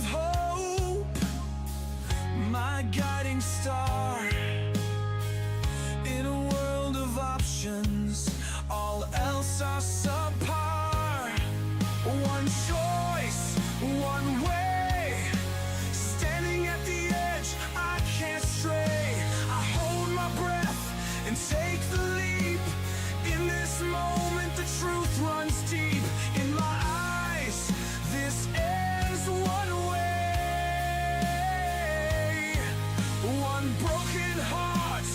of hope, my guiding star. In a world of options, all else are subpar. One choice, one way, standing at the edge, I can't stray. I hold my breath and take the leap. In this moment the truth runs deep. In my eyes, this ends one way. One broken heart,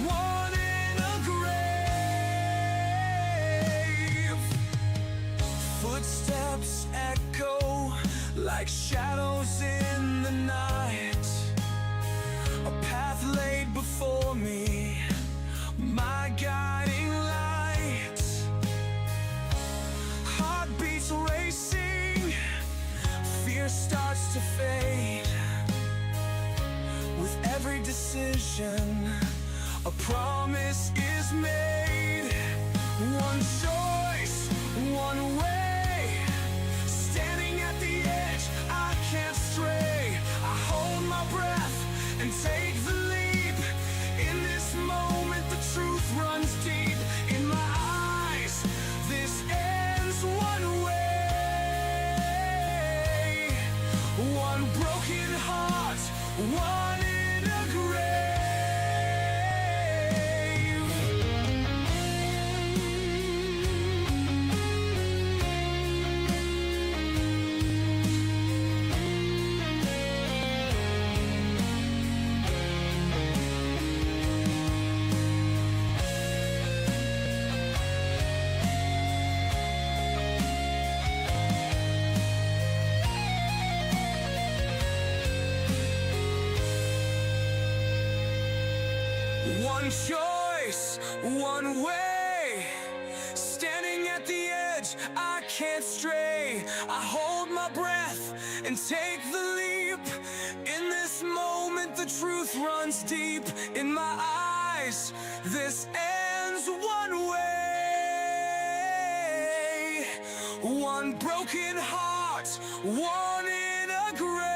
one in a grave. Footsteps echo like shadows in the night. A path laid before me, my guiding light. Heartbeats racing, fear starts to fade. With every decision, a promise is made. One choice, one way, standing at the edge, I can't stray. I hold my breath and take the leap. In this moment the truth runs deep. In my eyes, this ends one way. One broken heart, one in a grave. One choice, one way, standing at the edge, I can't stray. I hold my breath and take the leap. In this moment the truth runs deep. In my eyes, this ends one way. One broken heart, one in a grave.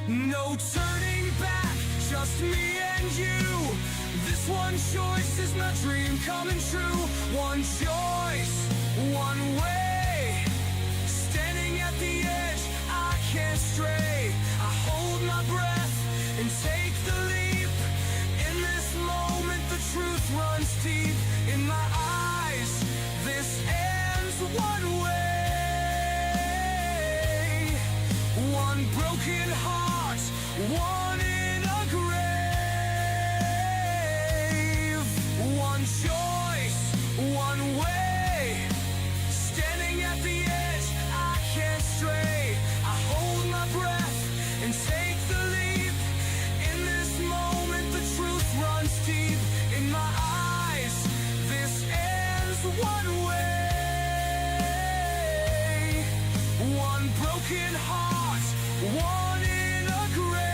No turning back, just me and you. This one choice is my dream coming true. One choice, one way, standing at the edge, I can't stray. I hold my breath and take the leap. In this moment the truth runs deep. In my eyes, this ends one way. One broken heart, one in a grave. One choice, one way, standing at the edge, I can't stray. I hold my breath and take the leap. In this moment the truth runs deep. In my eyes, this ends one way. One broken heart, one in a grave.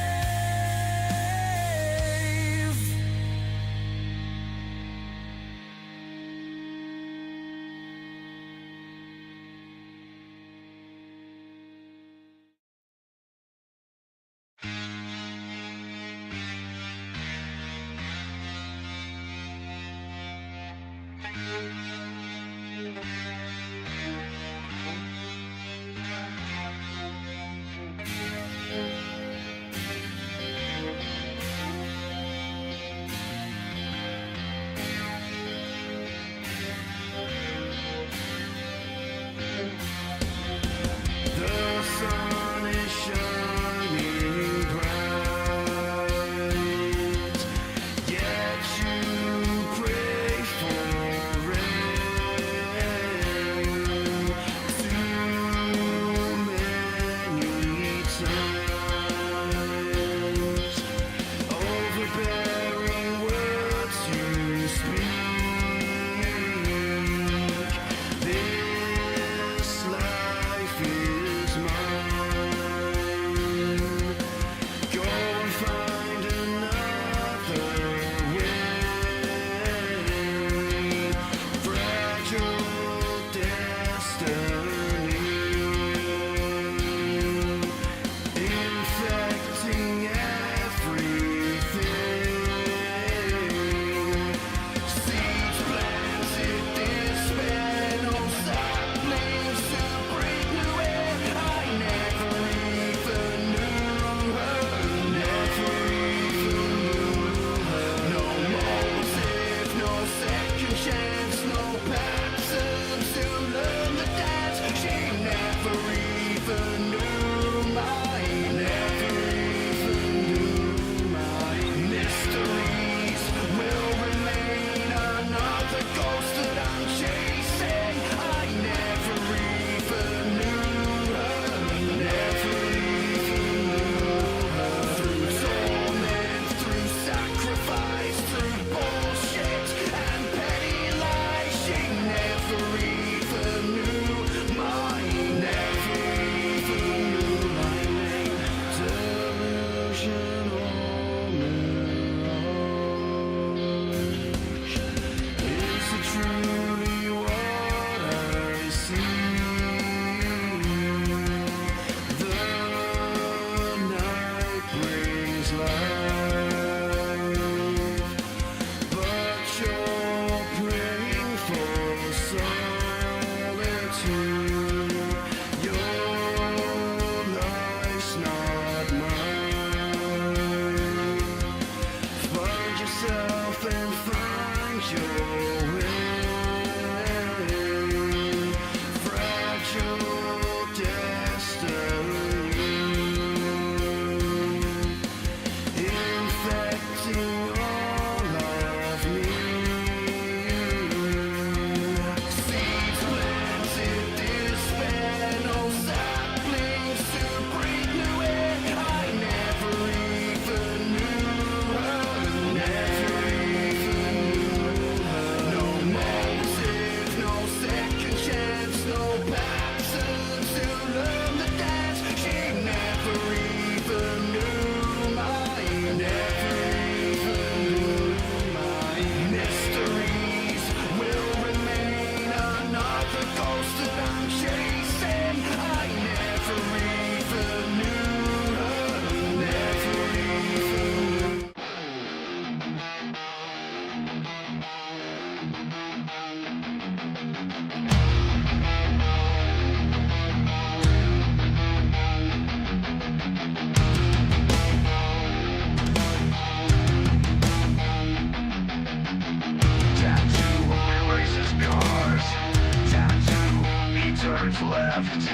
turns left.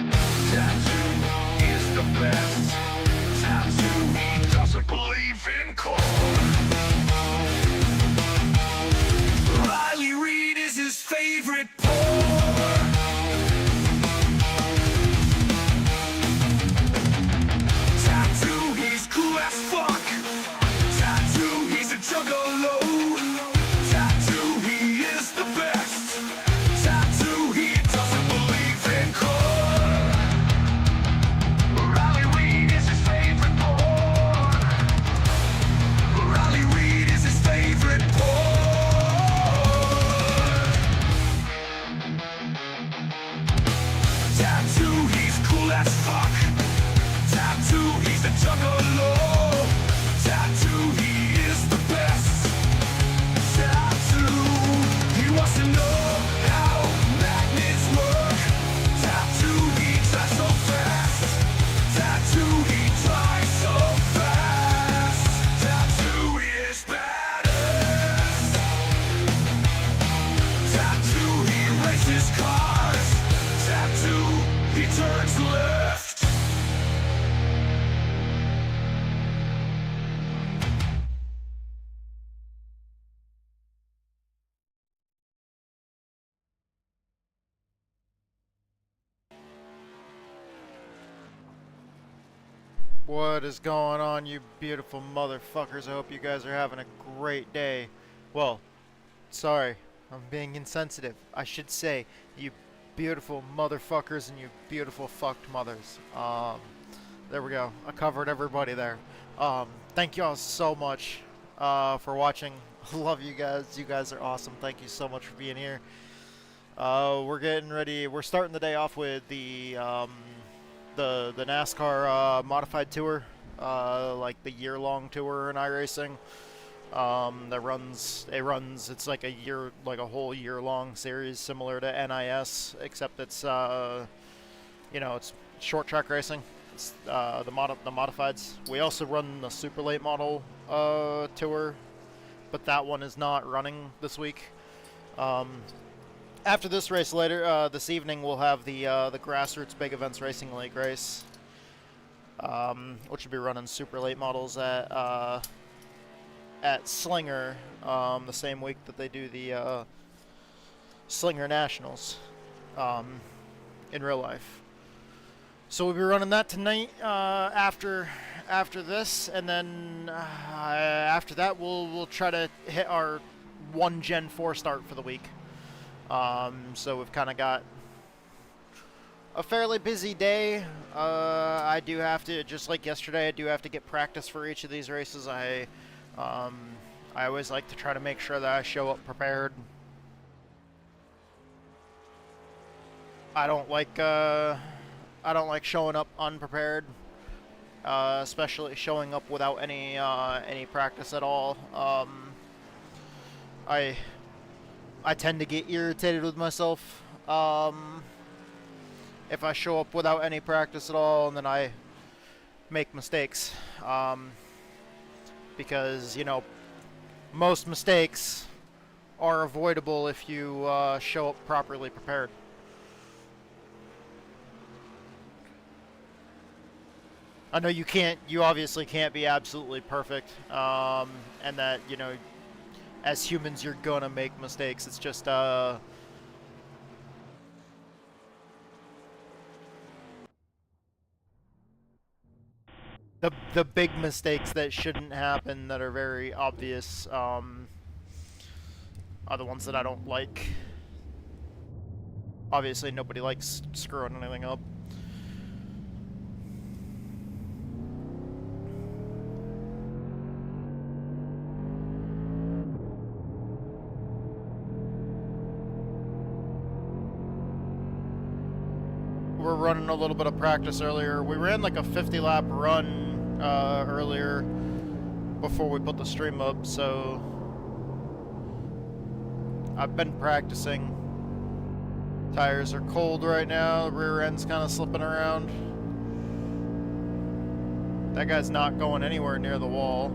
Tattoo is the best. Tattoo, he doesn't believe in cold. Riley Reid is his favorite pour. Tattoo, he's cool as fuck. Tattoo, he's a juggalo. Tattoo, he is the best. Tattoo, he doesn't believe in core. Riley Reid is his favorite pour. Riley Reid is his favorite pour. Tattoo, he's cool as fuck. Tattoo, he's a juggalo. Tattoo, he is the best. Tattoo, he wants to know how magnets work. Tattoo, he tries so fast. Tattoo, he tries so fast. Tattoo is badass. Tattoo, he races cars. Tattoo, he turns left. What is going on, you beautiful motherfuckers? I hope you guys are having a great day. Well, sorry, I'm being insensitive. I should say, you beautiful motherfuckers and you beautiful fucked mothers. There we go. I covered everybody there. Thank y'all so much for watching. I love you guys. You guys are awesome. Thank you so much for being here. We're getting ready. We're starting the day off with the NASCAR modified tour, like the year-long tour in iRacing. That runs. It's like a whole year-long series, similar to NIS, except it's it's short track racing. It's the modifieds. We also run the super late model tour, but that one is not running this week. After this race later, this evening, we'll have the Grassroots Big Events Racing League race, which will be running super late models at Slinger, the same week that they do the Slinger Nationals in real life. So we'll be running that tonight after this, and then after that we'll try to hit our 1 Gen 4 start for the week. So we've kind of got a fairly busy day. I do have to, just like yesterday, I do have to get practice for each of these races. I always like to try to make sure that I show up prepared. I don't like showing up unprepared, especially showing up without any practice at all. I tend to get irritated with myself if I show up without any practice at all, and then I make mistakes, because most mistakes are avoidable if you show up properly prepared. I know you obviously can't be absolutely perfect, and that as humans, you're gonna make mistakes. It's just the big mistakes that shouldn't happen, that are very obvious, are the ones that I don't like. Obviously, nobody likes screwing anything up. We're running a little bit of practice earlier. We ran like a 50-lap run earlier before we put the stream up, so I've been practicing. Tires are cold right now. The rear end's kind of slipping around. That guy's not going anywhere near the wall.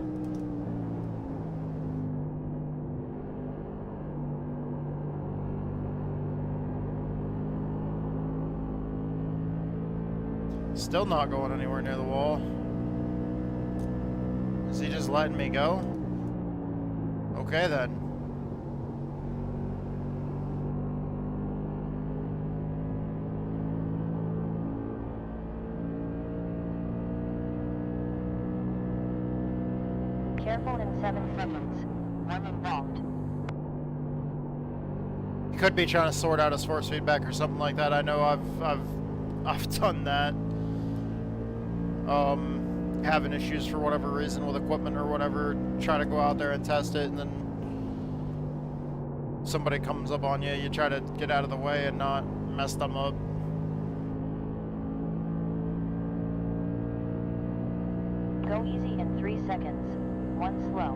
Still not going anywhere near the wall. Is he just letting me go? Okay then. Careful in 7 seconds. I'm involved. He could be trying to sort out his force feedback or something like that. I know I've done that. Having issues for whatever reason with equipment or whatever, try to go out there and test it, and then somebody comes up on you, you try to get out of the way and not mess them up. Go easy in 3 seconds. 1 slow.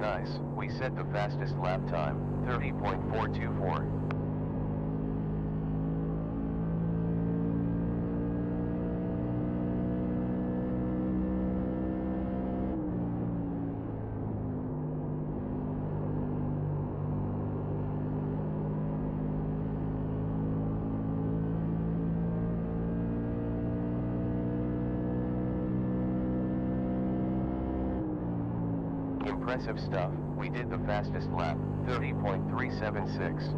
Nice. We set the fastest lap time, 30.424. Impressive stuff. We did the fastest lap, 30.376.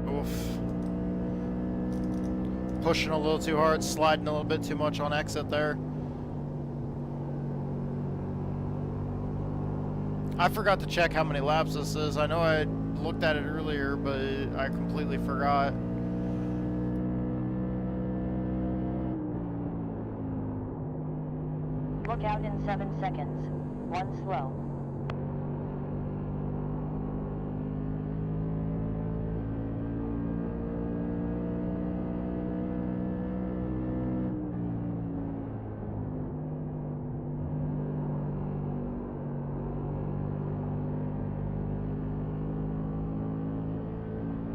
Oof. Pushing a little too hard, sliding a little bit too much on exit there. I forgot to check how many laps this is. I know I looked at it earlier, but I completely forgot. Look out in 7 seconds. 1 slow.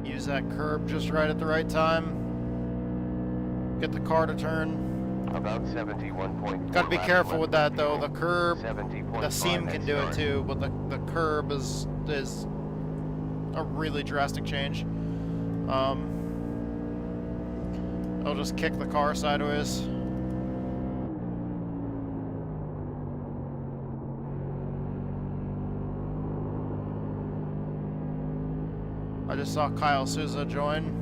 Use that curb just right at the right time. Get the car to turn. About 71.4. Gotta be careful with that though. The curb, 70.5 the seam can do it start. too, but the curb is a really drastic change. I'll just kick the car sideways. I just saw Kyle Souza join.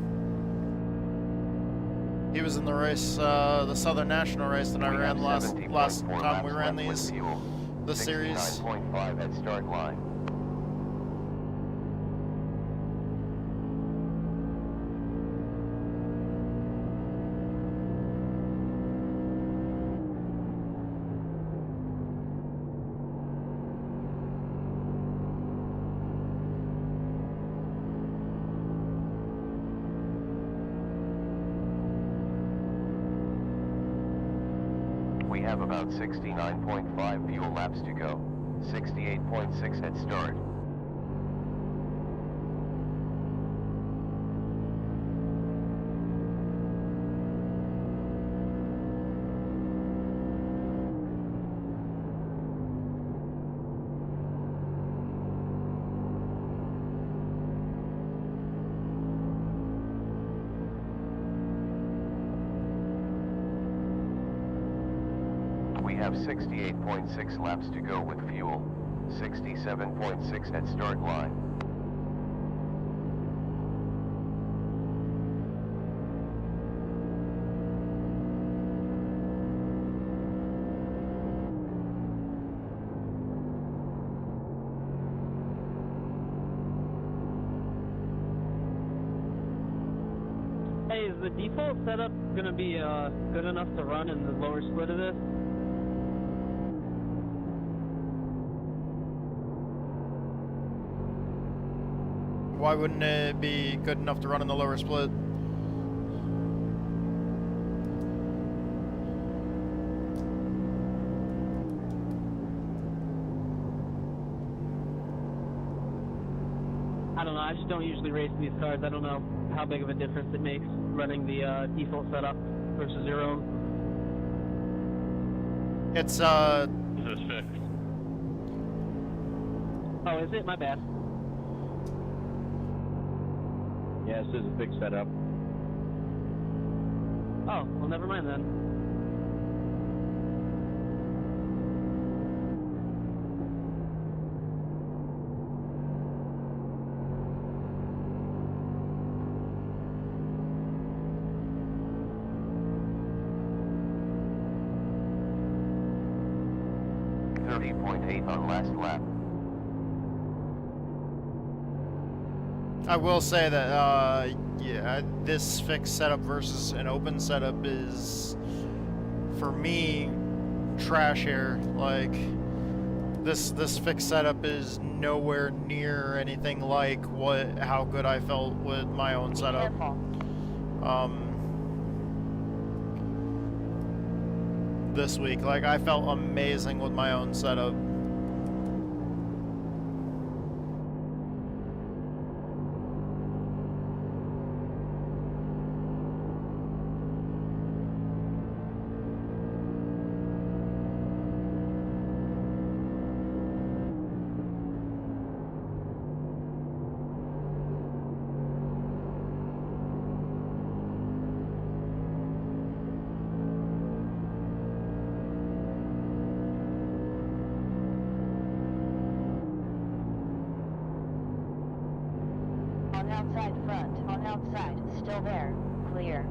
He was in the race, the Southern National race that I We ran have last 70.4 time laps we ran left with these, fuel. the series. 69.5 at start line. We have about 69.5 fuel laps to go. 68.6 at start. We have 68.6 laps to go with fuel. 67.6 at start line. Hey, is the default setup going to be good enough to run in the lower split of this? Why wouldn't it be good enough to run in the lower split? I don't know, I just don't usually race these cars. I don't know how big of a difference it makes running the default setup versus your own. It's Oh, is it? My bad. Yeah, this is a fixed setup. Oh, well, never mind then. On last lap. I will say that, yeah, this fixed setup versus an open setup is, for me, trash here. Like, this fixed setup is nowhere near anything like how good I felt with my own setup. This week, like, I felt amazing with my own setup. On outside front, on outside, still there, clear.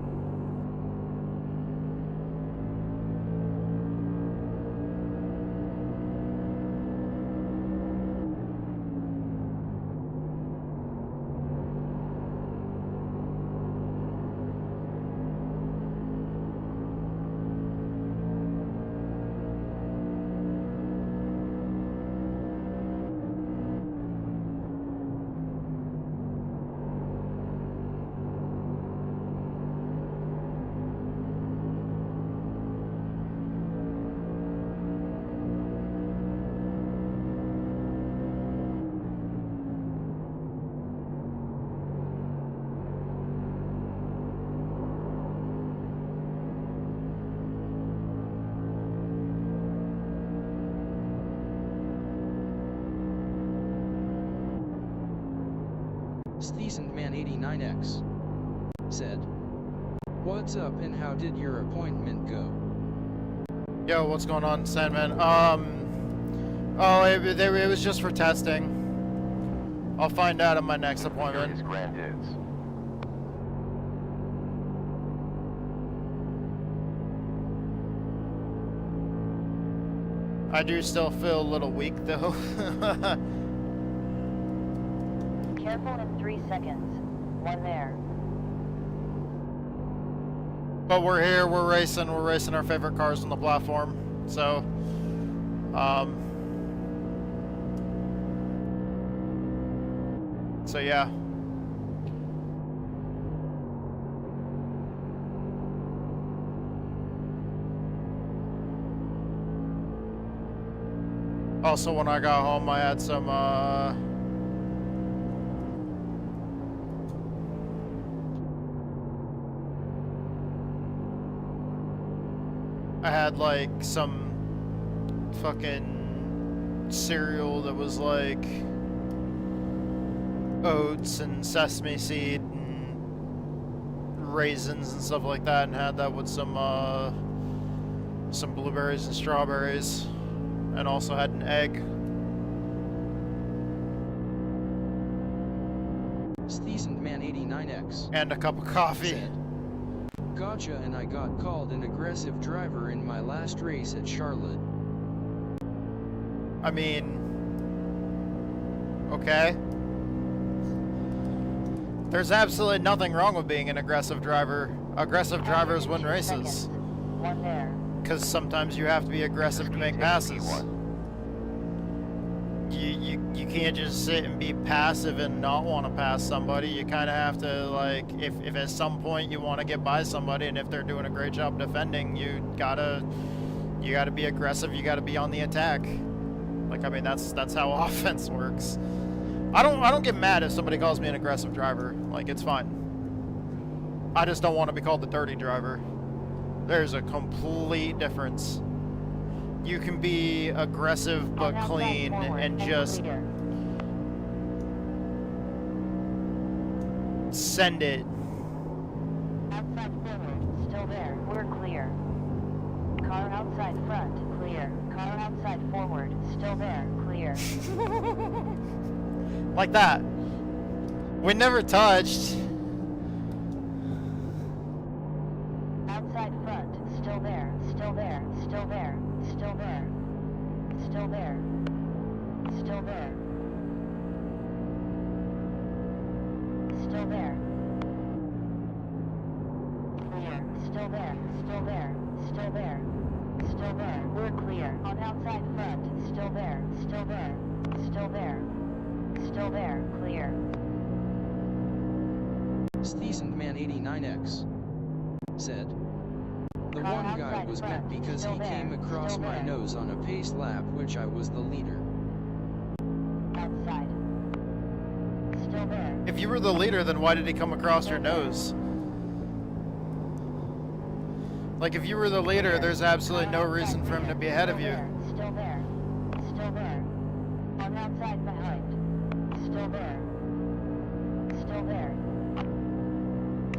Seasoned Man 89X said, "What's up and how did your appointment go?" Yo, what's going on, Sandman? Oh, it was just for testing. I'll find out at my next appointment. His grandkids. I do still feel a little weak, though. Careful in 3 seconds. One there. But we're here, we're racing our favorite cars on the platform. So, yeah. Also, when I got home, I had some, I had like some fucking cereal that was like oats and sesame seed and raisins and stuff like that, and had that with some blueberries and strawberries, and also had an egg. Seasoned Man 89X And a cup of coffee. said, "Gotcha, and I got called an aggressive driver in my last race at Charlotte." I mean, okay. There's absolutely nothing wrong with being an aggressive driver. Aggressive drivers win 2 races. seconds. One there. Because sometimes you have to be aggressive to make passes. You can't just sit and be passive and not want to pass somebody. You kind of have to, like, if at some point you want to get by somebody, and if they're doing a great job defending, you gotta be aggressive. You gotta be on the attack. Like, I mean, that's how offense works. I don't get mad if somebody calls me an aggressive driver. Like, it's fine. I just don't want to be called the dirty driver. There's a complete difference. You can be aggressive but On outside clean forward and just clear. Send it. Outside forward, still there. We're clear. Car outside front, clear. Car outside forward, still there. Clear. Like that. We never touched. Outside front, still there. Still there. Still there. Still there. Still there. Still there. Still there. Clear. Still there. Still there. Still there. Still there. We're clear. On outside front. Still there. Still there. Still there. Still there. Clear. Seasoned-man 89X said, "The Car one guy outside was front, met because still he there, came across still my there. nose on a pace lap which I was the leader." Outside. Still there. If you were the leader, then why did he come across your nose? Like, if you were the leader, there's absolutely no reason for him to be ahead of you. Still there. Still there. On outside behind. Still there. Still there.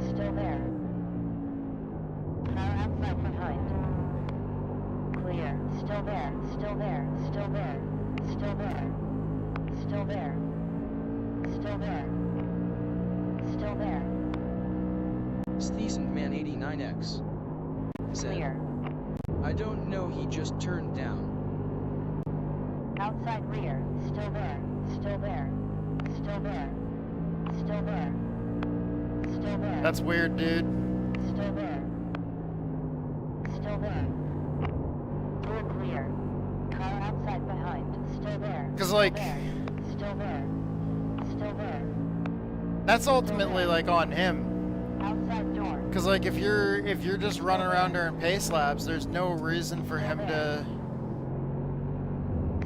Still there. Car outside behind. Clear. Still there. Still there. Still there. Still there. Still there. Still there. Still there. Seasoned-man 89X said, Clear. "I don't know, he just turned down." Outside rear. Still there. Still there. Still there. Still there. Still there. That's weird, dude. Still there. Still there. We're clear. Car outside behind. Still there. 'Cause, Still like- there. Still there. Still there. That's ultimately, like, on him. Outside door. Because, like, if you're just running around during pace laps, there's no reason for him to...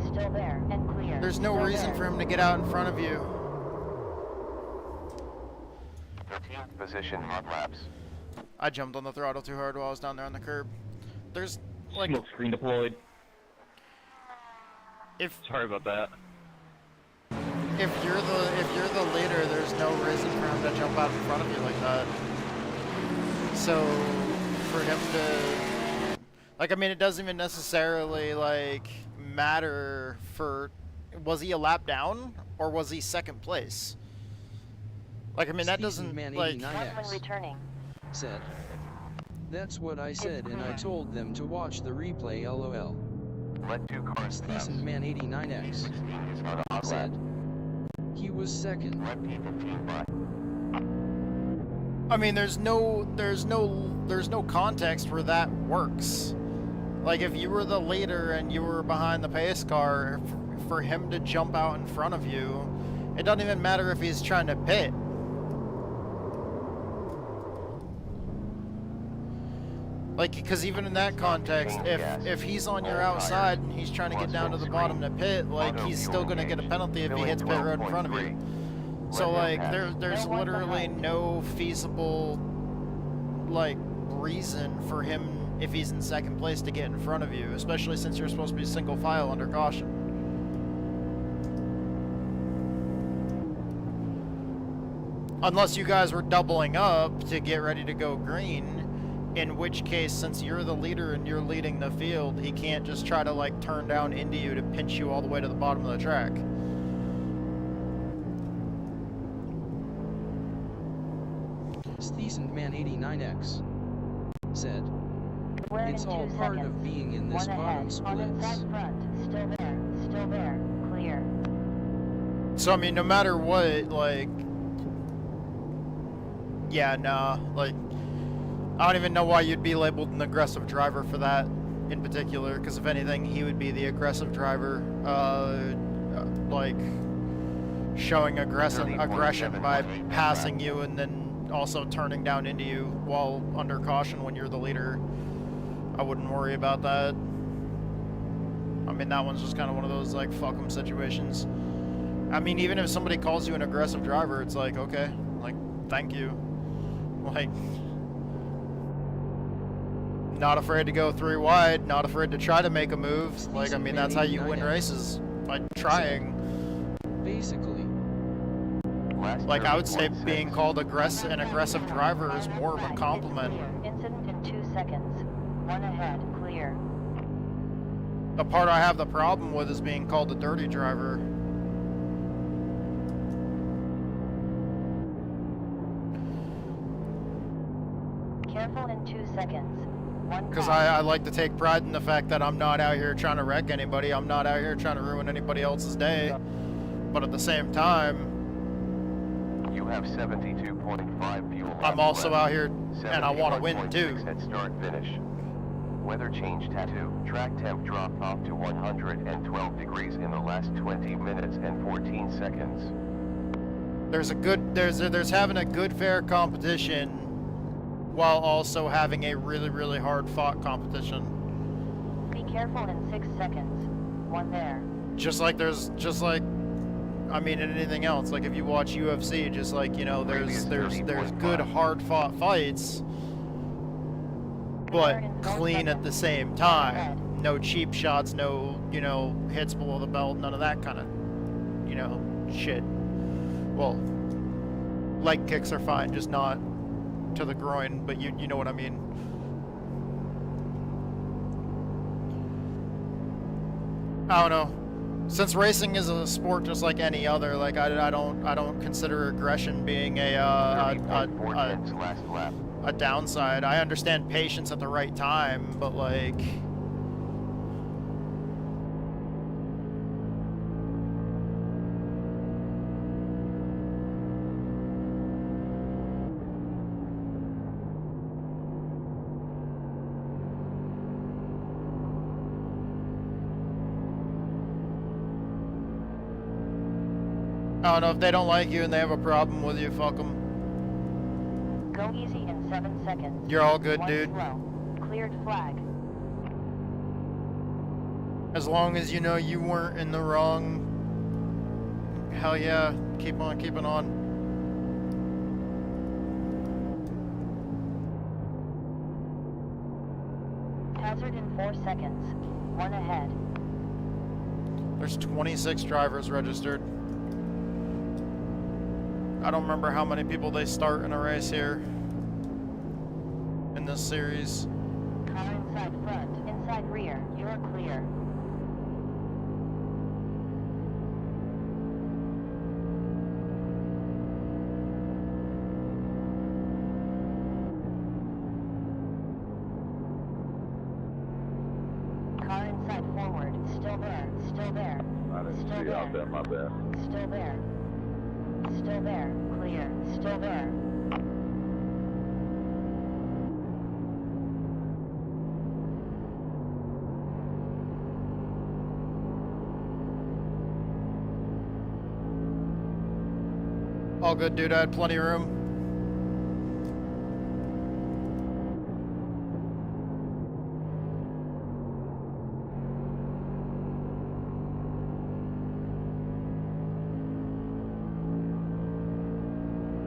Still there and clear. There's no Still reason there. for him to get out in front of you. 13th position hot laps. I jumped on the throttle too hard while I was down there on the curb. There's, like, Smoke screen deployed. if Sorry about that. if you're the leader, there's no reason for him to jump out in front of you like that. So for him to, like, I mean, it doesn't even necessarily, like, matter for, was he a lap down or was he second place? Like, I mean, that doesn't, Seasoned-man like, 89X Runway returning. said, "That's what I said, and I told them to watch the replay, lol." Let 2 cars pass. Seasoned-man 89X 16 is on a hot lap. said, "He was second." Let P15 by. I mean, there's no context where that works. Like, if you were the leader and you were behind the pace car, for him to jump out in front of you, it doesn't even matter if he's trying to pit. Like, because even in that context, if he's on your outside and he's trying to get down to the bottom to pit, like, he's still going to get a penalty if he hits pit road in front of you. So, like, there's literally no feasible, like, reason for him, if he's in second place, to get in front of you, especially since you're supposed to be single file under caution. Unless you guys were doubling up to get ready to go green, in which case, since you're the leader and you're leading the field, he can't just try to, like, turn down into you to pinch you all the way to the bottom of the track. Seasoned-man 89X said, We're "It's in all 2 part seconds. of being in this One bottom ahead. On splits." inside front. Still there. Still there. Clear. So, I mean, no matter what, like, yeah, nah, like, I don't even know why you'd be labeled an aggressive driver for that in particular, because if anything, he would be the aggressive driver, like, showing aggression by passing you and then also turning down into you while under caution when you're the leader. I wouldn't worry about that. I mean, that one's just kind of one of those, like, fuck 'em situations. I mean, even if somebody calls you an aggressive driver, it's like, okay, like, thank you. Like, not afraid to go 3 wide, not afraid to try to make a move. Like, I mean, that's how you win races, by trying. Basically, Last Like, I would say 30.6. being called an aggressive driver is more of a compliment. Incident in 2 seconds. 1 ahead, clear. The part I have the problem with is being called a dirty driver. Careful in 2 seconds. 1 Because pass. I like to take pride in the fact that I'm not out here trying to wreck anybody. I'm not out here trying to ruin anybody else's day. But at the same time, You have 72.5 fuel. I'm laps also left. out here and I want to win 71.6 too. At start finish. Weather change tattoo. Track temp dropped off to 112 degrees in the last 20 minutes and 14 seconds. There's having a good fair competition while also having a really hard fought competition. Be careful in 6 seconds. 1 there. Just like I mean, in anything else, like if you watch UFC, just like, you know, there's good hard fought fights, but clean at the same time. No cheap shots, no, you know, hits below the belt, none of that kind of, you know, shit. Well, leg kicks are fine, just not to the groin, but you know what I mean. I don't know. Since racing is a sport just like any other, like I don't consider aggression being a 30.4 last lap. a downside. I understand patience at the right time, but like, I don't know, if they don't like you and they have a problem with you, fuck them. Go easy in 7 seconds. You're all good, 1 dude. slow. Cleared flag. As long as you know you weren't in the wrong, hell yeah, keep on keeping on. Hazard in 4 seconds. 1 ahead. There's 26 drivers registered. I don't remember how many people they start in a race here in this series. Car inside front. Inside rear. You're clear. Car inside forward. Still there. Still there. I didn't Still see there. out there, my bad. Still there. Still there. Clear. Still there. All good, dude. I had plenty of room.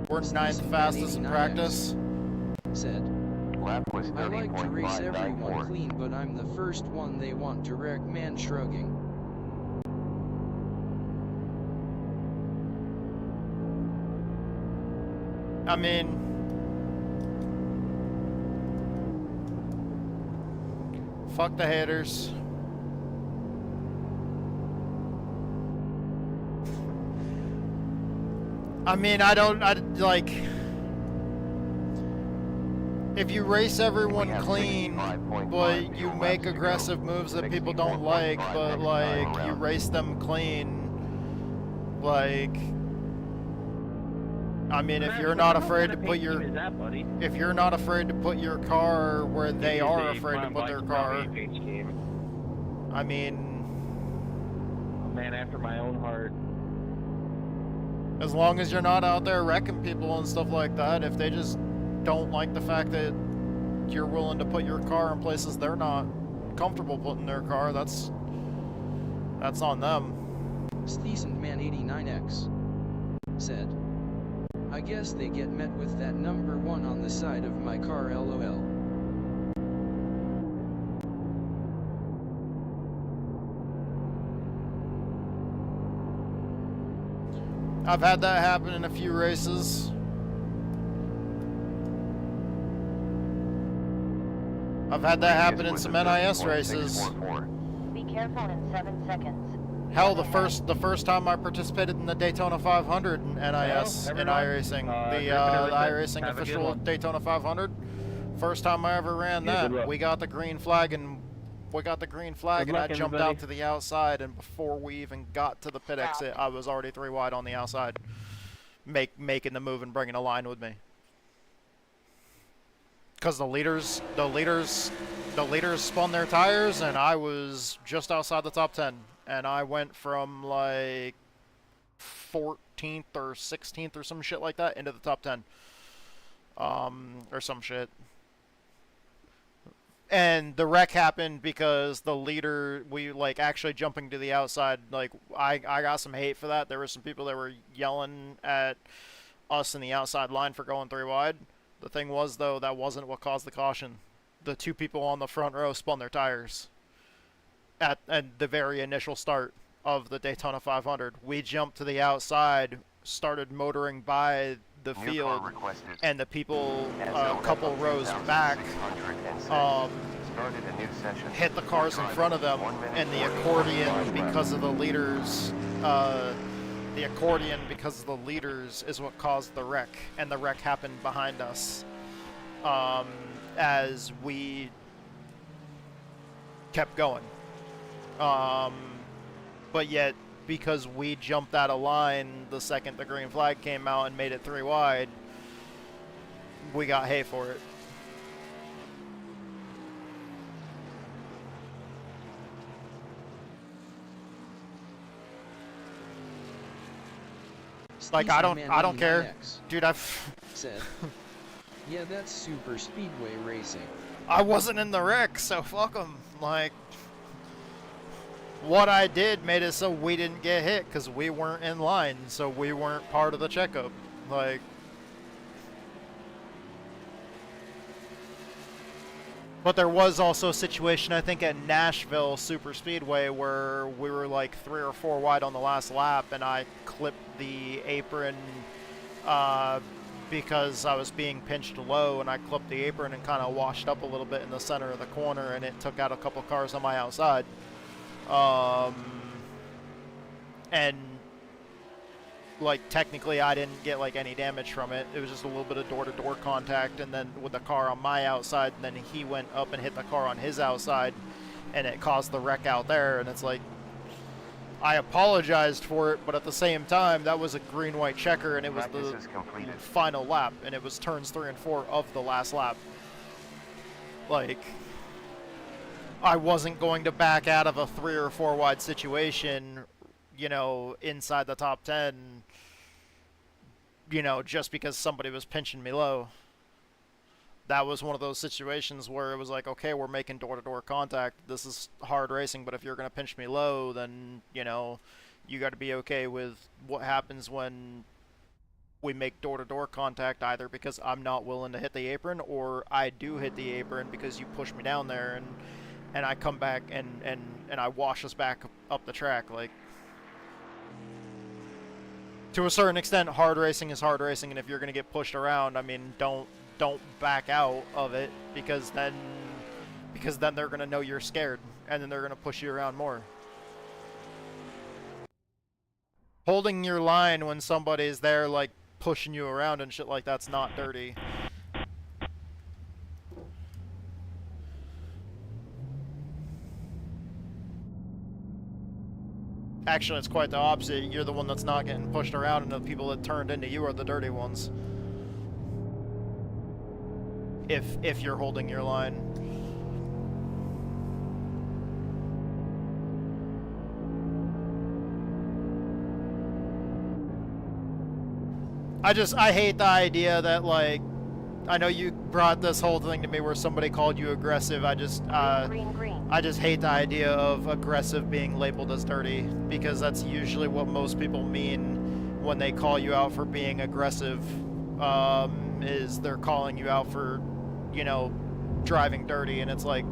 We're ninth fastest in practice. Said, Lap was I like to race everyone 30.594. clean, but I'm the first one they want to wreck, man, shrugging. I mean, fuck the haters. I mean, I like, if you race everyone We have clean, 65.5 but you fuel make laps to go. aggressive moves that people don't like, 60.15 but next like, time you around. race them clean, like, I mean, if you're not afraid to put your, Is that, buddy? if you're not afraid to put your car where they are afraid to put their car, I mean, A man after my own heart. as long as you're not out there wrecking people and stuff like that, if they just don't like the fact that you're willing to put your car in places they're not comfortable putting their car, that's on them. Decent Man 89X said, I guess they get met with that number 1 on the side of my car, lol. I've had that happen in a few races. I've had that happen in some NIS races. Be careful in 7 seconds. Hell, the first time I participated in the Daytona 500 in NIS in iRacing, the iRacing official Daytona 500. First time I ever ran that, we got the green flag and I jumped out to the outside, and before we even got to the pit exit, I was already 3 wide on the outside, making the move and bringing a line with me. Because the leaders spun their tires, and I was just outside the top 10. And I went from like 14th or 16th or some shit like that into the top 10. Or some shit. And the wreck happened because the leader, we like actually jumping to the outside, like I got some hate for that. There were some people that were yelling at us in the outside line for going 3 wide. The thing was, though, that wasn't what caused the caution. The 2 people on the front row spun their tires at the very initial start of the Daytona 500. We jumped to the outside, started motoring by the field, and the people a couple rows back hit the cars in front of them, and the accordion, because of the leaders, is what caused the wreck, and the wreck happened behind us as we kept going. But yet, because we jumped out of line the second the green flag came out and made it 3 wide, we got hate for it. Like, I don't care. Dude, I've said, yeah, that's super speedway racing. I wasn't in the wreck, so fuck them. Like, what I did made it so we didn't get hit because we weren't in line, so we weren't part of the checkup. Like, but there was also a situation, I think, at Nashville Super Speedway where we were like 3 or 4 wide on the last lap, and I clipped the apron because I was being pinched low, and I clipped the apron and kind of washed up a little bit in the center of the corner, and it took out a couple cars on my outside. And like technically I didn't get like any damage from it. It was just a little bit of door-to-door contact, and then with the car on my outside, and then he went up and hit the car on his outside, and it caused the wreck out there. And it's like, I apologized for it, but at the same time, that was a green-white checker, and it was the final lap, and it was turns 3 and 4 of the last lap. Like, I wasn't going to back out of a 3 or 4 wide situation, you know, inside the top 10, you know, just because somebody was pinching me low. That was one of those situations where it was like, okay, we're making door-to-door contact. This is hard racing, but if you're going to pinch me low, then, you know, you got to be okay with what happens when we make door-to-door contact, either because I'm not willing to hit the apron, or I do hit the apron because you push me down there, and I come back and I wash us back up the track. Like, to a certain extent, hard racing is hard racing, and if you're going to get pushed around, I mean, don't back out of it, because then they're going to know you're scared, and then they're going to push you around more. Holding your line when somebody's there, like, pushing you around and shit like that's not dirty. Actually, it's quite the opposite. You're the one that's not getting pushed around, and the people that turned into you are the dirty ones. If you're holding your line. I hate the idea that, like, I know you brought this whole thing to me where somebody called you aggressive. I just hate the idea of aggressive being labeled as dirty, because that's usually what most people mean when they call you out for being aggressive, is they're calling you out for, you know, driving dirty. And it's like,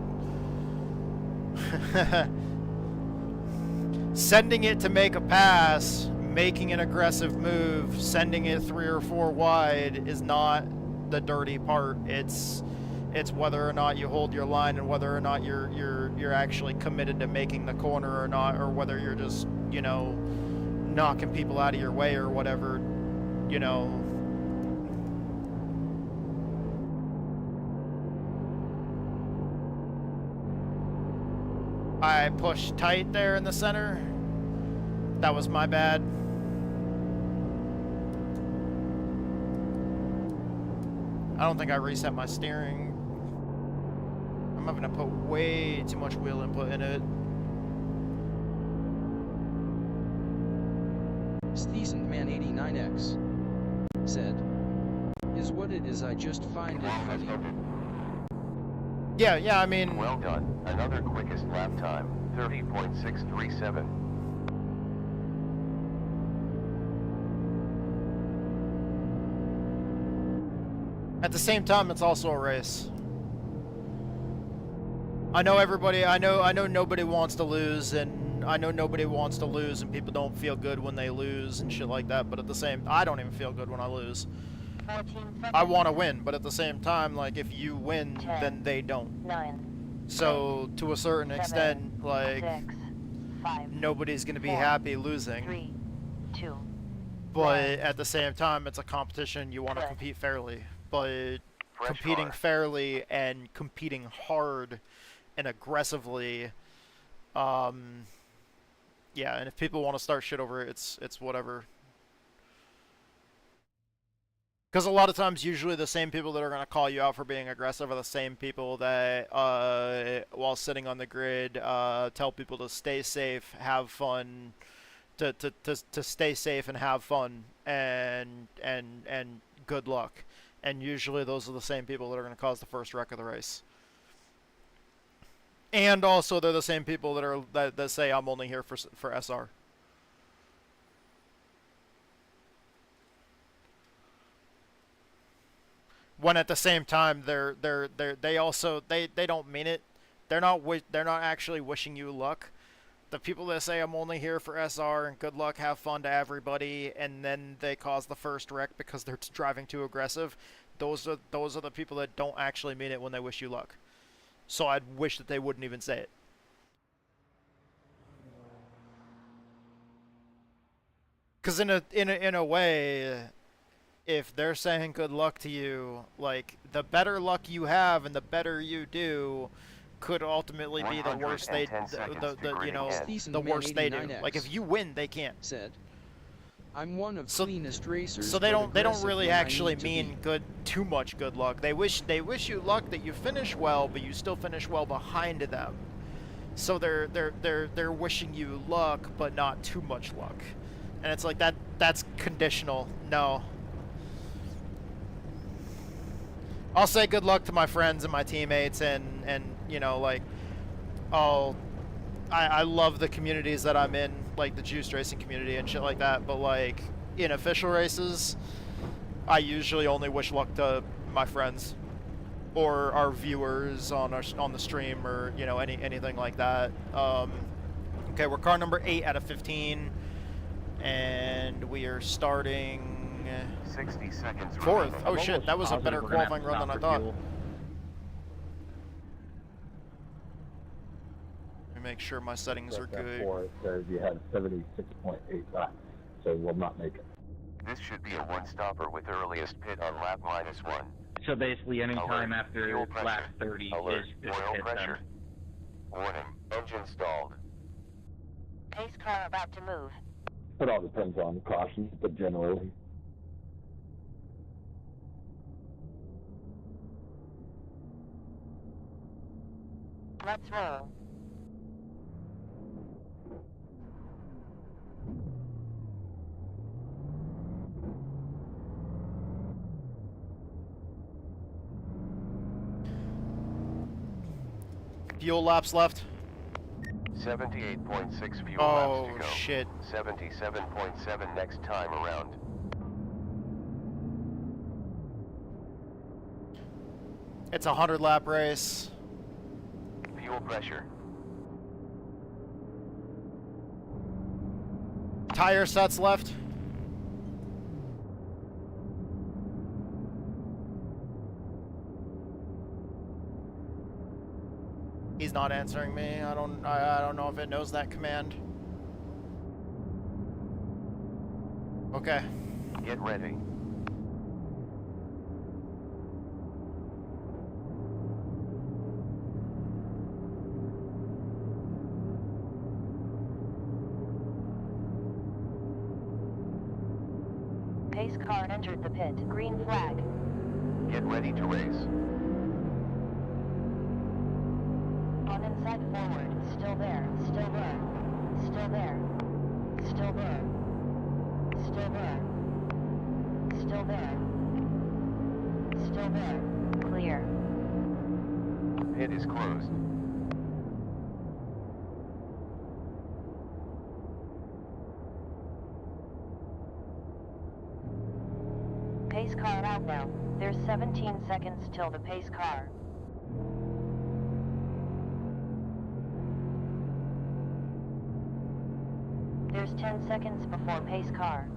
sending it to make a pass making an aggressive move, sending it 3 or 4 wide is not the dirty part. It's whether or not you hold your line and whether or not you're actually committed to making the corner or not, or whether you're just, you know, knocking people out of your way or whatever, you know. I pushed tight there in the center. That was my bad. I don't think I reset my steering. I'm having to put way too much wheel input in it. Seasoned Man 89X said, "Is what it is. I just find it funny." Yeah, I mean... Well done. Another quickest lap time, 30.637. At the same time, it's also a race. I know everybody, I know nobody wants to lose, and I know nobody wants to lose, and people don't feel good when they lose and shit like that, but at the same, I don't even feel good when I lose. 14 seconds. I want to win, but at the same time, like, if you win, 10, then they don't. 9, So, to a certain 7, extent, like, 6, 5, nobody's going to be 4, happy losing. 3, 2. But at the same time, it's a competition, you want to compete fairly. But competing fairly and competing hard and aggressively, yeah, and if people want to start shit over it, it's whatever. Because a lot of times, usually the same people that are going to call you out for being aggressive are the same people that, while sitting on the grid, tell people to stay safe, have fun, to stay safe and have fun, and good luck. And usually those are the same people that are going to cause the first wreck of the race. And also, they're the same people that say, "I'm only here for SR." When at the same time, they also don't mean it. They're not actually wishing you luck. The people that say, "I'm only here for SR and good luck, have fun to everybody," and then they cause the first wreck because they're driving too aggressive, those are the people that don't actually mean it when they wish you luck. So I'd wish that they wouldn't even say it. Because in a way, if they're saying good luck to you, like, the better luck you have and the better you do could ultimately be the worst they the worst they do. Like, if you win, they can't. Said, "I'm one of cleanest racers." So they don't really actually mean too much good luck. They wish you luck that you finish well, but you still finish well behind them. So they're wishing you luck, but not too much luck. And it's like that's conditional. No. I'll say good luck to my friends and my teammates, and you know, like, I love the communities that I'm in, like the juice racing community and shit like that, but like in official races, I usually only wish luck to my friends or our viewers on the stream, or, you know, anything like that. Okay, we're car number 8 out of 15, and we are starting 60 seconds. 4th. Oh shit, that was a better qualifying run than I thought. Let me make sure my settings are good. It says you had 76.8 laps, so we'll not make it. This should be a one-stopper with earliest pit on lap -1. So basically, any time after Fuel lap pressure. 30 Alert. is Oil hit pressure. them. Warning. Engine stalled. Pace car about to move. It all depends on caution, but generally. Let's roll. Fuel laps left. 78.6 fuel Oh laps to go. shit. 77.7 next time around. It's a 100-lap race. Fuel pressure. tire sets left? He's not answering me. I don't know if it knows that command. Okay. Get ready. Pace car entered the pit. Green flag. Get ready to race. On inside forward. Still there. Still there. Still there. Still there. Still there. Still there. Still there. Clear. Pit is closed. Pace car out now. There's 17 seconds till the pace car. There's 10 seconds before pace car.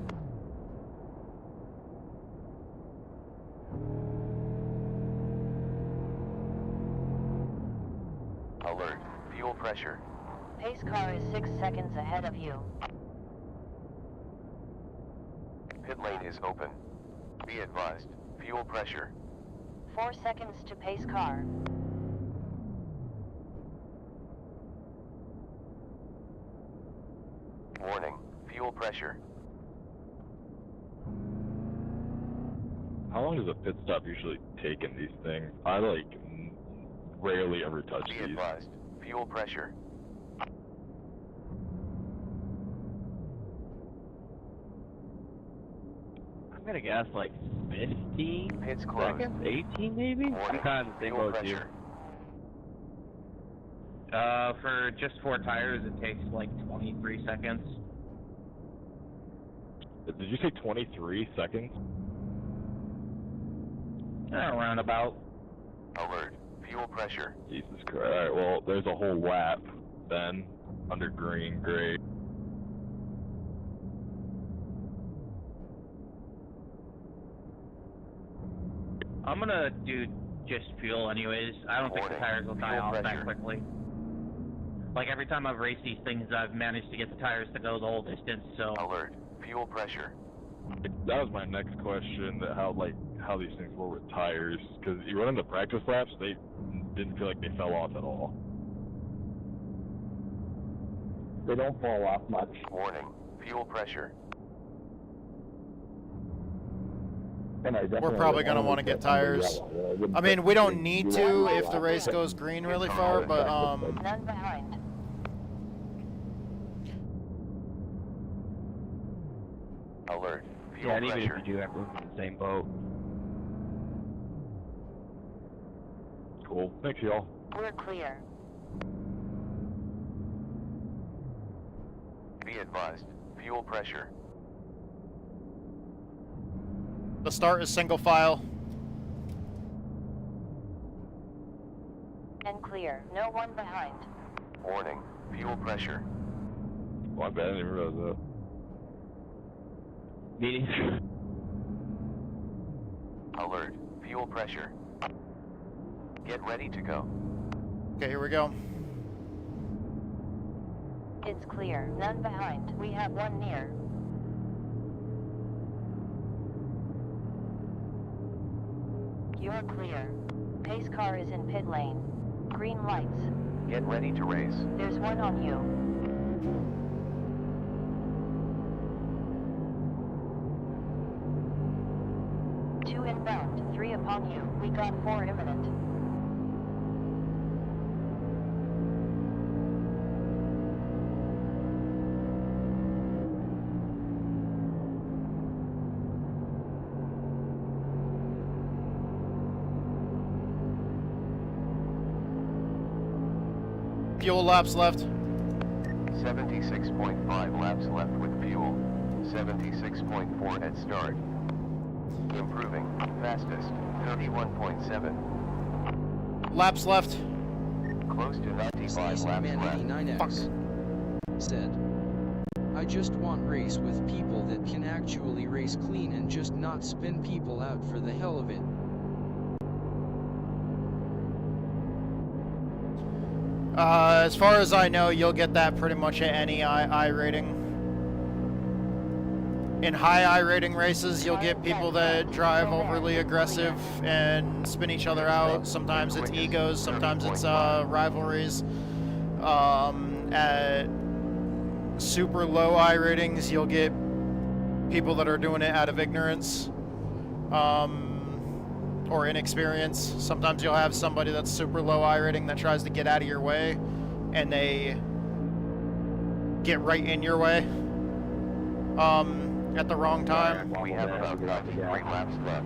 Alert. Fuel pressure. Pace car is 6 seconds ahead of you. Pit lane is open. Be advised. Fuel pressure. 4 seconds to pace car. Warning. Fuel pressure. How long does a pit stop usually take in these things? I like rarely ever touch Be these. advised. Fuel pressure. I'm gonna guess like 15 Pit's closed. seconds, 18 maybe? I'm Warning. kind of the same Fuel boat as you. pressure. For just 4 tires, it takes like 23 seconds. Did you say 23 seconds? Around about. Alert. Fuel pressure. Jesus Christ. Alright, well, there's a whole lap then under green, great. I'm gonna do just fuel anyways. I don't think the Warning. tires will die Fuel off pressure. that quickly. Like every time I've raced these things, I've managed to get the tires to go the whole distance, so... Alert. Fuel pressure. That was my next question, that how these things were with tires, because you run into practice laps, they didn't feel like they fell off at all. They don't fall off much. Warning. Fuel pressure. And I definitely probably gonna would wanna get put under tires. yellow. wouldn't I mean, put we don't green. need You to want if the race goes green really far, but None behind. Alert. Fuel Yeah, and even pressure. if you do, everyone's in the same boat. Cool. Thanks, y'all. We're clear. Be advised. Fuel pressure. the start is single file. And clear. No one behind. Warning. Fuel pressure. Well, I bet I didn't even realize that. Me neither. Alert. Fuel pressure. Get ready to go. Okay, here we go. It's clear. None behind. We have one near. You're clear. Pace car is in pit lane. Green lights. Get ready to race. There's one on you. Two inbound. Three upon you. We got four imminent. Fuel laps left. 76.5 laps left with fuel. 76.4 at start. Improving. Fastest. 31.7. Laps left. Close to 95 Season laps Man left. 89X said, I I just want race with people that can actually race clean and just not spin people out for the hell of it. As far as I know, you'll get that pretty much at any I rating. In high I rating races, you'll get people that drive overly aggressive and spin each other out. Sometimes it's egos, sometimes it's rivalries. At super low I ratings, you'll get people that are doing it out of ignorance or inexperience. Sometimes you'll have somebody that's super low I rating that tries to get out of your way, and they get right in your way at the wrong time. We have about 3 laps left.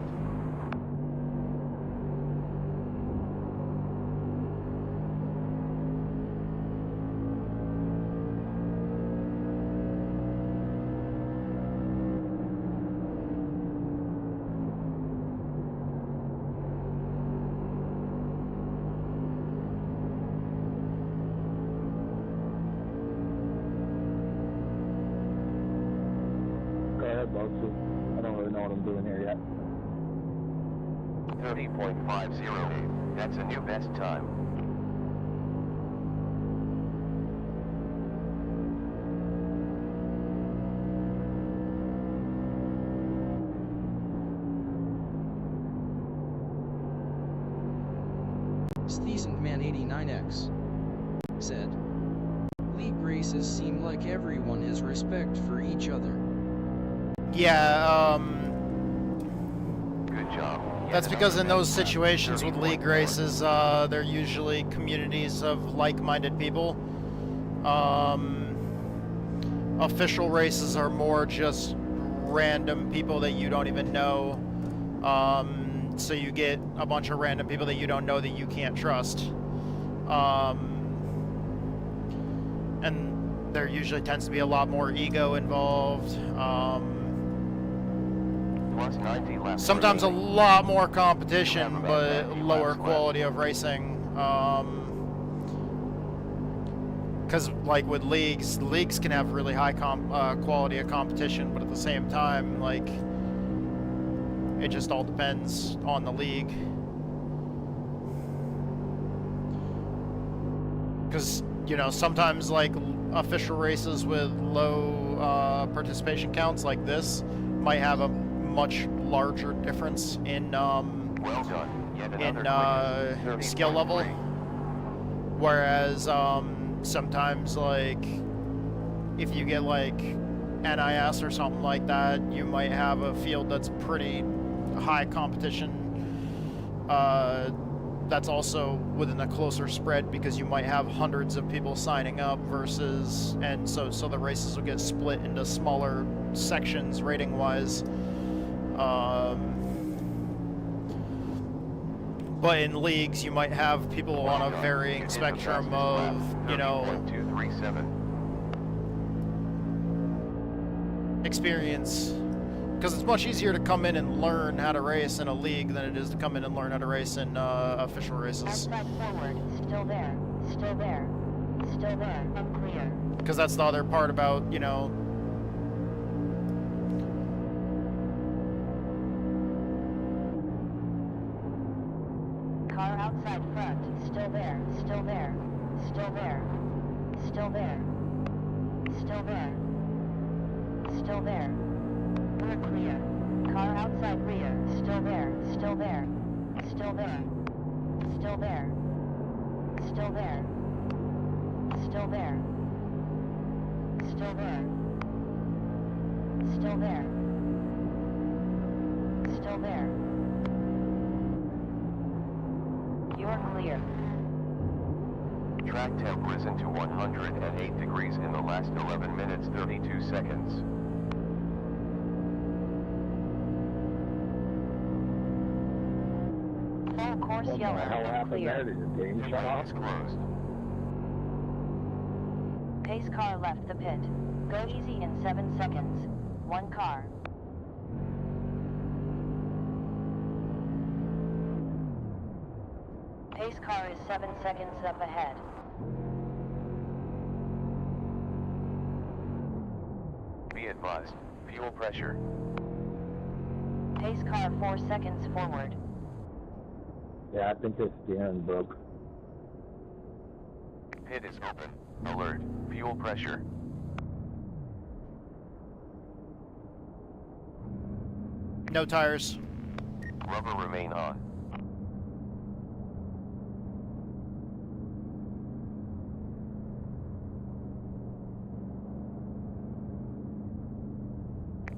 I don't really know what I'm doing here yet. 30.508. That's a new best time. Seasoned Man 89X said, "League races seem like everyone has respect for each other." Yeah, Good job. that's because in those situations with league races, they're usually communities of like-minded people. Official races are more just random people that you don't even know. So you get a bunch of random people that you don't know that you can't trust. And there usually tends to be a lot more ego involved. Plus 90 laps. Sometimes a lot more competition, but lower quality of racing. Because like with leagues can have really high quality of competition, but at the same time, like, it just all depends on the league. Because, you know, sometimes like official races with low participation counts like this might have a much larger difference in Well done. Yet another quiz. skill level, 30.3. whereas sometimes, like, if you get like NIS or something like that, you might have a field that's pretty high competition, that's also within a closer spread, because you might have hundreds of people signing up versus, and so the races will get split into smaller sections rating wise. But in leagues, you might have people on a varying spectrum of, you know, 30.237. experience. Because it's much easier to come in and learn how to race in a league than it is to come in and learn how to race in official races. Outside forward, still there, still there, still there, unclear. Because that's the other part about, you know, Car outside front, still there, still there, still there, still there, still there, still there. We're clear. Car outside rear, still there, still there, still there, still there, still there, still there, still there, still there, still there. You're clear. Track temp risen to 108 degrees in the last 11 minutes 32 seconds. Full course What the yellow hell and happened there? clear. Did the game shut off? It's closed. Pace car left the pit. Go easy in 7 seconds. 1 car. Pace car is 7 seconds up ahead. advised. Fuel pressure. Pace car 4 seconds forward. Yeah, I think this steering broke. Pit is open. Alert. Fuel pressure. No tires. Rubber remain on.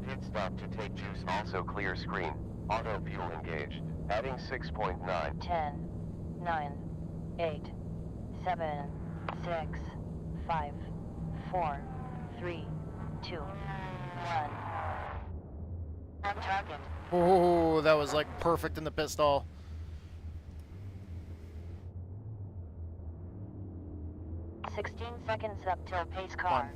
Pit stop to take juice. Also clear screen. Auto fuel engaged. Adding 6.9. 10, 9, 8, 7, 6, 5, 4, 3, 2, 1. On target. Oh, that was like perfect in the pit stall. – 16 seconds up till pace car.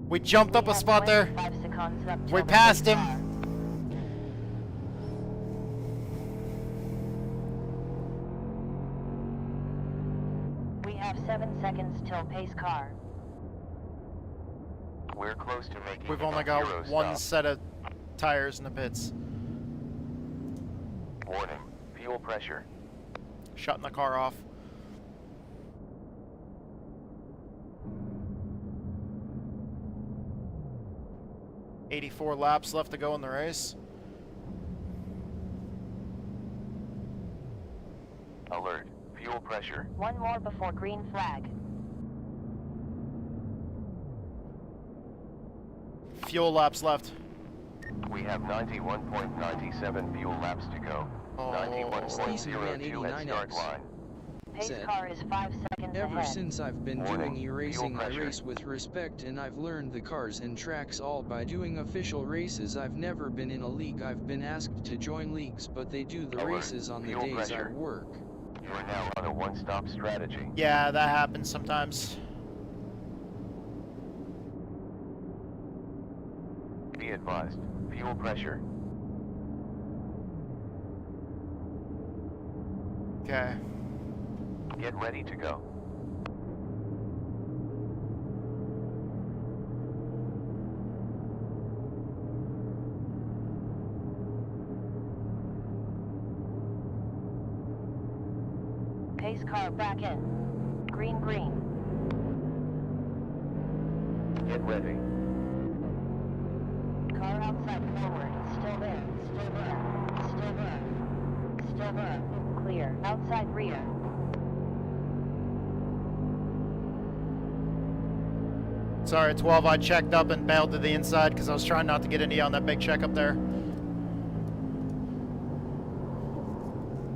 We jumped up a spot there. 5 seconds up till We the passed pace him. car. We have 7 seconds till pace car. We're close to making We've the only got zero one stop. set of tires in the pits. Warning. Fuel pressure. Shutting the car off. $84 laps left to go in the race. Alert. Fuel pressure. One more before green flag. Fuel laps left. We have 91.97 fuel laps to go. Oh. 91.02 at start line. Pace Said, car is 5 seconds Ever ahead. since I've been Warning, doing e-racing, fuel I pressure. race with respect and I've learned the cars and tracks all by doing official races. I've never been in a league. I've been asked to join leagues, but they do the Alert, races on the fuel days pressure. I work. You are now on a one-stop strategy. Yeah, that happens sometimes. Be advised. Fuel pressure. Okay. Get ready to go. Pace car back in. Green, green. Get ready. Car outside forward. Still there. Still there. Still there. Still there. Clear. Outside rear. Sorry, 12. I checked up and bailed to the inside because I was trying not to get any on that big check up there.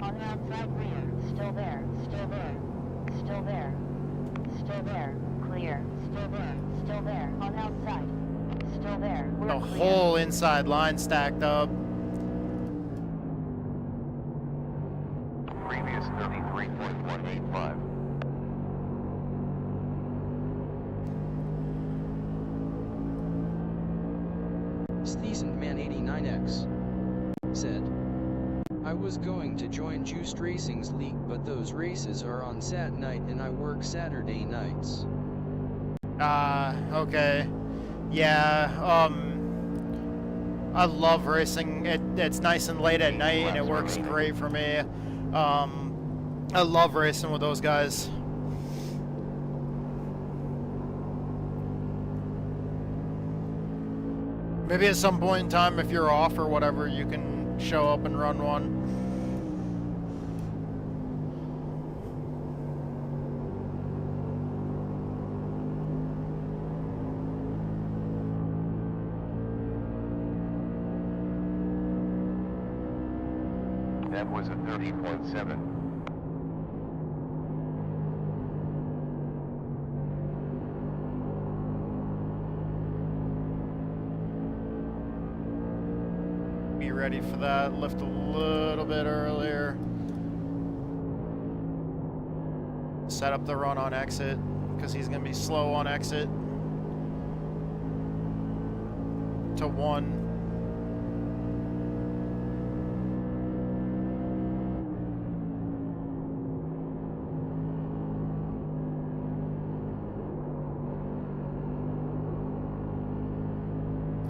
On outside rear. Still there. Still there. Still there. Still there. Clear. Still there. Still there. On outside. Still there. We're The clear. whole inside line stacked up. Previous 33.185. Decent Man 89X said, I was going to join Juiced Racing's league, but those races are on Sat night and I work Saturday nights. Okay. Yeah, I love racing. It's nice and late at night and it works great for me. I love racing with those guys. Maybe at some point in time, if you're off or whatever, you can show up and run one. That was a 30.7. Be ready for that. Lift a little bit earlier. Set up the run on exit because he's going to be slow on exit. To 1.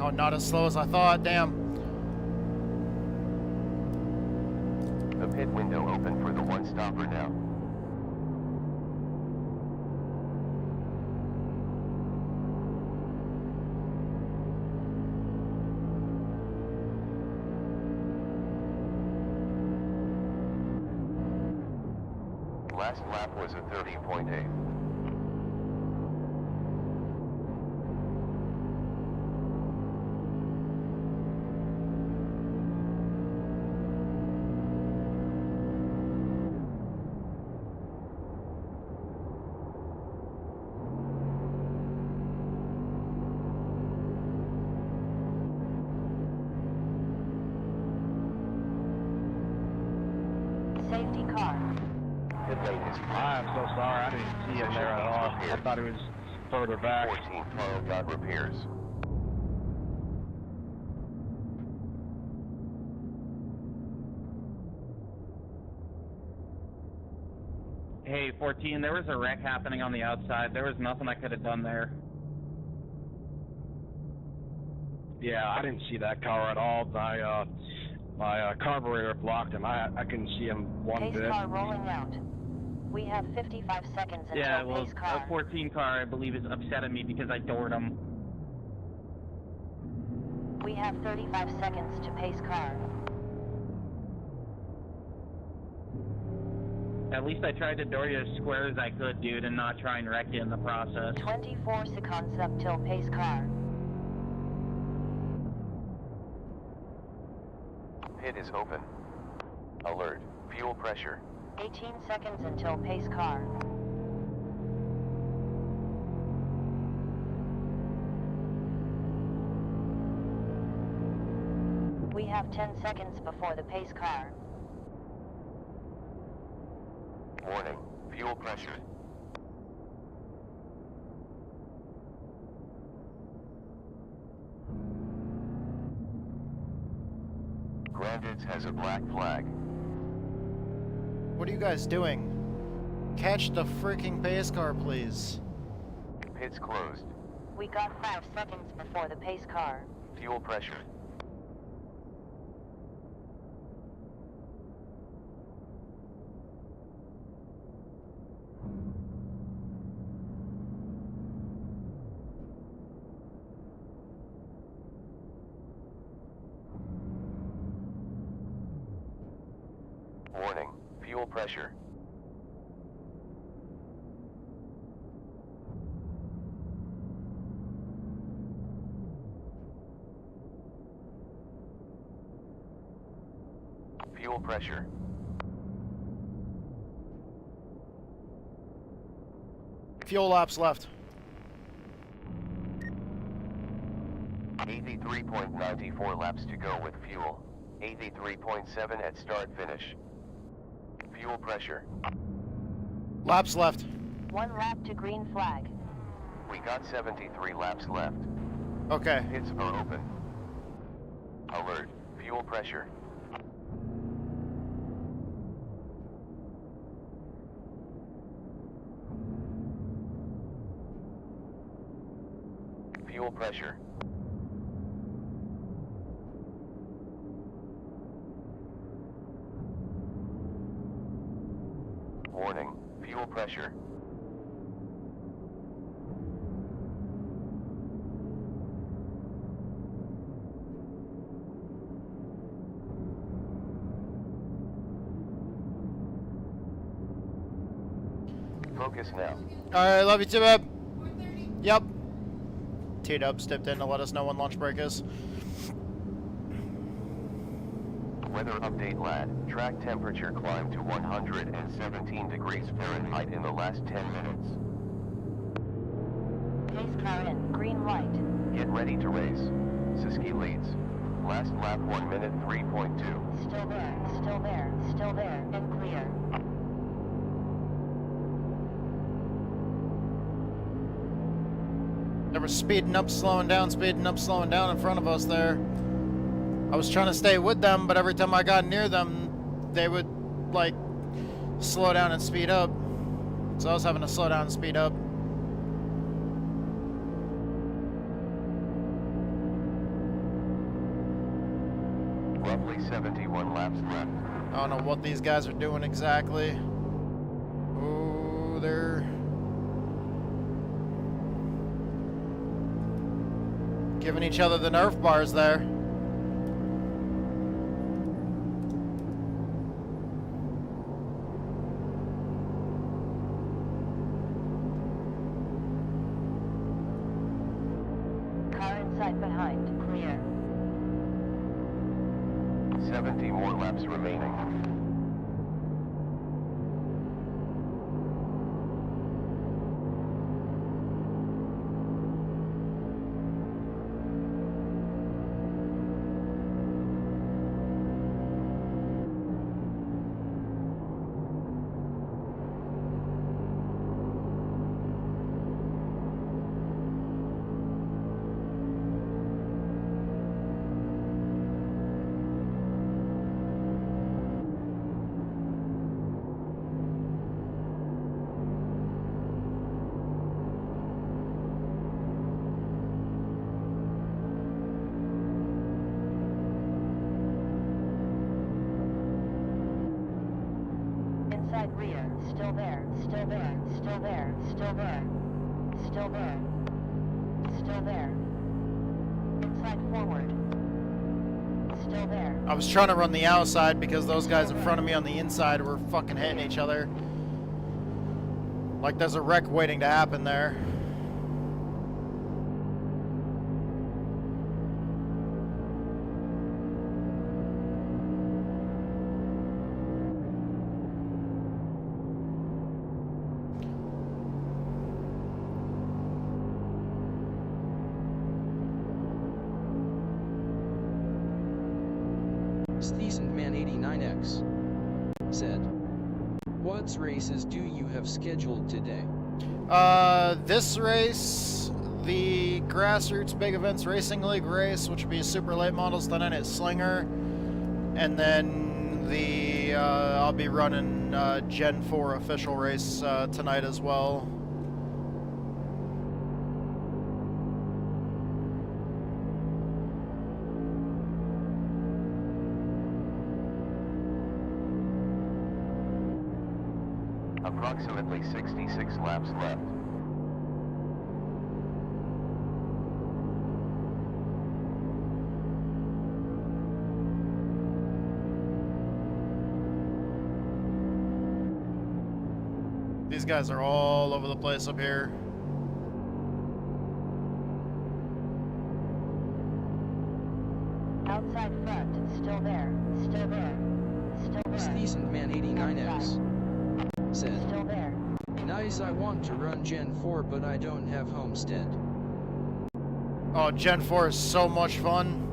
Oh, not as slow as I thought. Damn. The pit window open for the one-stopper now. Last lap was a 30.8. Safety car. Pit lane is I'm so sorry, I didn't see him there at all. I thought he was further back. 14 Carl got repairs. Hey, 14, there was a wreck happening on the outside. There was nothing I could have done there. Yeah, I didn't see that car at all. My carburetor blocked him. I couldn't see him one Pace bit. car rolling out. We have 55 seconds until Yeah, well, pace car. a 14 car, I believe, is upset at me because I doored him. We have 35 seconds to pace car. At least I tried to door you as square as I could, dude, and not try and wreck you in the process. 24 seconds up till pace car. Pit is open. Alert. Fuel pressure. 18 seconds until pace car. We have 10 seconds before the pace car. Warning. Fuel pressure. Grandits has a black flag. What are you guys doing? Catch the freaking pace car, please. Pit's closed. We got 5 seconds before the pace car. Fuel pressure. Warning. Fuel pressure. Fuel pressure. Fuel laps left. 83.94 laps to go with fuel. 83.7 at start finish. Fuel pressure. Laps left. 1 lap to green flag. We got 73 laps left. Okay. Pits are open. Alert. Fuel pressure. Fuel pressure. Warning. Fuel pressure. Focus now. Alright, love you too, babe. Yep. T-Dub stepped in to let us know when lunch break is. Weather update, lad. Track temperature climbed to 117 degrees Fahrenheit in the last 10 minutes. Pace car in, green light. Get ready to race. Siski leads. Last lap 1 minute 3.2. Still there, still there, still there, and clear. They were speeding up, slowing down in front of us there. I was trying to stay with them, but every time I got near them, they would, like, slow down and speed up. So I was having to slow down and speed up. know what these guys are doing exactly. Oh, they're giving each other the Nerf bars there. Car inside behind, clear. 70 more laps remaining. Inside rear, still there, still there, still there, still there, still there, still there. Inside forward, still there. I was trying to run the outside because those guys in front of me on the inside were fucking hitting each other. Like there's a wreck waiting to happen there. SteasonMan89X said, "What races do you have scheduled today?" This race, the Grassroots Big Events Racing League race, which would be a super late models, then in its Slinger, and then the I'll be running Gen 4 official race tonight as well. Approximately 66 laps left. These guys are all over the place up here. Outside front, still there, still there, still there. SteasonMan89X said, Still there. "Nice, I want to run Gen 4 but I don't have Homestead." Oh, Gen 4 is so much fun.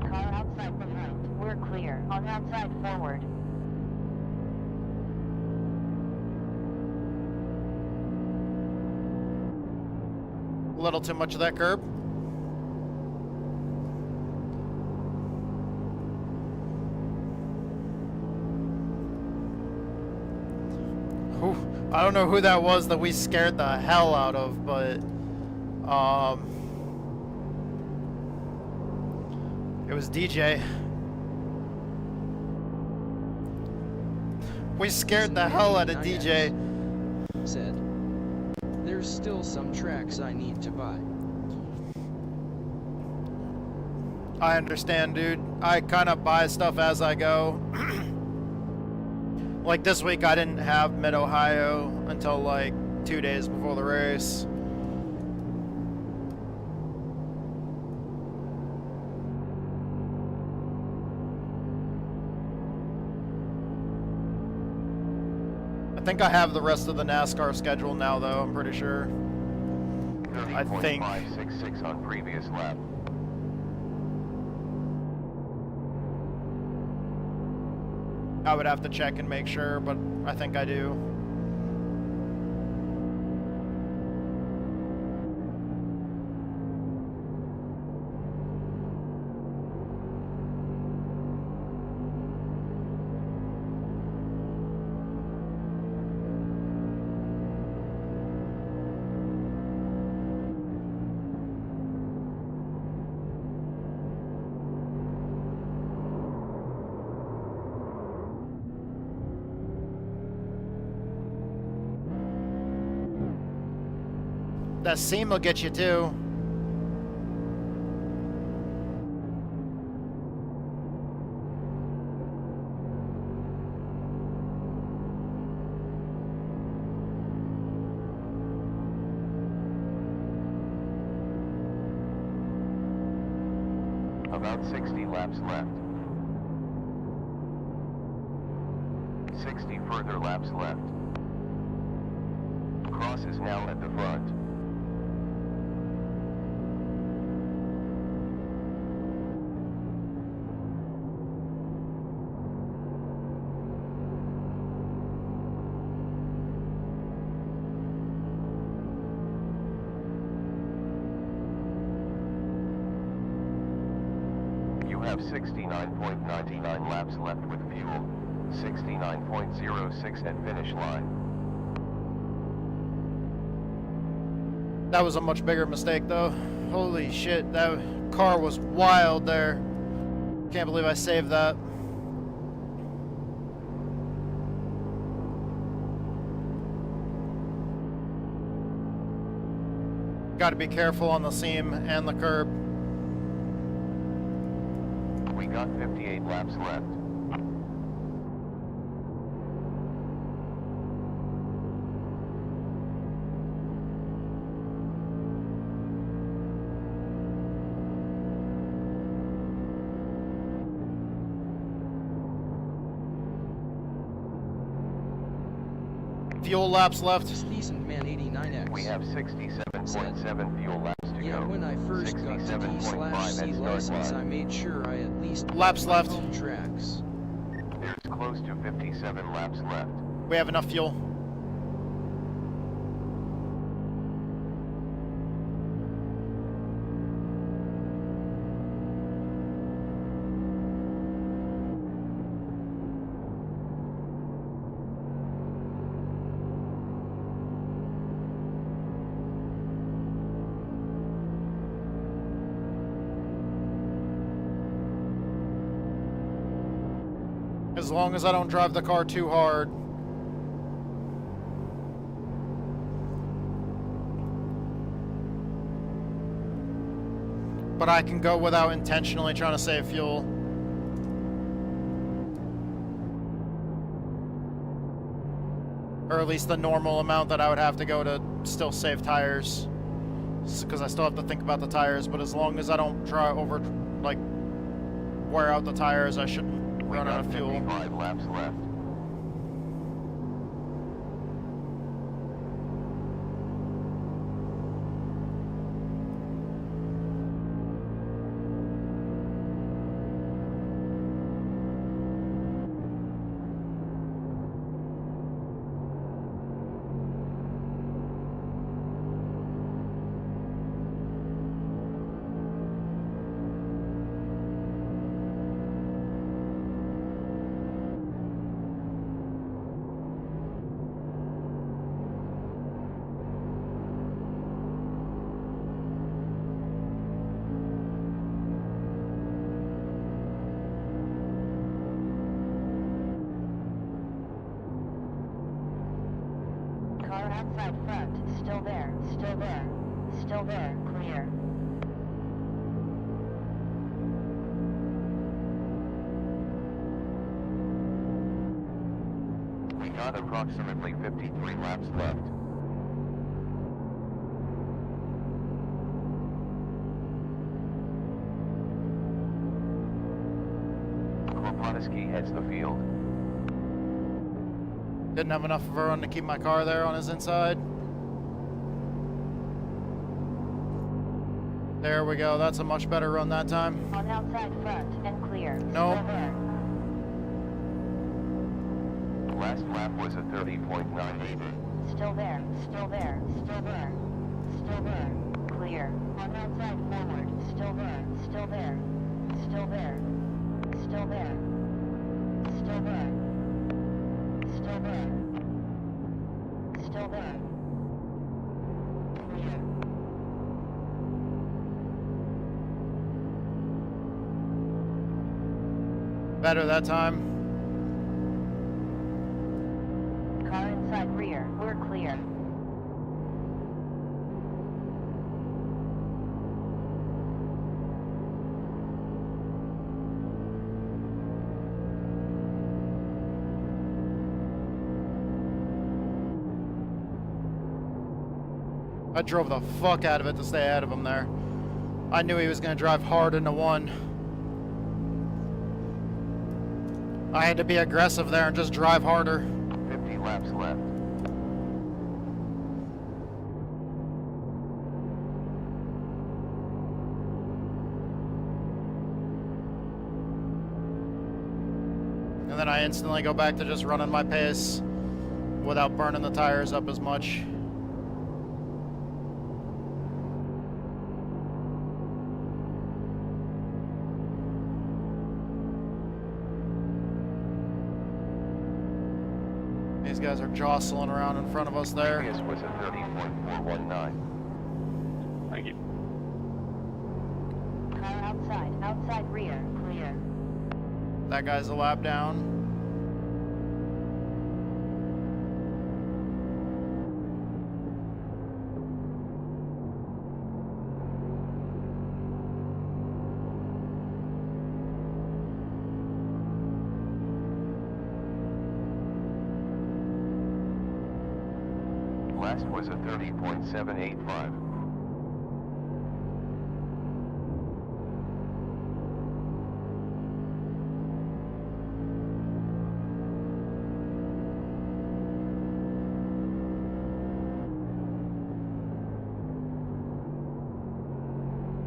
Car outside behind, we're clear. On outside forward. A little too much of that curb. Whew. I don't know who that was that we scared the hell out of, but it was DJ. We scared the hell out of DJ. Said, "There's still some tracks I need to buy." I understand, dude. I kind of buy stuff as I go. Like this week, I didn't have Mid-Ohio until like 2 days before the race. I think I have the rest of the NASCAR schedule now, though. I'm pretty sure. I think. 30.566 on previous lap. I would have to check and make sure, but I think I do. That seam will get you too. About 60 laps left. 60 further laps left. Cross is now at the front. You have 69.99 laps left with fuel. 69.06 at finish line. That was a much bigger mistake though. Holy shit, that car was wild there. Can't believe I saved that. Got to be careful on the seam and the curb. We got 58 laps left. Fuel laps left. Decent man 89X. We have 67.7 fuel laps to Yeah, go. when I first got the 67.5 at D/C start license, I line. made sure I at least Laps bought my left. home tracks. There's close to 57 laps left. We have enough fuel. As long as I don't drive the car too hard. But I can go without intentionally trying to save fuel. Or at least the normal amount that I would have to go to still save tires. Because I still have to think about the tires, but as long as I don't wear out the tires, I shouldn't We run out got of fuel. 55 laps left. Car outside front, still there, still there, still there, clear. We got approximately 53 laps left. Kropotowski heads the field. Didn't have enough of a run to keep my car there on his inside. There we go. That's a much better run that time. On outside front and clear. Nope. Still there. Last lap was a 30.98. Still there, still there, still there, still there, clear. On outside forward, still there, still there, still there, still there, still there, still there, still there, clear. Better that time. Car inside rear, we're clear. I drove the fuck out of it to stay ahead of him there. I knew he was going to drive hard into one. I had to be aggressive there and just drive harder. 50 laps left. And then I instantly go back to just running my pace without burning the tires up as much. These guys are jostling around in front of us there. Previous was a 30.419. Thank you. Car outside, outside rear, clear. That guy's a lap down. Last was a 30.785.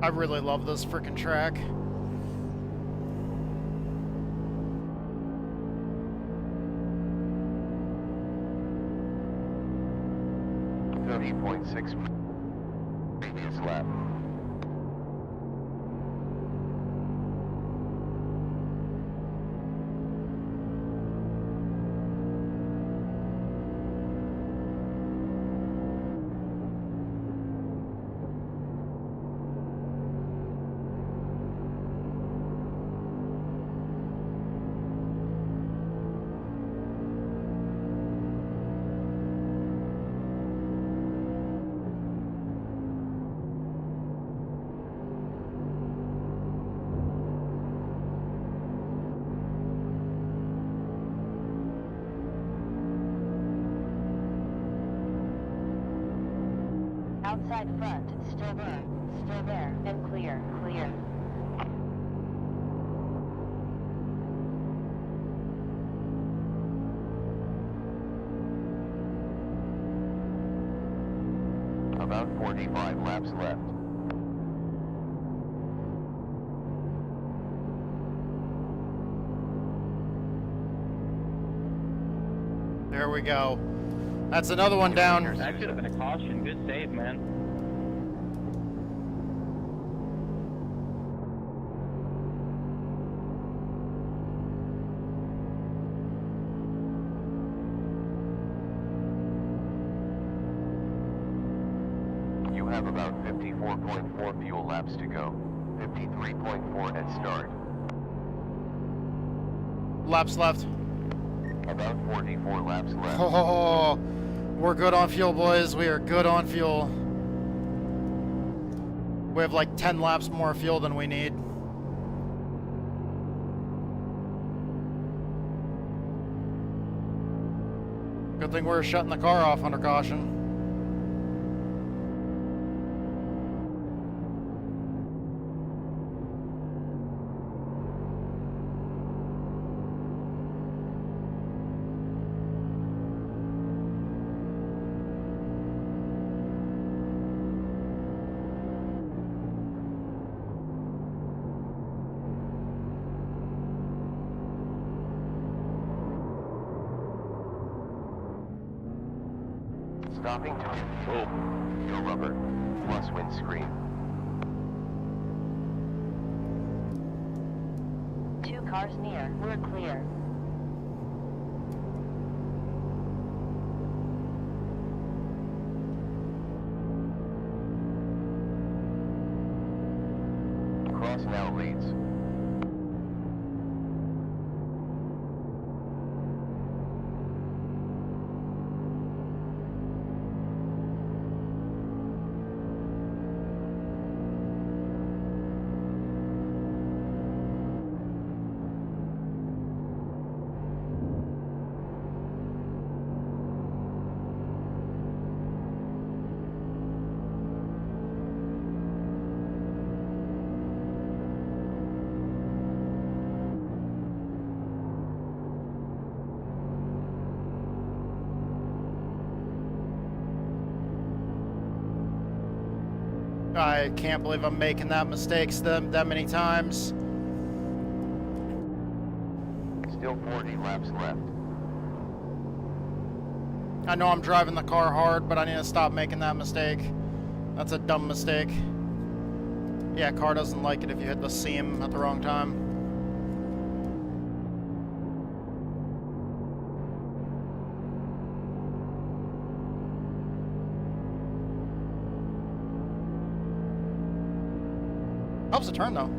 I really love this freaking track. .6 previous lap. Outside front, still there, and clear, clear. About 45 laps left. There we go. That's another one down. That should have been a caution. Good save, man. You have about 54.4 fuel laps to go. 53.4 at start. Laps left. About 44 laps left. Oh, we're good on fuel, boys. We are good on fuel. We have like 10 laps more fuel than we need. Good thing we're shutting the car off under caution. Stopping to your rubber plus windscreen. 2 cars near, we're clear. Cross now leads. I can't believe I'm making that mistake that many times. Still 40 laps left. I know I'm driving the car hard, but I need to stop making that mistake. That's a dumb mistake. Yeah, car doesn't like it if you hit the seam at the wrong time. Helps a turn though.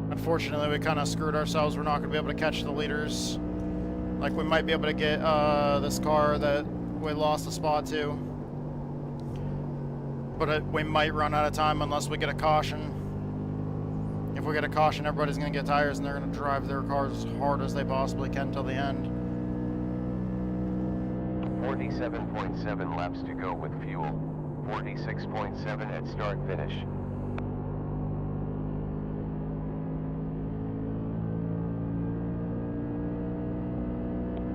Unfortunately, we kind of screwed ourselves. We're not going to be able to catch the leaders. Like, we might be able to get this car that we lost a spot to. But we might run out of time unless we get a caution. If we get a caution, everybody's going to get tires and they're going to drive their cars as hard as they possibly can till the end. 47.7 laps to go with fuel. 46.7 at start finish.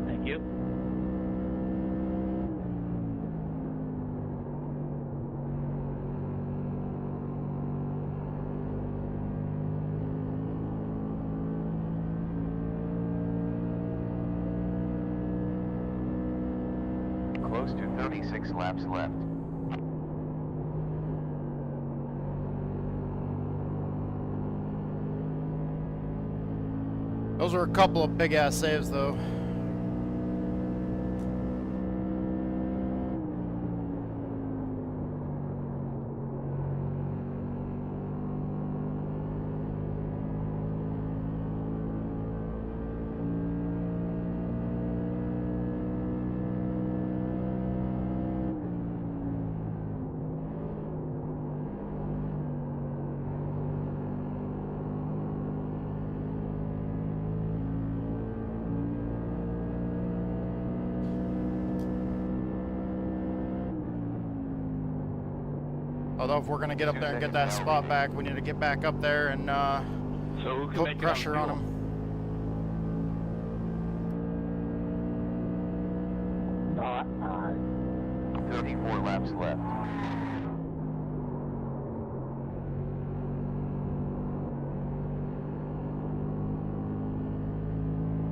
Thank you. Close to 36 laps left. Those were a couple of big-ass saves, though. Although if we're going to get up there and get that spot back, we need to get back up there and So who can put make pressure it on fuel? them. Not I. 34 laps left.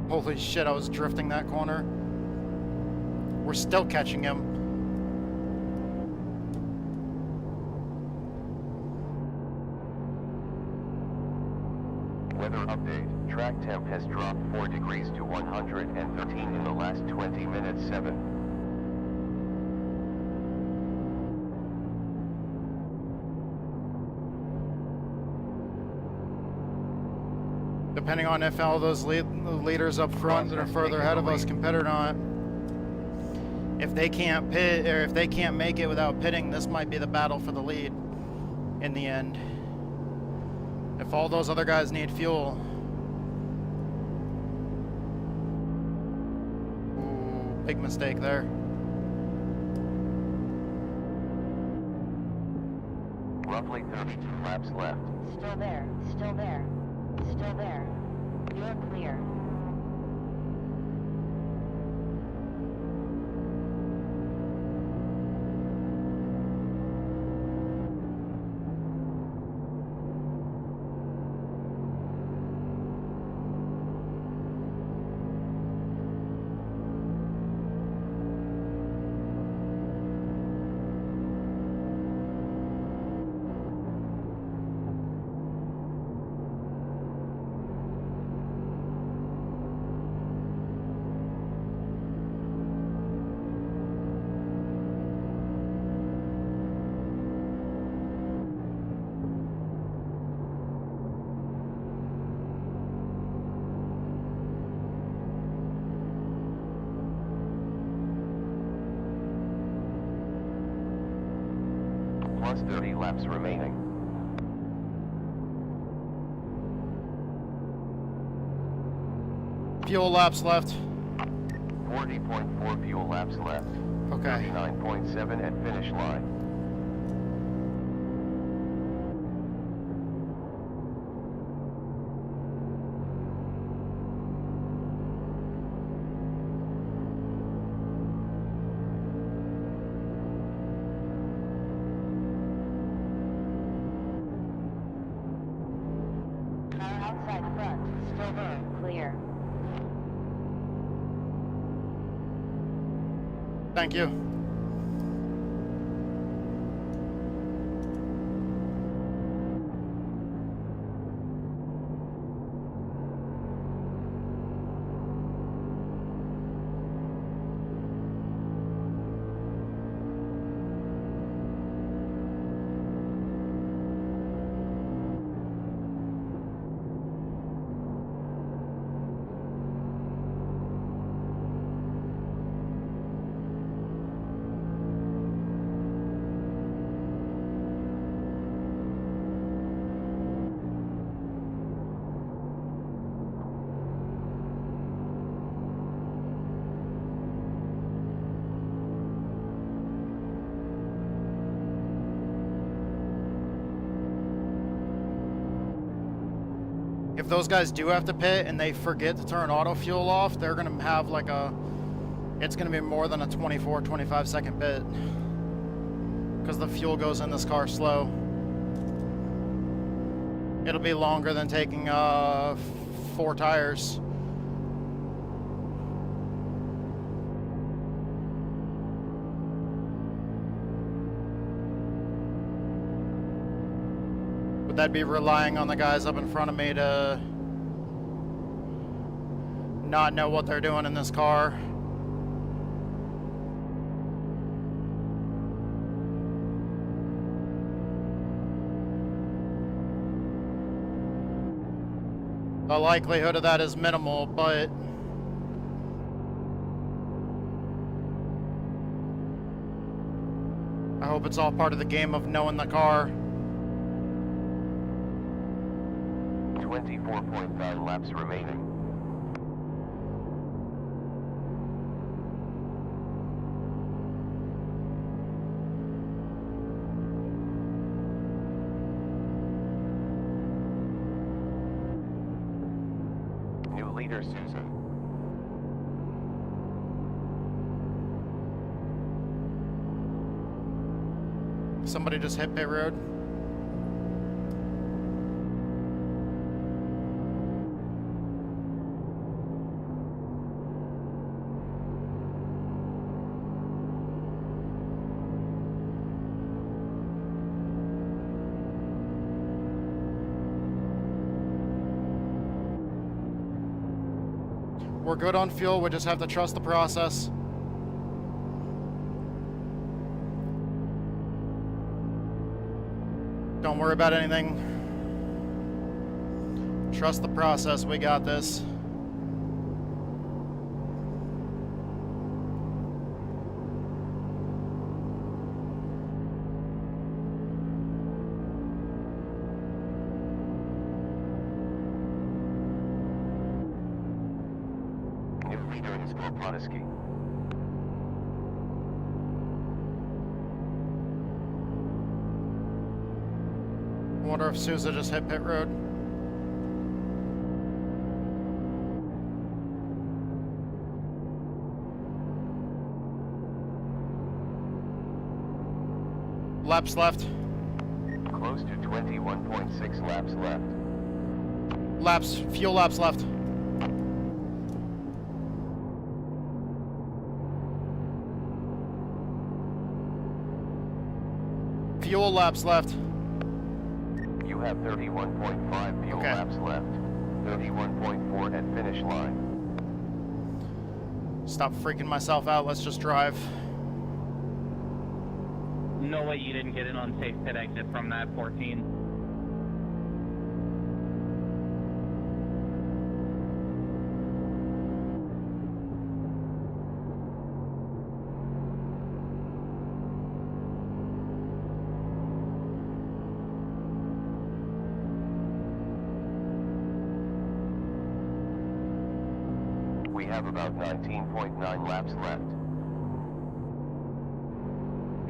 Holy shit, I was drifting that corner. We're still catching him. Weather update. Track temp has dropped 4 degrees to 113 in the last 20 minutes. 7. Depending on if all those leaders up front that are further ahead of us can pit or not. If they can't pit, or if they can't make it without pitting, this might be the battle for the lead in the end. If all those other guys need fuel. Ooh, big mistake there. Roughly 32 laps left. Still there, still there, still there. You're clear. 30 laps remaining. Fuel laps left. 40.4 fuel laps left. Okay. 39.7 at finish line. Car outside front, still there, clear. Thank you. If those guys do have to pit and they forget to turn auto fuel off, they're going to have like a, it's going to be more than a 24, 25 second pit. Because the fuel goes in this car slow. It'll be longer than taking 4 tires. Would that be relying on the guys up in front of me to not know what they're doing in this car? The likelihood of that is minimal, but I hope it's all part of the game of knowing the car. 24.5 laps remaining. New leader Susan. Somebody just hit pit road. We're good on fuel, we just have to trust the process. Don't worry about anything. Trust the process, we got this. Wonder if Souza just hit pit road. Laps left. Close to 21.6 laps left. Laps, fuel laps left. Fuel laps left. You have 31.5 fuel laps left. 31.4 at finish line. Stop freaking myself out, let's just drive. No way you didn't get in on safe pit exit from that 14. have about 19.9 laps left.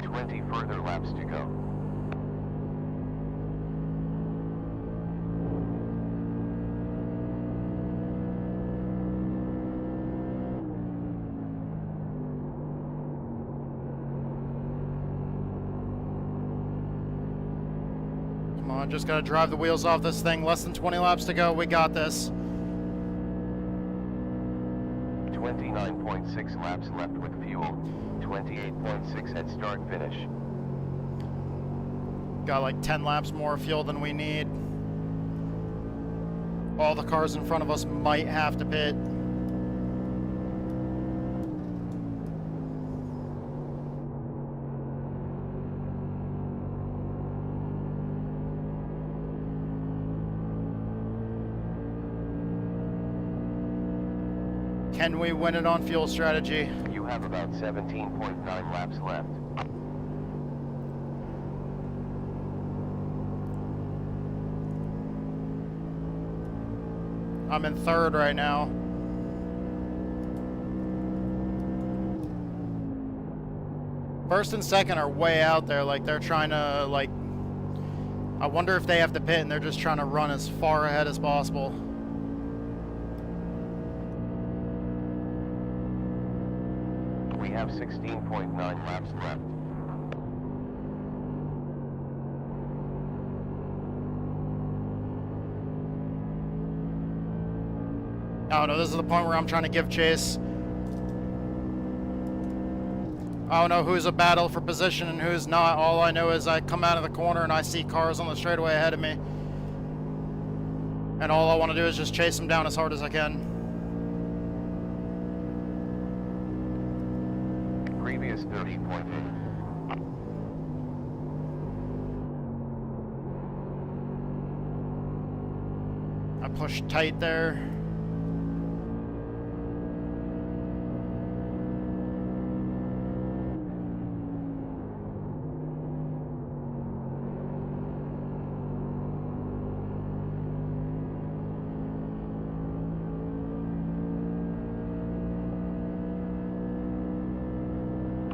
20 further laps to go. Come on, just gotta drive the wheels off this thing. Less than 20 laps to go. We got this. 29.6 laps left with fuel. 28.6 at start finish. Got like 10 laps more fuel than we need. All the cars in front of us might have to pit. Can we win it on fuel strategy? You have about 17.9 laps left. I'm in third right now. First and second are way out there, like they're trying to, like, I wonder if they have to pit and they're just trying to run as far ahead as possible. We have 16.9 laps left. Oh no, this is the point where I'm trying to give chase. I don't know who's a battle for position and who's not. All I know is I come out of the corner and I see cars on the straightaway ahead of me. And all I want to do is just chase them down as hard as I can. Previous 30.8. I pushed tight there.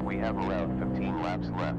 We have around 15 laps left.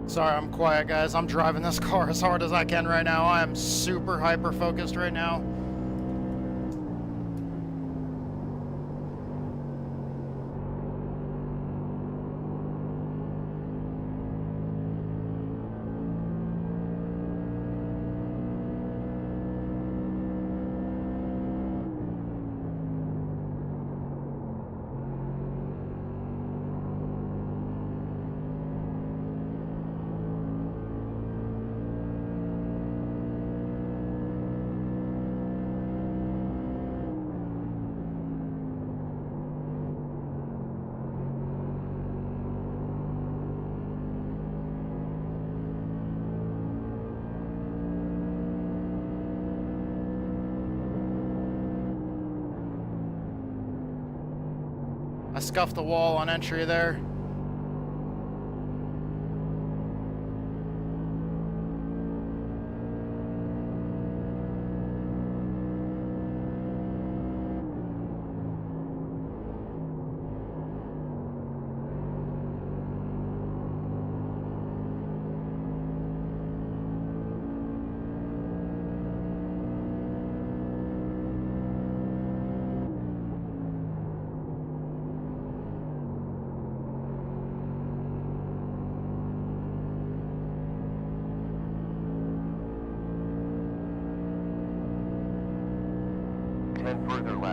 Sorry, I'm quiet, guys. I'm driving this car as hard as I can right now. I am super hyper focused right now. I scuffed the wall on entry there.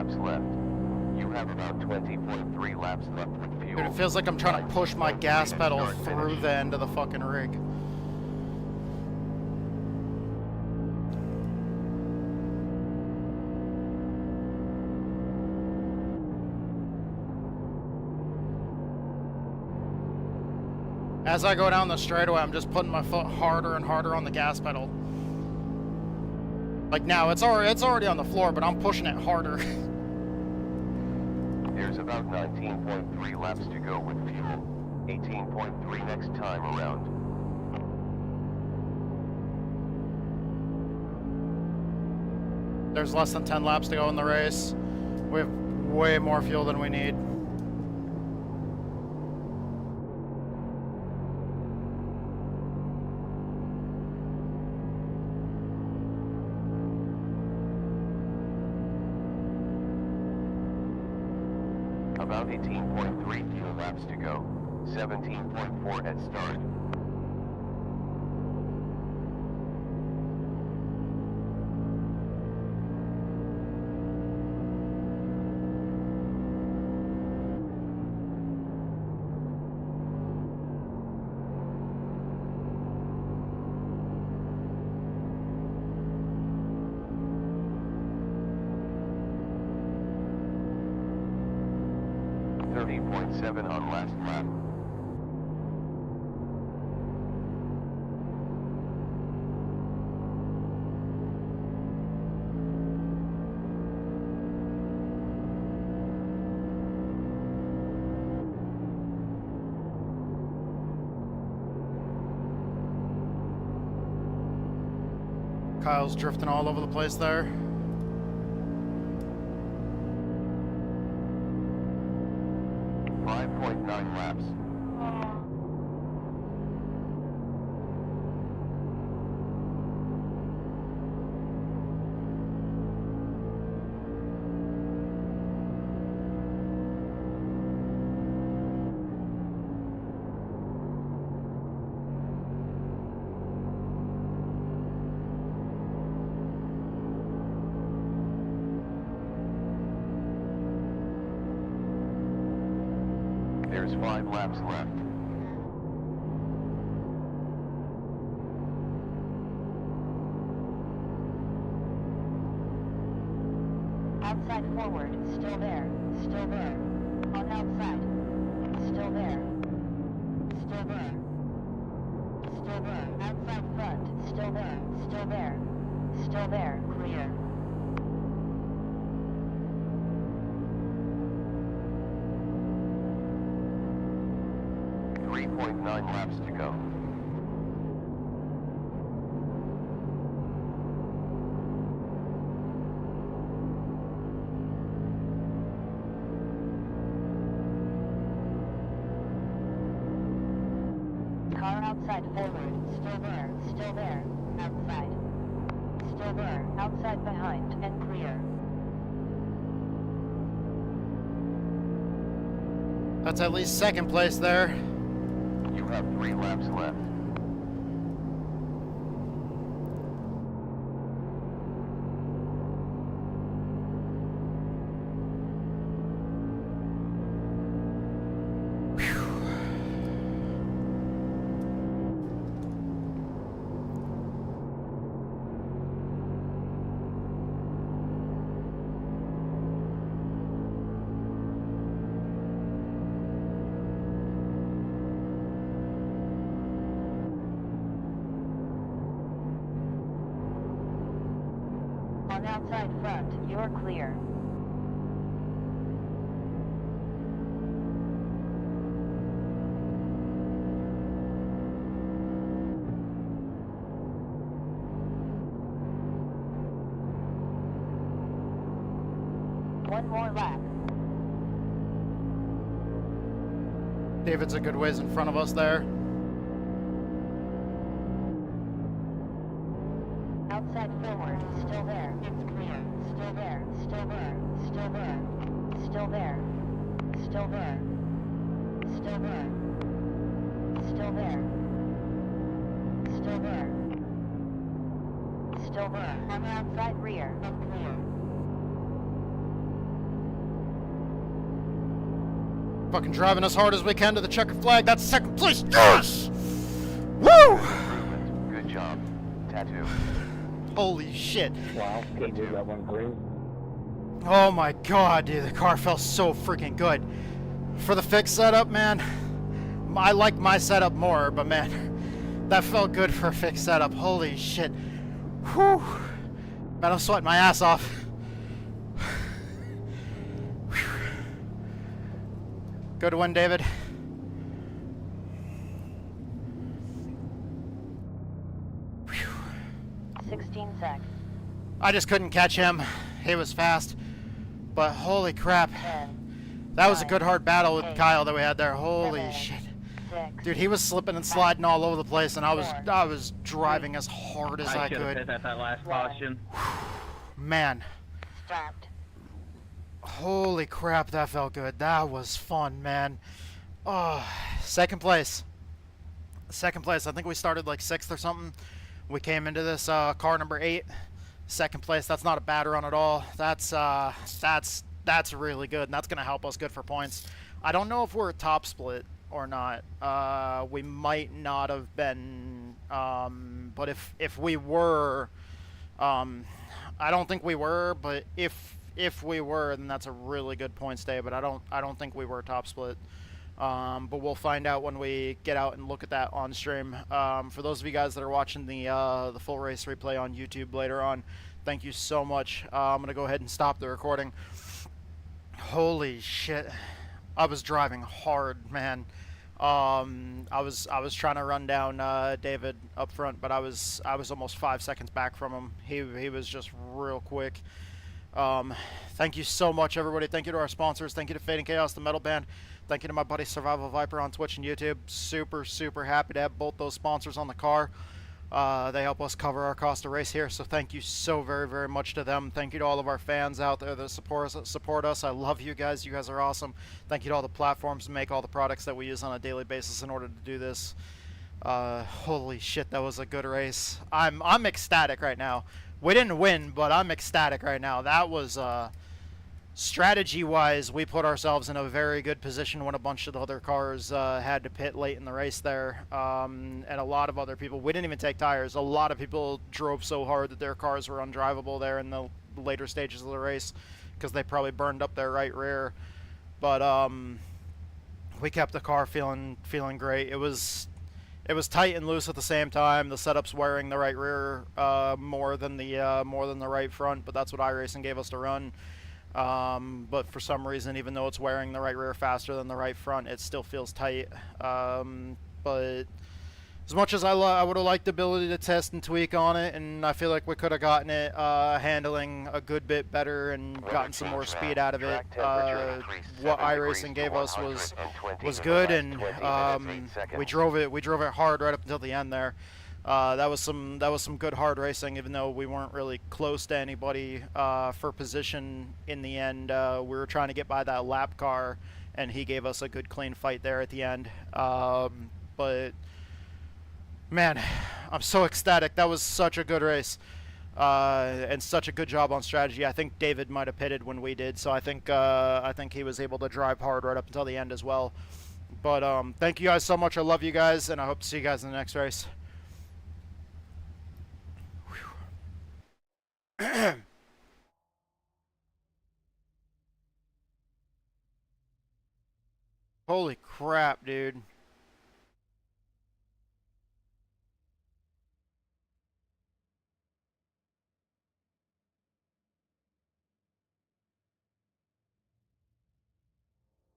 laps left. You have about 20.3 laps left with fuel. Dude, it feels like I'm trying to push my gas pedal Start, through finish. the end of the fucking rig. As I go down the straightaway, I'm just putting my foot harder and harder on the gas pedal. Like now, it's already on the floor, but I'm pushing it harder. There's about 19.3 laps to go with fuel. 18.3 next time around. There's less than 10 laps to go in the race. We have way more fuel than we need. About 18.3 fuel laps to go. 17.4 at start. On last lap. Kyle's drifting all over the place there. Laps. There's 5 laps left. Outside forward, still there, still there. On outside, still there, still there, still there. Outside front, still there, still there, still there, clear. Laps to go. Car outside forward, still there, still there, outside. Still there, outside behind, and clear. That's at least second place there. You have 3 laps left. On outside front, you're clear. One more lap. David's a good ways in front of us there. Outside forward, still there, it's clear. Still there, still there, still there, still there, still there, still there, still there, still there, still there. On the outside rear, and clear. Fucking driving as hard as we can to the checkered flag. That's second place. Yes! Woo! Improvement. Good job. Tattoo. Holy shit. Wow, couldn't believe that one green. Oh my god, dude, the car felt so freaking good. For the fixed setup, man, I like my setup more, but man, that felt good for a fixed setup. Holy shit. Whew. Man, I'm sweating my ass off. Good one, David. Whew. 16 seconds. I just couldn't catch him. He was fast. But holy crap. 10, That was a 9, good hard battle with 8, Kyle that we had there. Holy 7, shit. 6, Dude, he was slipping and sliding all over the place, and I was driving as hard as I should have could. hit at that last One. caution. Man, stopped. holy crap, that felt good. That was fun, man. Oh, second place. Second place. I think we started like 6th or something. We came into this car number 8. Second place. That's not a bad run at all. That's really good, and that's gonna help us good for points. I don't know if we're a top split or not. We might not have been, but if we were, I don't think we were, but if we were, then that's a really good points day. But I don't think we were top split. But we'll find out when we get out and look at that on stream. For those of you guys that are watching the full race replay on YouTube later on, thank you so much. I'm gonna go ahead and stop the recording. Holy shit, I was driving hard, man. I was trying to run down David up front, but I was almost 5 seconds back from him. He was just real quick. Thank you so much, everybody. Thank you to our sponsors. Thank you to Fading Chaos, the metal band. Thank you to my buddy Survival Viper on Twitch and YouTube. Super happy to have both those sponsors on the car. They help us cover our cost of race here, so thank you so very much to them. Thank you to all of our fans out there that support us. I love you guys. You guys are awesome. Thank you to all the platforms that make all the products that we use on a daily basis in order to do this. Holy shit, that was a good race. I'm ecstatic right now. We didn't win, but I'm ecstatic right now. That was strategy-wise, we put ourselves in a very good position when a bunch of the other cars had to pit late in the race there. And a lot of other people, we didn't even take tires. A lot of people drove so hard that their cars were undrivable there in the later stages of the race because they probably burned up their right rear. But we kept the car feeling great. It was tight and loose at the same time. The setup's wearing the right rear more than the right front, but that's what iRacing gave us to run. But for some reason, even though it's wearing the right rear faster than the right front, it still feels tight. But as much as I would have liked the ability to test and tweak on it, and I feel like we could have gotten it handling a good bit better and gotten some more speed out of it. What iRacing gave us was good, and we drove it hard right up until the end there. That was some good hard racing, even though we weren't really close to anybody for position in the end. We were trying to get by that lap car, and he gave us a good clean fight there at the end. But man, I'm so ecstatic. That was such a good race, and such a good job on strategy. I think David might have pitted when we did, so I think he was able to drive hard right up until the end as well. But thank you guys so much. I love you guys, and I hope to see you guys in the next race. Holy crap, dude.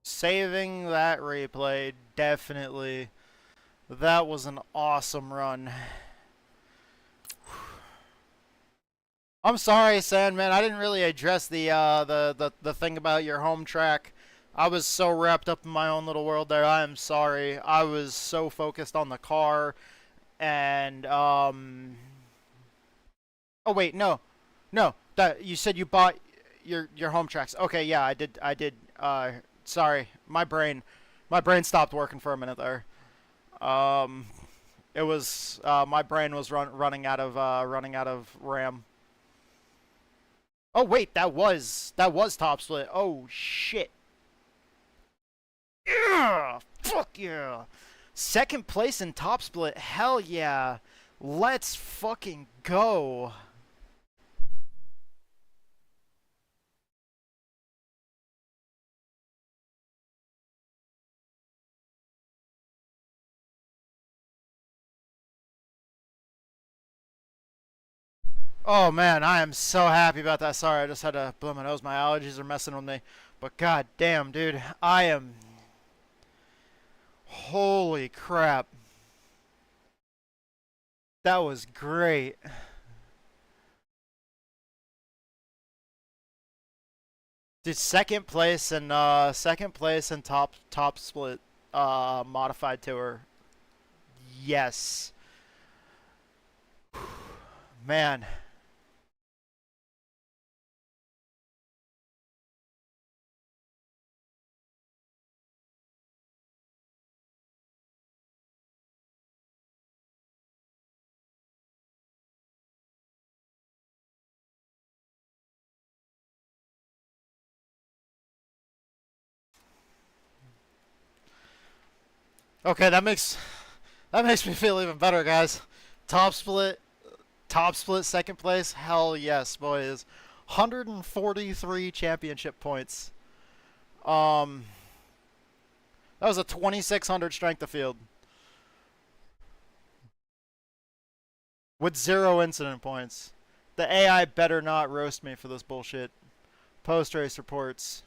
Saving that replay, definitely. That was an awesome run. I'm sorry, Sandman. I didn't really address the thing about your home track. I was so wrapped up in my own little world there. I am sorry. I was so focused on the car, and oh wait, no. That you said you bought your home tracks. Okay, yeah, I did. Sorry, my brain stopped working for a minute there. It was my brain was running out of RAM. Oh wait, that was top split. Oh shit. Yeah! Fuck yeah! Second place in top split. Hell yeah! Let's fucking go! Oh man, I am so happy about that. Sorry, I just had to blow my nose. My allergies are messing with me. But god damn, dude, I am... Holy crap. That was great. Dude, second place and top split modified tour. Yes. Man. Okay, that makes me feel even better, guys. Top split, second place. Hell yes, boys. 143 championship points. That was a 2600 strength of field with 0 incident points. The AI better not roast me for this bullshit. Post race reports.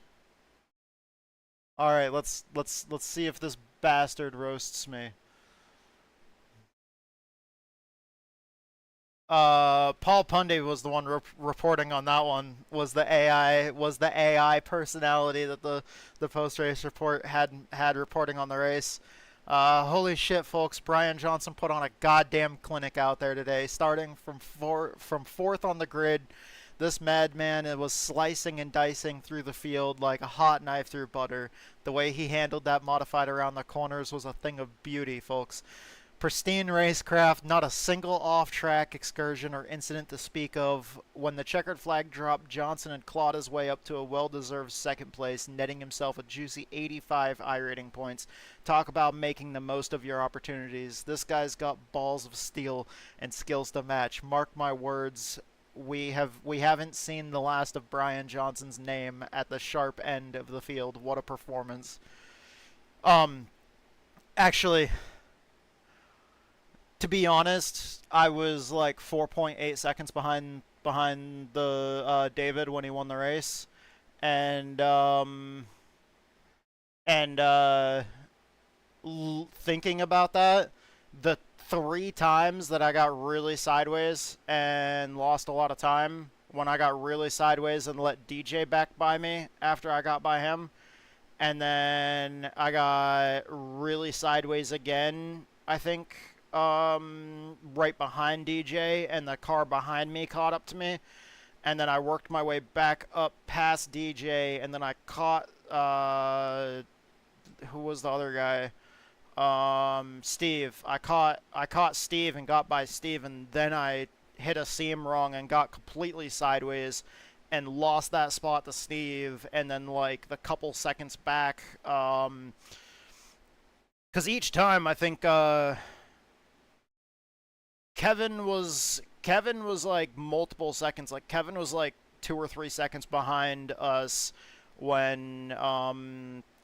All right, let's see if this bastard roasts me. Paul Pundy was the one reporting on that one. Was the AI personality that the post race report had reporting on the race. Holy shit, folks! Brian Johnson put on a goddamn clinic out there today, starting from fourth on the grid. This madman was slicing and dicing through the field like a hot knife through butter. The way he handled that modified around the corners was a thing of beauty, folks. Pristine racecraft, not a single off-track excursion or incident to speak of. When the checkered flag dropped, Johnson had clawed his way up to a well-deserved second place, netting himself a juicy 85 iRating points. Talk about making the most of your opportunities. This guy's got balls of steel and skills to match. Mark my words. We haven't seen the last of Brian Johnson's name at the sharp end of the field. What a performance. Actually, to be honest, I was like 4.8 seconds behind the David when he won the race, and thinking about that, the 3 times that I got really sideways and lost a lot of time, when I got really sideways and let DJ back by me after I got by him, and then I got really sideways again, I think, right behind DJ, and the car behind me caught up to me, and then I worked my way back up past DJ, and then I caught, who was the other guy? Steve. I caught Steve and got by Steve, and then I hit a seam wrong and got completely sideways and lost that spot to Steve, and then like the couple seconds back, because each time I think Kevin was like multiple seconds. Like Kevin was like 2 or 3 seconds behind us when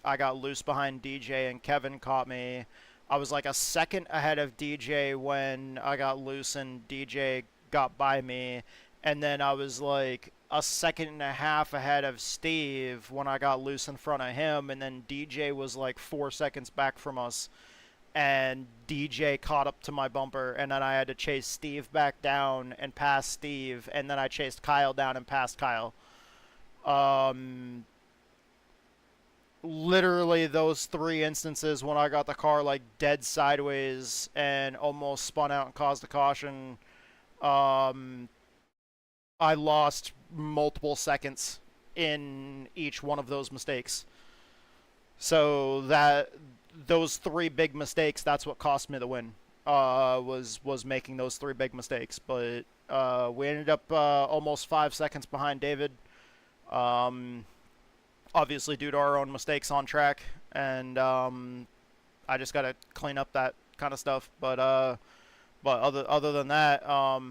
I got loose behind DJ and Kevin caught me. I was like a second ahead of DJ when I got loose and DJ got by me, and then I was like a second and a half ahead of Steve when I got loose in front of him, and then DJ was like 4 seconds back from us, and DJ caught up to my bumper, and then I had to chase Steve back down and pass Steve, and then I chased Kyle down and passed Kyle. Literally those 3 instances when I got the car like dead sideways and almost spun out and caused a caution, I lost multiple seconds in each one of those mistakes. So those 3 big mistakes, that's what cost me the win, was making those 3 big mistakes. But we ended up almost 5 seconds behind David, obviously due to our own mistakes on track. and I just gotta clean up that kind of stuff. But other than that,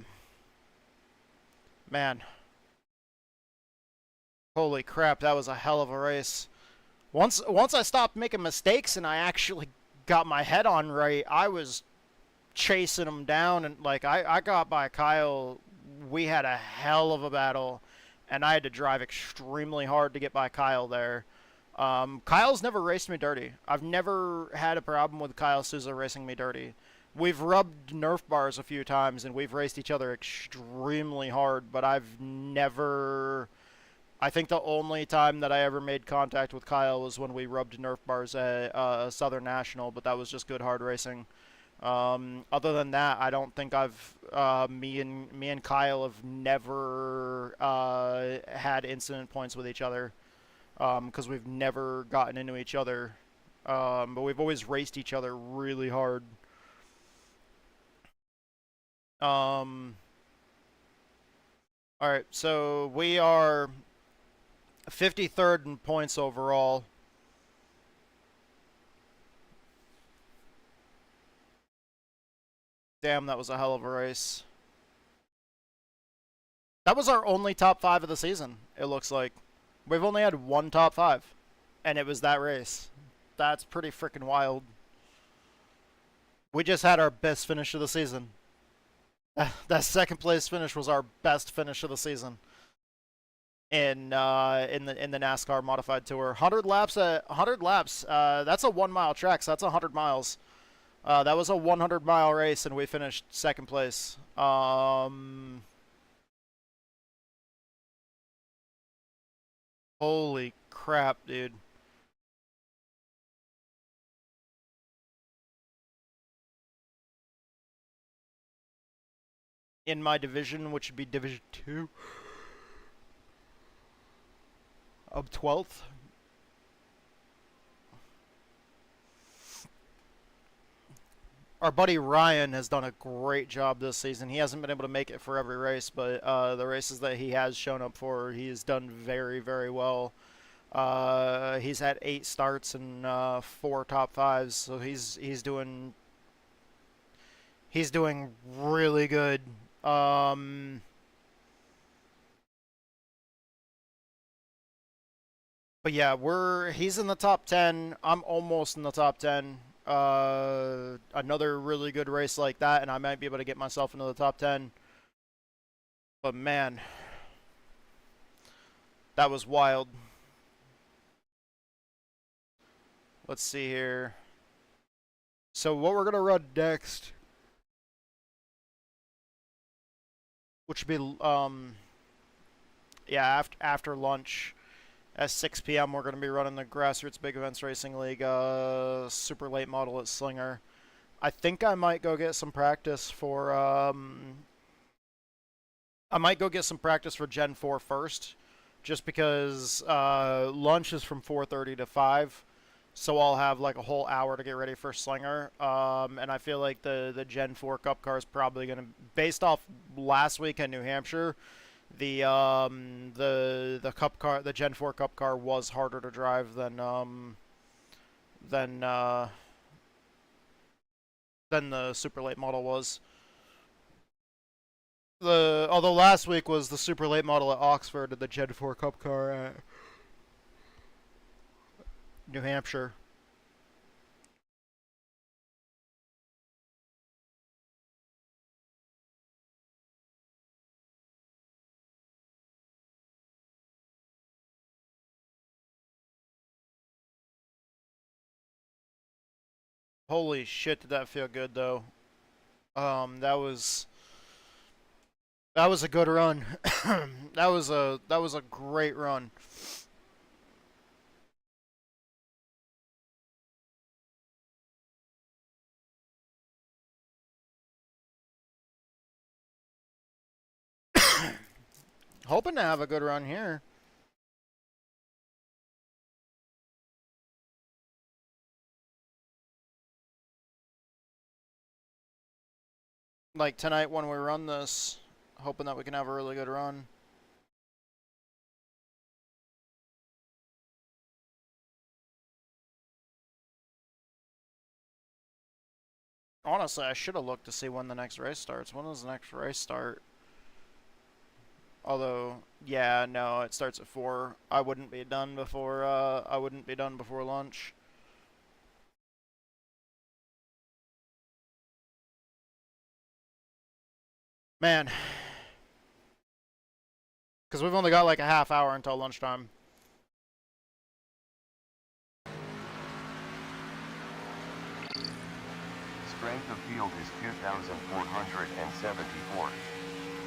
man, holy crap, that was a hell of a race. Once I stopped making mistakes and I actually got my head on right, I was chasing him down, and like I got by Kyle. We had a hell of a battle, and I had to drive extremely hard to get by Kyle there. Kyle's never raced me dirty. I've never had a problem with Kyle Souza racing me dirty. We've rubbed Nerf bars a few times, and we've raced each other extremely hard, but I've never... I think the only time that I ever made contact with Kyle was when we rubbed Nerf bars at Southern National, but that was just good hard racing. Other than that, I don't think I've me and Kyle have never had incident points with each other, because we've never gotten into each other, but we've always raced each other really hard. All right, so we are 53rd in points overall. Damn, that was a hell of a race. That was our only top 5 of the season, it looks like. We've only had one top 5, and it was that race. That's pretty freaking wild. We just had our best finish of the season. That second place finish was our best finish of the season in the NASCAR Modified Tour. 100 laps. That's a 1 mile track, so that's 100 miles. That was a 100-mile race, and we finished second place. Holy crap, dude. In my division, which would be Division 2 of 12th. Our buddy Ryan has done a great job this season. He hasn't been able to make it for every race, but the races that he has shown up for, he has done very, very well. He's had 8 starts and 4 top 5s, so he's doing really good. But yeah, he's in the top 10. I'm almost in the top 10. Another really good race like that, and I might be able to get myself into the top 10. But man, that was wild. Let's see here. So what we're gonna run next, which would be yeah, after lunch. At 6 p.m. we're going to be running the Grassroots Big Events Racing League super late model at Slinger. I think I might go get some practice for Gen 4 first, just because lunch is from 4:30 to 5, so I'll have like a whole hour to get ready for Slinger. And I feel like the Gen 4 Cup car is probably going to, based off last week in New Hampshire, the Cup car, the Gen 4 Cup car, was harder to drive than the super late model was. Although last week was the super late model at Oxford and the Gen 4 Cup car at New Hampshire. Holy shit, did that feel good though. That was a good run. that was a great run. Hoping to have a good run here. Like tonight when we run this, hoping that we can have a really good run. Honestly, I should have looked to see when the next race starts. When does the next race start? Although, yeah, no, it starts at 4. I wouldn't be done before lunch. Man. Because we've only got like a half hour until lunchtime. Strength of field is 2,474.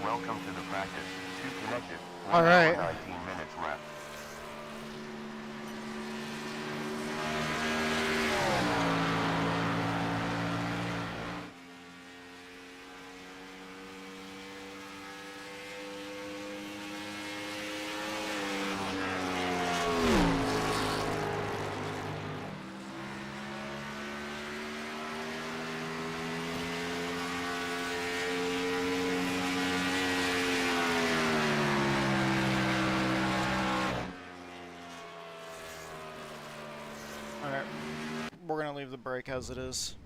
Welcome to the practice. 2 connected. 1 All right. hour, 19 minutes left. Alright. We're gonna leave the brake as it is.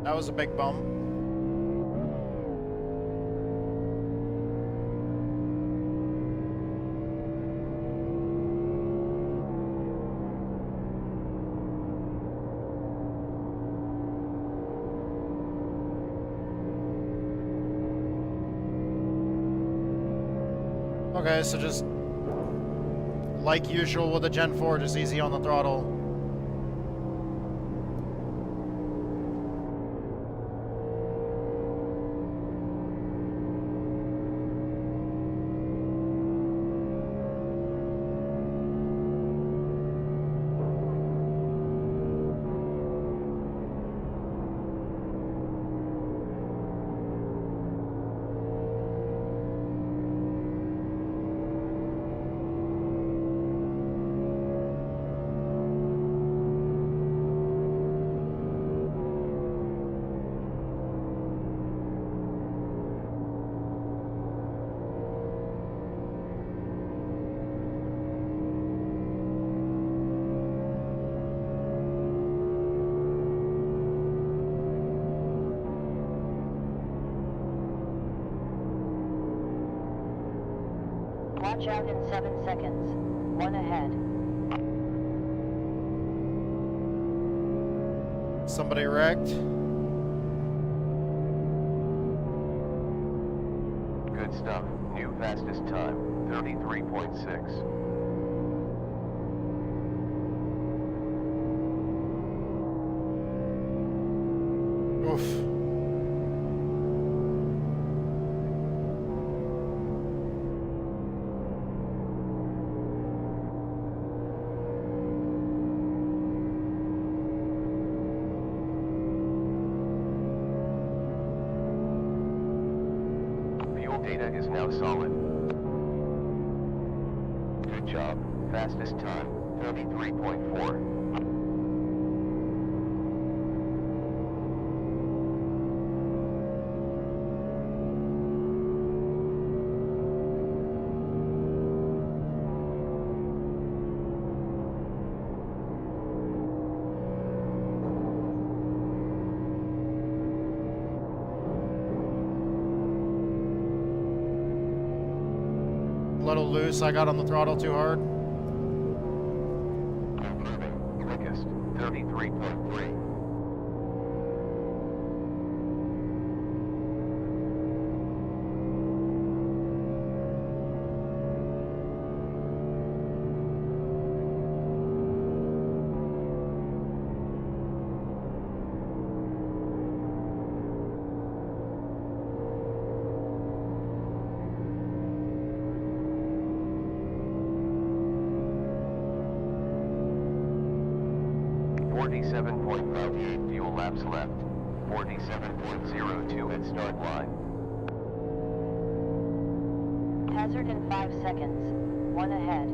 That was a big bump. Okay, so just like usual with the Gen 4, just easy on the throttle. Watch out in 7 seconds. 1 ahead. Somebody wrecked. Good stuff. New fastest time, 33.6. Oof. Data is now solid. Good job. Fastest time, 33.4. Little loose, I got on the throttle too hard. Improving. Quickest, 33.3. $47.5. 98 fuel laps left. 47.02 at start line. Hazard in 5 seconds. 1 ahead.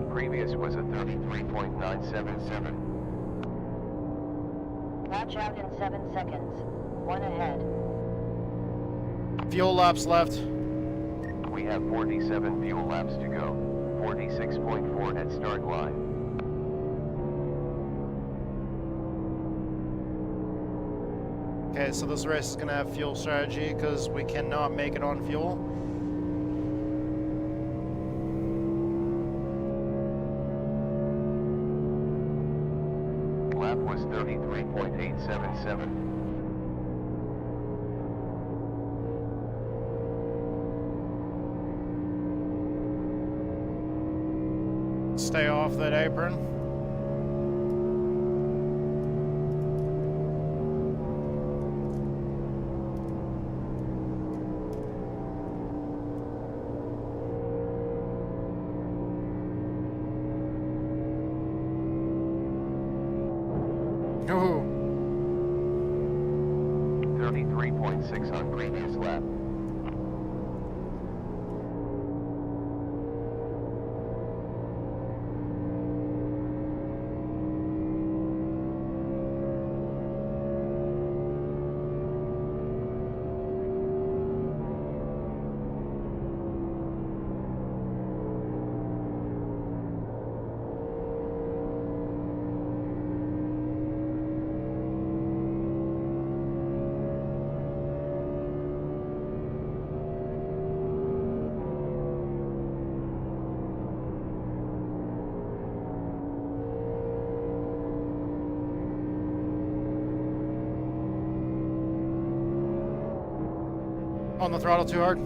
Previous was a 33.977. Watch out in 7 seconds. 1 ahead. Fuel laps left. We have 47 fuel laps to go. 46.4 at start line. Okay, so this race is gonna have fuel strategy because we cannot make it on fuel. Lap was 33.877. Stay off that apron. Ooh. 33.6 on previous lap. On the throttle too hard.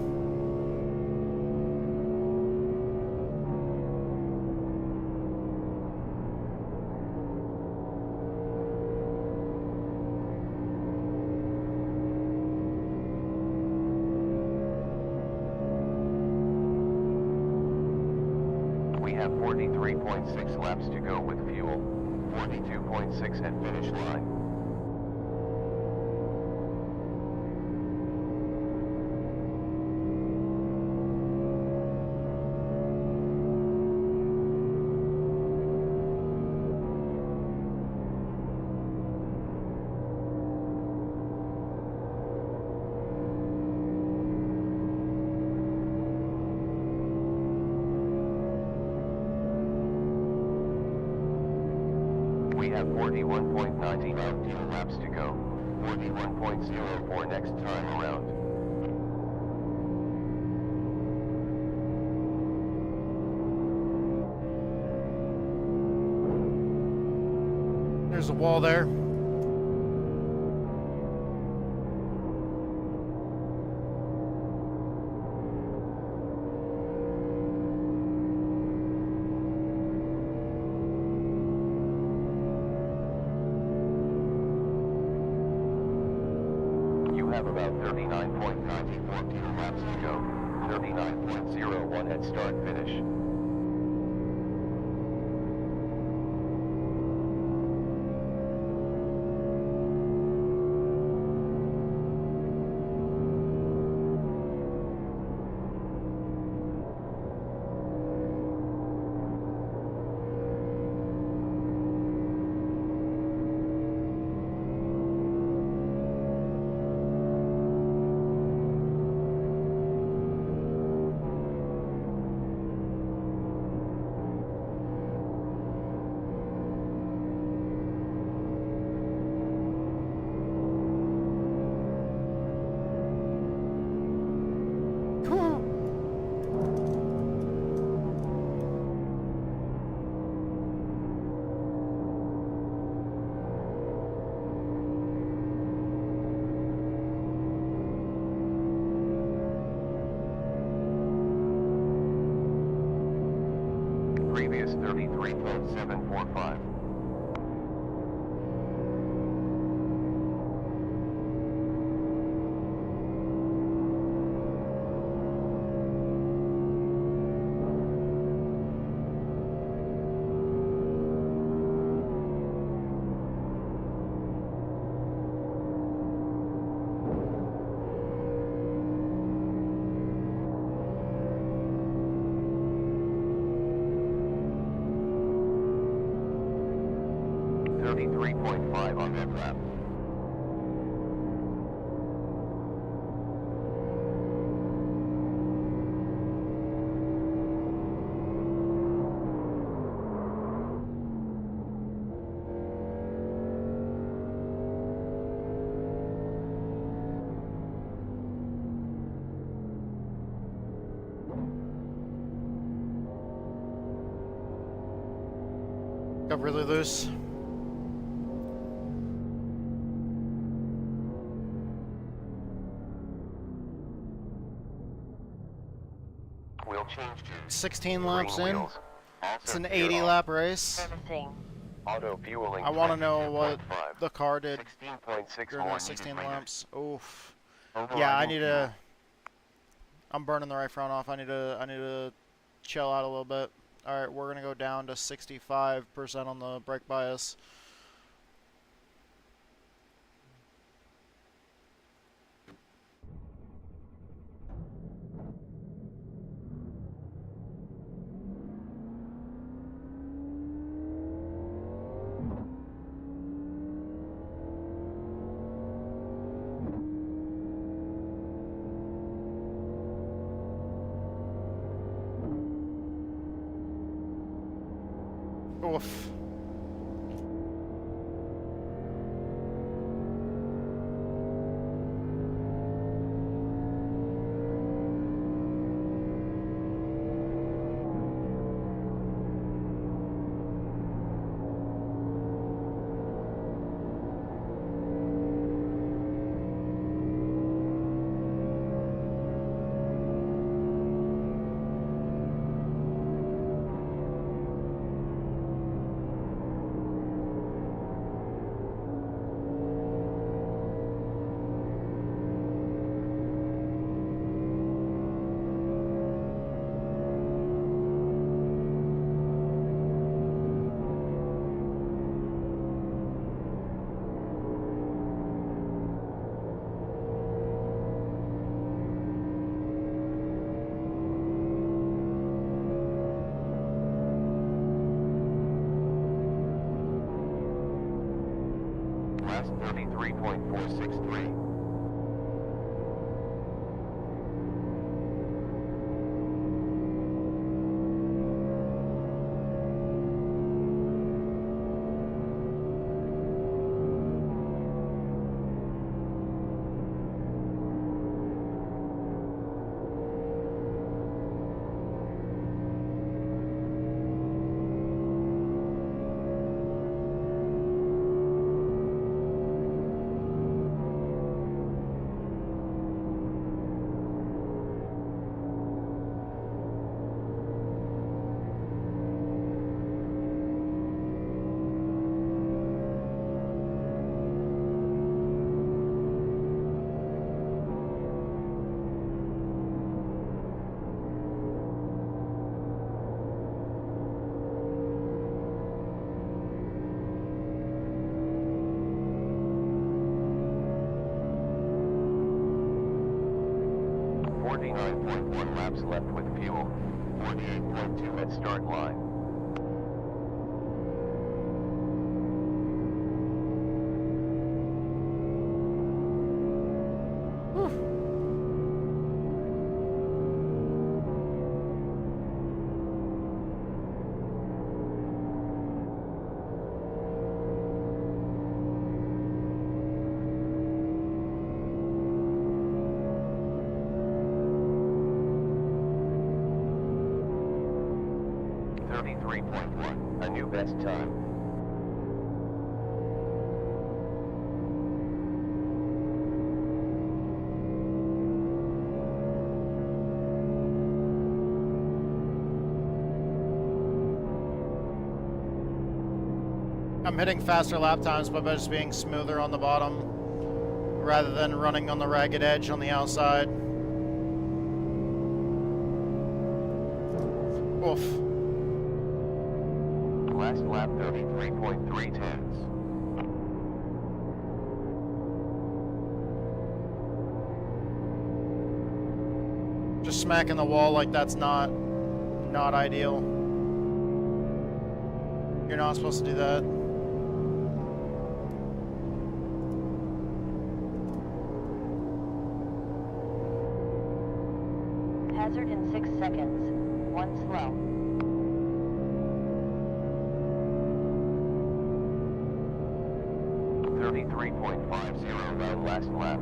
We have 43.6 laps to go with fuel. 42.6 at finish line. We have 41.99 fuel laps to go. 41.04 next time around. There's a wall there. You have about 39.94 fuel laps to go. 39.01 at start finish. previous 33.745. On that lap. Got really loose. We'll change to 16 laps in. wheels. It's an Also 80 gear lap race. Servicing. auto fueling. I want to know what 22.5. the car did 16.6 during more that 16 needed laps. Oof. Overall, Yeah, I fuel. need to. I'm burning the right front off. I need to chill out a little bit. All right, we're gonna go down to 65% on the brake bias. Oof. Last 33.463. Laps left with fuel. 48.2 at start line. A new best time. I'm hitting faster lap times by just being smoother on the bottom rather than running on the ragged edge on the outside. Oof. Last lap 33.3 tenths. Just smacking the wall like that's not ideal. You're not supposed to do that. Hazard in 6 seconds. 1 slow. .50 last lap.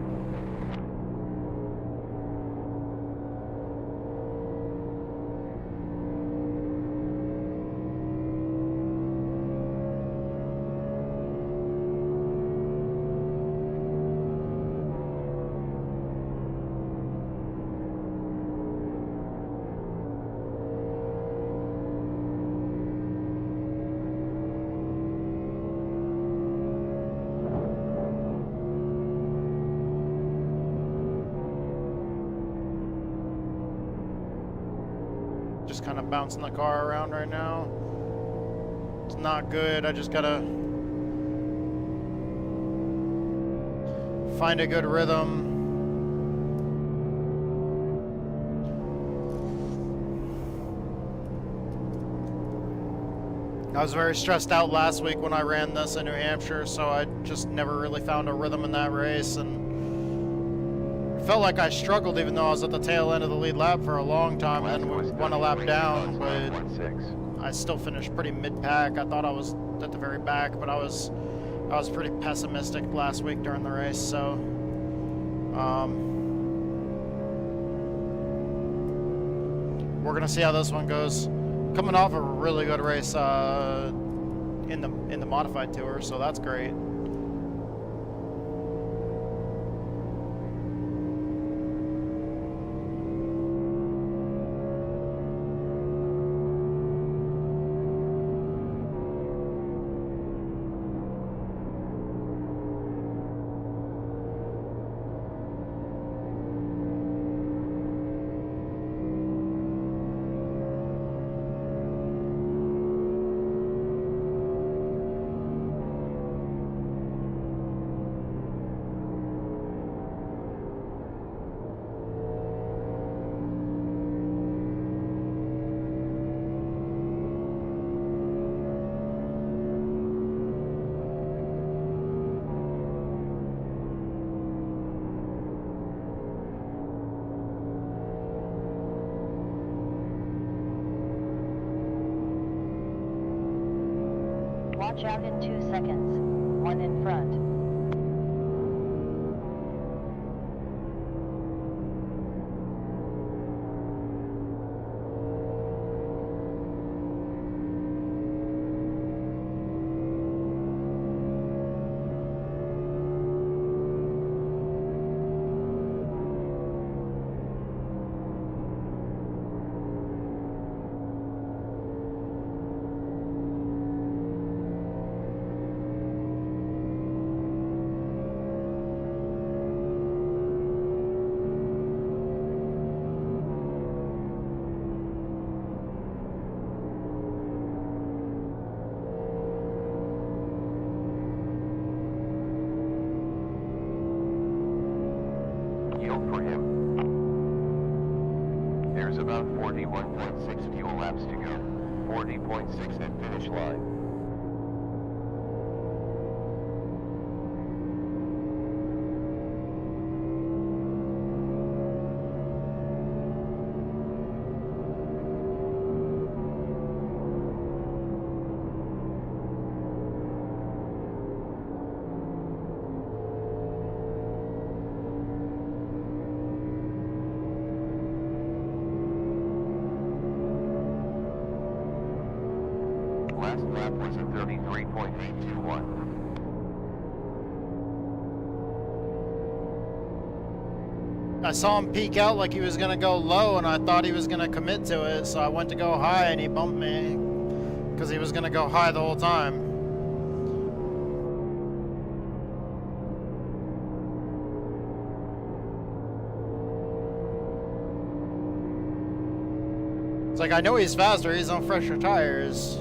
Just kind of bouncing the car around right now. It's not good. I just gotta find a good rhythm. I was very stressed out last week when I ran this in New Hampshire, so I just never really found a rhythm in that race, and felt like I struggled even though I was at the tail end of the lead lap for a long time, and then went a lap down, but I still finished pretty mid-pack. I thought I was at the very back, but I was pretty pessimistic last week during the race, so we're gonna see how this one goes. Coming off a really good race in the modified tour, so that's great. Watch out in 2 seconds. 1 in front. For him. There's about 41.6 fuel laps to go. 40.6 at finish line. Last lap was a 33.821. I saw him peek out like he was gonna go low, and I thought he was gonna commit to it, so I went to go high and he bumped me because he was gonna go high the whole time. It's like, I know he's faster, he's on fresher tires.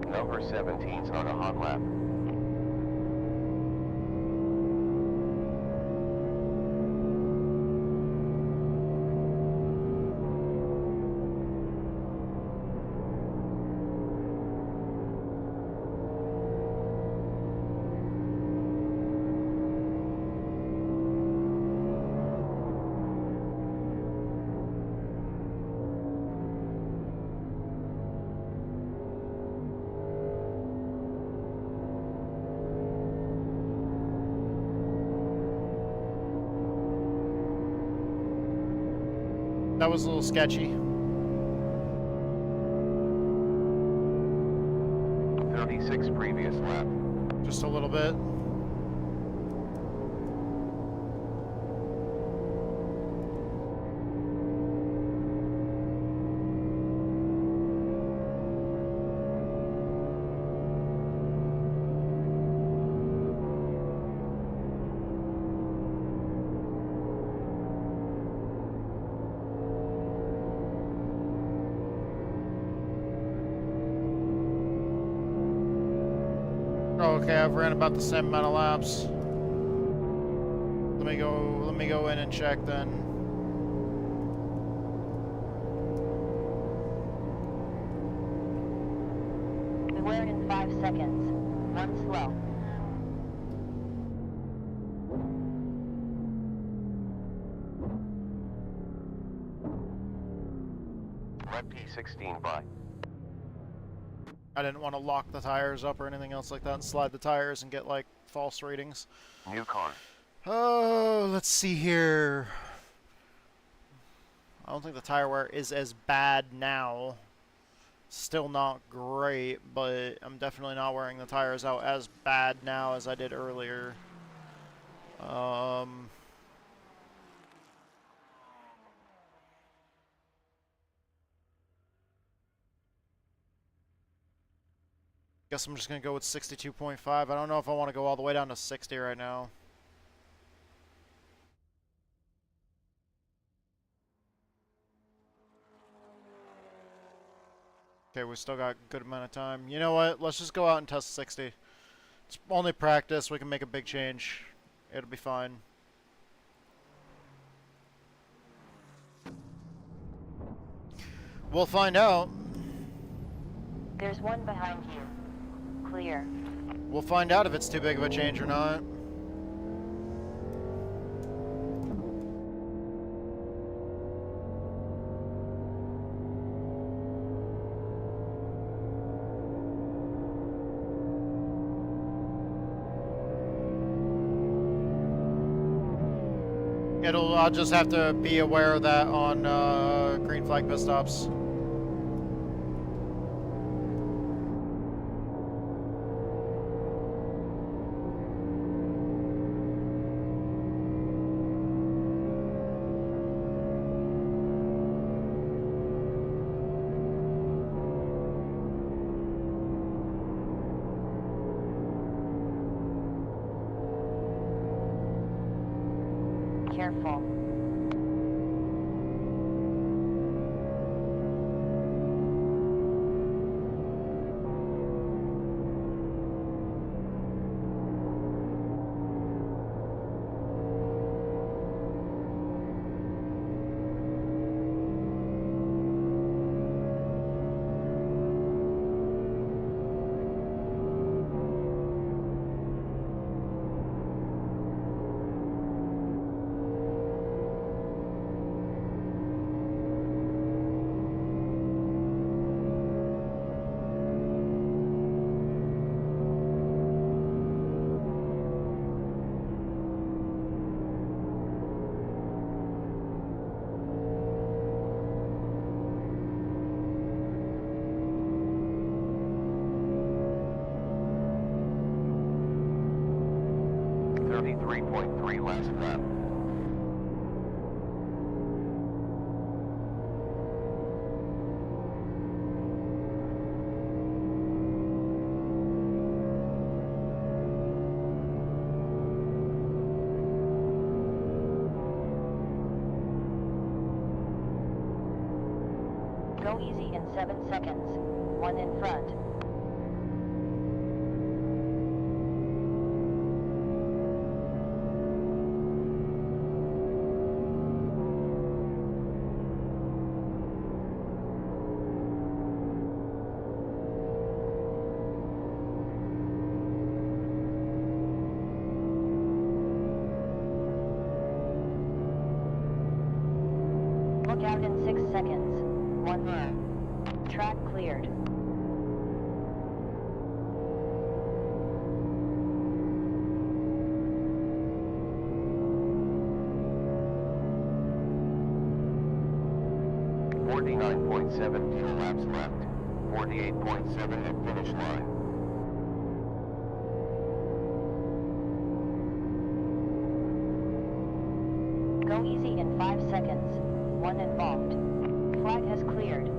Number 17's on a hot lap. That was a little sketchy. 36 previous lap. Just a little bit. Okay, I've ran about the same amount of laps. Let me go in and check then. Beware in 5 seconds. One slow. Let P16 by. I didn't want to lock the tires up or anything else like that and slide the tires and get like false ratings. New car. Oh, let's see here. I don't think the tire wear is as bad now. Still not great, but I'm definitely not wearing the tires out as bad now as I did earlier. Guess I'm just going to go with 62.5. I don't know if I want to go all the way down to 60 right now. Okay, we still got a good amount of time. You know what? Let's just go out and test 60. It's only practice. We can make a big change. It'll be fine. We'll find out. There's one behind you. Clear. We'll find out if it's too big of a change or not. I'll just have to be aware of that on green flag pit stops. Careful. 33.3 last lap. Go easy in 7 seconds. 1 in front. Look out in 6 seconds. 1 there. Track cleared. .72 laps left. 48.7 at finish line. Go easy in 5 seconds. 1 involved. Flag has cleared.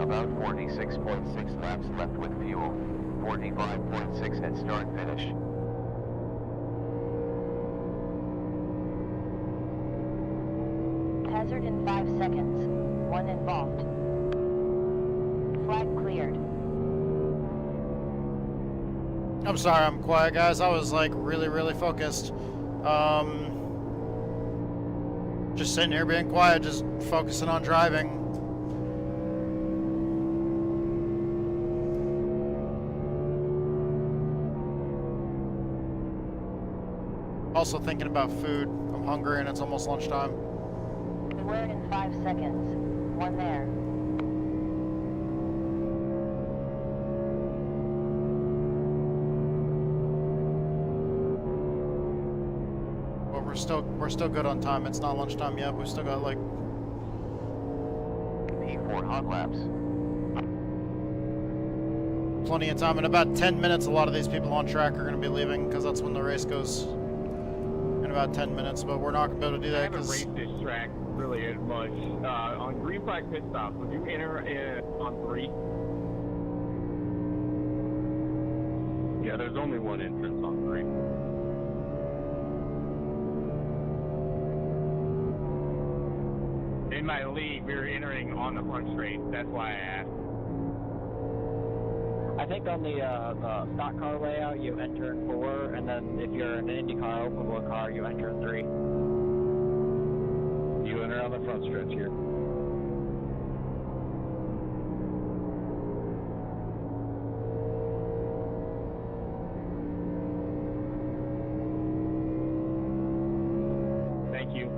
About 46.6 laps left with fuel. 45.6 at start finish. Hazard in 5 seconds. 1 involved. Flag cleared. I'm sorry I'm quiet, guys. I was like really focused. Just sitting here being quiet, just focusing on driving. Also thinking about food. I'm hungry and it's almost lunchtime. Beware in 5 seconds. 1 there. But we're still good on time. It's not lunchtime yet. We've still got like P4 hot laps. plenty of time. In about 10 minutes, a lot of these people on track are going to be leaving because that's when the race goes. In about 10 minutes, but we're not going to be able to do that because I haven't raced this track really much. On green flag pit stop, would you enter on 3? Yeah, there's only one entrance on 3. In my lead, we were entering on the front straight. That's why I asked. I think on the stock car layout, you enter in 4, and then if you're an IndyCar open wheel car, you enter in 3. You enter on the front stretch here. Thank you.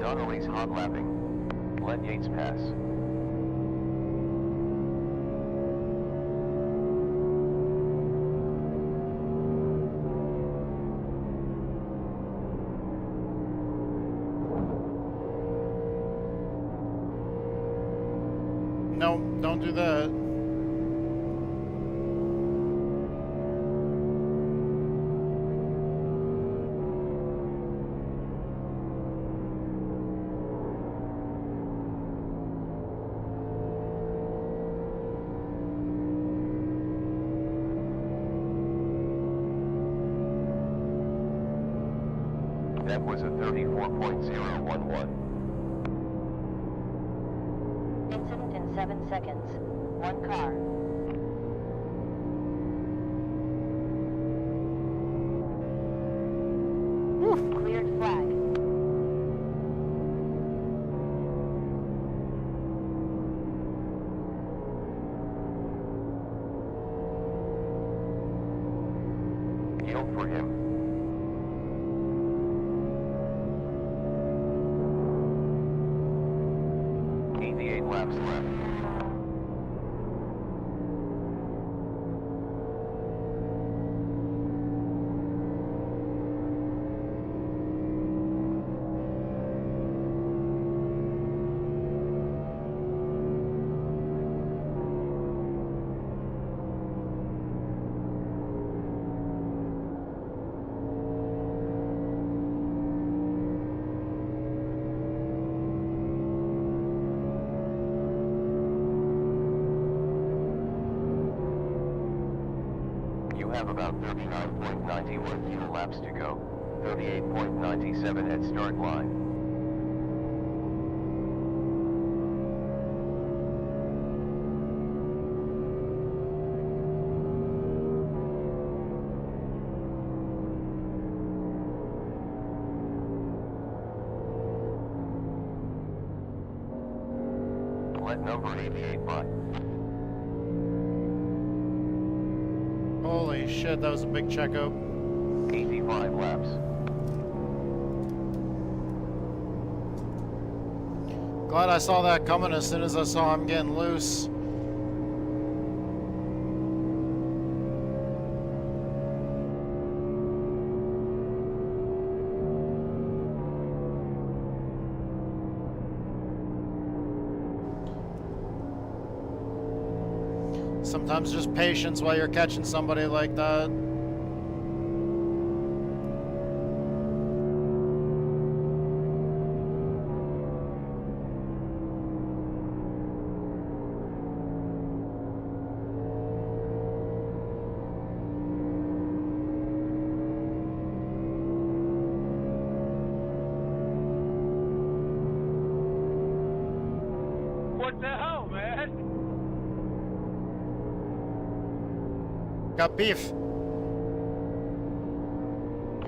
Donnelly's hot lapping. Let Yates pass. No, don't do that. That was a 34.011. Incident in 7 seconds. 1 car. Cleared flag. Yield for him. 88 laps left. You have about 39.91 fuel laps to go. 38.97 at start line. Let number 88 by. Holy shit, that was a big checkup. 85 laps. Glad I saw that coming as soon as I saw him getting loose. Sometimes just patience while you're catching somebody like that. What the hell, man? Got beef.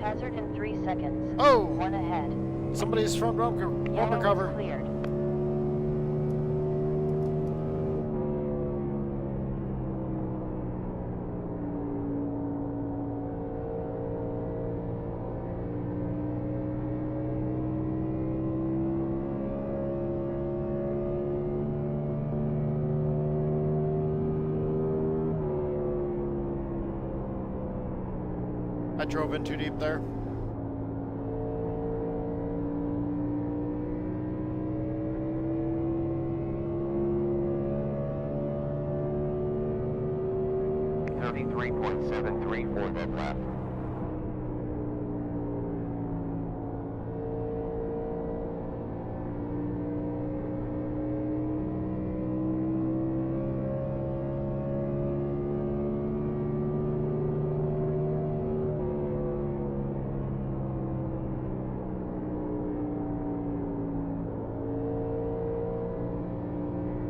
Hazard in 3 seconds. Oh! 1 ahead. Somebody's front bumper Yellow cover. is cleared. I drove in too deep there. .73 for that lap.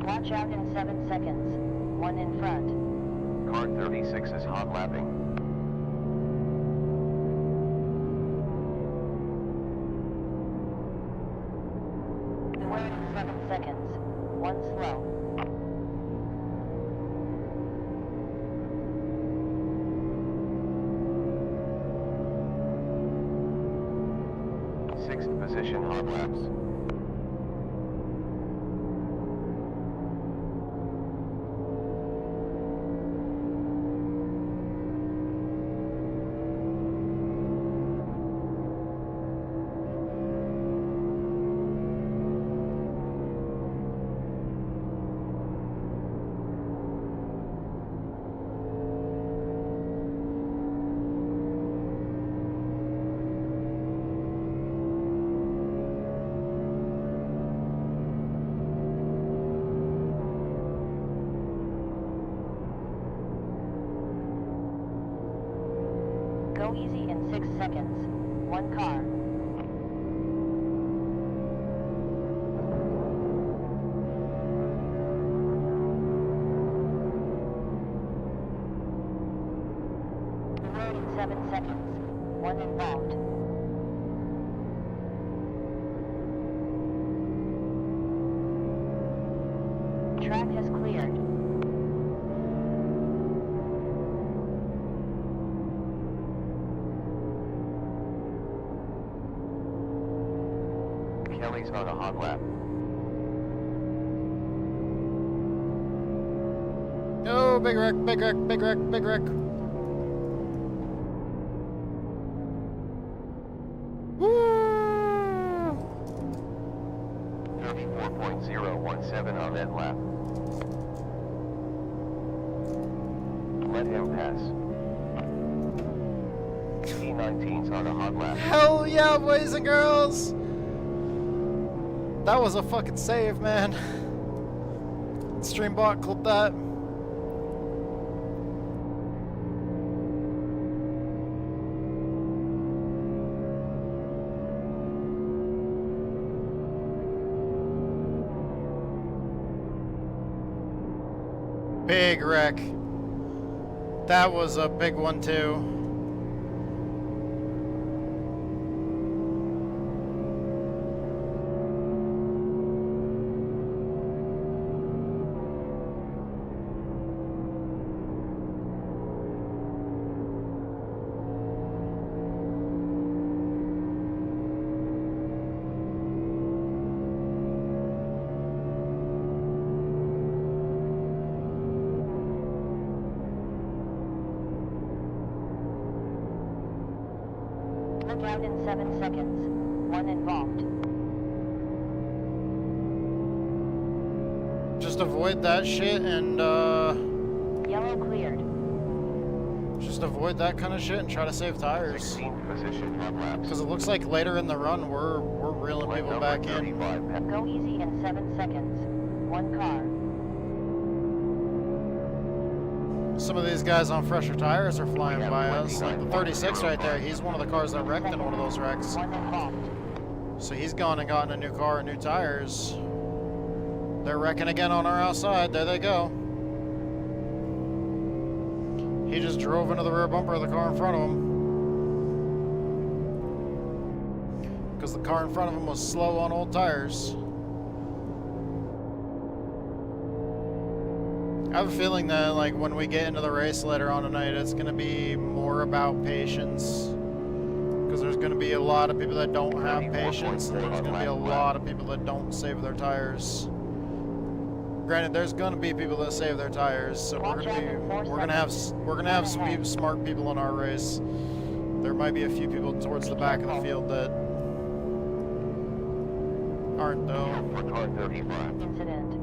Watch out in 7 seconds. 1 in front. Car 36 is hot lapping. Beware in 7 seconds. 1 slow. Sixth position hot laps. easy in 6 seconds. 1 car. Road in 7 seconds. 1 involved. Track has cleared. Kelly's on a hot lap. Oh, big wreck, big wreck, big wreck, big wreck. Woo! 34.017 on that lap. Let him pass. T19's on a hot lap. Hell yeah, boys and girls! That was a fucking save, man. Streambot, clip that. Big wreck. That was a big one too. Look out in 7 seconds. 1 involved. Just avoid that shit and Yellow cleared. just avoid that kind of shit and try to save tires. 16th position hot laps. Because it looks like later in the run we're reeling Let people number back in. 35 pass. Go easy in 7 seconds. 1 car. Some of these guys on fresher tires are flying by us. Like the 36 right there, he's one of the cars that wrecked in one of those wrecks. 1 involved. So he's gone and gotten a new car and new tires. They're wrecking again on our outside. There they go. He just drove into the rear bumper of the car in front of him. Because the car in front of him was slow on old tires. I have a feeling that like when we get into the race later on tonight, it's going to be more about patience. Because there's going to be a lot of people that don't have patience, and there's going to be a lot of people that don't save their tires. Granted, there's going to be people that save their tires, so we're going to have some smart people in our race. There might be a few people towards the back of the field that aren't though. For car 35. Incident.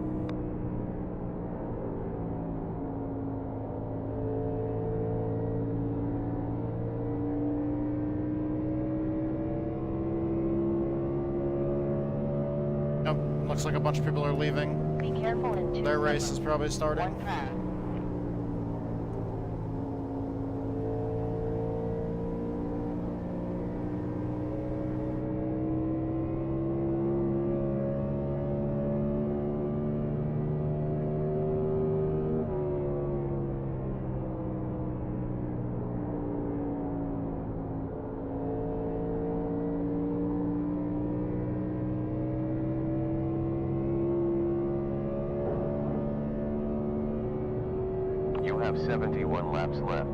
Nope, looks like a bunch of people are leaving. Be careful in 2 Their race seconds. is probably starting. 1 car. You have 71 laps left.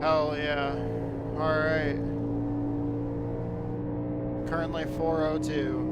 Hell yeah. Alright. Currently 4:02.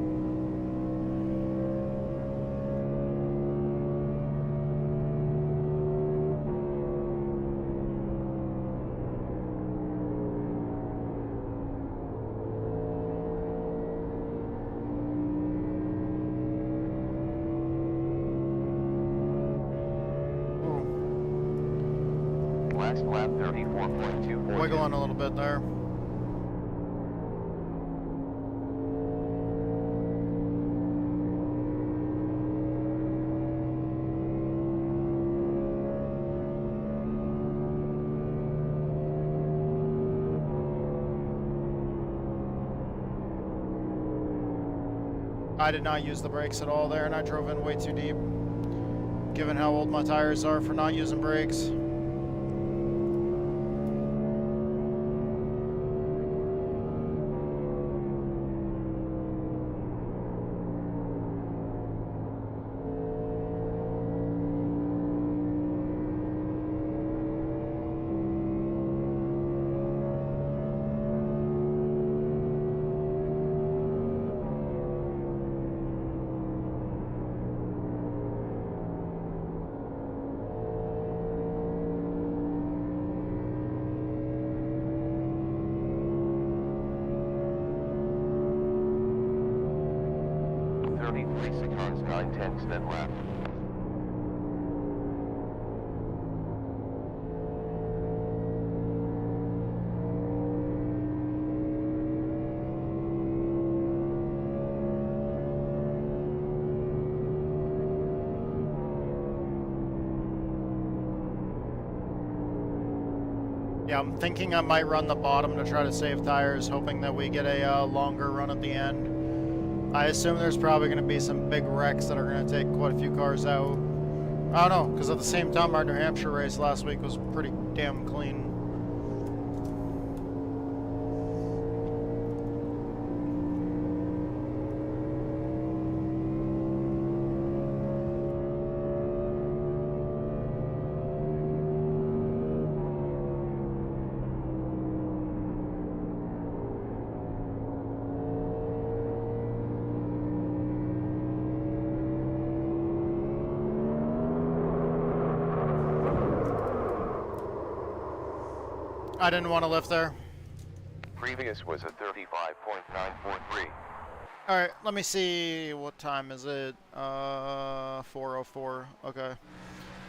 Last lap 34.24. Wiggling a little bit there. I did not use the brakes at all there, and I drove in way too deep, given how old my tires are for not using brakes. Turns 9/10 then left. Yeah, I'm thinking I might run the bottom to try to save tires, hoping that we get a longer run at the end. I assume there's probably going to be some big wrecks that are going to take quite a few cars out. I don't know, because at the same time, our New Hampshire race last week was pretty damn clean. I didn't want to lift there. Previous was a 35.943. Alright, let me see, what time is it? 4:04, okay.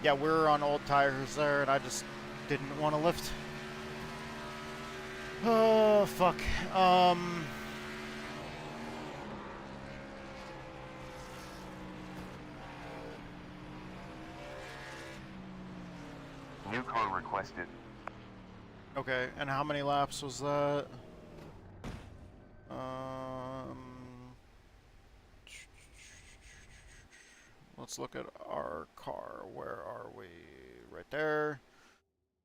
Yeah, we were on old tires there, and I just didn't want to lift. Oh, fuck. New car requested. Okay, and how many laps was that? Let's look at our car. Where are we? Right there.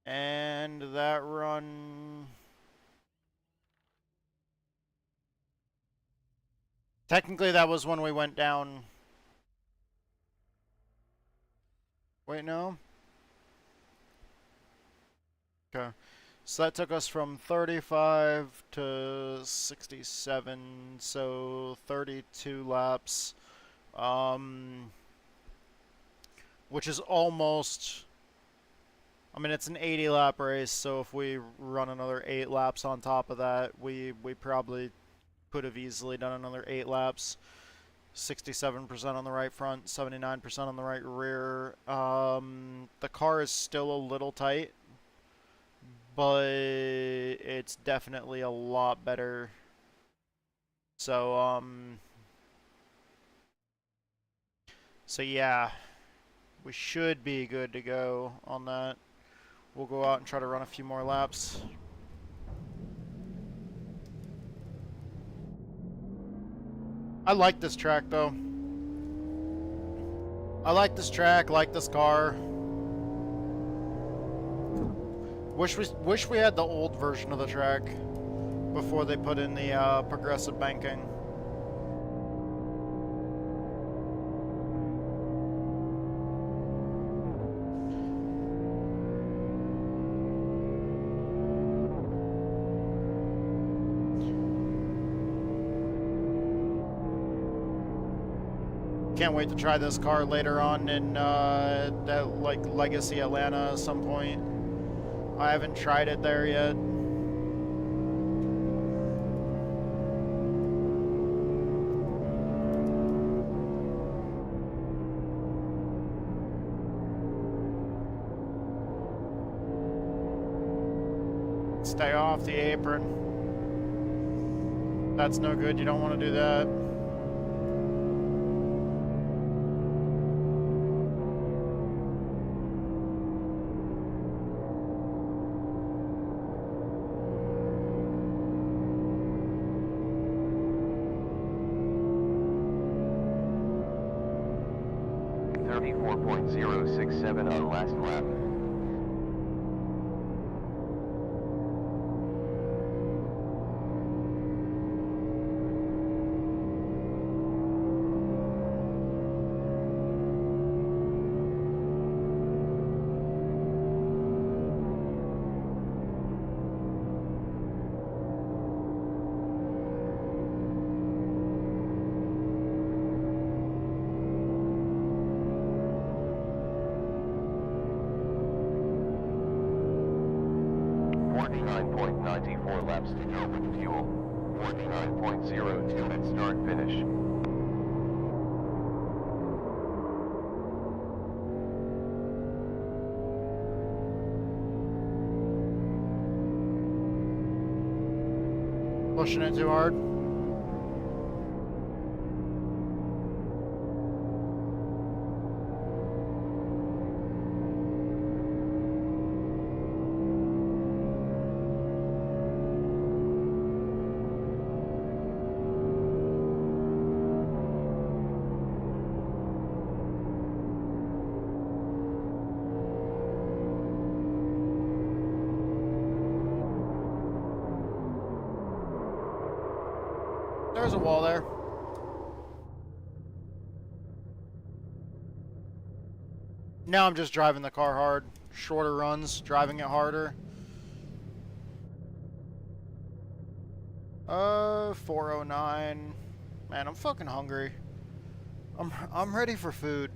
And that run... Technically, that was when we went down... Wait, no? Okay. So that took us from 35 to 67, so 32 laps, which is almost, I mean, it's an 80 lap race, so if we run another 8 laps on top of that, we probably could have easily done another 8 laps. 67% on the right front, 79% on the right rear. The car is still a little tight, but it's definitely a lot better. So, so yeah, we should be good to go on that. We'll go out and try to run a few more laps. I like this track though. I like this track, like this car. Wish we had the old version of the track before they put in the progressive banking. Can't wait to try this car later on in that like Legacy Atlanta at some point. I haven't tried it there yet. Stay off the apron. That's no good. You don't want to do that. 34.067 on last lap. Laps to go with fuel. 49.02 at start finish. Pushing it too hard. There's a wall there. Now I'm just driving the car hard. Shorter runs, driving it harder. 409. Man, I'm fucking hungry. I'm ready for food.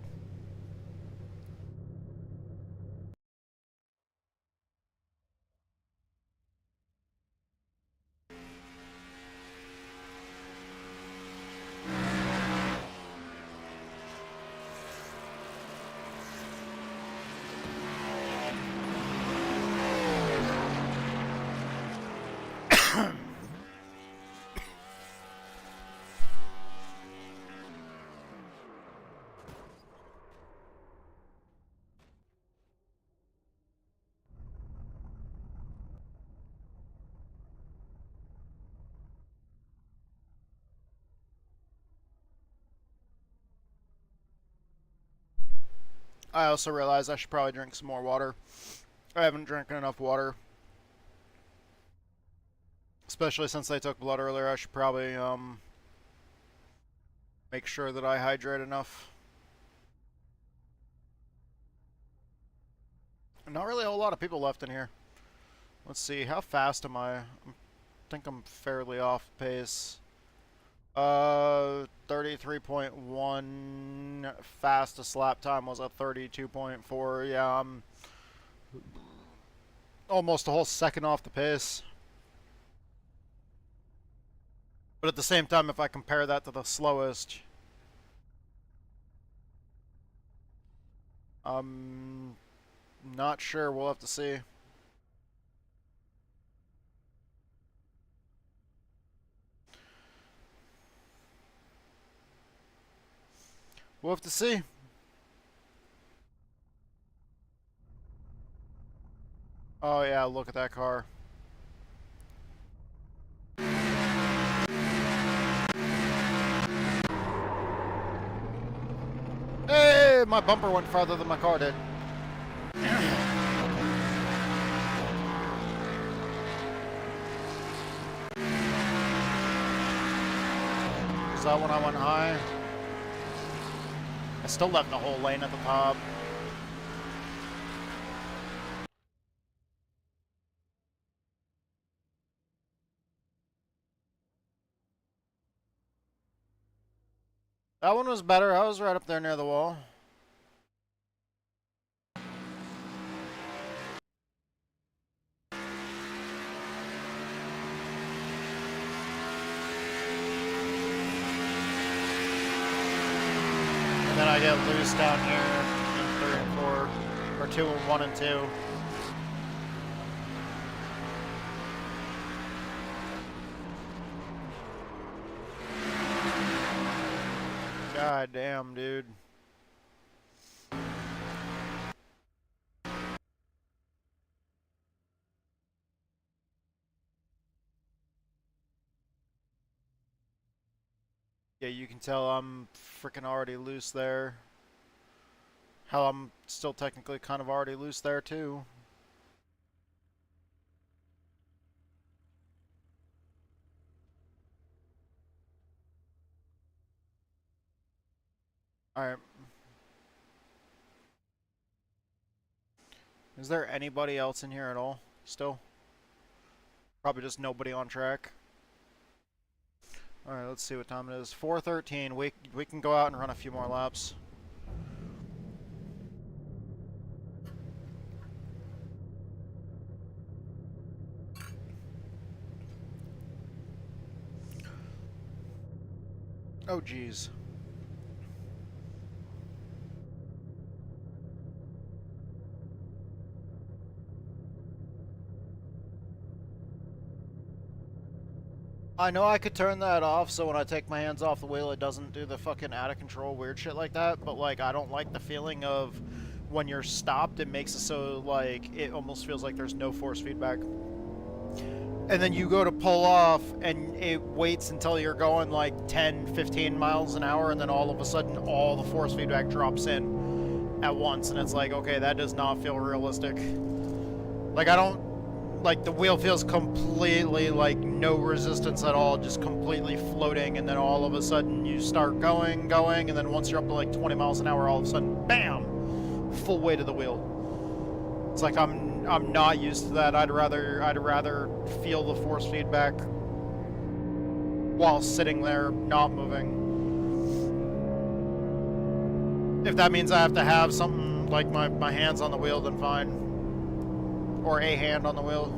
I also realized I should probably drink some more water. I haven't drinking enough water. Especially since they took blood earlier, I should probably make sure that I hydrate enough. Not really a whole lot of people left in here. Let's see, how fast am I? I think I'm fairly off pace. 33.1. Fastest lap time was a 32.4. Yeah, I'm almost a whole second off the pace. But at the same time, if I compare that to the slowest, I'm not sure. We'll have to see. We'll have to see. Oh yeah, look at that car. Hey, my bumper went farther than my car did. Is that when I went high? I still left the whole lane at the top. That one was better. I was right up there near the wall. And then I get loose down here in 3 and 4, or 2 and 1 and 2. God damn, dude. Yeah, you can tell I'm freaking already loose there. Hell, I'm still technically kind of already loose there too. Alright. Is there anybody else in here at all still? Probably just nobody on track. Alright, let's see what time it is. 4:13. We can go out and run a few more laps. Oh, geez. I know I could turn that off so when I take my hands off the wheel it doesn't do the fucking out of control weird shit like that, but like I don't like the feeling of when you're stopped it makes it so like it almost feels like there's no force feedback. And then you go to pull off and it waits until you're going like 10, 15 miles an hour and then all of a sudden all the force feedback drops in at once and it's like, okay, that does not feel realistic. Like I don't, like the wheel feels completely like no resistance at all, just completely floating, and then all of a sudden you start going, and then once you're up to like 20 miles an hour, all of a sudden, bam, full weight of the wheel. It's like I'm not used to that. I'd rather feel the force feedback while sitting there, not moving. If that means I have to have something like my hands on the wheel, then fine. Or a hand on the wheel.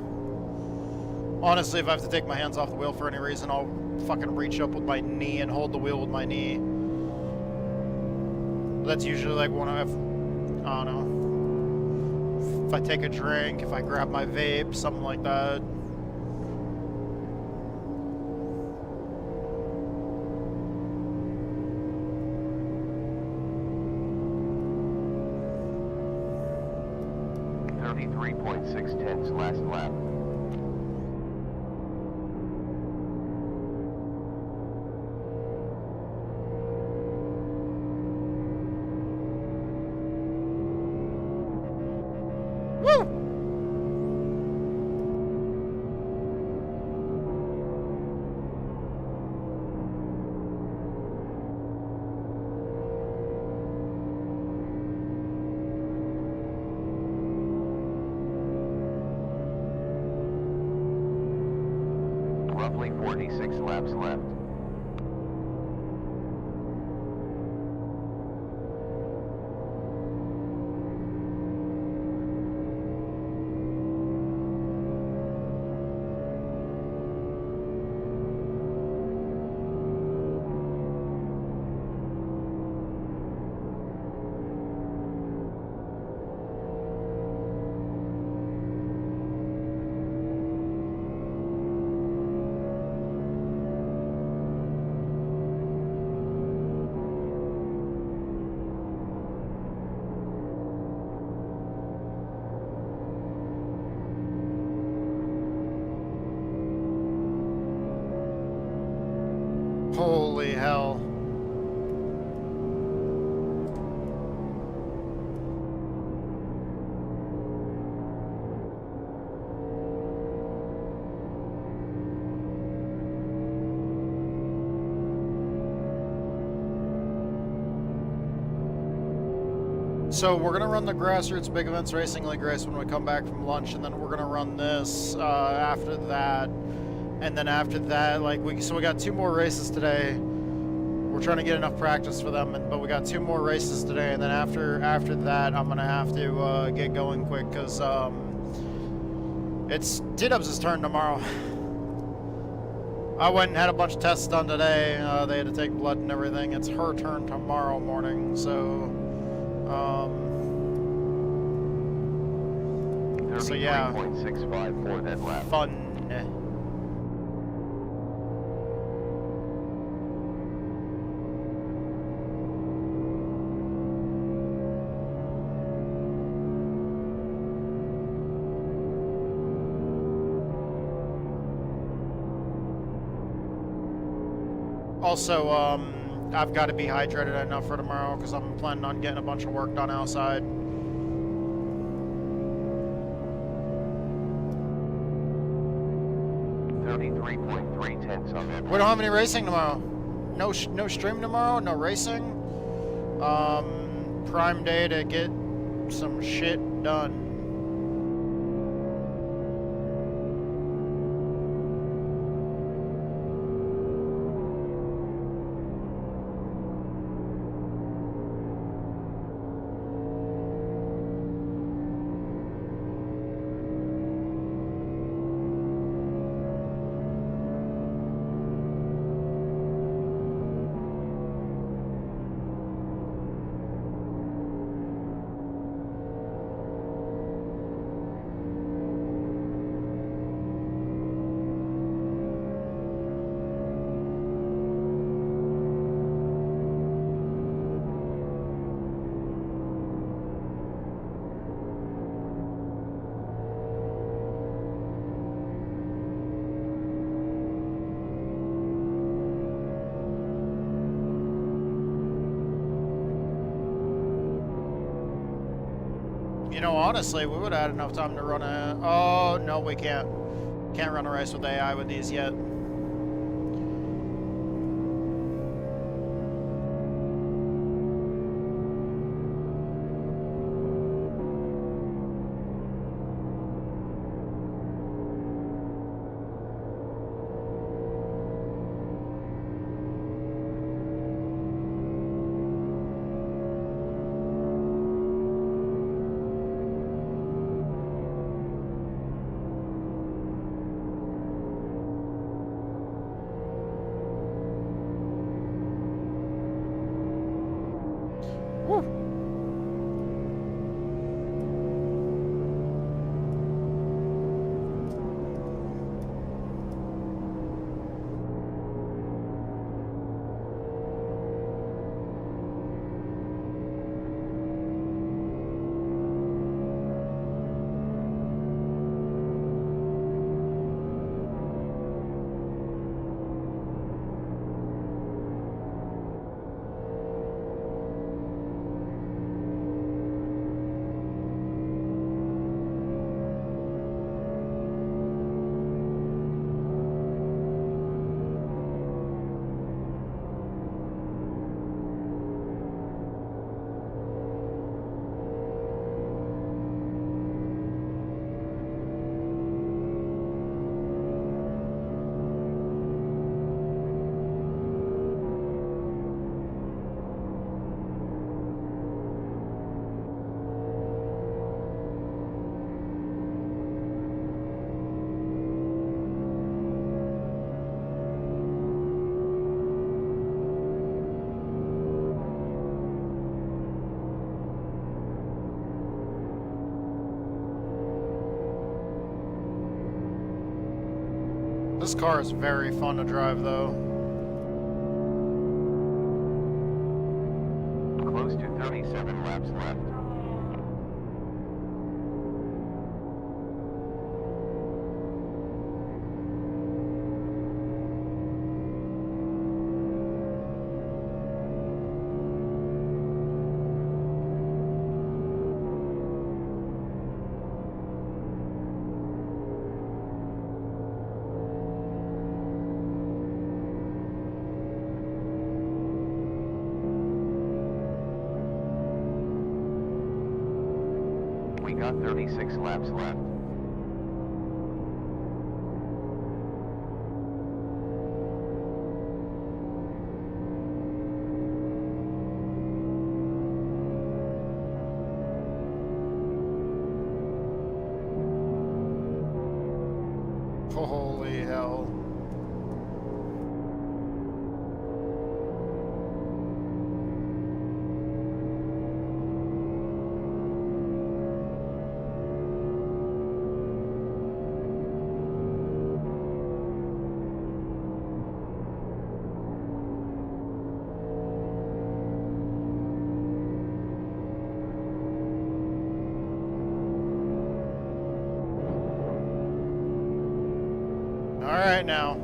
Honestly, if I have to take my hands off the wheel for any reason, I'll fucking reach up with my knee and hold the wheel with my knee. That's usually like when I don't know. If I take a drink, if I grab my vape, something like that. Last lap. Roughly 46 laps left. Holy hell. So we're gonna run the Grassroots Big Events Racing League race when we come back from lunch, and then we're gonna run this after that. And then after that, like we got 2 more races today. We're trying to get enough practice for them, but we got 2 more races today. And then after that, I'm gonna have to get going quick because it's T-Dubs' turn tomorrow. I went and had a bunch of tests done today. They had to take blood and everything. It's her turn tomorrow morning, so yeah, 33.65 for that lap. fun. Also, I've got to be hydrated enough for tomorrow because I'm planning on getting a bunch of work done outside. We don't have any racing tomorrow. No stream tomorrow. No racing. Prime day to get some shit done. You know, honestly, we would have had enough time to run a... Oh, no, we can't. Can't run a race with AI with these yet. This car is very fun to drive, though. Close to 37 laps left. We got 36 laps left. Holy hell. All right now.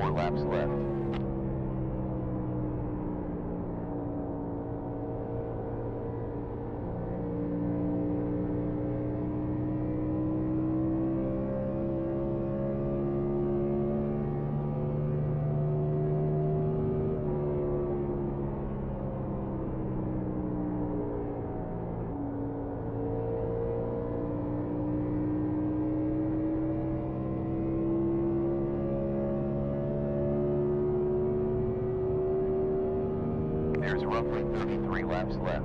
4 laps left. There's roughly 33 laps left.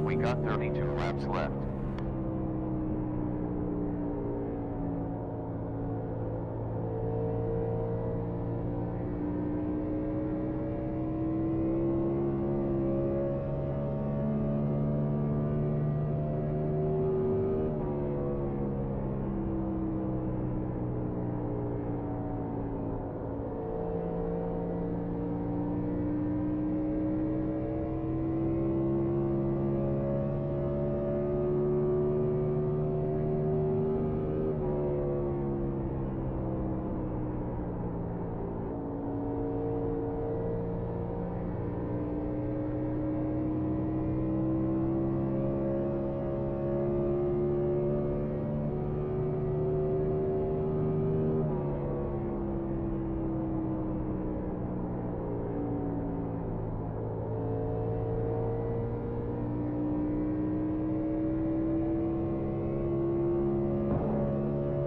We got 32 laps left.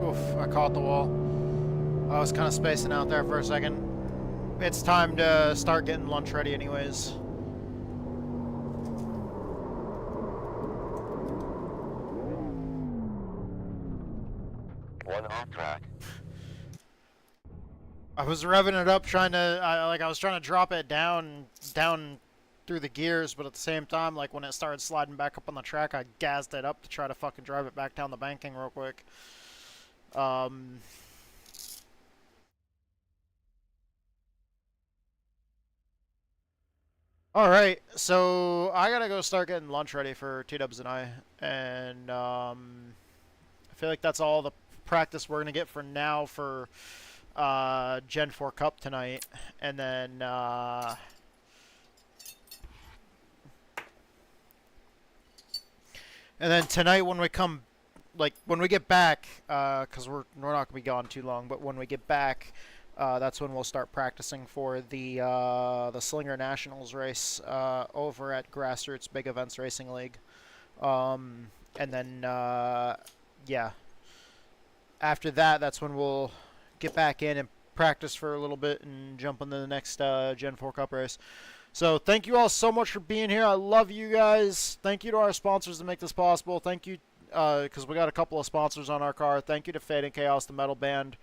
Oof, I caught the wall. I was kind of spacing out there for a second. It's time to start getting lunch ready anyways. One off track. I was revving it up trying to, I was trying to drop it down through the gears, but at the same time, like when it started sliding back up on the track, I gassed it up to try to fucking drive it back down the banking real quick. Alright, so I gotta go start getting lunch ready for T-Dubs and I, and I feel like that's all the practice we're gonna get for now for Gen 4 Cup tonight, and then tonight when we come, like when we get back, because we're not gonna be gone too long, but when we get back, that's when we'll start practicing for the Slinger Nationals race over at Grassroots Big Events Racing League, and then yeah, after that, that's when we'll get back in and practice for a little bit and jump into the next Gen 4 Cup race. So thank you all so much for being here. I love you guys. Thank you to our sponsors that make this possible. Thank you, because we got a couple of sponsors on our car. Thank you to Fade and Chaos, the metal band.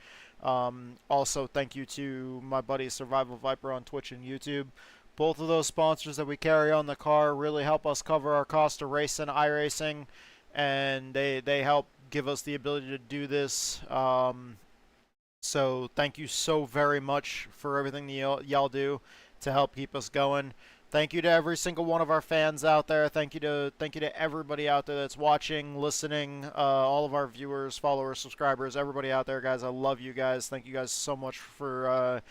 Also, thank you to my buddy Survival Viper on Twitch and YouTube. Both of those sponsors that we carry on the car really help us cover our cost of racing, iRacing, and they help give us the ability to do this. So thank you so very much for everything that y'all do to help keep us going. Thank you to every single one of our fans out there. Thank you to everybody out there that's watching, listening, all of our viewers, followers, subscribers, everybody out there, guys. I love you guys. Thank you guys so much for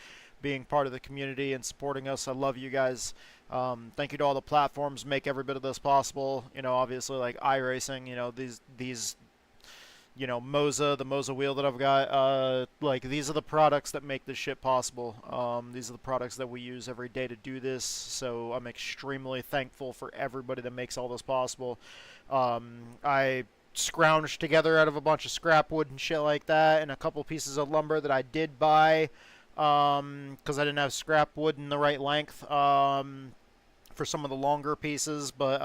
being part of the community and supporting us. I love you guys. Thank you to all the platforms make every bit of this possible. You know, obviously like iRacing. You know, these you know, Moza, the Moza wheel that I've got, like, these are the products that make this shit possible. These are the products that we use every day to do this, so I'm extremely thankful for everybody that makes all this possible. I scrounged together out of a bunch of scrap wood and shit like that, and a couple pieces of lumber that I did buy, because I didn't have scrap wood in the right length, for some of the longer pieces, but,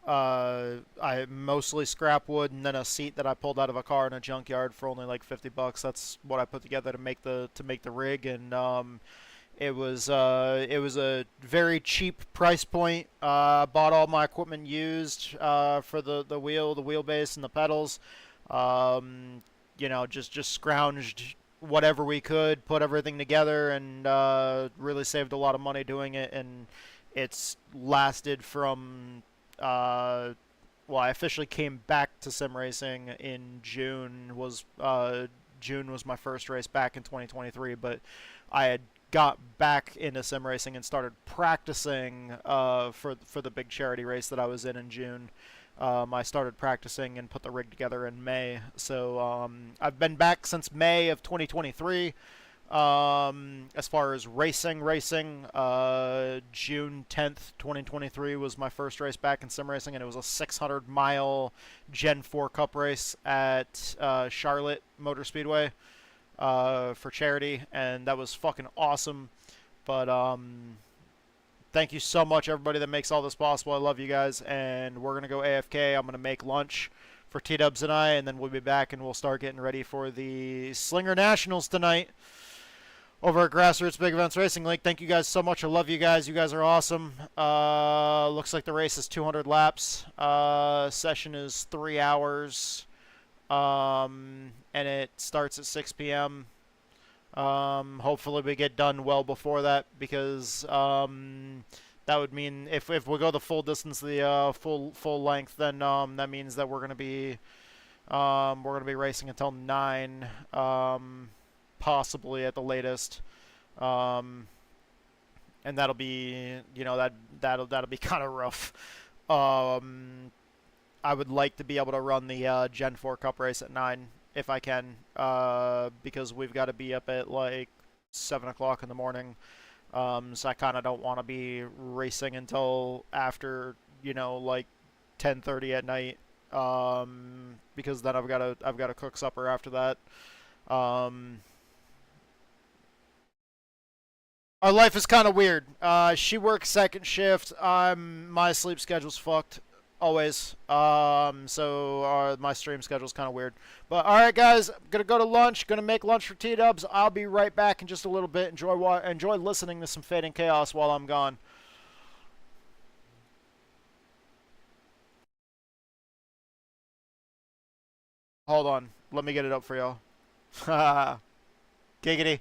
I mostly scrap wood and then a seat that I pulled out of a car in a junkyard for only like $50. That's what I put together to make the rig, and it was a very cheap price point. Bought all my equipment used for the wheelbase and the pedals. You know, just scrounged whatever we could, put everything together, and really saved a lot of money doing it. And it's lasted from well, I officially came back to sim racing in June. June was my first race back in 2023, but I had got back into sim racing and started practicing for the big charity race that I was in June. I started practicing and put the rig together in May. So I've been back since May of 2023. As far as racing, June 10th, 2023 was my first race back in sim racing, and it was a 600-mile Gen 4 Cup race at Charlotte Motor Speedway for charity, and that was fucking awesome. But thank you so much, everybody that makes all this possible. I love you guys, and we're gonna go AFK. I'm gonna make lunch for T-Dubs and I, and then we'll be back and we'll start getting ready for the Slinger Nationals tonight over at Grassroots Big Events Racing League. Thank you guys so much. I love you guys. You guys are awesome. Looks like the race is 200 laps. Session is 3 hours. And it starts at 6 p.m. Hopefully we get done well before that, because that would mean if we go the full distance, the full length, then that means that we're gonna be racing until 9. Possibly at the latest, and that'll be, you know, that'll be kind of rough. I would like to be able to run the Gen 4 Cup race at 9 if I can, because we've got to be up at like 7 o'clock in the morning. So I kind of don't want to be racing until after, you know, like 10:30 at night, because then I've got to cook supper after that. Our life is kind of weird. She works second shift. My sleep schedule's fucked, always. So my stream schedule's kind of weird. But all right, guys, I'm gonna go to lunch. Gonna make lunch for T-Dubs. I'll be right back in just a little bit. Enjoy listening to some Fading Chaos while I'm gone. Hold on. Let me get it up for y'all. Giggity.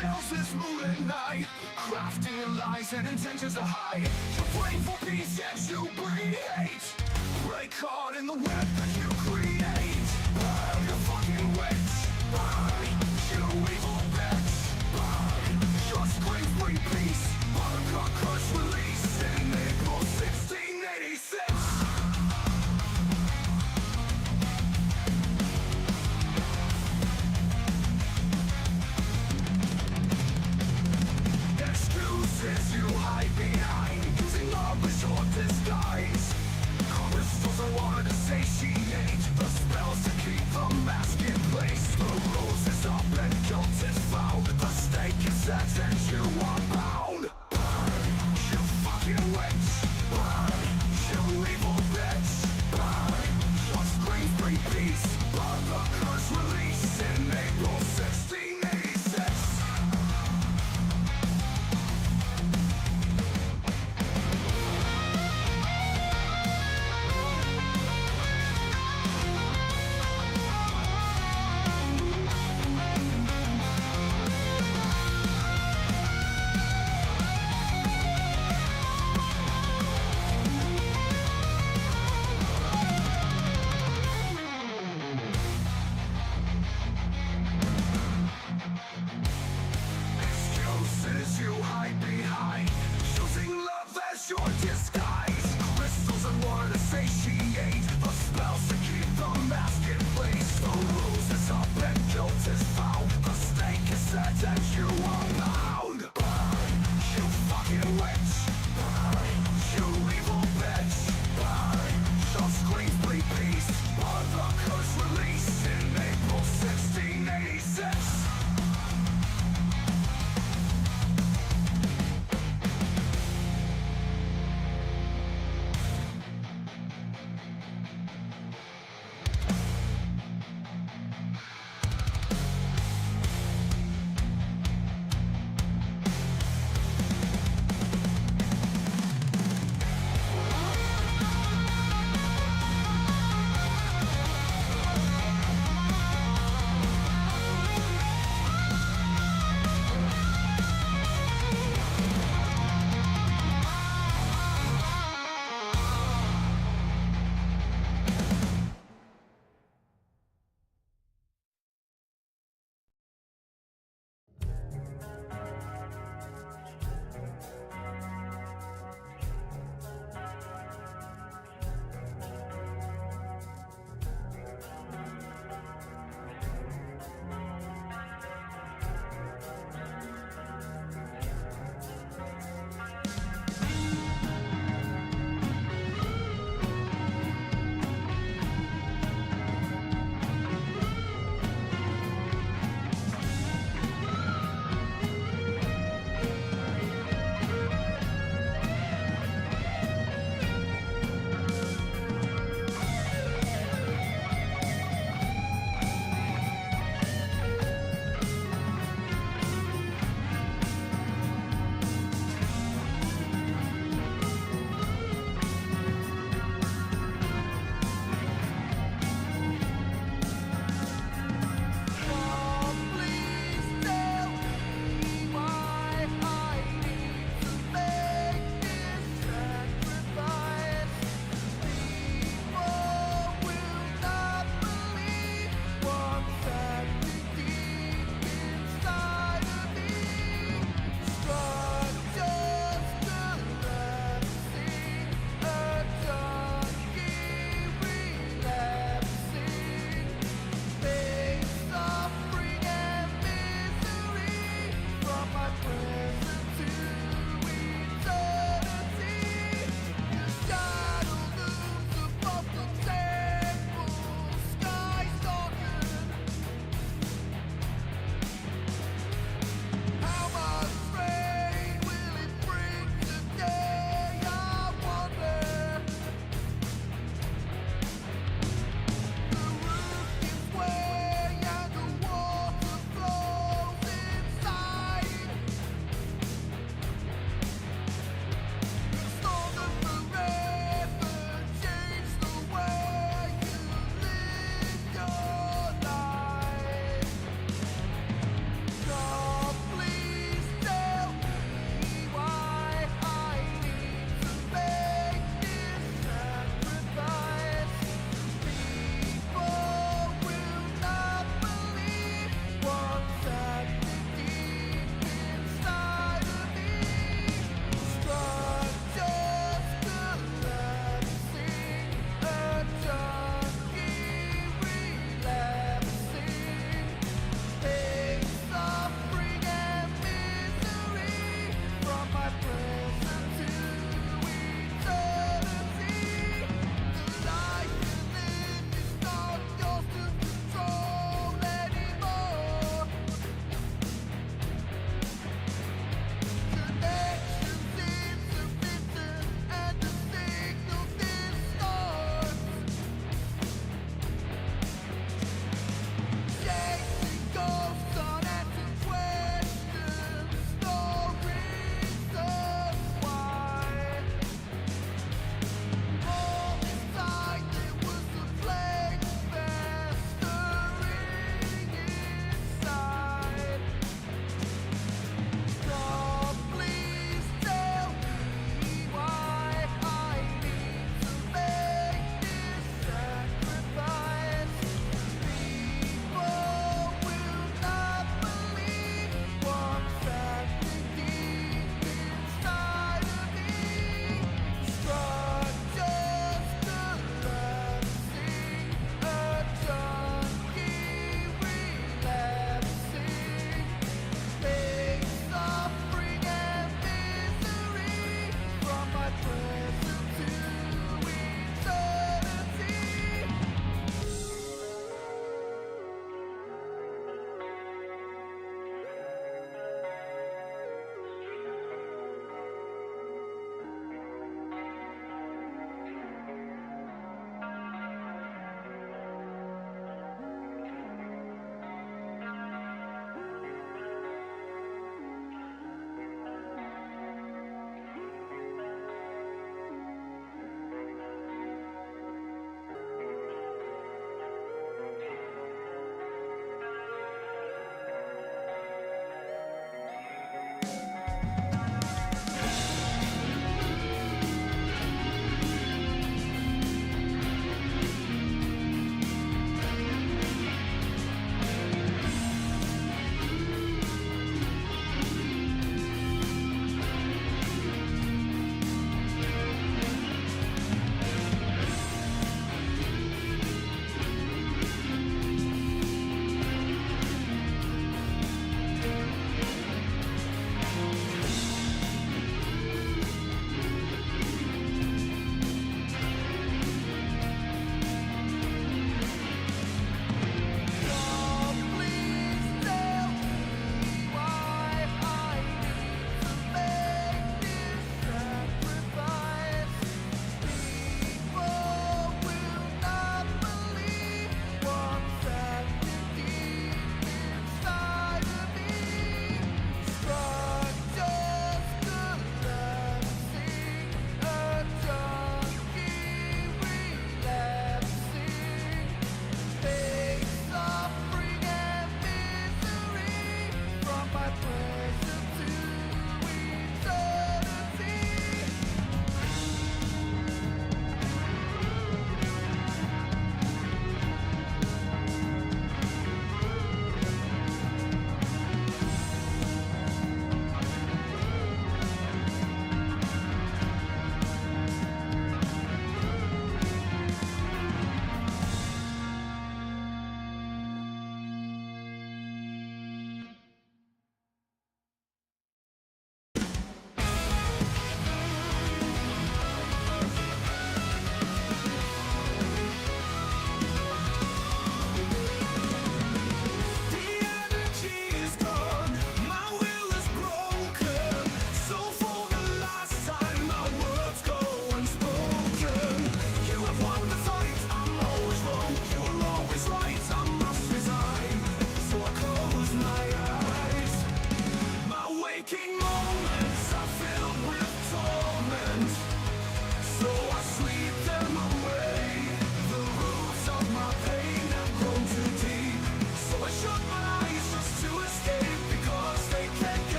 fails this moon at night, crafting lies and intentions to hide. You're praying for peace yet you breed hate. Break caught in the web that you create. Burn your fucking witch. Burn you evil bitch. Burn your scream free peace. Burn your curse release in April 1686. Excuses you hide behind, using love as your disguise. Crystals I wanted to satiate.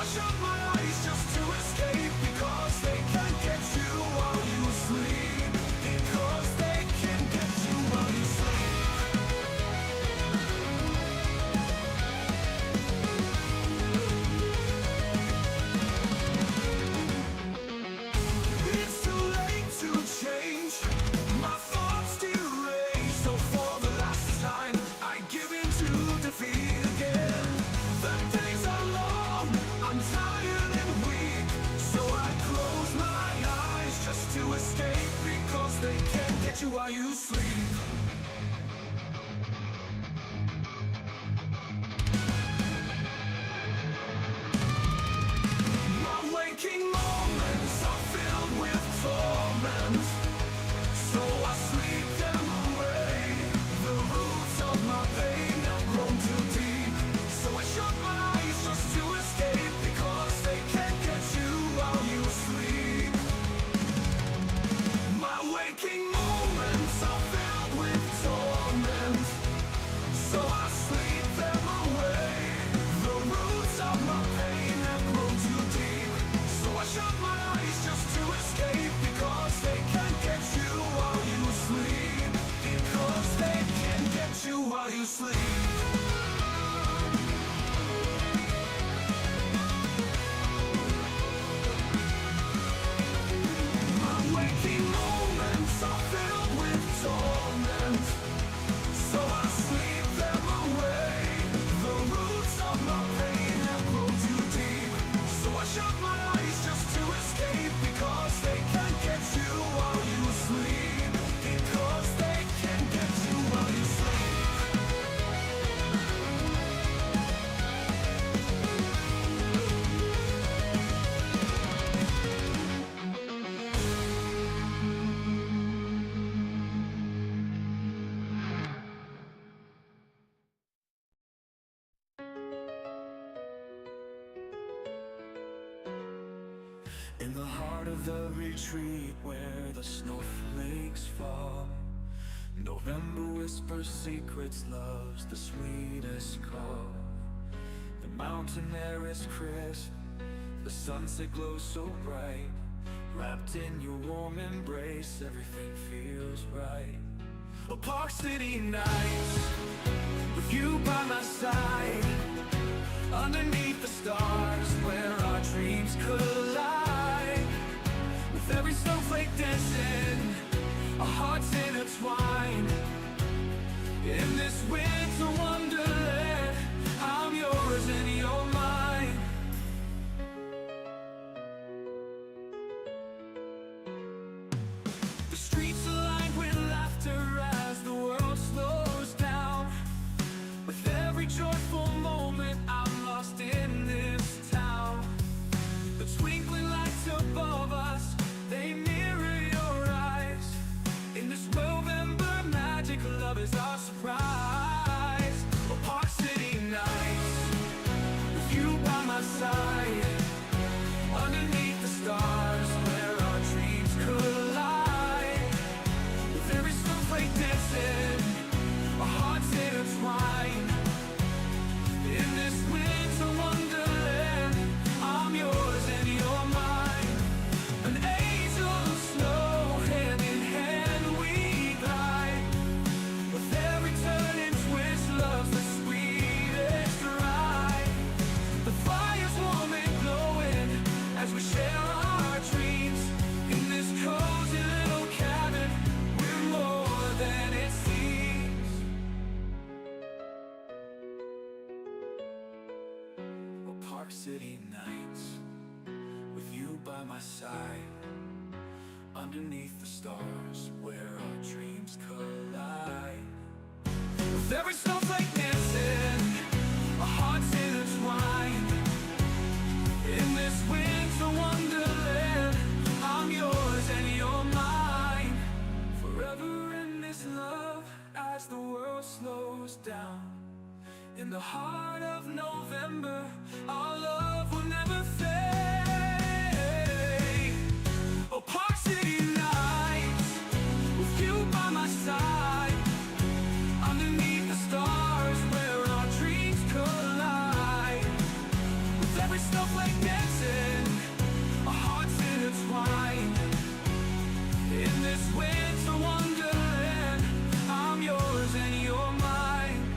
I shut my eyes just to escape, because they can't get you while you sleep. Because they can get you while you sleep. It's too late to change. My thoughts erase. So for the last time, I give in to defeat again. The days are long, I'm tired and weak, so I close my eyes just to escape, because they can't get you while you sleep. My waking moments are filled with torment, so I sleep them away. The roots of my pain have grown too deep, so I shut my eyes just to escape, because they can't get you while you sleep. My waking moments are filled with torment, so I sleep them away. The roots of my pain have grown too deep, so I shut my eyes just to escape, because they can't get you while you sleep. Because they can't get you while you sleep. My waking moments are filled with torment, so I sleep them away. The roots of my pain have grown too deep, so I shut my eyes just to escape, because they can't get you while you sleep. Because they can't get you while you sleep. In the heart of the retreat where the snowflakes fall, November whispers secrets, loves the sweetest call. The mountain air is crisp, the sunset glows so bright. Wrapped in your warm embrace, everything feels right. A Park City nights, with you by my side, underneath the stars where our dreams collide. With every snowflake dancing, our hearts intertwine. In this winter wonderland, I'm yours and you're mine. The streets are lined with laughter as the world slows down. With every joyful moment, I'm lost in this town. The twinkling lights above us, they mirror your eyes. In this November magic, love is our surprise. A Park City nights, with you by my side, underneath the stars where our dreams collide. With every snowflake dancing, our hearts intertwine. In this winter wonderland, I'm yours and you're mine. An angel of snow, hand in hand we glide. With every turn and twist, love's the sweetest ride. The fire's warm and glowing as we share our dreams. In this cozy little cabin, we're more than it seems. A Park City nights, with you by my side, underneath the stars where our dreams collide. With every snowflake dancing, our hearts intertwine. In this winter wonderland, I'm yours and you're mine. Forever in this love as the world slows down. In the heart of November, our love will never fade. Oh, Park City nights, with you by my side, underneath the stars where our dreams collide. With every snowflake like dancing, our hearts intertwined. In this winter wonderland, I'm yours and you're mine.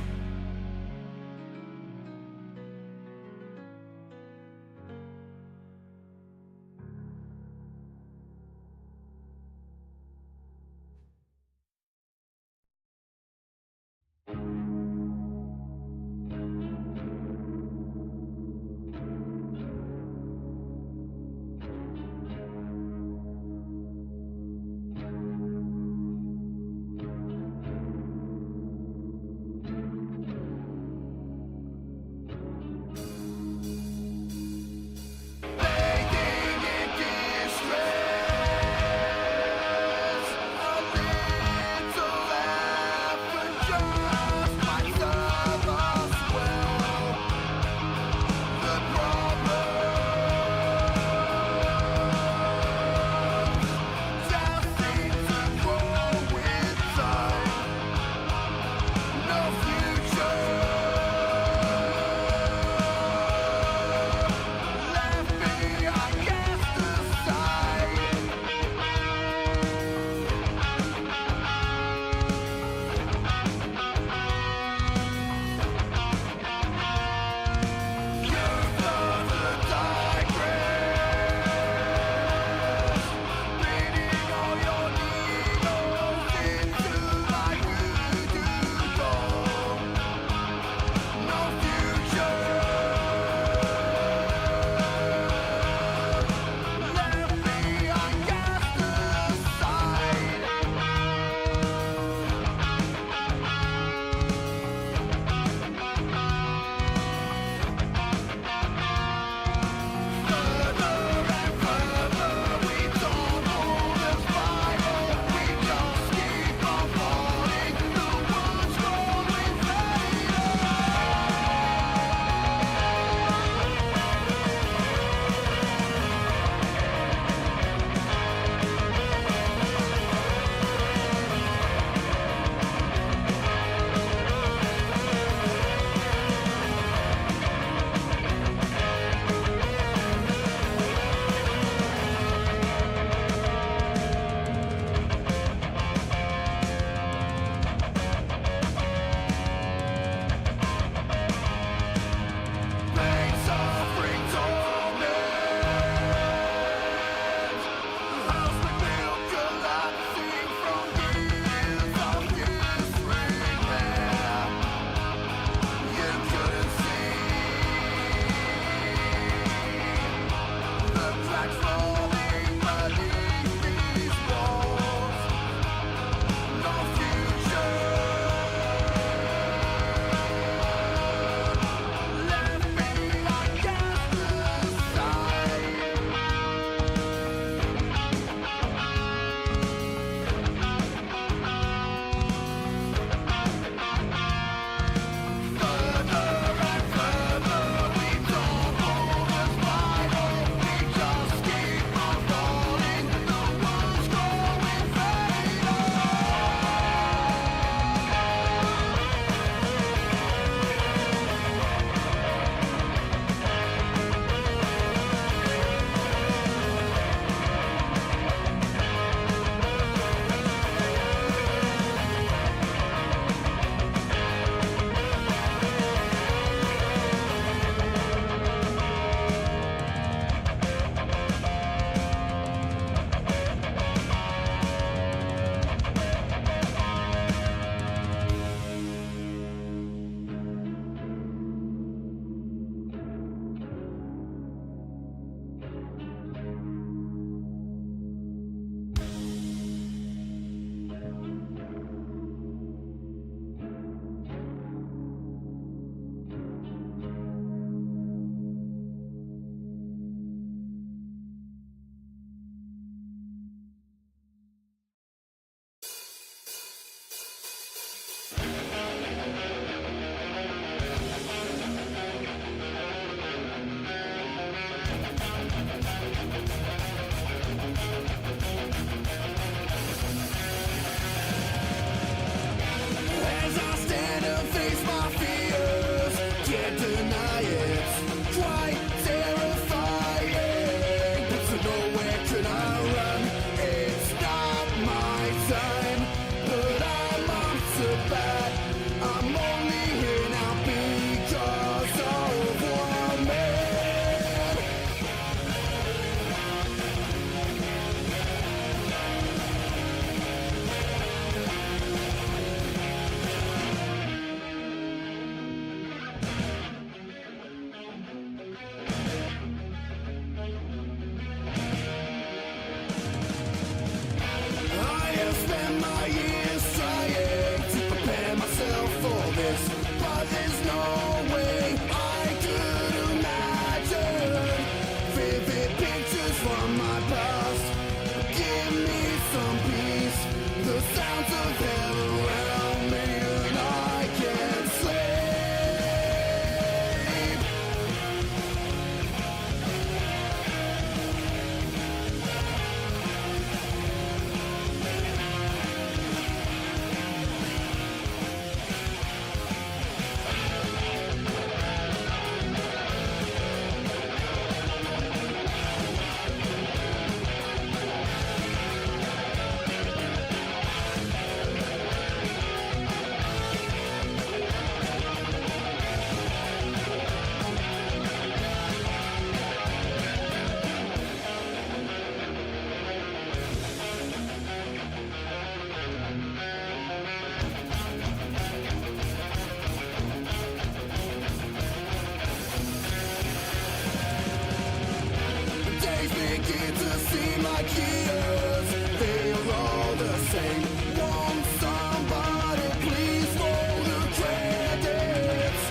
days begin to seem like years. They are all the same. Won't somebody please roll the credits?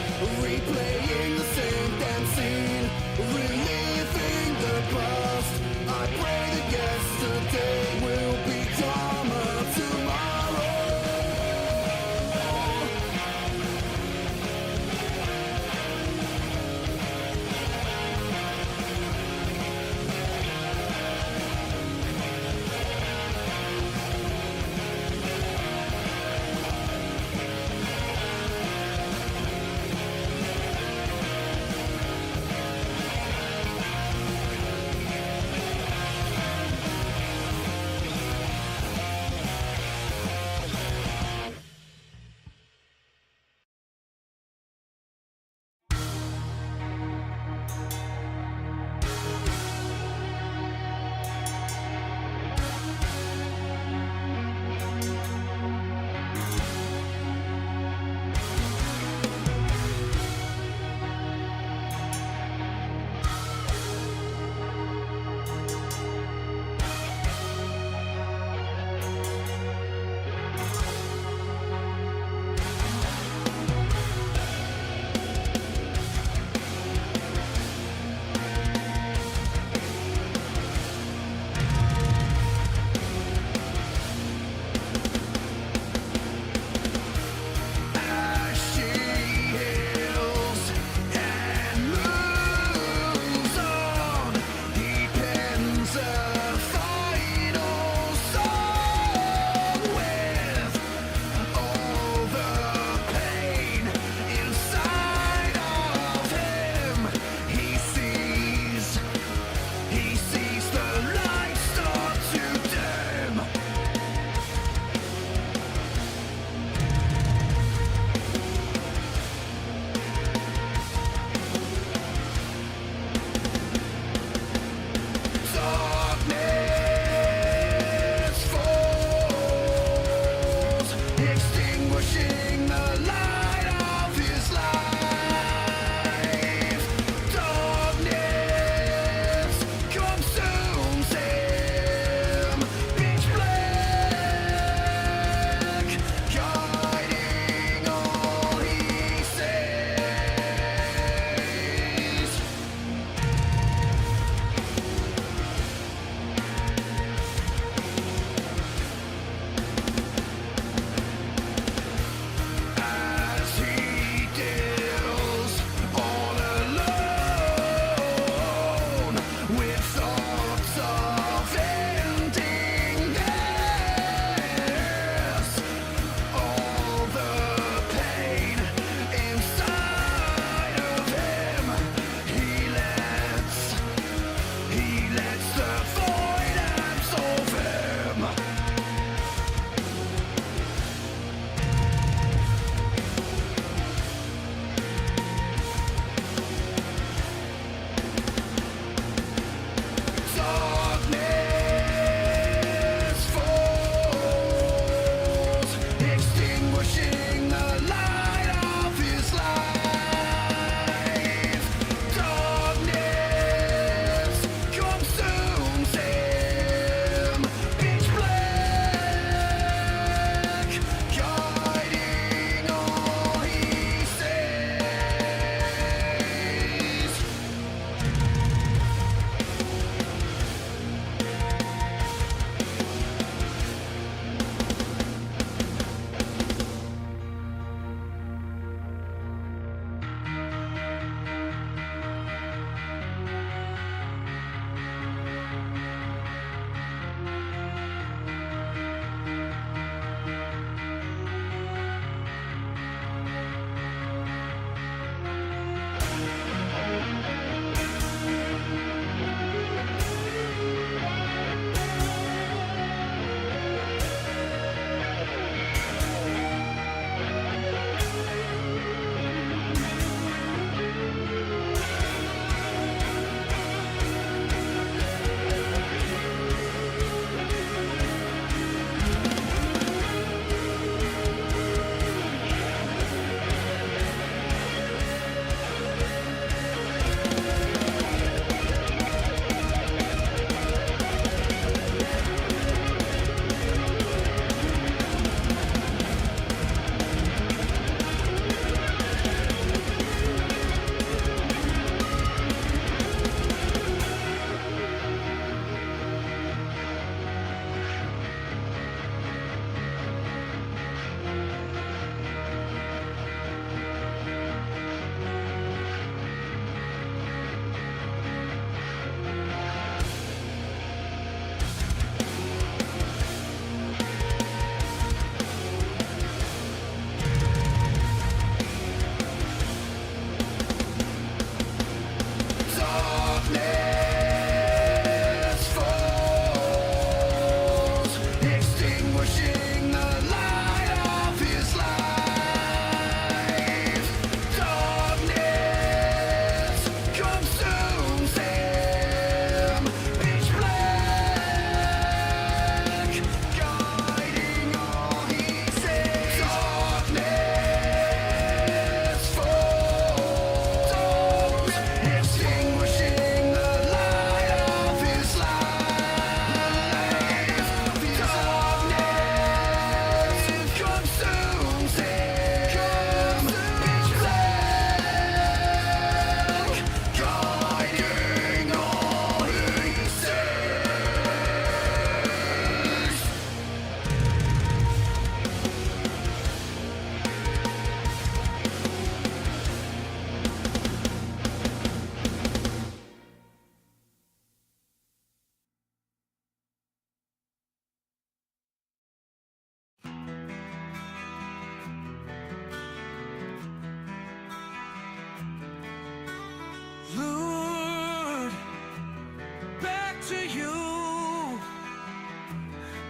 Replaying the same damn scene, reliving the past. I pray that yesterday will become a tomorrow.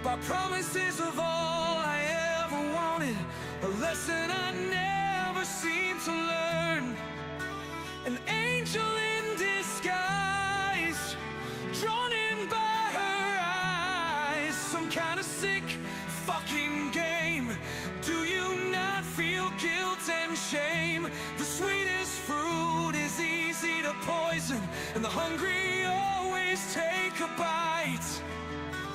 by promises of all I ever wanted, a lesson I never seemed to learn. An angel in disguise, drawn in by her eyes. Some kind of sick fucking game. Do you not feel guilt and shame? The sweetest fruit is easy to poison, and the hungry always take a bite.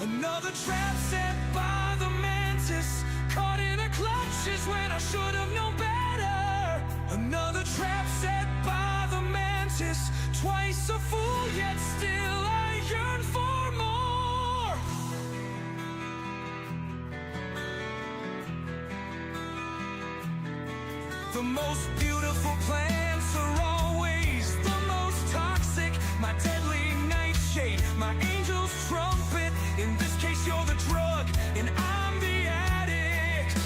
Another trap set by the mantis, caught in her clutches when I should have known better. Another trap set by the mantis, twice a fool, yet still I yearn for more. The most beautiful plants are always the most toxic. My deadly nightshade, my angel's trumpet. In this case you're the drug, and I'm the addict.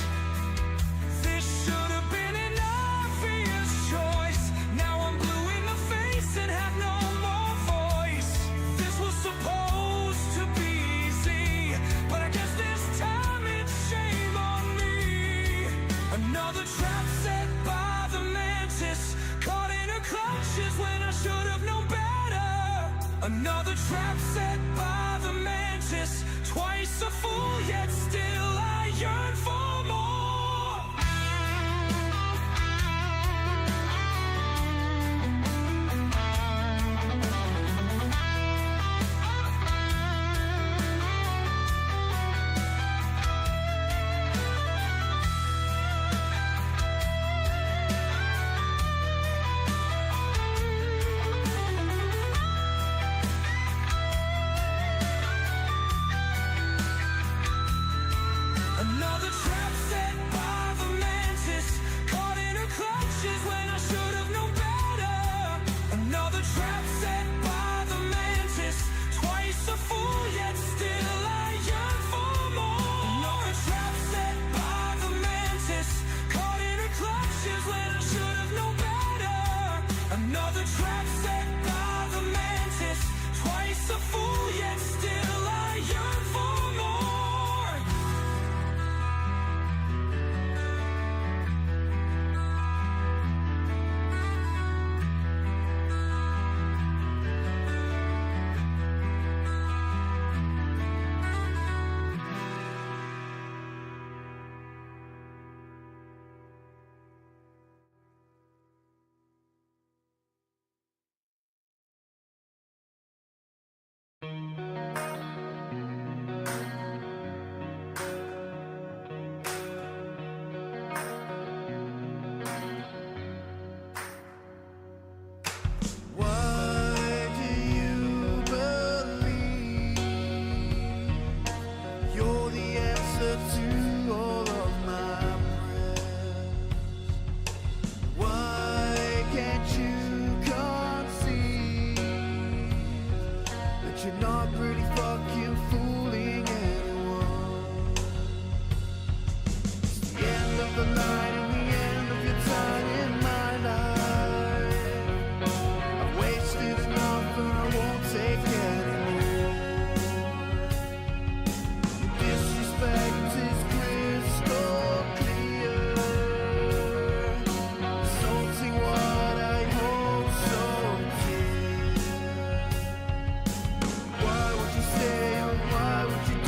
This should have been an obvious choice. Now I'm blue in the face and have no more voice. This was supposed to be easy, but I guess this time it's shame on me. Another trap set by the mantis, caught in her clutches when I should have known better. Another trap set by the mantis, twice a fool, yet still I yearn for more. Another trap set by the mantis, caught in her clutches when I should have known better. Another trap set by the mantis, twice a fool, yet still I yearn for more. Another trap set by the mantis, caught in her clutches when I should have known better. Another trap set by the mantis, twice a fool, yet still I yearn for more. Why do you believe you're the answer to all of my prayers? Why can't you conceive that you're not really fucking fooling anyone? It's the end of the line and the end of your time in my life. I've wasted enough and I won't take anymore. Disrespect is crystal clear, insulting what I hold so dear. Why would you stay and why would you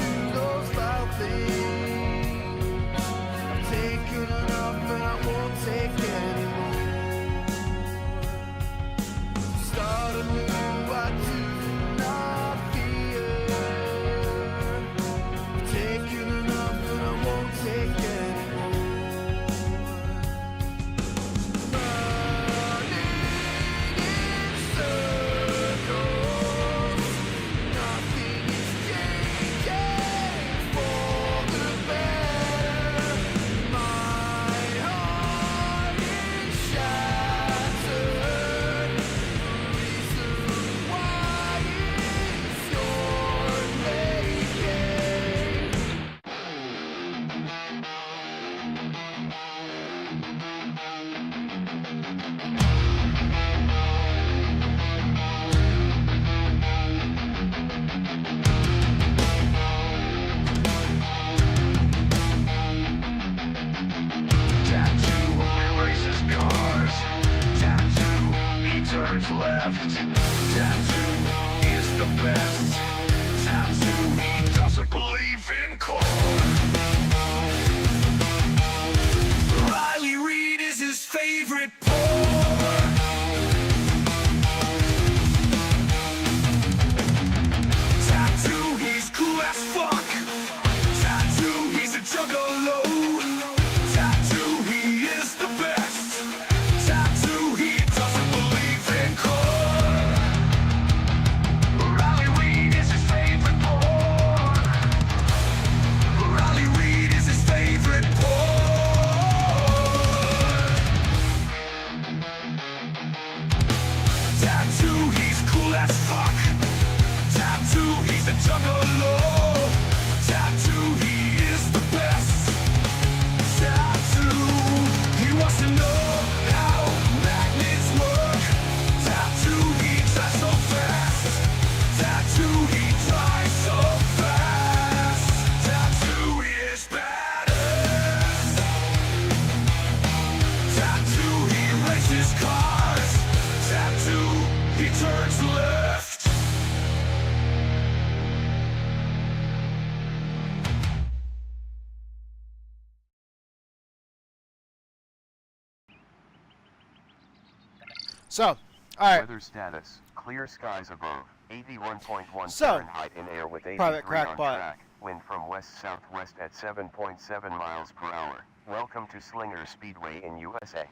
So, all right. Weather status: clear skies above. 81.1 So, Fahrenheit in air with 83 Private on Crackbot. track. Wind from west-southwest at 7.7 miles per hour. Welcome to Slinger Speedway in USA.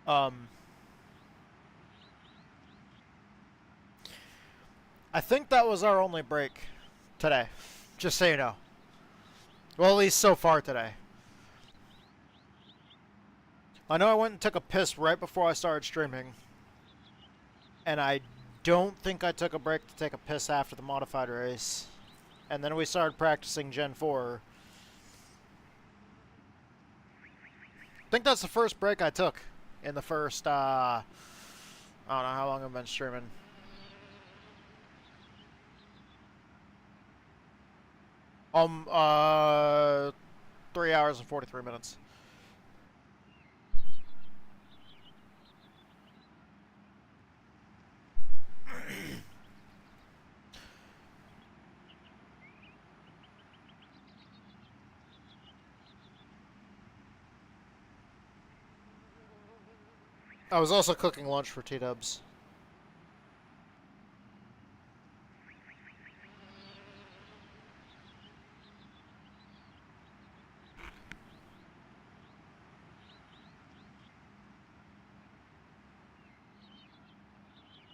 I think that was our only break today. Just so you know. Well, at least so far today. I know I went and took a piss right before I started streaming. And I don't think I took a break to take a piss after the modified race. And then we started practicing Gen 4. I think that's the first break I took in the first, I don't know how long I've been streaming. Uh, 3 hours and 43 minutes. I was also cooking lunch for T-Dubs.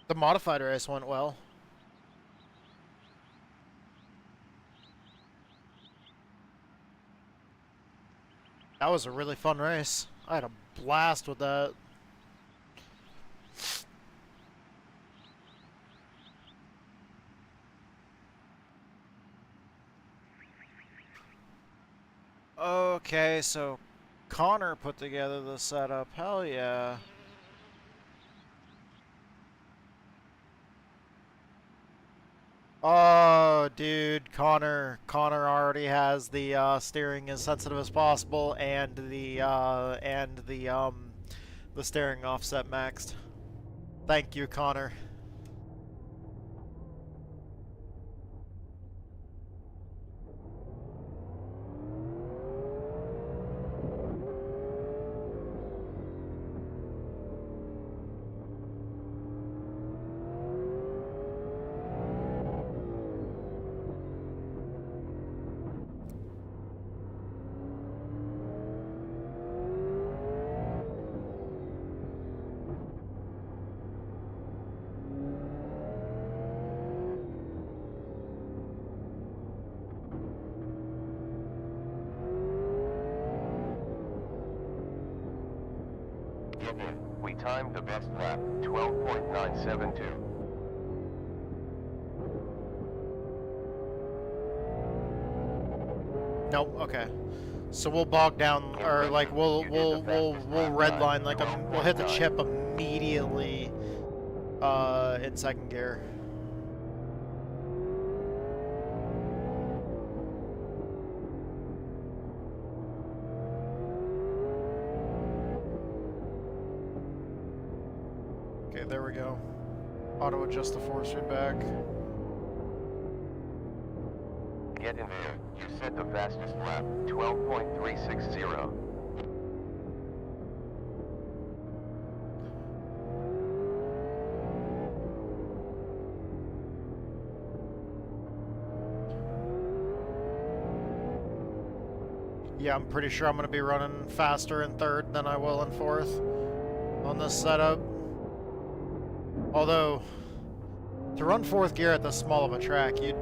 The modified race went well. That was a really fun race. I had a blast with that. Okay, so Connor put together the setup. Hell yeah. Oh, dude, Connor already has the steering as sensitive as possible and the steering offset maxed. Thank you, Connor. We timed the best lap, 12.972. Nope. Okay. So we'll bog down, or like we'll redline, like we'll hit the chip immediately in second gear. Okay, there we go. Auto adjust the force feedback. Get in there. You set the fastest lap, 12.360. Yeah, I'm pretty sure I'm going to be running faster in third than I will in fourth on this setup. Although, to run fourth gear at this small of a track, you'd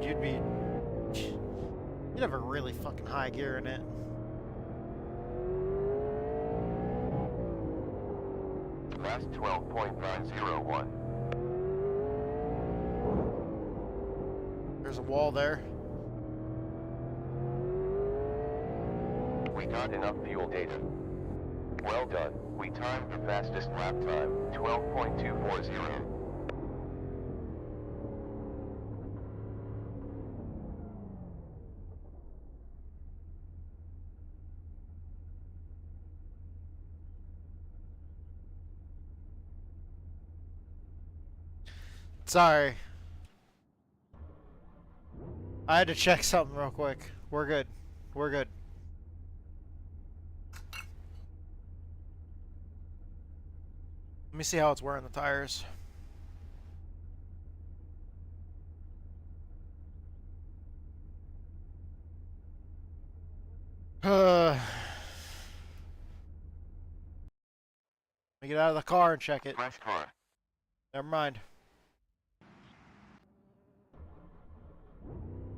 have a really fucking high gear in it. Last 12.901. There's a wall there. We got enough fuel data. Well done. We timed the fastest lap time, 12.240. Sorry. I had to check something real quick. We're good. We're good. Let me see how it's wearing the tires. Let me get out of the car and check it. Fresh car. Never mind.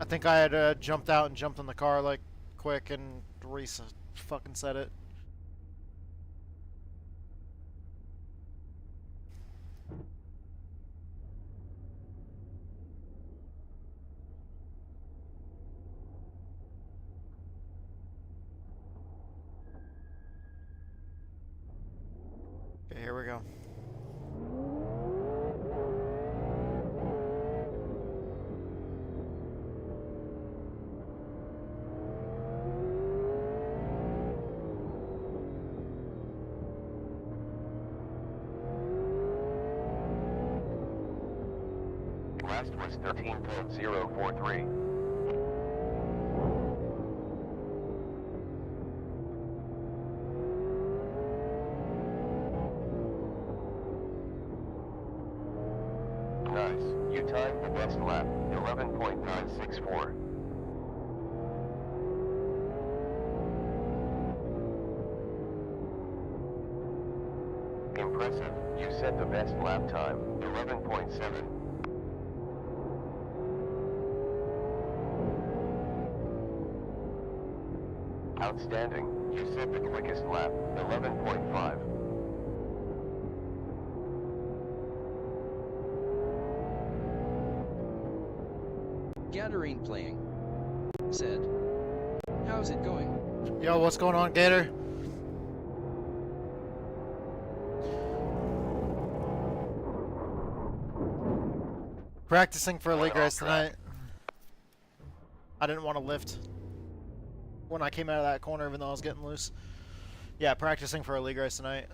I think I had jumped out and jumped in the car like quick and fucking said it. Okay, here we go. Last was 13.043. Nice. You timed the best lap, 11.964. Impressive. You set the best lap time, 11.7. Outstanding. You set the quickest lap, 11.5. Gathering playing. Said. How's it going? Yo, what's going on, Gator? Practicing for a league race tonight. I didn't want to lift when I came out of that corner, even though I was getting loose. Yeah, practicing for a league race tonight.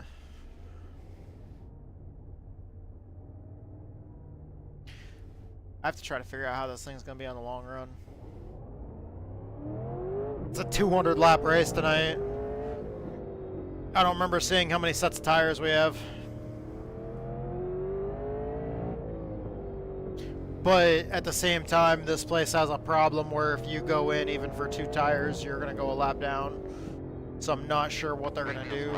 I have to try to figure out how this thing's going to be on the long run. It's a 200 lap race tonight. I don't remember seeing how many sets of tires we have. But at the same time, this place has a problem where if you go in even for 2 tires, you're going to go a lap down. So I'm not sure what they're going to do.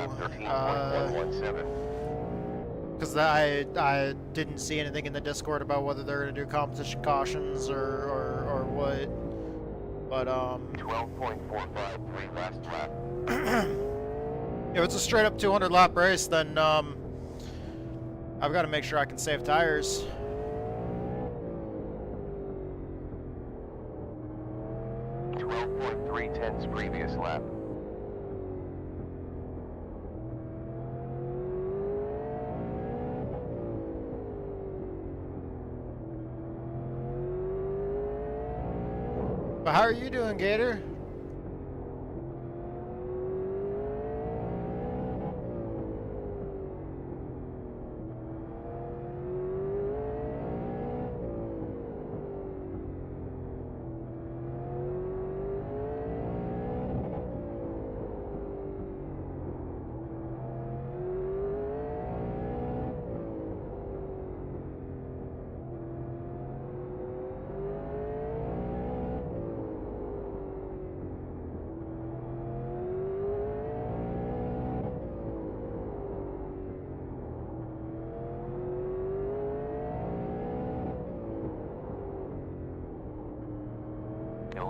Because I didn't see anything in the Discord about whether they're going to do competition cautions or what. But 12.453 last lap. If it's a straight up 200 lap race, then I've got to make sure I can save tires. Previous lap. But how are you doing, Gator?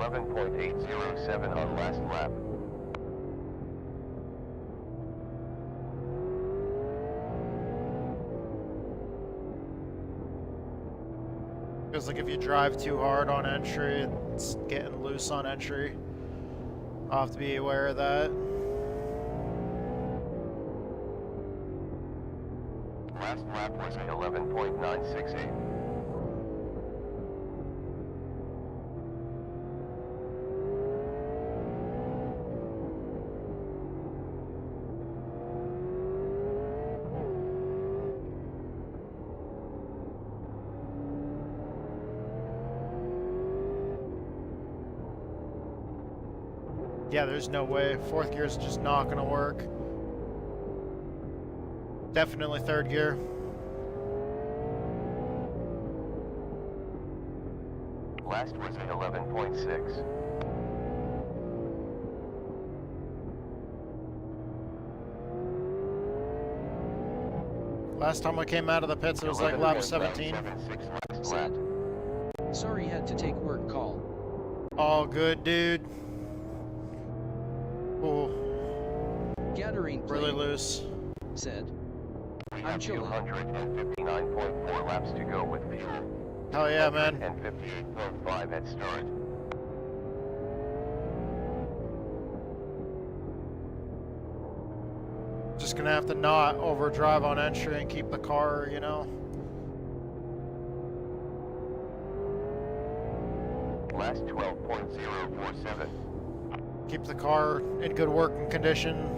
.807 on last lap. Feels like if you drive too hard on entry, it's getting loose on entry. I'll have to be aware of that. Last lap was 11.968. Yeah, there's no way. 4th gear is just not going to work. Definitely third gear. Last was at 11.6. Last time I came out of the pits, it was like lap 17. Sad. Sorry, had to take work call. All good, dude. Cool. Gathering Really plane. loose. Said. We I'm have chilling. 259.4 laps to go with fuel. Hell yeah, man. And 58.5 at start. Just gonna have to not overdrive on entry and keep the car, you know. Last 12.047. Keep the car in good working condition.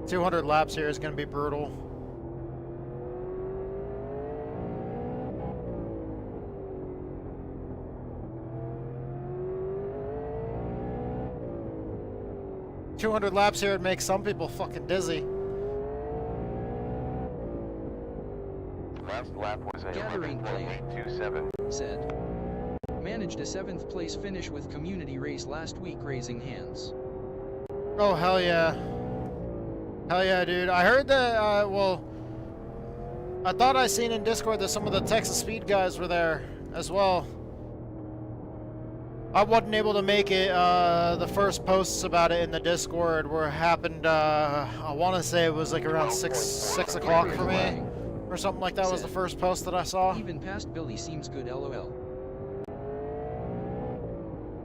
200 laps here is gonna be brutal. $200 laps here would make some people fucking dizzy. Last lap was at Gathering plane. 11.827. Said. Managed a 7th place finish with community race last week, raising hands. Oh, hell yeah. Hell yeah, dude. I heard that, well, I thought I seen in Discord that some of the Texas Speed guys were there as well. I wasn't able to make it. The first posts about it in the Discord were happened, I want to say it was like around 6 o'clock for me, or something like that was the first post that I saw. Even past Billy seems good, lol.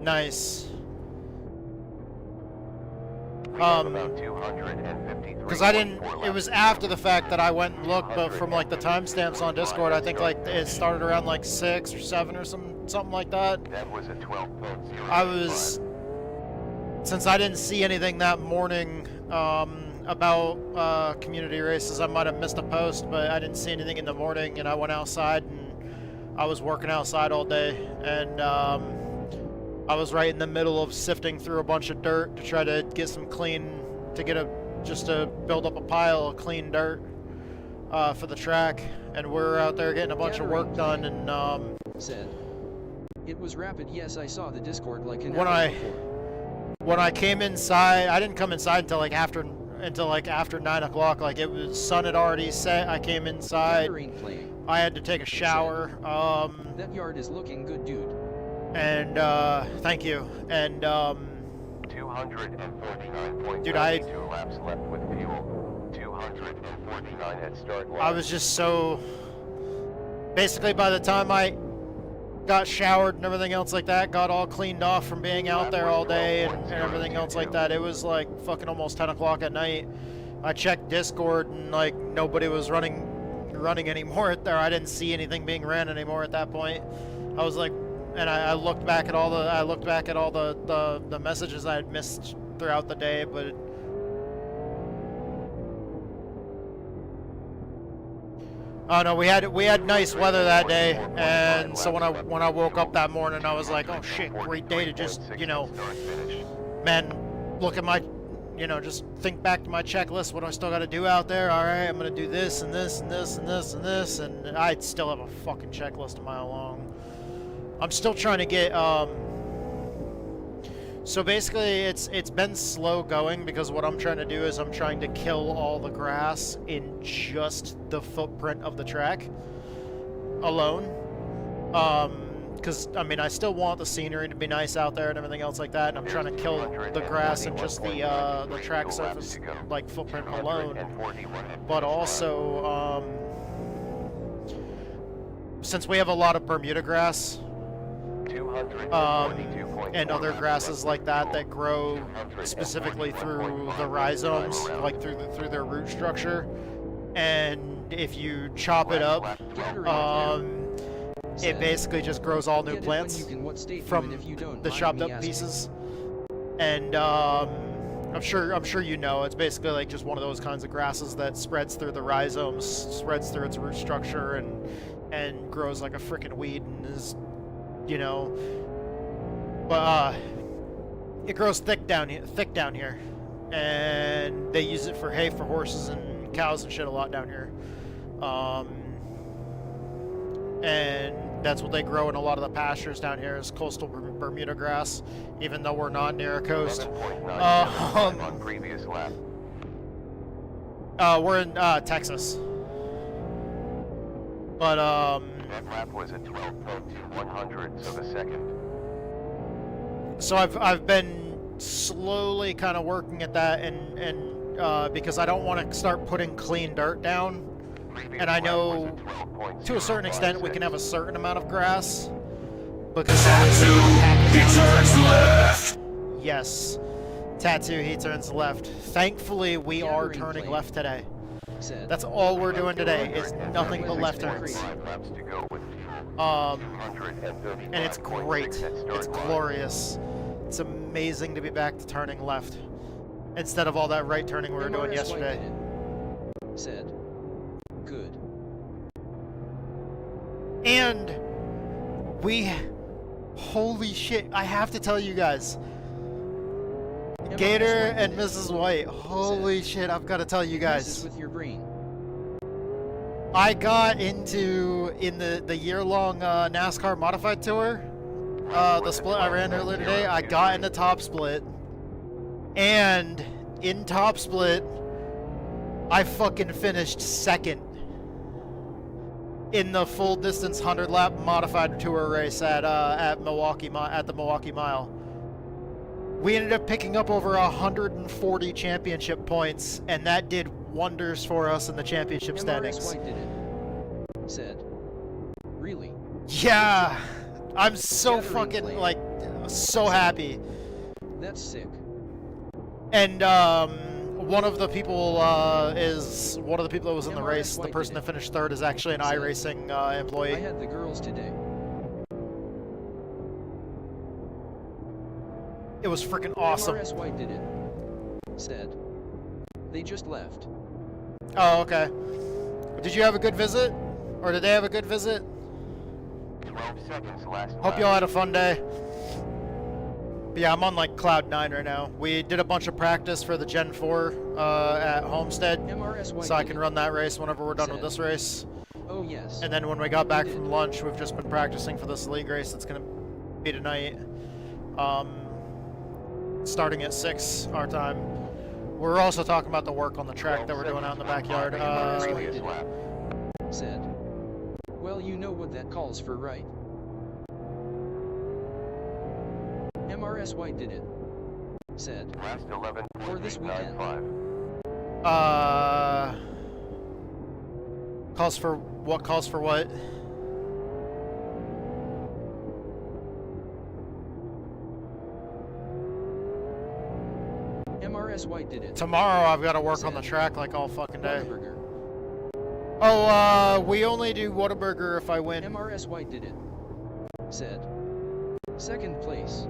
Nice. We have about 253. Because I didn't, it was after the fact that I went and looked, but from like the timestamps on Discord, I think like it started around like 6 or 7 or something like that. That was a 12.0. I was, since I didn't see anything that morning about community races, I might have missed a post, but I didn't see anything in the morning, and I went outside and I was working outside all day, and I was right in the middle of sifting through a bunch of dirt to try to get some clean, just to build up a pile of clean dirt for the track, and we're out there getting a bunch of work done, and said. It was rapid. Yes, I saw the Discord like an when hour I before. when I came inside, I didn't come inside until like after 9 o'clock. Like it was, sun had already set. I came inside. I had to take a shower. That yard is looking good, dude. And thank you. And 249.92 dude, laps left with fuel. 249 at start line. I was just so, basically by the time I got showered and everything else like that, got all cleaned off from being out there all day and everything else like that, it was like fucking almost 10 o'clock at night. I checked Discord and like nobody was running anymore at there. I didn't see anything being ran anymore at that point. I was like, and I looked back at all the messages I had missed throughout the day, but oh no, we had nice weather that day, and so when I woke up that morning, I was like, oh shit, great day to just, you know, man, look at my, you know, just think back to my checklist, what do I still got to do out there. All right, I'm gonna do this and this and this and this and this, and I still have a fucking checklist a mile long. I'm still trying to get, so basically it's been slow going because what I'm trying to do is I'm trying to kill all the grass in just the footprint of the track alone. Because, I mean, I still want the scenery to be nice out there and everything else like that, and I'm trying to kill the grass and just the track surface, like, footprint alone. But also, since we have a lot of Bermuda grass, and other grasses like that grow specifically through the rhizomes, like through their root structure, and if you chop it up, it basically just grows all new plants from the chopped up pieces. And I'm sure you know, it's basically like just one of those kinds of grasses that spreads through the rhizomes, spreads through its root structure, and grows like a frickin' weed, and is, you know, but it grows thick down here, and they use it for hay for horses and cows and shit a lot down here. And that's what they grow in a lot of the pastures down here is coastal Bermuda grass, even though we're not near a coast. 11.9 on previous lap. We're in Texas. But That lap was at 12.21 of a second. so I've been slowly kind of working at that, and because I don't want to start putting clean dirt down. And I know, to a certain extent, we can have a certain amount of grass. Because Tattoo, he turns left. Yes. Tattoo, he turns left. Thankfully, we are turning left today. That's all we're doing today, is nothing but left turns. And it's great. It's glorious. It's amazing to be back to turning left. Instead of all that right turning we were doing yesterday. Said. Good. And holy shit, I have to tell you guys, Gator and Mrs. White, holy shit, I've got to tell you guys. With your brain. I got in the year-long NASCAR Modified Tour, the split I ran earlier today, I got in the top split, and in top split, I fucking finished second in the full distance 100-lap modified tour race at the Milwaukee Mile. We ended up picking up over 140 championship points, and that did wonders for us in the championship standings. White did it. Said. Really? Yeah, I'm so fucking so happy. That's sick. And one of the people that was in the race. The person that finished third is actually an iRacing employee. I had the girls today. It was freaking awesome. MRS White did it. Said. They just left. Oh, okay. Did you have a good visit? Or did they have a good visit? 12 seconds last Hope y'all had a fun day. But yeah, I'm on like cloud 9 right now. We did a bunch of practice for the Gen 4 at Homestead, so I can run that race whenever we're done with this race. Oh yes. And then when we got back from lunch, we've just been practicing for this league race that's gonna be tonight. Starting at 6 our time. We're also talking about the work on the track that we're doing out in the backyard. Said. Well, you know what that calls for, right? MRS White did it. Said. Last 11. For this weekend. Calls for what? Calls for what? MRS White did it. Tomorrow I've got to work on the track like all fucking day. Oh, we only do Whataburger if I win. MRS White did it. Said. Second place.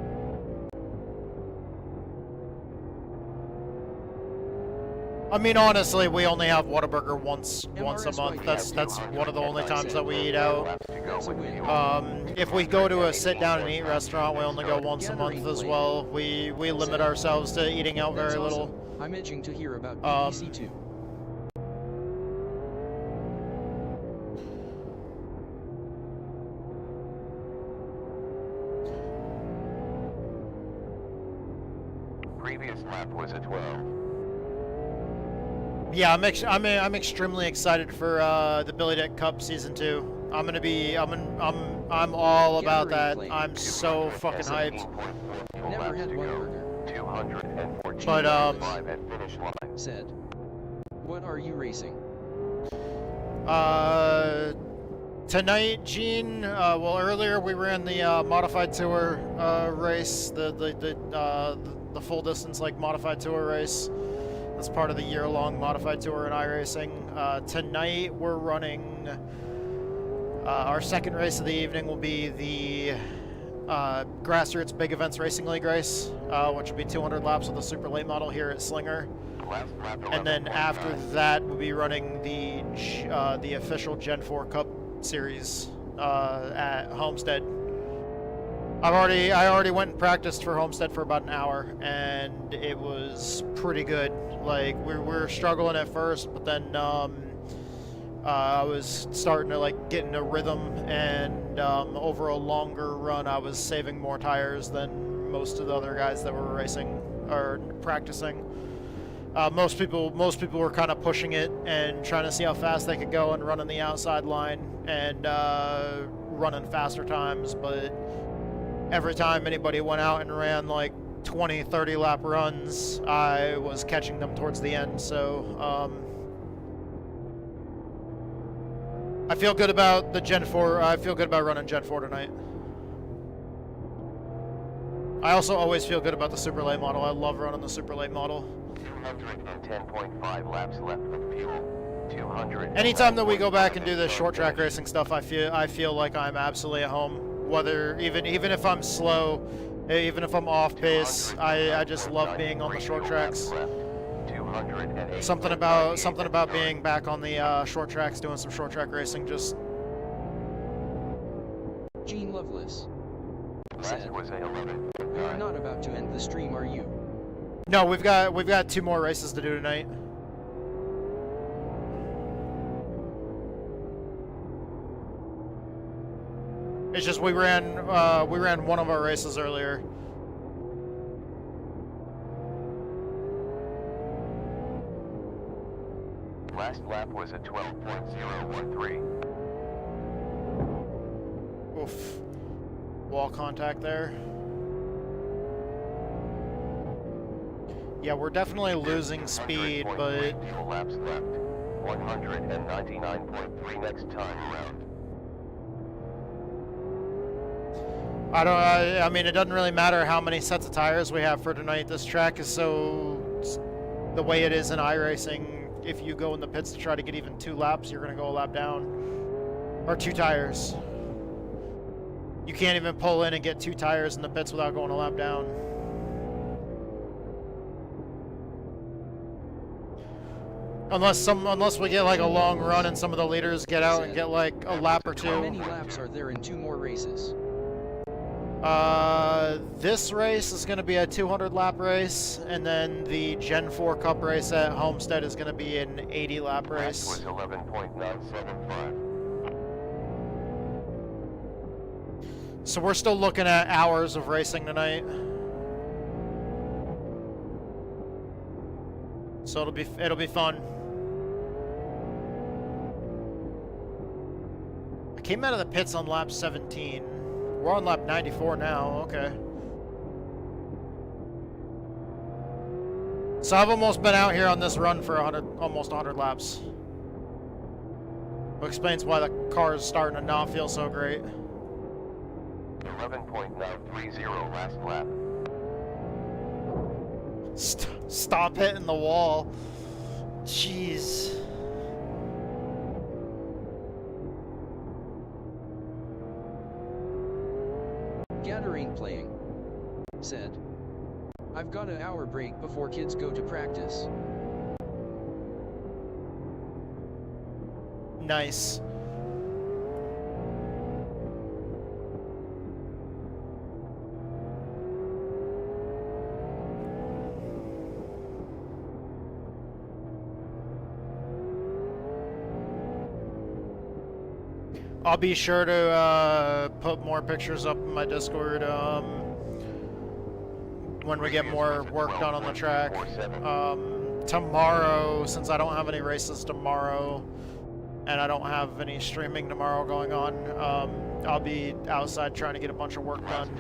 I mean, honestly, we only have Whataburger once a month. That's one of the only times that we eat out. If we go to a sit down and eat restaurant, we only go once a month as well. We limit ourselves to eating out very little. I'm itching to hear about BBC 2. Previous lap was a 12. Yeah, I'm extremely excited for the Billy Dick Cup Season 2. I'm all about that. I'm so fucking hyped. Never had Whataburger. 214 But at finish line. Said. What are you racing? Tonight, Gene. Well, earlier we ran the modified tour race, the full distance modified tour race. That's part of the year-long modified tour in iRacing. Tonight we're running our second race of the evening will be the Grassroots Big Events Racing League race, which will be 200 laps with a super late model here at Slinger. And then after that we'll be running the official Gen 4 Cup Series at Homestead. I already went and practiced for Homestead for about an hour, and it was pretty good. Like, we were struggling at first, but then I was starting to like get in a rhythm, and over a longer run, I was saving more tires than most of the other guys that were racing or practicing. Most people were kind of pushing it and trying to see how fast they could go and running the outside line and running faster times, but every time anybody went out and ran like 20, 30 lap runs, I was catching them towards the end, so I feel good about the Gen 4, I feel good about running Gen 4 tonight. I also always feel good about the super late model. I love running the super late model. 210.5 laps left of fuel. 200. Anytime that we go back and do this short track racing stuff, I feel like I'm absolutely at home. Whether even if I'm slow, even if I'm off pace, I just love being on the short tracks. Something about being back on the short tracks, doing some short track racing, just. Gene Loveless said, "You're not about to end the stream, are you?" No, we've got 2 more races to do tonight. It's just we ran one of our races earlier. Last lap was a 12.013. Oof. Wall contact there. Yeah, we're definitely losing speed, but laps left. 199.3 next time around. I mean, it doesn't really matter how many sets of tires we have for tonight. This track is so, the way it is in iRacing, if you go in the pits to try to get even 2 laps, you're going to go a lap down. Or 2 tires. You can't even pull in and get 2 tires in the pits without going a lap down. Unless we get like a long run and some of the leaders get out and get like a lap or 2. How many laps are there in 2 more races? This race is going to be a 200 lap race, and then the Gen 4 Cup race at Homestead is going to be an 80 lap race. Was 11.975. So we're still looking at hours of racing tonight. So it'll be fun. I came out of the pits on lap 17. We're on lap 94 now, okay. So I've almost been out here on this run for almost 100 laps. Which explains why the car is starting to not feel so great. 11.930 last lap. Stop hitting the wall. Jeez. Gathering playing said, "I've got an hour break before kids go to practice." Nice. I'll be sure to put more pictures up in my Discord when we get more work done on the track. Tomorrow, since I don't have any races tomorrow, and I don't have any streaming tomorrow going on, I'll be outside trying to get a bunch of work done.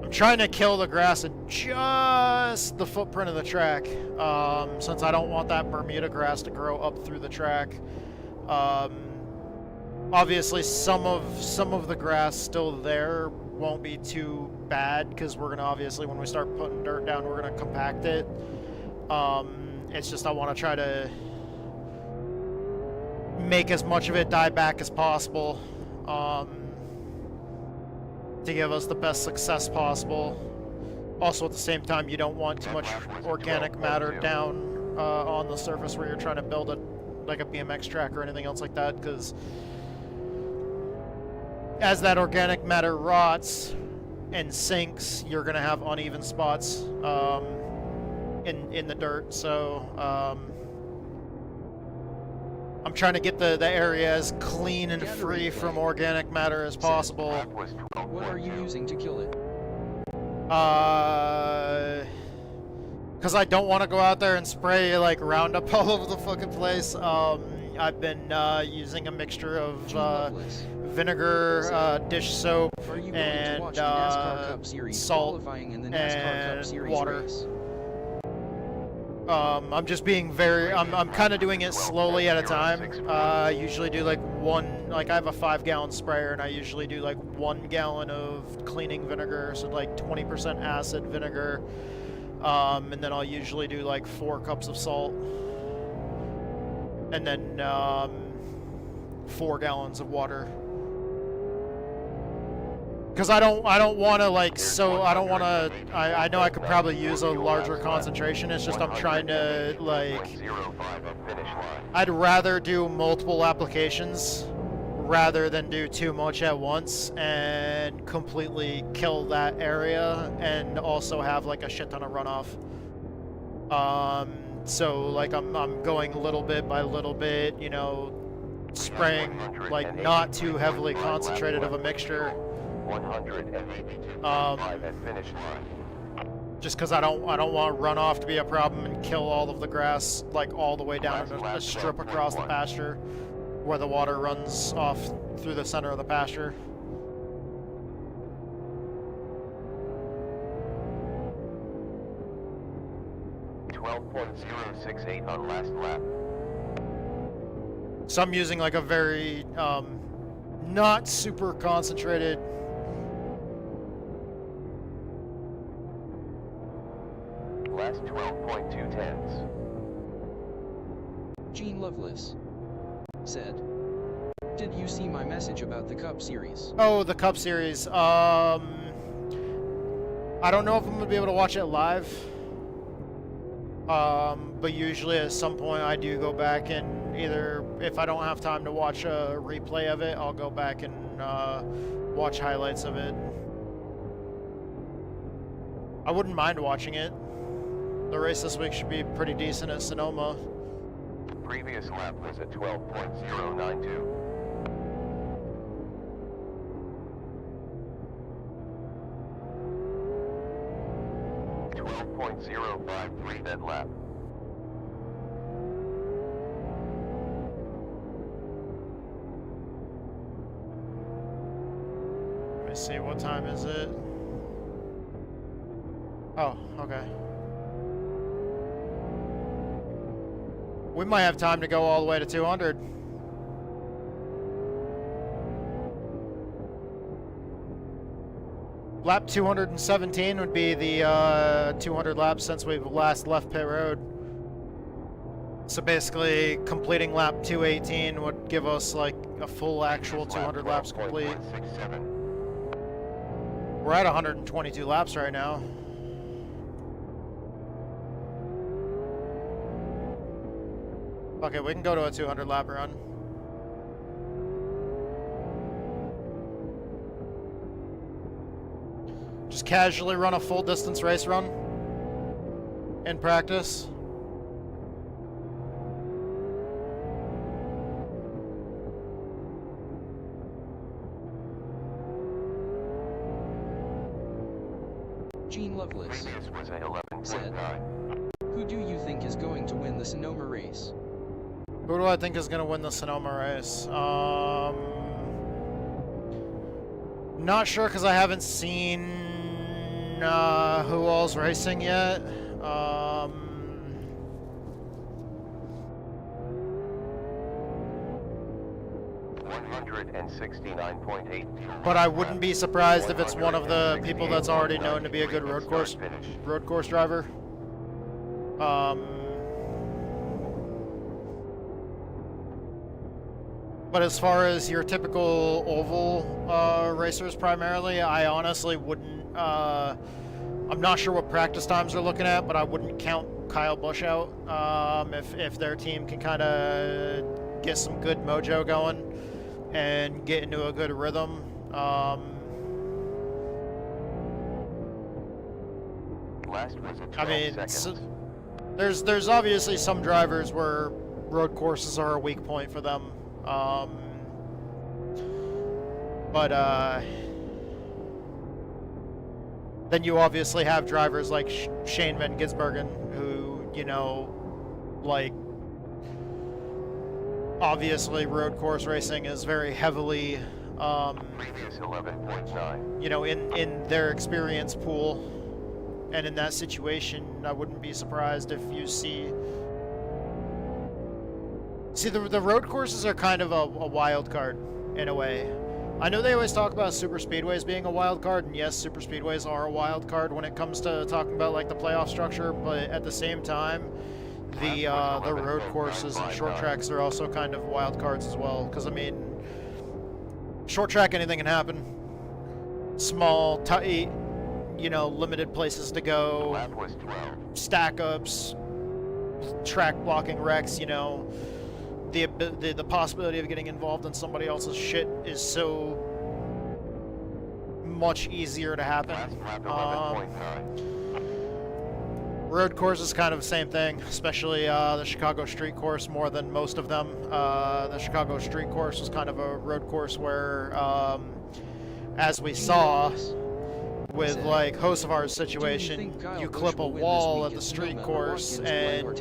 I'm trying to kill the grass at just the footprint of the track, since I don't want that Bermuda grass to grow up through the track. Obviously, some of the grass still there won't be too bad, because we're gonna obviously, when we start putting dirt down, we're gonna compact it. It's just I want to try to make as much of it die back as possible. To give us the best success possible. Also, at the same time, you don't want too much organic matter down on the surface where you're trying to build like a BMX track or anything else like that, because as that organic matter rots and sinks, you're gonna have uneven spots in the dirt. So I'm trying to get the area as clean and free from organic matter as possible. What are you using to kill it? Because I don't want to go out there and spray like Roundup all over the fucking place. I've been using a mixture of vinegar, dish soap, and salt and water. I'm just being I'm kind of doing it slowly at a time. I usually do like I have a 5-gallon sprayer, and I usually do like 1 gallon of cleaning vinegar, so like 20% acid vinegar. And then I'll usually do like 4 cups of salt. And then 4 gallons of water. Because I don't want to like, I know I could probably use a larger concentration. It's just I'm trying to like, I'd rather do multiple applications rather than do too much at once and completely kill that area and also have like a shit ton of runoff. So like I'm going little bit by little bit, you know, spraying like not too heavily concentrated of a mixture. Just because I don't want runoff to be a problem and kill all of the grass like all the way down a strip across the pasture where the water runs off through the center of the pasture. .068 on last lap. So I'm using like a very not super concentrated. Last 12.2 tenths. Gene Loveless said, "Did you see my message about the Cup Series?" Oh, the Cup Series. I don't know if I'm gonna be able to watch it live. But usually at some point I do go back and either, if I don't have time to watch a replay of it, I'll go back and watch highlights of it. I wouldn't mind watching it. The race this week should be pretty decent at Sonoma. Previous lap was at 12.092. .053 dead lap. Let me see, what time is it? Oh, okay. We might have time to go all the way to 200. Lap 217 would be the 200 laps since we've last left pit road. So basically, completing lap 218 would give us like a full actual 200 laps complete. We're at 122 laps right now. Okay, we can go to a 200 lap run. Just casually run a full distance race run in practice. Gene Loveless said, "Who do you think is going to win the Sonoma race?" Who do I think is going to win the Sonoma race? Not sure because I haven't seen who all's racing yet. 169.8. But I wouldn't be surprised if it's one of the people that's already known to be a good road course driver. But as far as your typical oval racers primarily, I honestly wouldn't, I'm not sure what practice times they're looking at, but I wouldn't count Kyle Busch out if their team can kind of get some good mojo going and get into a good rhythm. Last was at I 12 mean, seconds. there's obviously some drivers where road courses are a weak point for them. But then you obviously have drivers like Shane Van Gisbergen, who, you know, like, obviously road course racing is very heavily, Previous 11.9. you know, in their experience pool. And in that situation, I wouldn't be surprised if you see the road courses are kind of a wild card in a way. I know they always talk about super speedways being a wild card, and yes, super speedways are a wild card when it comes to talking about like the playoff structure, but at the same time, the road courses and short tracks are also kind of wild cards as well, because I mean, short track, anything can happen. Small, tight, you know, limited places to go, Lap was 12. stack ups, track blocking wrecks, you know, the possibility of getting involved in somebody else's shit is so much easier to happen. Last lap 11.9. Road course is kind of the same thing, especially the Chicago street course more than most of them. The Chicago street course was kind of a road course where, as we saw with like Hocevar's situation, you clip a wall at the street course and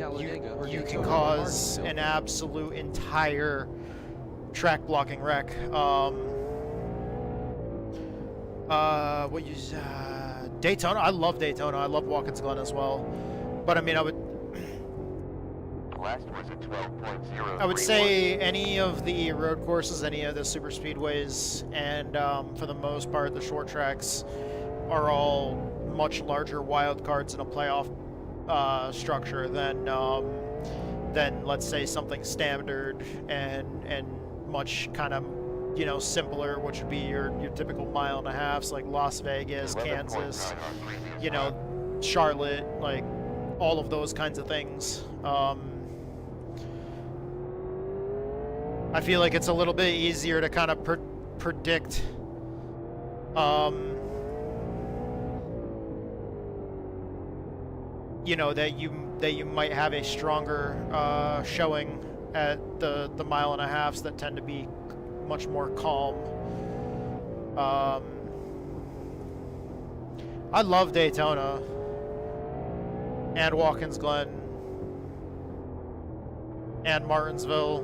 you can cause an absolute entire track blocking wreck. Daytona, I love Daytona, I love Watkins Glen as well, but I mean, Last was at 12.0. I would say any of the road courses, any of the super speedways, and for the most part the short tracks are all much larger wild cards in a playoff structure than let's say something standard and much kind of, you know, simpler, which would be your typical mile and a halfs like Las Vegas, Kansas, you know, Charlotte, like all of those kinds of things. I feel like it's a little bit easier to kind of predict you know, that you might have a stronger showing at the mile and a halfs that tend to be much more calm. I love Daytona and Watkins Glen and Martinsville.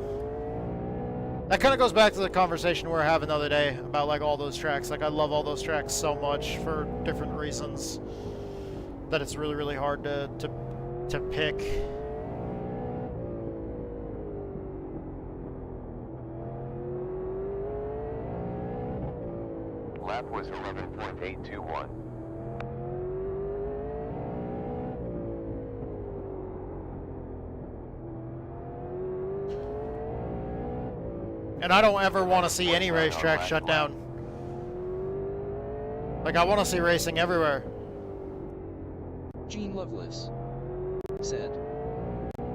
That kind of goes back to the conversation we were having the other day about like all those tracks. Like I love all those tracks so much for different reasons that it's really, really hard to pick. Lap was 11.821. And I don't ever want to see any racetrack shut down. Like I want to see racing everywhere. Gene Loveless said,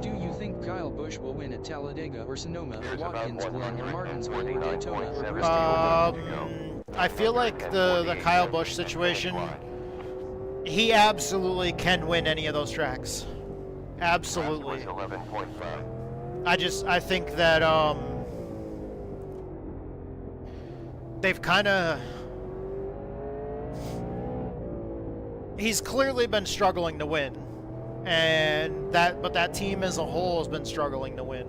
"Do you think Kyle Busch will win at Talladega or Sonoma or Watkins Glen or Martinsville or Daytona or Bristol?" I feel like the Kyle Busch situation, he absolutely can win any of those tracks. Absolutely. I think that they've kind of, he's clearly been struggling to win, and but that team as a whole has been struggling to win,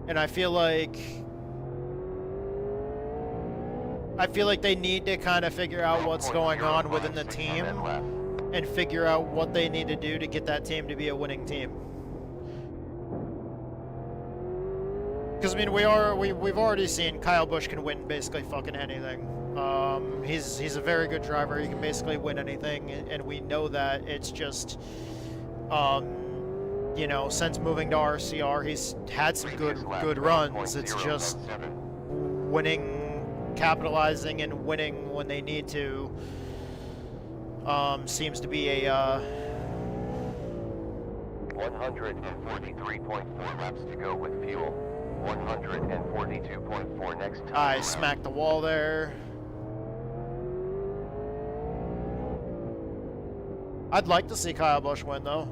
and I feel like they need to kind of figure out what's going on within the team and figure out what they need to do to get that team to be a winning team. Because I mean, we've already seen Kyle Busch can win basically fucking anything. He's a very good driver. He can basically win anything, and we know that. It's just, you know, since moving to RCR, he's had some good runs. It's just winning, capitalizing, and winning when they need to. Seems to be a 143.4 laps to go with fuel. 142.4 next time. I smacked the wall there. I'd like to see Kyle Busch win, though.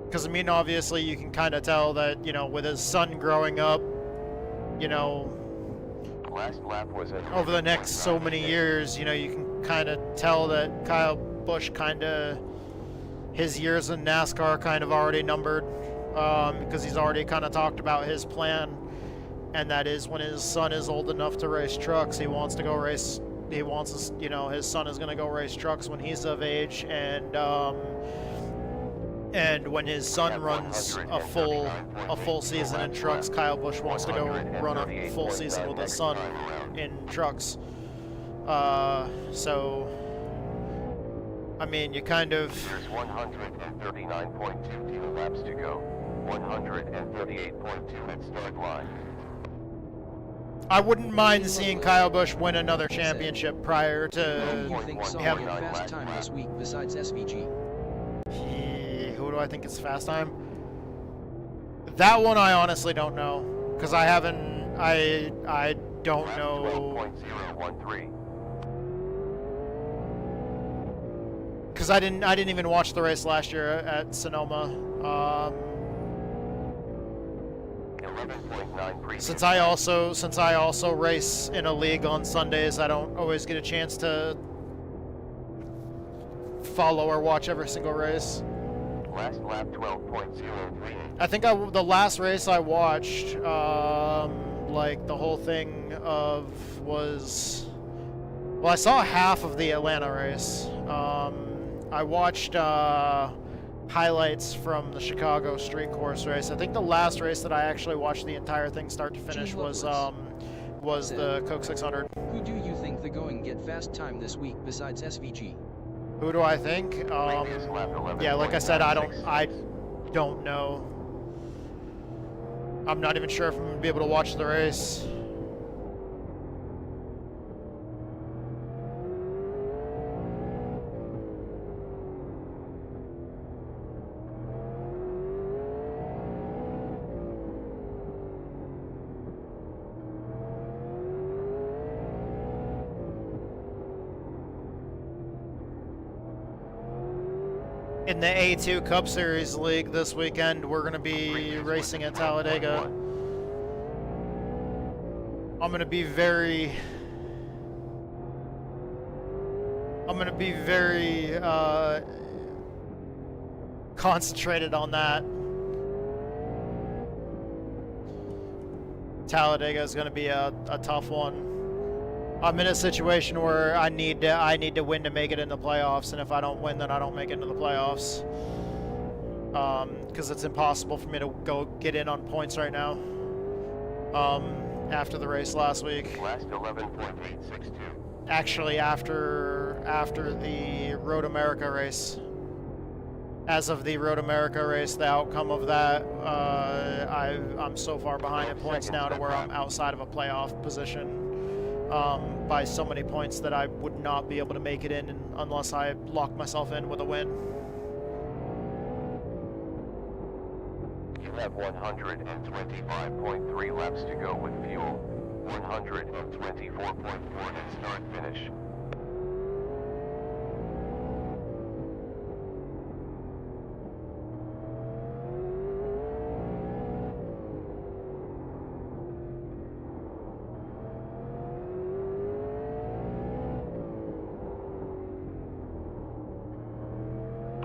Because, I mean, obviously you can kind of tell that, you know, with his son growing up, you know, Last lap was at over the next so many years, you know, you can kind of tell that Kyle Busch kind of, his years in NASCAR kind of already numbered, because he's already kind of talked about his plan, and that is when his son is old enough to race trucks, he wants to go race, he wants, you know, his son is going to go race trucks when he's of age, and when his son runs a full season in trucks, Kyle Busch wants to go run a full season with his son in trucks. So, I mean, you kind of... There's 139.22 laps to go. 138.2 at start line. I wouldn't mind seeing Kyle Busch win another championship prior Who do you to think saw him. a fast time this week besides SVG? Who do I think is fast time? That one I honestly don't know, because I haven't. I don't know. 12.013. Because I didn't even watch the race last year at Sonoma. 11.9 previous. Since I also race in a league on Sundays, I don't always get a chance to follow or watch every single race. Last lap 12.03. I think the last race I watched, like the whole thing of was, well, I saw half of the Atlanta race. I watched highlights from the Chicago street course race. I think the last race that I actually watched the entire thing start to finish was the Coke 600. Who do you think the going get fast time this week besides SVG? Who do I think? Yeah, like I said, I don't know. I'm not even sure if I'm gonna be able to watch the race. In the A2 Cup Series League this weekend, we're going to be racing at Talladega. I'm going to be very concentrated on that. Talladega is going to be a tough one. I'm in a situation where I need to win to make it in the playoffs, and if I don't win, then I don't make it into the playoffs. Because it's impossible for me to go get in on points right now. After the race last week. Last 11.862. Actually, after the Road America race. As of the Road America race, the outcome of that, I'm so far behind in points now to where I'm outside of a playoff position. By so many points that I would not be able to make it in unless I lock myself in with a win. You have 125.3 laps to go with fuel. 124.4 at start finish.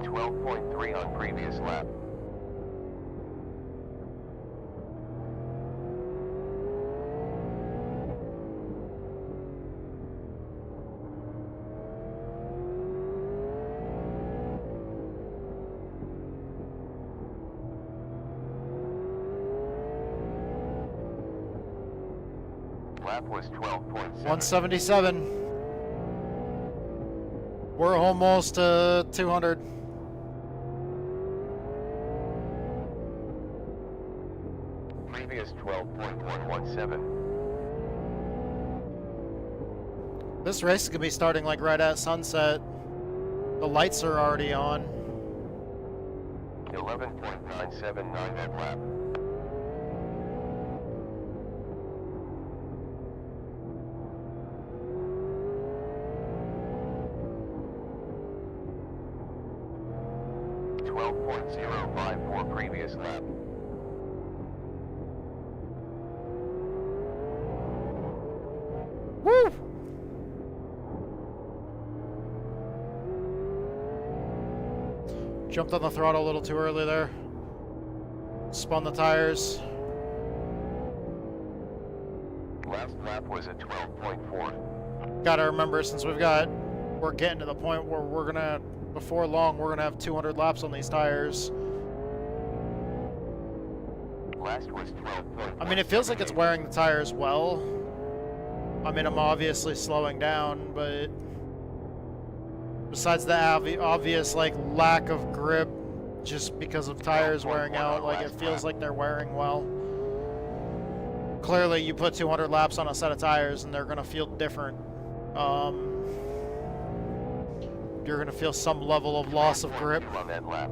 .3 on previous lap. Lap was 12.7. 177. We're almost to 200. Previous 12.117. This race is gonna be starting like right at sunset. The lights are already on. 11.979 at lap. 11.054 previous lap. Woo! Jumped on the throttle a little too early there. Spun the tires. Last lap was at 12.4. Gotta remember, since we're getting to the point where we're gonna, before long, we're gonna have 200 laps on these tires. Last was 12.4. I mean, it feels like it's wearing the tires well. I mean, I'm obviously slowing down, but besides the obvious, like, lack of grip just because of tires wearing out, like, it feels like they're wearing well. Clearly, you put 200 laps on a set of tires and they're gonna feel different. You're gonna feel some level of loss of grip. On that lap.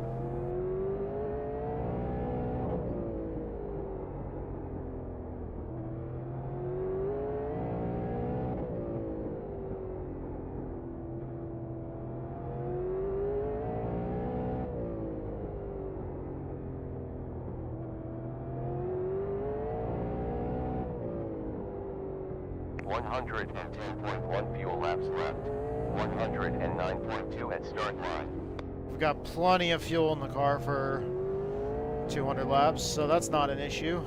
.1 fuel laps left. 109.2 at start line. We've got plenty of fuel in the car for 200 laps, so that's not an issue.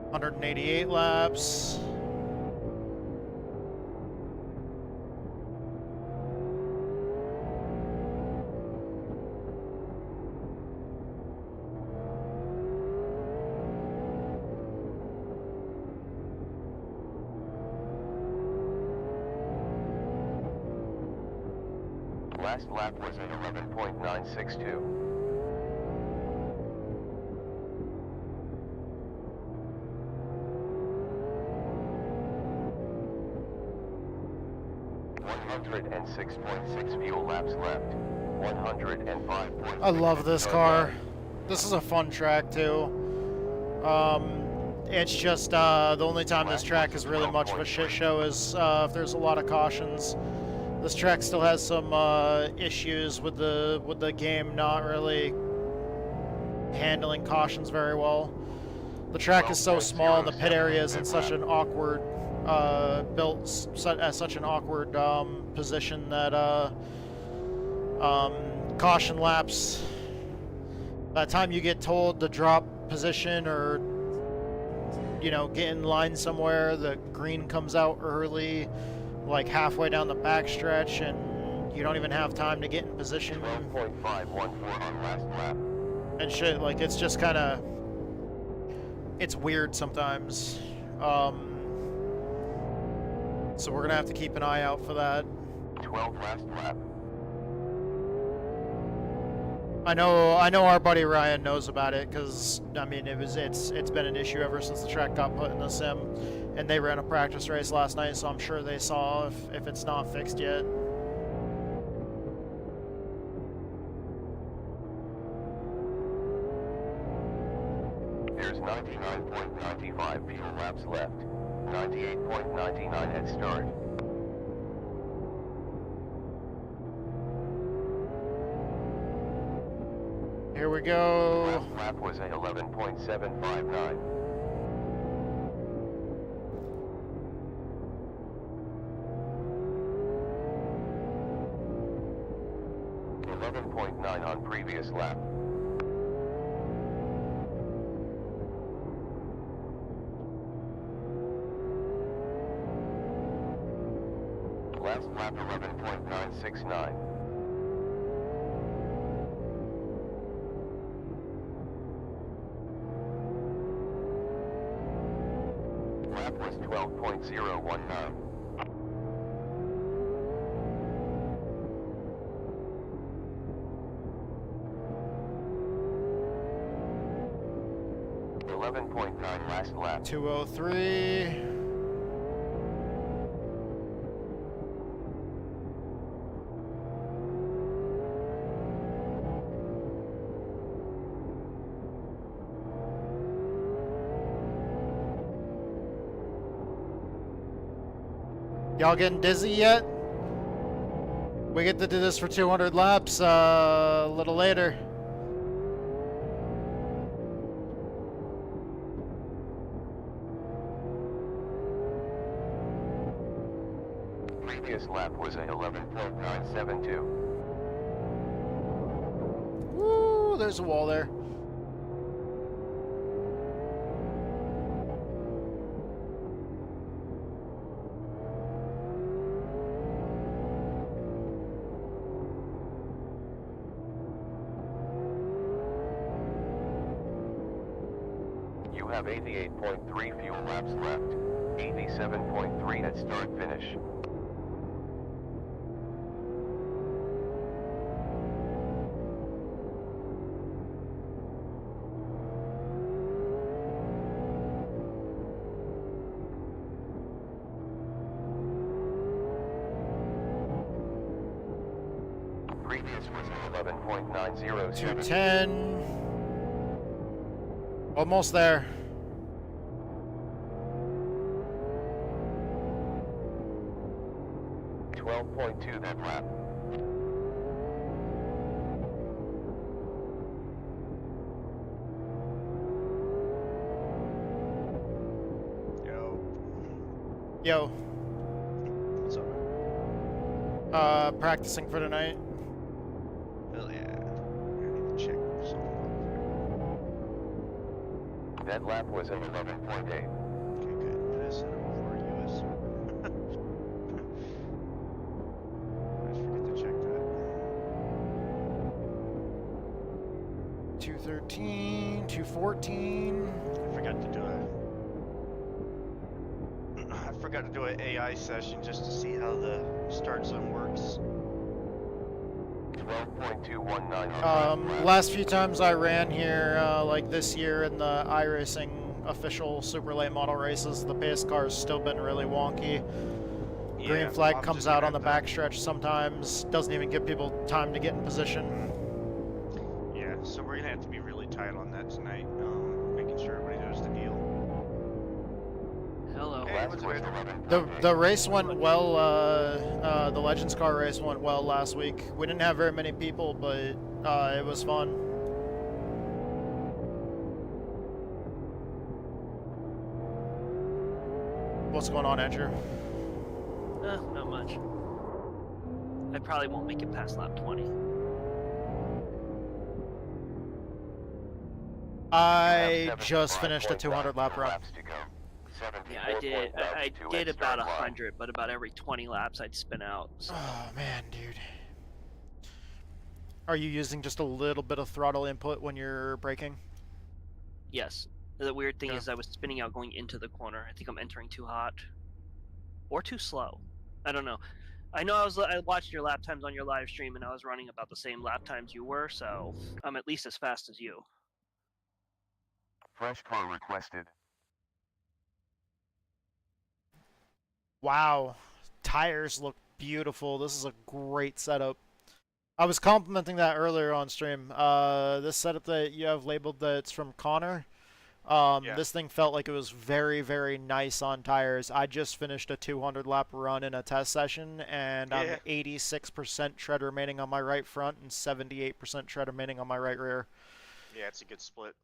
188 laps. Last lap was at 11.962. .6 fuel laps left. 105.6. I love this car. This is a fun track too. It's just the only time this track is really much of a shit show is if there's a lot of cautions. This track still has some issues with the game not really handling cautions very well. The track is so small, and the pit area is in such an awkward built at such an awkward position that caution laps. By the time you get told to drop position or get in line somewhere, the green comes out early, like halfway down the backstretch, and you don't even have time to get in position. 12.514 on last lap. And shit, like, it's just kind of, it's weird sometimes. So we're gonna have to keep an eye out for that. 12 last lap. I know our buddy Ryan knows about it, because I mean it's been an issue ever since the track got put in the sim, and they ran a practice race last night, so I'm sure they saw if it's not fixed yet. There's 99.95 fuel laps left. 98.99 at start. Here we go. Last lap was at 11.759. On previous lap. Last lap 11.969. Lap was 12.019. Last lap. 203. Y'all getting dizzy yet? We get to do this for 200 laps a little later. Previous lap was a 11.972. Woo, there's a wall there. You have 88.3 fuel laps left. 87.3 at start finish. Previous was 11.907. 210. Almost there. .2 that lap. Yo. What's up? Practicing for tonight. Hell yeah. I need to check something. That lap was an 11.8. Okay, good. Did I set up for a US server? I just forget to check that. 213, 214. I forgot to do an AI session just to see how the start zone works. 12.219. Last few times I ran here, like this year in the iRacing official super late model races, the pace car's still been really wonky. Green flag comes out on the backstretch sometimes, doesn't even give people time to get in position. Yeah, so we're gonna have to be really tight on that tonight, making sure everybody knows the deal. Hello. Hey, what's good? The race went well, the Legends car race went well last week. We didn't have very many people, but it was fun. What's going on, Andrew? Not much. I probably won't make it past lap 20. I just finished a 200 lap run. Yeah, I did about 100, but about every 20 laps I'd spin out. So. Oh man, dude. Are you using just a little bit of throttle input when you're braking? Yes. The weird thing is I was spinning out going into the corner. I think I'm entering too hot. Or too slow. I don't know. I know I watched your lap times on your live stream and I was running about the same lap times you were, so I'm at least as fast as you. Fresh car requested. Wow. Tires look beautiful. This is a great setup. I was complimenting that earlier on stream. This setup that you have labeled that it's from Connor. This thing felt like it was very, very nice on tires. I just finished a 200 lap run in a test session, and I'm 86% tread remaining on my right front and 78% tread remaining on my right rear. Yeah, it's a good split.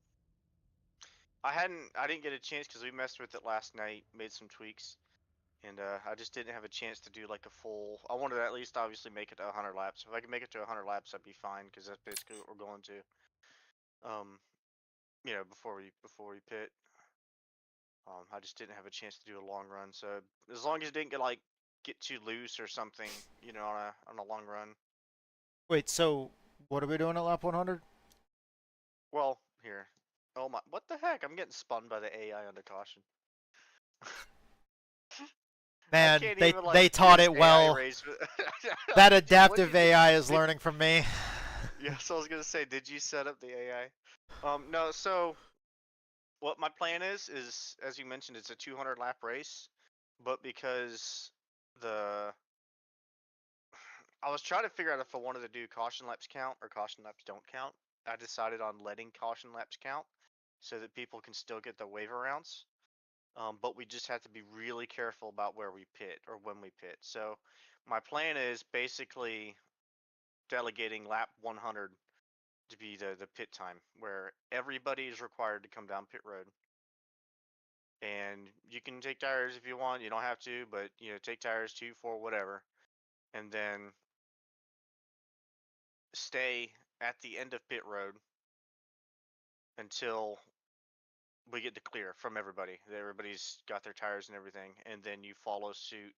I didn't get a chance because we messed with it last night, made some tweaks, and I just didn't have a chance to do like a full. I wanted to at least obviously make it to 100 laps. If I could make it to 100 laps, I'd be fine because that's basically what we're going to. You know, before we pit. I just didn't have a chance to do a long run, so as long as it didn't get too loose or something, you know, on a long run. Wait, so what are we doing at lap 100? Well, here. Oh my, what the heck? I'm getting spun by the AI under caution. Man, they taught it well. That adaptive AI is learning from me. Yeah, so I was gonna say, did you set up the AI? No, so what my plan is as you mentioned, it's a 200 lap race, but because I was trying to figure out if I wanted to do caution laps count or caution laps don't count. I decided on letting caution laps count so that people can still get the waiver rounds. But we just have to be really careful about where we pit or when we pit. So my plan is basically delegating lap 100 to be the pit time, where everybody is required to come down pit road. And you can take tires if you want. You don't have to, but take tires 2, 4, whatever, and then stay at the end of pit road until we get the clear from everybody. Everybody's got their tires and everything, and then you follow suit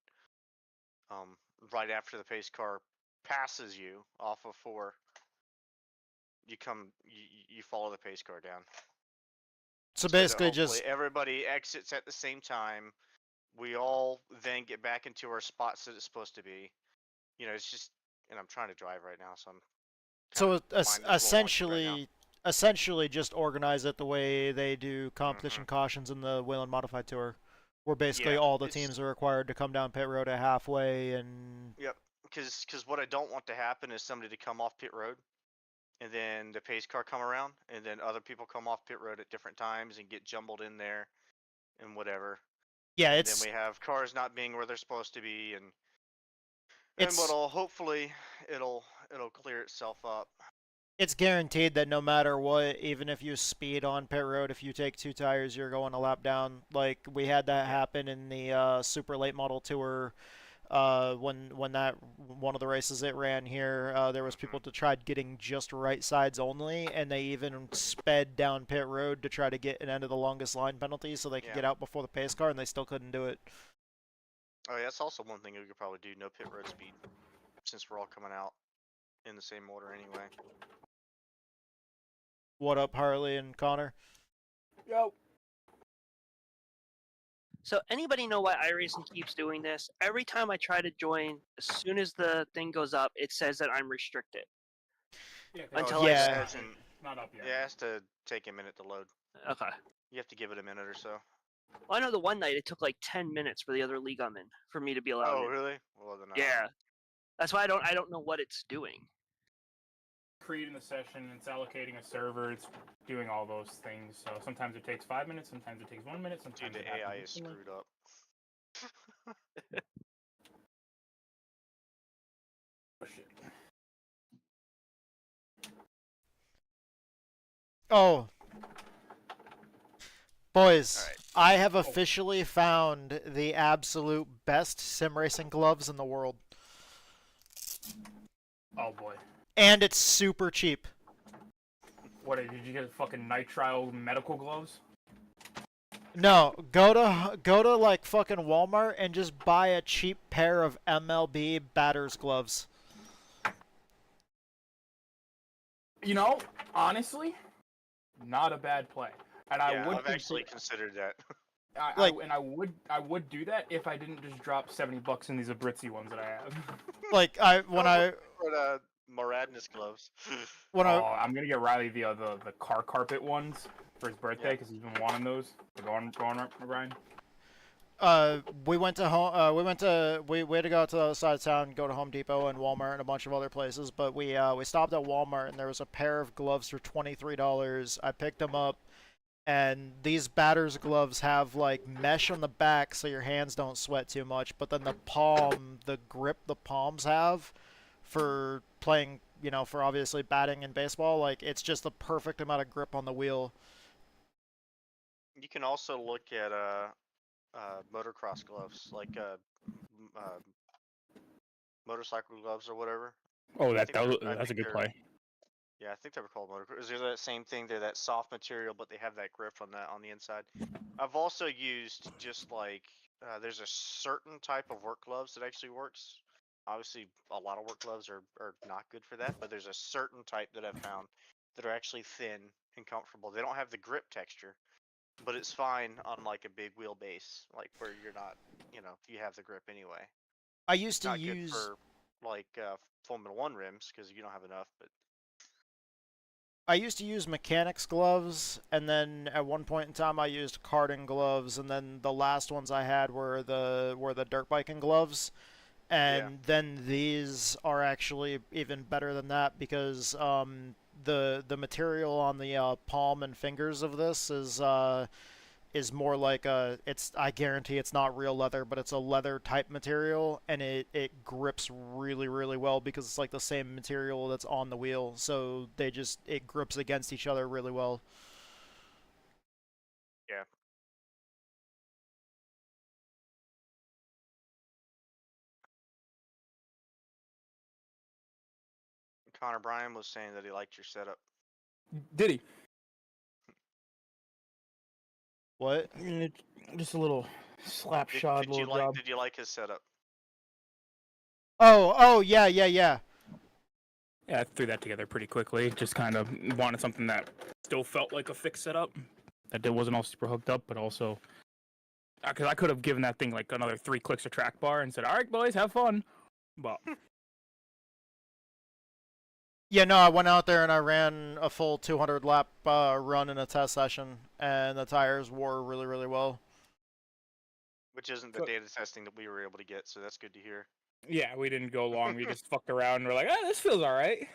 right after the pace car passes you off of 4. You follow the pace car down. So basically, just everybody exits at the same time. We all then get back into our spots that it's supposed to be. It's just, and I'm trying to drive right now, so I'm. So essentially, just organize it the way they do competition cautions in the Whelen Modified Tour, where basically all the teams are required to come down pit road at halfway and. Yep, because what I don't want to happen is somebody to come off pit road, and then the pace car come around, and then other people come off pit road at different times and get jumbled in there, and whatever. Yeah, and then we have cars not being where they're supposed to be, and hopefully it'll clear itself up. It's guaranteed that no matter what, even if you speed on pit road, if you take 2 tires, you're going a lap down. Like we had that happen in the Super Late Model Tour. When that one of the races it ran here, there was people that tried getting just right sides only, and they even sped down pit road to try to get an end of the longest line penalty so they could get out before the pace car, and they still couldn't do it. Oh yeah, that's also one thing we could probably do, no pit road speed, since we're all coming out in the same order anyway. What up, Harley and Connor? Yo. So anybody know why iRacing keeps doing this? Every time I try to join, as soon as the thing goes up, it says that I'm restricted. Yeah. Until Not up yet. Yeah, it has to take a minute to load. Okay. You have to give it a minute or so. Well, I know the one night it took like 10 minutes for the other league I'm in for me to be allowed. Oh, in. really? Well, then Yeah. That's why I don't know what it's doing. Creating the session, it's allocating a server, it's doing all those things. So sometimes it takes 5 minutes, sometimes it takes 1 minute, sometimes Dude, the AI is screwed up. Oh, shit. Oh. Boys, I have officially found the absolute best sim racing gloves in the world. Oh boy. And it's super cheap. What, did you get fucking nitrile medical gloves? No, go to like fucking Walmart and just buy a cheap pair of MLB batter's gloves. You know, honestly, not a bad play. And I've actually considered that. I would do that if I didn't just drop $70 in these Abruzzi ones that I have. Like For the Moradness gloves. I'm gonna get Riley the car carpet ones for his birthday because he's been wanting those. Go on, Brian. We went to home. We had to go out to the other side of town, go to Home Depot and Walmart and a bunch of other places. But we stopped at Walmart and there was a pair of gloves for $23. I picked them up, and these batter's gloves have like mesh on the back so your hands don't sweat too much. But then the grip the palms have for playing, for obviously batting in baseball, like it's just the perfect amount of grip on the wheel. You can also look at motocross gloves, like motorcycle gloves or whatever. Oh, that's a good play. Yeah, I think they were called motocross. They're that same thing. They're that soft material, but they have that grip on the inside. I've also used just like there's a certain type of work gloves that actually works. Obviously, a lot of work gloves are not good for that, but there's a certain type that I've found that are actually thin and comfortable. They don't have the grip texture, but it's fine on like a big wheelbase, like where you're not, you have the grip anyway. I used to not use good for like Formula 1 rims because you don't have enough, but I used to use mechanics gloves, and then at one point in time I used karting gloves, and then the last ones I had were the dirt biking gloves. And then these are actually even better than that because the material on the palm and fingers of this is is more like a, I guarantee it's not real leather, but it's a leather type material, and it grips really, really well because it's like the same material that's on the wheel, so it grips against each other really well. Yeah. Connor Bryan was saying that he liked your setup. Did he? What? Just a little slap shot, Did you little job. Did you like his setup? Oh, yeah. Yeah, I threw that together pretty quickly. Just kind of wanted something that still felt like a fixed setup. That it wasn't all super hooked up, but also... Because I could have given that thing like another 3 clicks of track bar and said, all right, boys, have fun. But... Yeah, no, I went out there and I ran a full 200 lap run in a test session, and the tires wore really, really well. Which isn't the data testing that we were able to get, so that's good to hear. Yeah, we didn't go long. We just fucked around and we're like, this feels all right.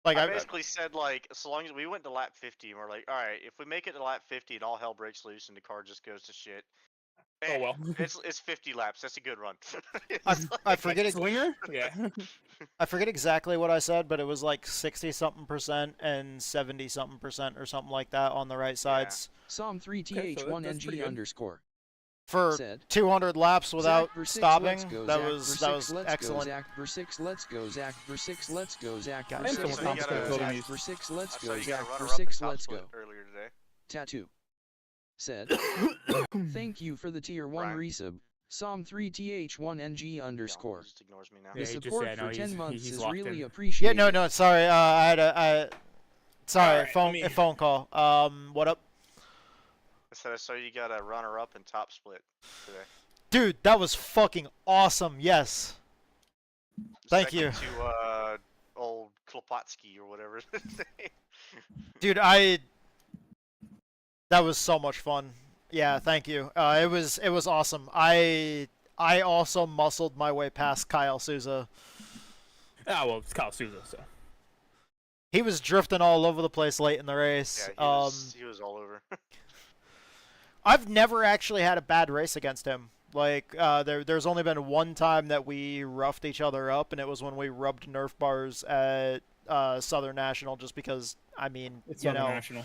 Like I basically said, like, so long as we went to lap 50, and we're like, all right, if we make it to lap 50 and all hell breaks loose and the car just goes to shit, oh well, it's 50 laps. That's a good run. I forget swinger. Yeah. I forget exactly what I said, but it was like 60-something% and 70-something% or something like that on the right sides. Psalm3th1ng_ For said, 200 laps without Zach, stopping, go, that Zach, was let's excellent. Go, Zach, /6, let's go, Zach, /6, let's go, Zach, God, /6, let's go, Zach, /6, let's go, Zach, /6, let's go. Earlier today. Tattoo said, thank you for the tier 1 resub. Psalm3th1ng_. Just ignores me now. The support for 10 months is really Yeah, appreciated. no, sorry, I had sorry, phone call. What up? I said I saw you got a runner-up and top split today. Dude, that was fucking awesome. Yes. Thank you. To old Klopotsky or whatever his name. Dude, that was so much fun. Yeah, thank you. It was awesome. I also muscled my way past Kyle Souza. Ah, well, it's Kyle Souza, so. He was drifting all over the place late in the race. Yeah, he was all over. I've never actually had a bad race against him. Like, there's only been one time that we roughed each other up, and it was when we rubbed Nerf bars at Southern National, just because, I mean, it's you Southern know. National.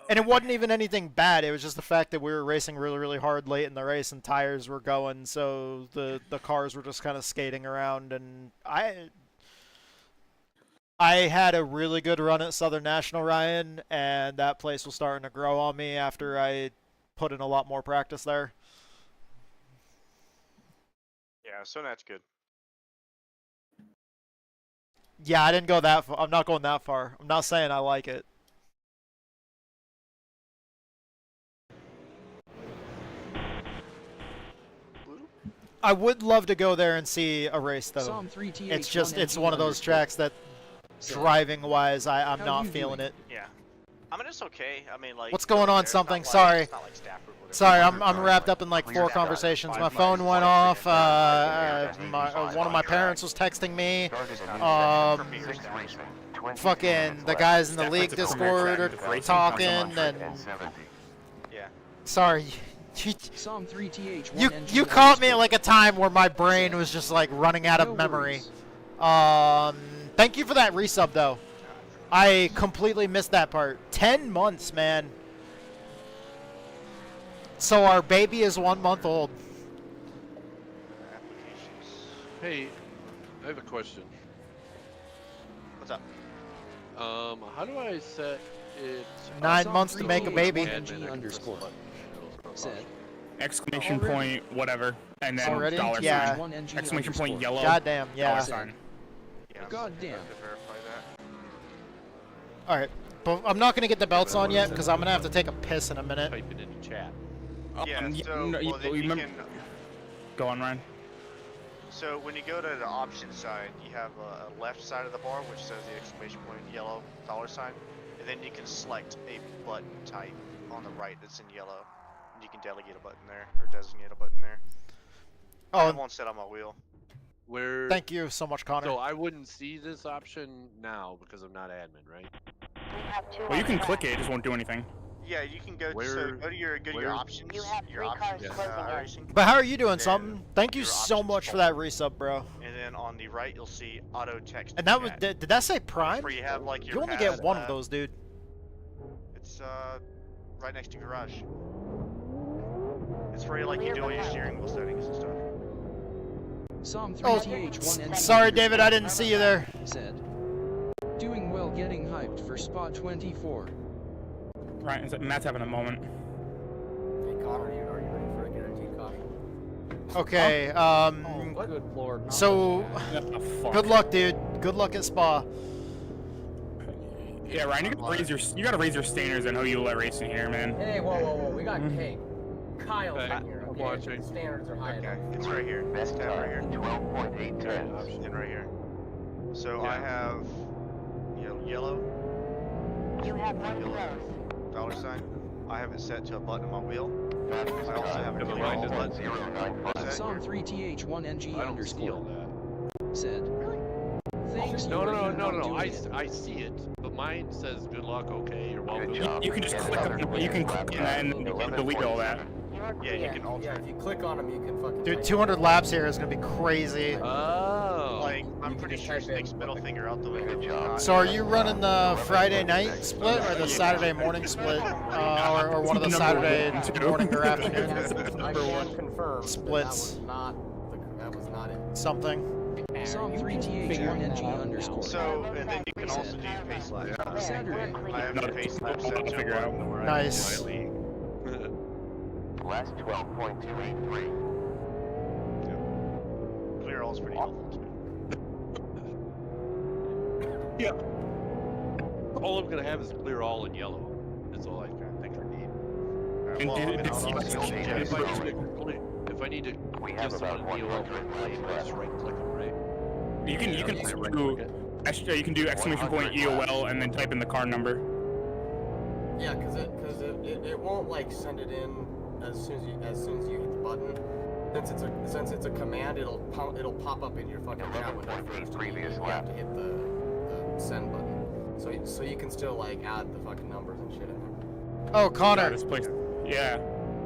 And it wasn't even anything bad. It was just the fact that we were racing really, really hard late in the race, and tires were going, so the cars were just kind of skating around, and I had a really good run at Southern National, Ryan, and that place was starting to grow on me after I put in a lot more practice there. Yeah, so that's good. Yeah, I didn't go that far. I'm not going that far. I'm not saying I like it. I would love to go there and see a race, though. It's one of those tracks that, driving-wise, I'm not feeling it. Yeah. I mean, it's okay. I mean, like... What's going on, something? Sorry. Sorry, I'm wrapped up in, like, 4 conversations. My phone went off. One of my parents was texting me. Fucking the guys in the league Discord are talking, and... Yeah. Sorry. You caught me at like a time where my brain was just like running out of memory. Thank you for that resub though. I completely missed that part. 10 months, man. So our baby is 1 month old. Hey, I have a question. What's up? How do I set it? 9 months to make a baby. Said, exclamation point, whatever, and then Already? dollar Yeah. sign. Exclamation point, yellow. Goddamn, yeah. Dollar sign. Yeah, Goddamn. Alright, but I'm not going to get the belts on yet because I'm going to have to take a piss in a minute. Type it into chat. Yeah, y- so, no, well, then you remember- can... Go on, Ryan. So when you go to the options side, you have a left side of the bar which says the exclamation point yellow dollar sign, and then you can select a button type on the right that's in yellow. And you can delegate a button there, or designate a button there. I have one set on my wheel. Where? Thank you so much, Connor. So I wouldn't see this option now because I'm not admin, right? Well, you can click it, it just won't do anything. Yeah, you can go. Where- go to your options. You have your 3 cars options. closing in. Racing. But how are you doing, And something? Thank you your so options much for folder. that resub, bro. And then on the right, you'll see auto text. And that was, chat. did that say Prime? Where you have like your You only pad, get one of those, dude. It's right next to garage. It's where like you do all your steering wheel settings and stuff. Psalm Oh, 3TH1 sorry, David, I didn't see you there. said, doing well getting hyped for spot 24. Right, and Matt's having a moment. Hey Connor, are you ready for a guaranteed caution? Okay, Good lord. not so, this guy. Oh, fuck. good luck, dude. Good luck at Spa. Yeah, Ryan, you gotta raise your standards on who you let race in here, man. Hey, whoa. We got hey, Kyle's Hey, in here. I'm Okay, watching. the standards are high Okay, enough. it's right here. This Best tab right here. time 12.8 And right here. So I have yellow, You have 1 close. dollar sign. I have it set to a button on my wheel. I also have Never a mind, clear it's button. Psalm 3TH1NG I don't see all underscore that. said, thanks No, you no, are no, no, not no. doing I see it, but mine says good luck, okay, you're welcome. You can just click up, you can click on that and you can delete all that. You're Yeah, you clear. can alter. Yeah, if you click on them, you can fucking. Dude, type 200 in- laps here is gonna be crazy. Oh. Like, You I'm can pretty just sure type in Snake's middle what the- finger out the window. Good job. So are you running the Friday night split or the Saturday morning split? Or one of the Saturday morning or I afternoon can confirm splits? That was not it. Something. Psalm 3TH1NG underscore So, and then you can also do pace laps. Saturday. I have No, a pace lap I'll set to figure a out. button where I Nice. can lead. Last 12.283. Clear all's pretty helpful too. Yeah. All I'm gonna have is clear all in yellow. That's all I think I need. And Well, do- and did I'll you- also change it. If I need to We give have someone about a DOL 100 for play, I just right click them, right? You can Yeah, also right do click it. you can do exclamation point EOL and then type in the car number. Yeah, because it won't like send it in as soon as you hit the button. Since it's a command, it'll pop up in your fucking chat window first. Previous You lap. have to hit the send button. So you can still like add the fucking numbers and shit in there. Oh, Yeah, Connor, this place. Yeah.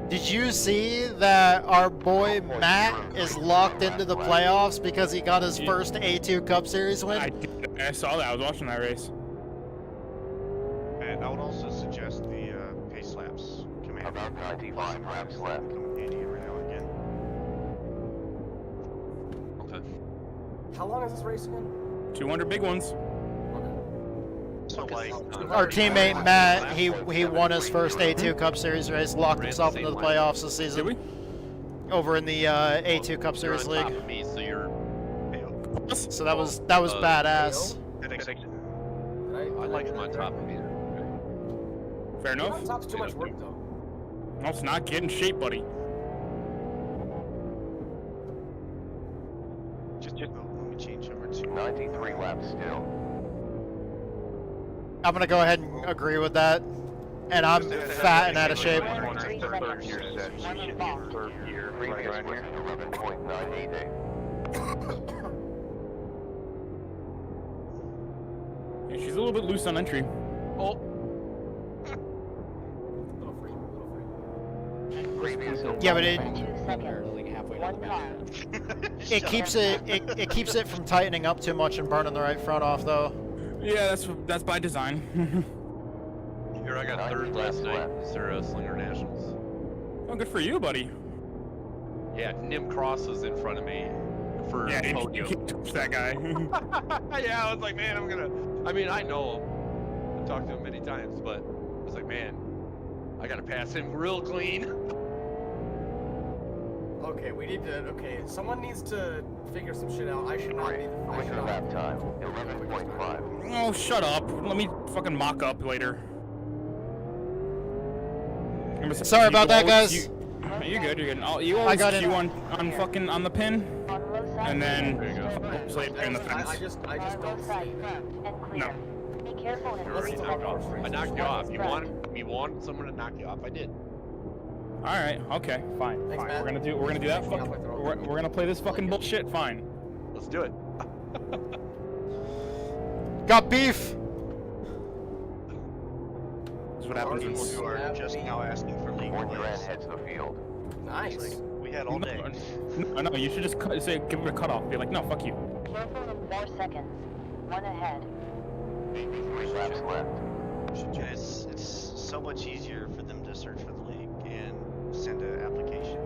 did you see that our boy Matt is locked into the playoffs because he got his first A2 Cup Series win? I saw that. I was watching that race. And I would also suggest the pace laps command. About 95 laps left. Come in handy every now and again. Okay. How long is this race again? 200 big ones. So like, Our teammate Matt, he won his first A2 Cup Series race, locked himself into the playoffs this Did season we? over in the A2 Cup You're Series on top league. of me, so you're. So that was badass. I like him on top of me. Fair enough. Top's too much work though. No, it's not. Get in shape, buddy. just let me change over to 93 laps still. I'm gonna go ahead and agree with that. And I'm fat and out of shape. Third year set. Third year. Previous was 11.988. Yeah, she's a little bit loose on entry. Oh, Previous Yeah, but it 2 seconds. 1 car. keeps it keeps it from tightening up too much and burning the right front off though. Yeah, that's by design. here I got third last night. Is there a Slinger Nationals? Oh, good for you, buddy. Yeah, Nim Cross was in front of me for Yeah, you podium. can't touch that guy. Yeah, I was like, man, I mean, I know him. I've talked to him many times, but I was like, man, I gotta pass him real clean. Okay, someone needs to figure some shit out. I should not be the Quicker lap time. 11.5. Oh, shut up. Let me fucking mock up later. Sorry about that, guys. You're good. You're good. You I always got queue in. on fucking on the pin, and then later in the I fence. just don't Roadside see it. front and clear. No. Be careful and Let's please talk hold. about I knocked you off. You wanted someone to knock you off. I did. All right. Okay. Fine. Thanks, Fine. Matt. We're gonna do that. We're gonna play this fucking bullshit. Fine. Let's do it. Got beef. That's what happens People who when... are just now asking for league One plays. grand heads the field. Nice. It's like, we had all day. No, you should just say, give it a cutoff. Be like, no, fuck you. Careful in 4 seconds. 1 ahead. 3 laps left. And it's so much easier for them to search for the league and send an application.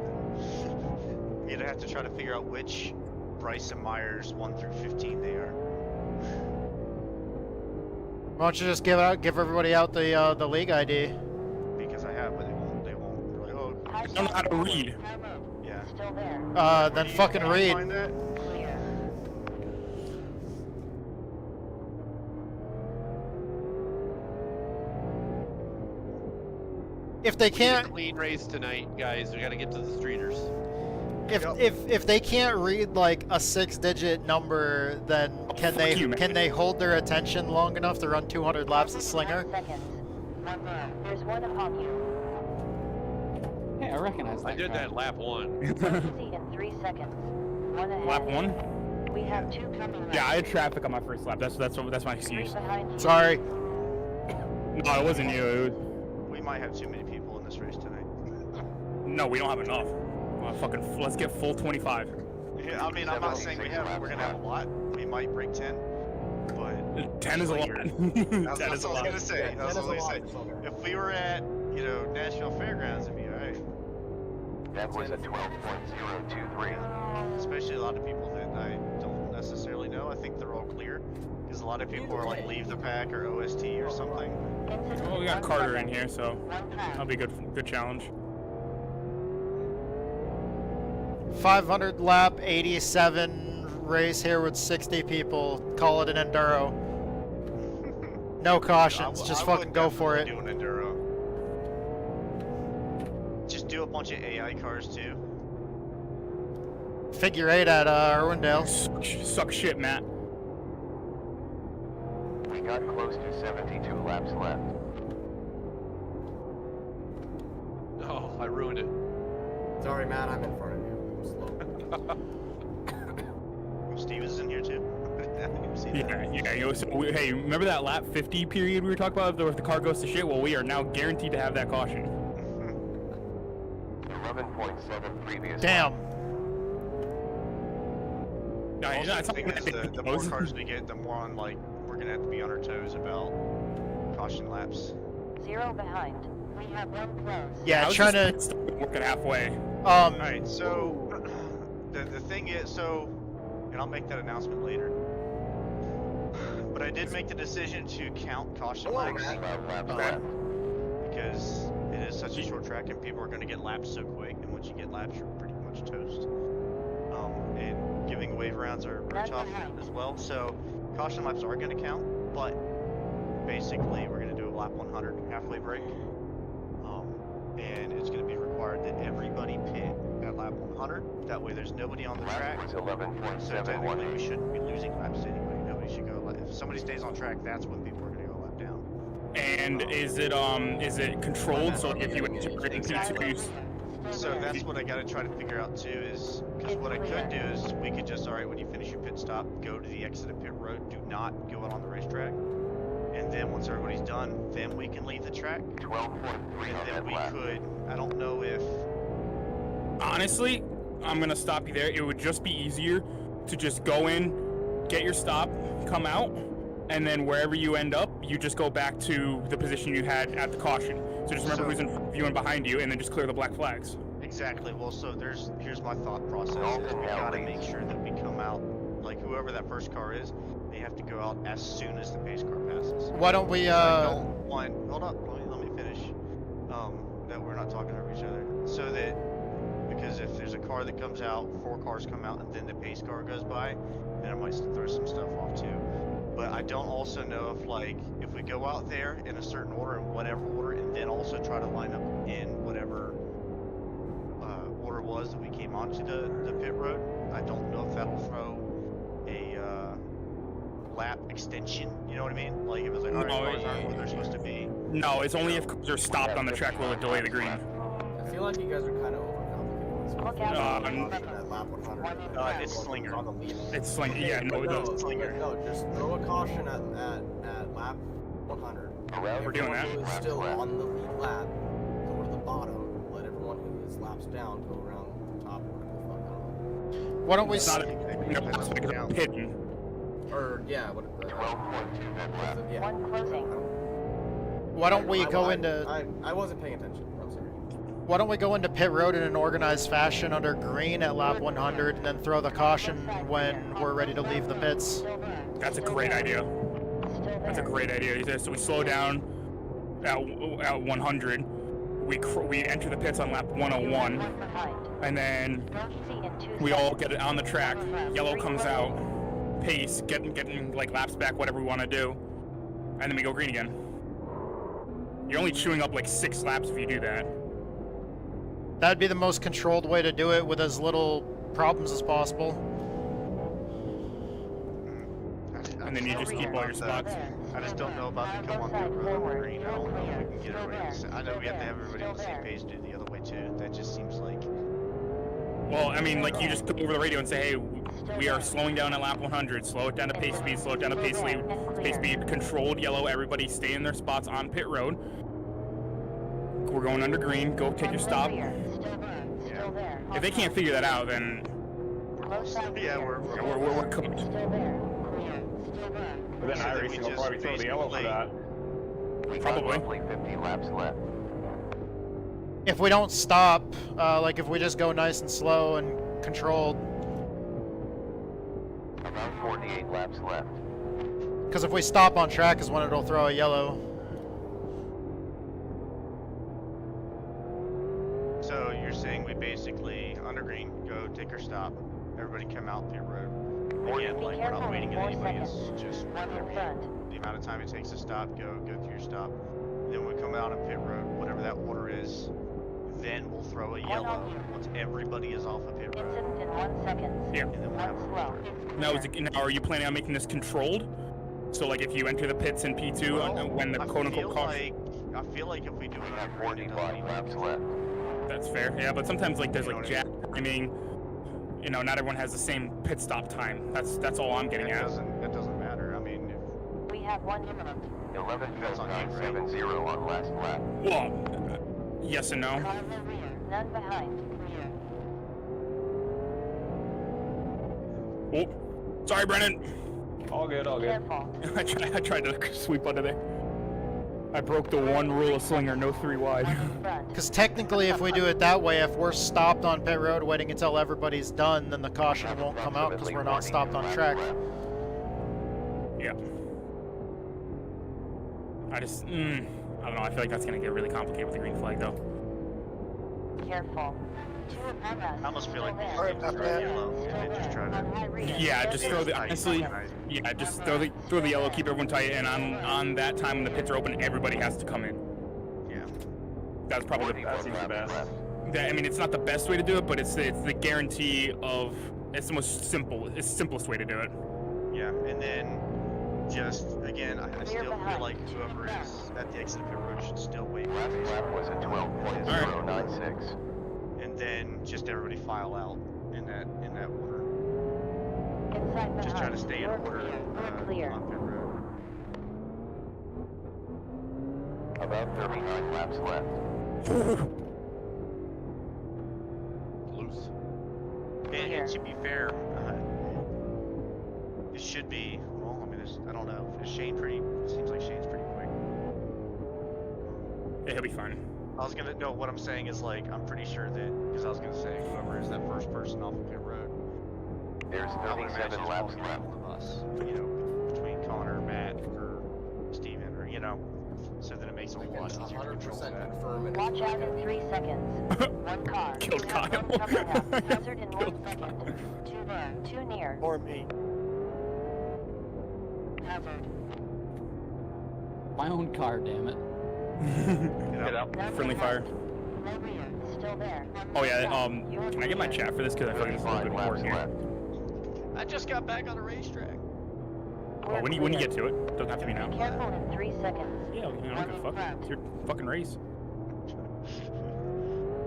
You'd have to try to figure out which Bryce and Myers 1 through 15 they are. Why don't you just give everybody out the league ID? Because I have, but they won't. They're like, oh, I don't know how to read. yeah. Still there. Then fucking read. Find that? Clear. If they We need a can't, clean race tonight, guys. We gotta get to the streeters. if they can't read like a 6-digit number, then can they hold their attention long enough to run 200 laps of Slinger? 9 seconds. 1 more. There's one upon you. Hey, I recognize that. I did that lap 1. Exiting in 3 seconds. 1 ahead. Lap 1? We have 2 coming right. Yeah, I had traffic on my first lap. That's my excuse. 3 behind you. Sorry. No, it wasn't you. It was... We might have too many people in this race tonight. No, we don't have enough. Let's get full 25. Yeah, I mean, I'm not saying we're gonna have a lot. We might break 10, but 10 is a lot. 10 That's is a what I was lot. gonna say. That's what I was gonna say. If we were at, National Fairgrounds, it'd be alright. That was a 12.023. Especially a lot of people that I don't necessarily know. I think they're all clear. Because a lot of people are like leave the pack or OST or something. Well, we got Carter in here, so that'll be a good challenge. 500 lap 87 race here with 60 people. Call it an enduro. No cautions, just fucking go for it. Do an enduro. Just do a bunch of AI cars too. Figure 8 at Irwindale. Suck shit, Matt. We got close to 72 laps left. Oh, I ruined it. Sorry, Matt, I'm in front of you. I'm slow. Steve is in here too. Yeah. Hey, remember that lap 50 period we were talking about if the car goes to shit? Well, we are now guaranteed to have that caution. 11.7 previous. Damn. No, Also, it's the thing is, the more cars we get, the more we're gonna have to be on our toes about caution laps. 0 behind. We have 1 close. Yeah, trying to work it halfway. Alright, so the thing is, and I'll make that announcement later. But I did make the decision to count caution laps. Because it is such a short track and people are going to get laps so quick, and once you get laps, you're pretty much toast. And giving wave rounds are tough as well, so caution laps are going to count, but basically we're going to do a lap 100 halfway break. And it's going to be required that everybody pit at lap 100. That way there's nobody on the track. So technically we shouldn't be losing laps anyway. Nobody should go. If somebody stays on track, that's when people are going to go lap down. And is it controlled? So if you So that's what I got to try to figure out too. Is because what I could do is we could just when you finish your pit stop, go to the exit of pit road. Do not go out on the racetrack. And then once everybody's done, then we can leave the track. 12.3. And then we could. I don't know if. Honestly, I'm gonna stop you there. It would just be easier to just go in, get your stop, come out, and then wherever you end up, you just go back to the position you had at the caution. So just remember who's in front of you and behind you, and then just clear the black flags. Exactly. Well, so here's my thought process. Is we gotta make sure that we come out, like whoever that first car is, they have to go out as soon as the pace car passes. Why don't we Hold up, let me finish. That we're not talking over each other. So that because if there's a car that comes out, 4 cars come out, and then the pace car goes by, then I might throw some stuff off too. But I don't also know if we go out there in a certain order, in whatever order, and then also try to line up in whatever order was that we came onto the pit road. I don't know if that'll throw a lap extension. You know what I mean? Like if it's like, alright, cars aren't where they're supposed to be. No, it's only if cars are stopped on the track will it delay the green. I feel like you guys are kind of overcomplicating this. Look out. Lap 100. It's Slinger. It's Slinger. Yeah, no, No, just throw a caution at lap 100. We're doing that. Everyone who is still on the lead lap, go to the bottom. Let everyone who is laps down go around the top. Why don't we? It's not hidden. Or yeah, what? 12.2 yeah. One closing. Why don't we go into? I wasn't paying attention. I'm sorry. Why don't we go into pit road in an organized fashion under green at lap 100, and then throw the caution when we're ready to leave the pits? That's a great idea. That's a great idea. So we slow down at 100. We enter the pits on lap 101, and then we all get it on the track. Yellow comes out, pace, getting like laps back, whatever we want to do, and then we go green again. You're only chewing up like 6 laps if you do that. That'd be the most controlled way to do it with as little problems as possible. And then you just keep all your spots. I just don't know about the come on pit road on green. I don't know if we can get everybody. I know we have to have everybody on the same page to do the other way too. That just seems like. Well, I mean, like you just go over the radio and say, hey, we are slowing down at lap 100. Slow it down to pace speed. Slow it down to pace speed. Controlled yellow. Everybody stay in their spots on pit road. We're going under green. Go take your stop. If they can't figure that out, then yeah, we're cooked. But then iRacing will probably throw the yellow for that. Probably. 50 laps left. If we don't stop, like if we just go nice and slow and controlled. About 48 laps left. Because if we stop on track is when it'll throw a yellow. So you're saying we basically under green go take our stop. Everybody come out pit road. Again, like we're not waiting on anybody. It's just the amount of time it takes to stop. Go through your stop. Then when we come out on pit road, whatever that order is, then we'll throw a yellow once everybody is off of pit road. Incident in 1 second. Yeah. And then we'll have Now, are you planning on making this controlled? So, like, if you enter the pits in P2 when the quote-unquote caution. I feel like if we do it on green, 45 laps left. That's fair. Yeah, but sometimes like there's like jack timing. You know, not everyone has the same pit stop time. That's all I'm getting at. That doesn't matter. I mean, we have 1 minute. 11.970 on last lap. Well, yes and no. None behind. Oh, sorry, Brennan. All good, all good. I tried to sweep under there. I broke the one rule of slinger, no 3 wide. Because technically, if we do it that way, if we're stopped on pit road waiting until everybody's done, then the caution won't come out because we're not stopped on track. Yeah. I just, I don't know. I feel like that's gonna get really complicated with the green flag, though. Careful. I almost feel like we just need to throw the yellow and then just try to. Yeah, just throw the honestly. Yeah, just throw the yellow, keep everyone tight, and on that time when the pits are open, everybody has to come in. Yeah. That's probably the best. I mean, it's not the best way to do it, but it's the guarantee of it's the most simplest way to do it. Yeah, and then just again, I still feel like whoever is at the exit of pit road should still wait. Last lap was a 12.096. And then just everybody file out in that order. Just try to stay in order on pit road. About 39 laps left. Loose. And to be fair, it should be. Well, I mean, I don't know. Is Shane pretty? It seems like Shane's pretty quick. Yeah, he'll be fine. I was gonna know what I'm saying is like I'm pretty sure that because I was gonna say whoever is that first person off of pit road. There's 37 laps left. Of us, you know, between Connor, Matt, or Steven, or you know, so that it makes it a lot easier to control that. Watch out in 3 seconds. 1 car. Killed Kyle. Hazard in 1 second. 2 there. 2 near. Or me. Hazard. My own car, damn it. Get out. Friendly fire. Still there. Oh yeah. Can I get my chat for this because I feel like it's a little bit important here. I just got back on a racetrack. Oh, when you get to it, doesn't have to be now. Careful in 3 seconds. Yeah, I don't give a fuck. It's your fucking race.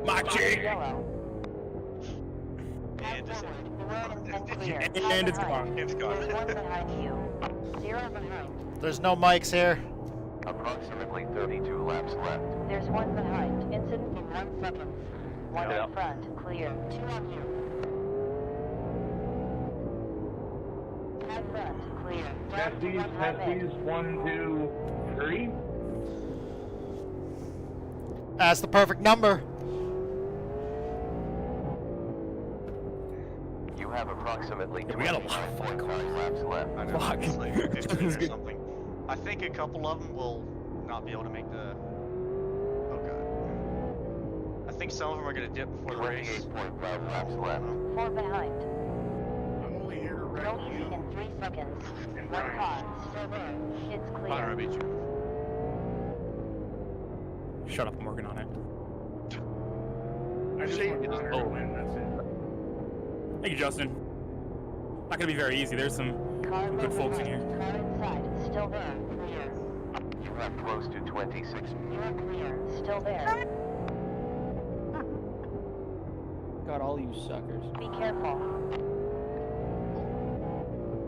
Machi! And it's gone. It's gone. There's 1 behind you. 0 behind. There's no mics here. Approximately 32 laps left. There's one behind. Incident in 1 second. One in front. Clear. 2 on you. High front. Clear. Down to 1 high mid. 1, 2, 3. That's the perfect number. You have approximately We got a lot of 29.9 laps left. I know. Fuck. It's like 15 or something. I think a couple of them will not be able to make the. Oh god. I think some of them are gonna dip before the race. 28.5 laps left. 4 behind. I'm only here to Go easy in 3 seconds. 1 car. Still there. It's Connor, I clear. beat you. Shut up, I'm working on it. I just want Connor to win, that's it. Thank you, Justin. Not gonna be very easy. There's some Car good folks in here. Car inside. Still there. Clear. You have close to 26. You're clear. Still there. Got all you suckers. Be careful.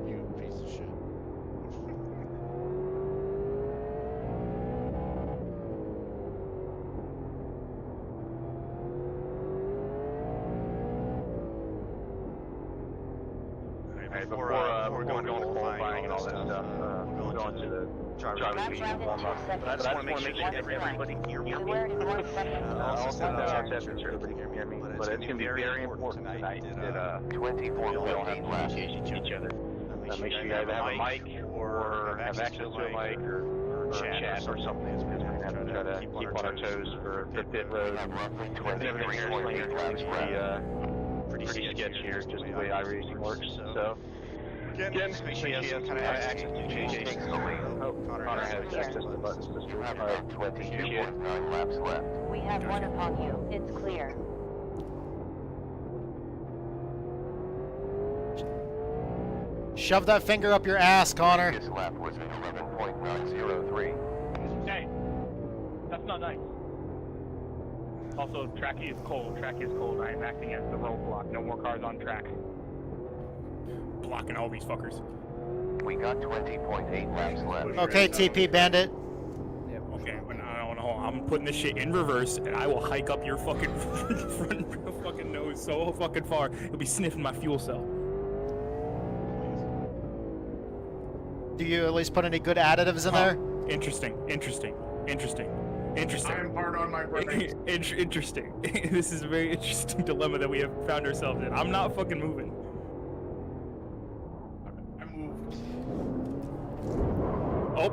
You piece of shit. Alright, before going to qualifying and all that stuff, we'll go into the driver's Lap meeting. round in 2 seconds. But I just want to make sure that everybody can hear me. Squared in 1 second. I'll send that out to everybody can hear me. But it's going to be very important tonight that 24 we all have laps. communication each other. Make sure you either have a mic or have access to a mic or chat or something. Because we're going to have to try to keep on our toes for pit road. Everything here is pretty sketchy here, just the way iRacing works. So, again, make sure you have some kind of access to communication. Connor has access to buttons to stream. 22.9 laps left. We have one upon you. It's clear. Shove that finger up your ass, Connor. Previous lap was 11.903. Hey, that's not nice. Also, track is cold. Track is cold. I am acting as the roadblock. No more cars on track. Blocking all these fuckers. We got 20.8 laps left. Okay, TP Bandit. Okay, but no, I'm putting this shit in reverse, and I will hike up your fucking front fucking nose so fucking far. You'll be sniffing my fuel cell. Do you at least put any good additives in there? Interesting. I'm hard on my brakes. Interesting. This is a very interesting dilemma that we have found ourselves in. I'm not fucking moving. I moved. Oh,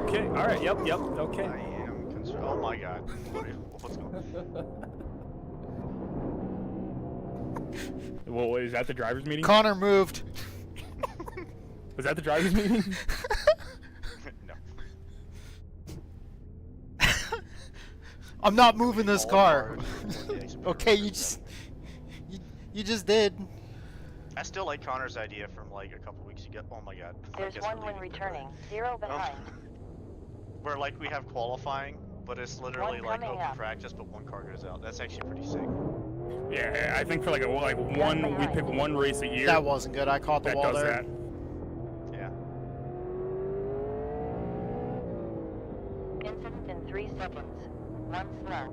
okay. All right. Yep. Okay. I am concerned. Oh my god. What's going on? Well, is that the driver's meeting? Connor moved. Was that the driver's meeting? No. I'm not moving this car. Okay, you just did. I still like Connor's idea from like a couple weeks ago. Oh my god. There's one when returning. 0 behind. Where like we have qualifying, but it's literally One like coming open up. practice, but one car goes out. That's actually pretty sick. Yeah, I think for like we pick one race a year. That wasn't good. I caught the that wall does there. that. Yeah. Incident in 3 seconds. 1 slow.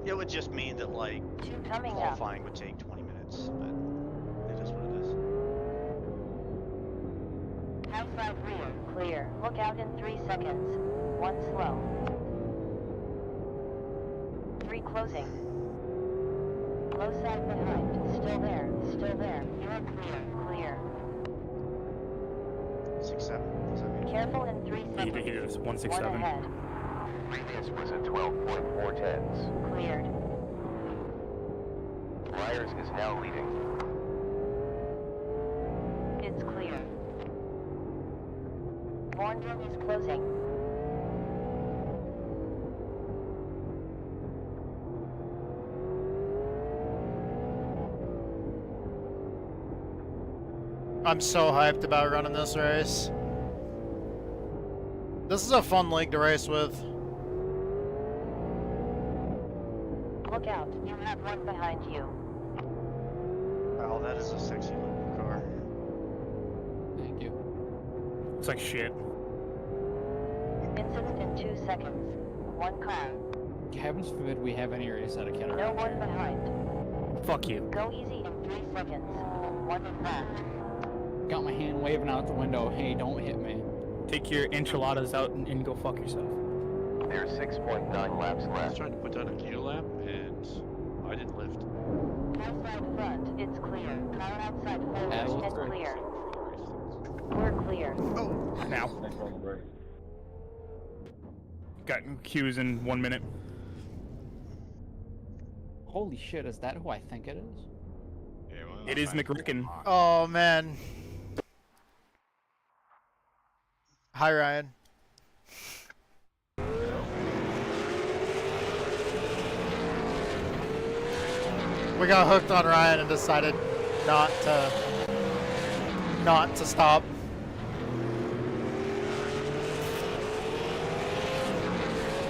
It would just mean that like 2 coming up. qualifying would take 20 minutes, but it is what it is. Outside rear. Clear. Look out in 3 seconds. 1 slow. 3 closing. Low side behind. Still there. Still there. You're clear. Clear. 6-7. What does that mean? Careful in 3 seconds. He did this. 167. 1 ahead. Previous was at 12.4 tenths. Cleared. Myers is now leading. It's clear. Bourne is closing. I'm so hyped about running this race. This is a fun league to race with. Look out. You have one behind you. Wow, that is a sexy looking car. Thank you. It's like shit. Incident in 2 seconds. 1 car. Heavens forbid we have any race out of Canada. No one behind. Fuck you. Go easy in 3 seconds. 1 in front. Got my hand waving out the window. Hey, don't hit me. Take your enchiladas out and go fuck yourself. There's 6.9 laps I was left. trying to put down a gear lap, and I didn't lift. Outside front, it's clear. Car outside That forward, was it's great. clear. We're clear. Now. Got queues in 1 minute. Holy shit, is that who I think it is? It is McRicken. Oh man. Hi Ryan. We got hooked on Ryan and decided not to stop.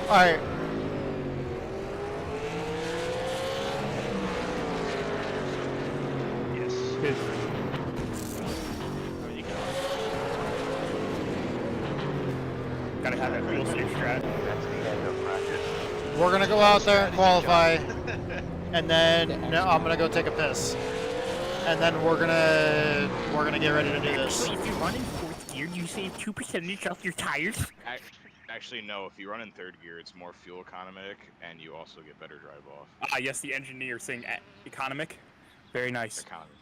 All right. Yes. Good. There you go. Gotta have that real safe strat. That's the end of practice. We're gonna go out there and qualify, and then I'm gonna go take a piss, and then we're gonna get ready to do this. If you run in 4th gear, you save 2% off your tires. Actually, no. If you run in 3rd gear, it's more fuel economic, and you also get better drive off. Ah, yes, the engineer saying economic. Very nice. Economic.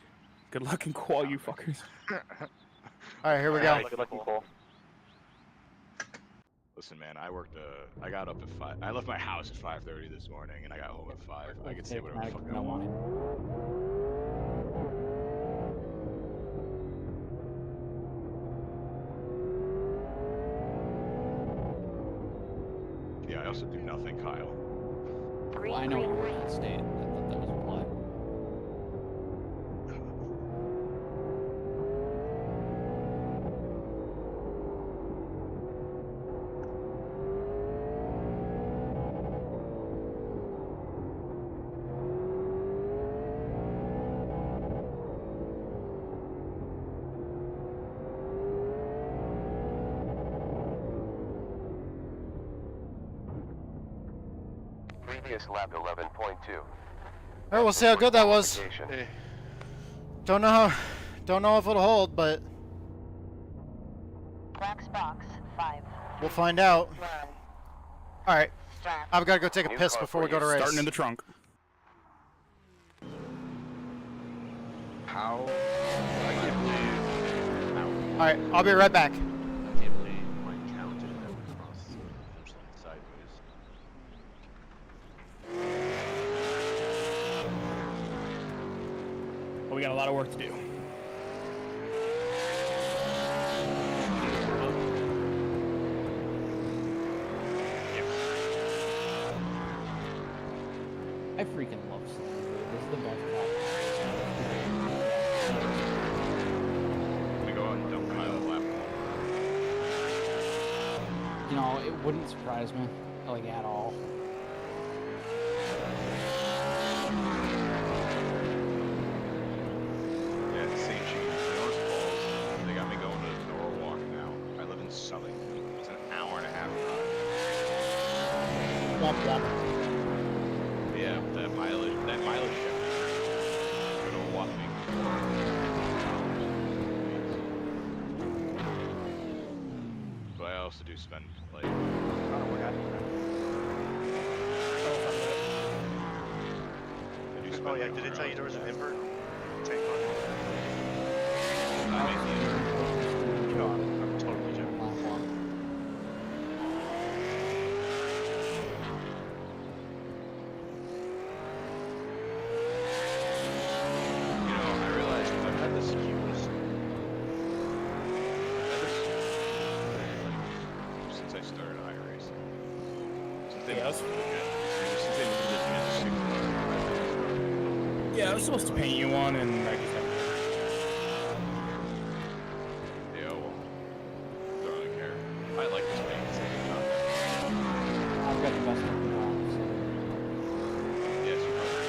Good luck in qual, you fuckers. All right, here we go. Good luck, Cole. Listen, man, I got up at 5. I left my house at 5:30 this morning, and I got home at 5. I could say whatever the fuck I want. Yeah, I also do nothing, Kyle. Well, I know we're in state. I thought that was a play. Previous lap 11.2. All right, we'll see how good that was. Hey. Don't know if it'll hold, but Black box 5. we'll find out. Run. All right, Start. I've got to go take a piss before we go to race. Starting in the trunk. How? I can't believe. All right, I'll be right back. I can't believe mine counted that went across the finish line sideways. Well, we got a lot of work to do. I freaking love Slam. This is the best part. We go out and dump Kyle at lap 1. You know, it wouldn't surprise me, like, at all. Yeah, it's St. James, North Falls. They got me going to Norwalk now. I live in Southern. It's an hour and a half drive. Womp womp. Yeah, that mileage shift. Good old walking. But I also do spend like. I don't know what happened. I do spend Oh yeah, like did it tell you there was an $100 invert? Tank on. I make No, I'm totally joking. You know, I realized I've had this since I started iRacing. Since they moved the Yeah, I was supposed to paint you one, and I just haven't. Yeah, well, don't really care. I like this paint. It's not that. I've got the best looking box. Yes, you probably.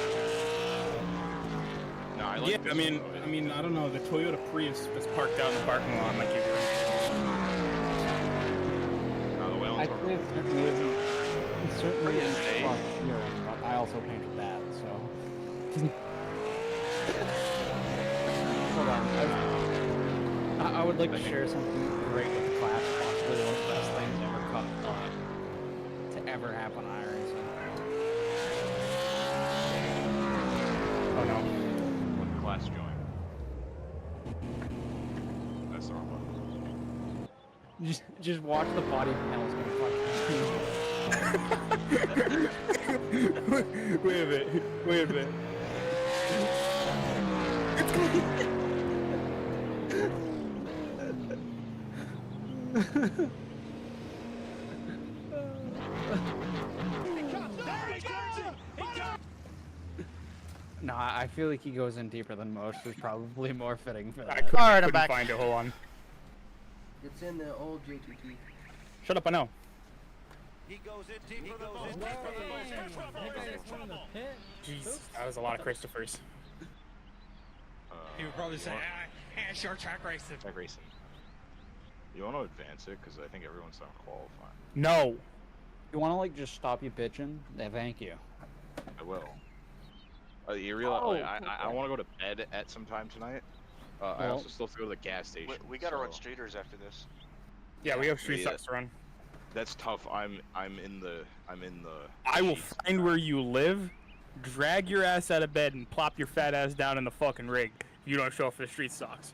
No, I like Yeah, this I mean, I don't know. The Toyota Prius that's parked out in the parking lot might give you. It certainly isn't luck here, but I also painted that, so. Hold on. I would like to share something great with the class, possibly one of the best things to ever happen on Irons. Oh no. What class join? That's the wrong button. Just watch the body panels go Wait a minute. Wait a minute. No, I feel like he goes in deeper than most. Is probably more fitting for that. I couldn't find it. Hold on. It's in the old JTT. Shut up! I know. He goes in deeper than most. Jeez, that was a lot of Christophers. He would probably say, short track racing. Track racing. You want to advance it? Because I think everyone's not qualifying. No. You want to like just stop you bitching? Yeah, thank you. I will. You realize, I want to go to bed at some time tonight. I also still have to go to the gas station. We gotta run streeters after this. Yeah, we have street stocks to run. That's tough. I'm in the. I will find where you live, drag your ass out of bed, and plop your fat ass down in the fucking rig. If you don't show up for the street stocks.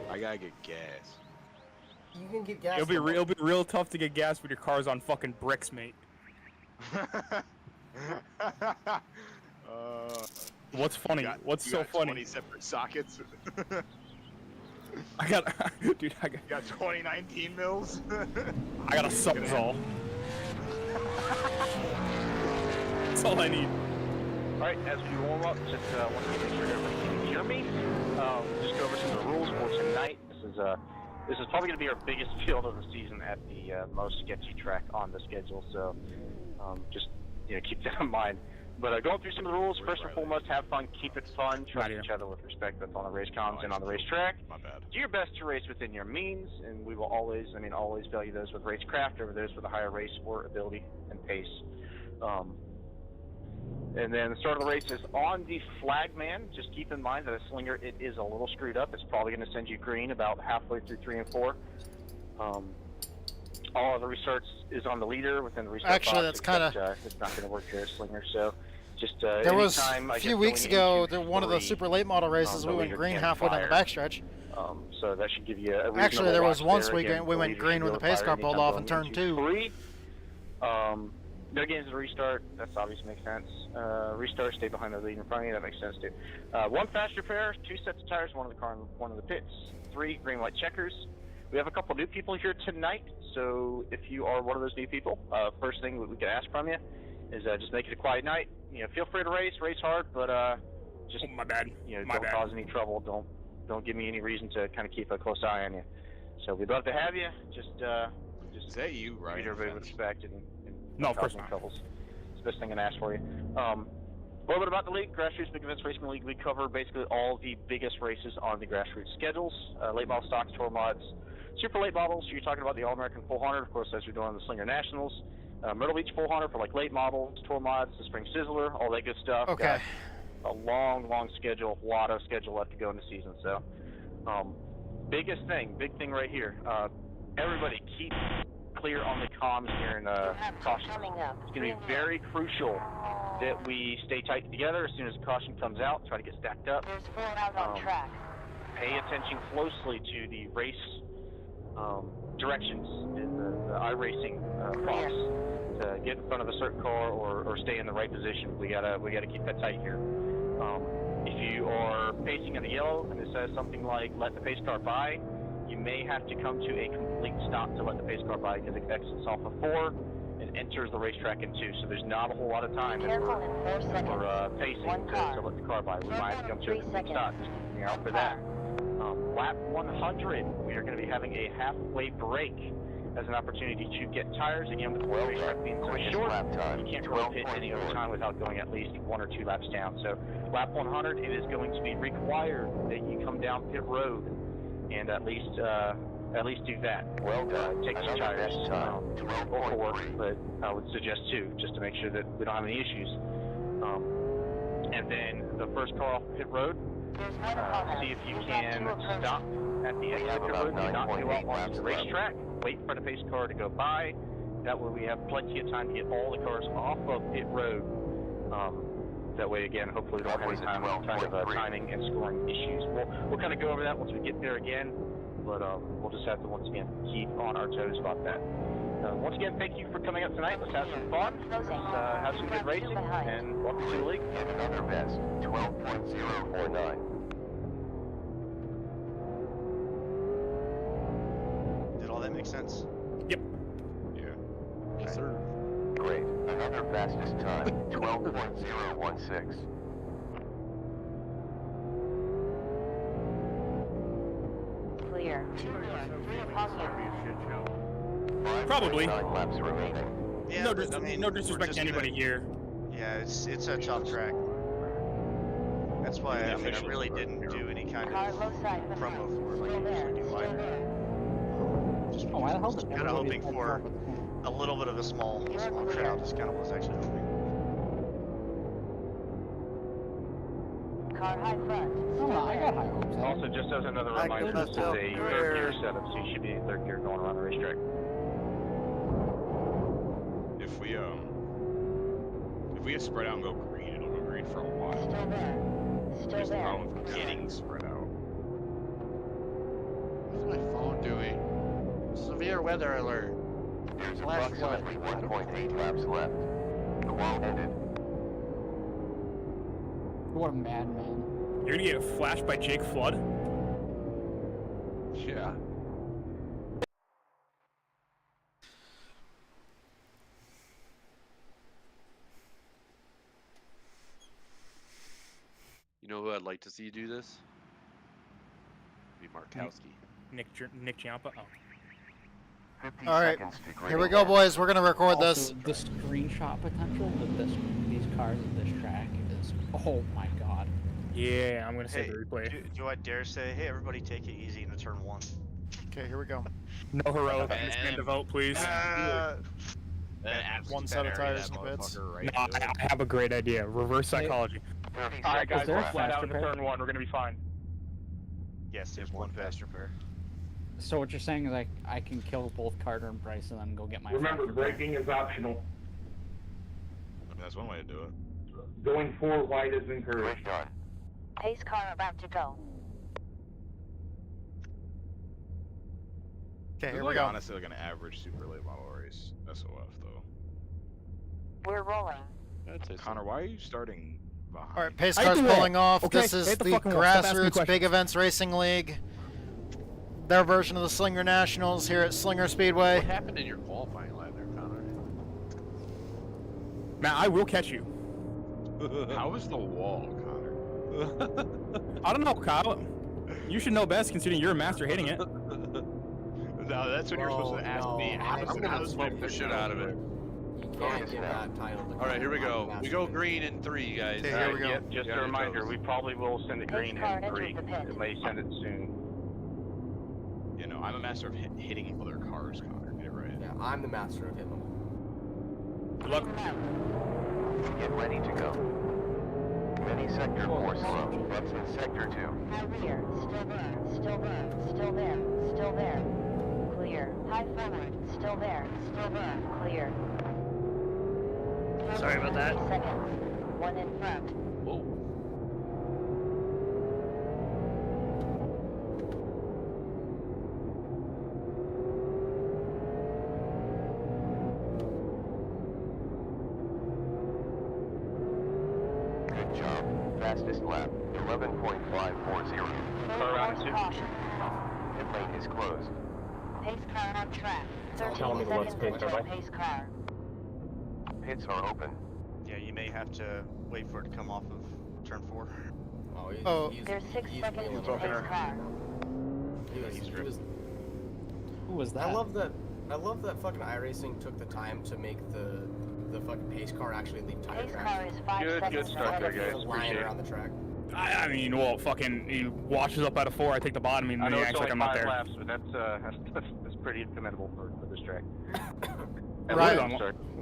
I gotta get gas. You can get gas. It'll be real tough to get gas with your car's on fucking bricks, mate. What's funny? What's so funny? 20 separate sockets. I got, dude. I got 2019 mils. I got a Subzol. That's all I need. Alright, as we warm up, just want to make sure everybody can hear me. Just go over some of the rules for tonight. This is probably going to be our biggest field of the season at the most sketchy track on the schedule, so just keep that in mind. But going through some of the rules, first and foremost, have fun, keep it fun, trust each other with respect, both on the race comms and on the racetrack. My bad. Do your best to race within your means, and we will always value those with racecraft over those with a higher race sport ability and pace. And then the start of the race is on the flagman. Just keep in mind that a slinger, it is a little screwed up. It's probably going to send you green about halfway through 3 and 4. All of the restarts is on the leader within the restart Actually, box, that's kind of. it's not going to work here, slinger. So just there was a few weeks ago. One of the super late model races. We went green halfway down the backstretch. So that should give you a actually, there was once we again, went green when the pace car pulled off in turn 2. No gains to restart. That's obviously makes sense. Restart, stay behind the lead in front of you. That makes sense too. 1 fast repair, 2 sets of tires, 1 in the car and 1 in the pits. 3 green light checkers. We have a couple new people here tonight, so if you are one of those new people, first thing we can ask from you is just make it a quiet night. Feel free to race hard, but just my bad. Don't cause any trouble. Don't give me any reason to kind of keep a close eye on you. So we'd love to have you. Just is that you, right? Treat everybody with respect and no, of course not. Troubles. It's the best thing I can ask for you. A little bit about the league, Grassroots Big Events Racing League. We cover basically all the biggest races on the grassroots schedules. Late model stocks, tour mods, super late models. You're talking about the All-American 400, of course, as we're doing the Slinger Nationals. Myrtle Beach 400 for like late models, tour mods, the Spring Sizzler, all that good stuff. Okay. Got a long schedule, a lot of schedule left to go in the season. So, big thing right here. Everybody keep clear on the comms here in caution. It's going to be very crucial that we stay tight together as soon as the caution comes out. Try to get stacked up. There's 4 out on track. Pay attention closely to the race directions in the iRacing prompts to get in front of a certain car or stay in the right position. We gotta keep that tight here. If you are pacing in the yellow and it says something like "let the pace car by," you may have to come to a complete stop to let the pace car by because it exits off of 4 and enters the racetrack in 2. So there's not a whole lot of time for pacing to let the car by. We might have to come to a complete stop. Just keep me out for that. Lap 100, we are going to be having a halfway break as an opportunity to get tires. Again, with the racetrack being so short, you can't really hit any other time without going at least 1 or 2 laps down. So lap 100, it is going to be required that you come down pit road and at least at least do that. Well done. Take two Another tires, best time. or 4, but I would suggest 2, just to make sure that we don't have any issues. And then the first car off pit road, see if you can stop at the exit pit road, do not go out onto the racetrack, wait for the pace car to go by. That way we have plenty of time to get all the cars off of pit road. That way, again, hopefully we don't have any kind of timing and scoring issues. We'll kind of go over that once we get there again, but we'll just have to, once again, keep on our toes about that. Once again, thank you for coming out tonight. Let's have some fun. Let's have some good racing, and welcome to the league. And another best, 12.049. Did all that make sense? Yep. Yeah. Yes, sir. Great. Another fastest time, 12.016. Clear. Probably. 9 laps remaining. Yeah, No, but, I mean, no we're disrespect just to anybody gonna- here. Yeah, it's a tough track. That's why I mean, I really didn't do any kind of promo for it like I usually do mine. Just Oh, I hope kind of hoping for a little bit of a small crowd. Just kind of was actually hoping. Car high front. Oh, I got high hopes. Also, just as another reminder, this is a third gear setup, so you should be in third gear going around the racetrack. If we get spread out and go green, it'll go green for a while. Still there. Still There's the there. problem with getting spread out. What's my phone doing? Severe weather alert. There's Flash approximately 1.8 laps left. The wall ended. What a madman. You're gonna get flashed by Jake Flood? Yeah. You know who I'd like to see you do this? Be Markowski. Nick Ciampa? Oh. 50 All right, seconds to here we green. go, boys. We're gonna record Also, this. the screenshot potential with these cars at this track is, oh my god. Yeah, I'm gonna Hey, save the replay. do I dare say, hey, everybody take it easy into turn 1? Okay, here we go. No heroic. Stand to vote, please. One set of tires in the pits. No, I have a great idea. Reverse psychology. Alright, guys, there a we're flat out faster into pair? turn 1. We're gonna be fine. Yes, there's one faster pair. So what you're saying is I can kill both Carter and Bryce and then go get my Remember, faster pair? braking is optional. I mean, that's one way to do it. Going 4 wide is encouraged. Done. Pace car about to go. Okay, This here is we like go. honestly like an average super late model race. SOF though. We're rolling. Connor, why are you starting behind? All right, pace I car's do it. pulling off. Okay, This is hit the the fucking wall. Stop asking me Grassroots Big questions. Events Racing League. Their version of the Slinger Nationals here at Slinger What Speedway. happened in your qualifying lap there, Connor? Matt, I will catch you. How was the wall, Connor? I don't know, Kyle. You should know best considering you're a master hitting it. No, that's when you're supposed to ask me. I'm gonna smoke the shit out of it. You can't give that title to Alright, here we go. We go green in 3, guys. Okay, here we go. Yep, just a reminder, we probably will send it green car in entered 3. the pit. It may send it soon. You know, I'm a master of hitting other cars, Connor. Get it right. Yeah, I'm the master of hitting them. Good luck. Get ready to go. Mini sector 4 slow. That's in sector 2. High rear. Still there. Still there. Still there. Still there. Clear. High forward. Still there. Still there. Clear. Sorry about that. Second. One in front. Whoa. Good job. Fastest lap, 11.540. Around caution. Pit lane is closed. Pace car on track. 13 Tell me what's seconds pace car until by. pace car. Pits are open. Yeah, you may have to wait for it to come off of turn 4. Oh, There's 6 seconds really to pace bad. car. Who was that? I love that fucking iRacing took the time to make the fucking pace car actually leave tire Pace tracks. car is 5 seconds Good start ahead there, of you. guys. Lying Appreciate it. around the track. I mean, well, fucking, he washes up out of 4, I take the bottom, and I he know it's acts only like I'm not 5 there. laps, but that's pretty commendable for this track. It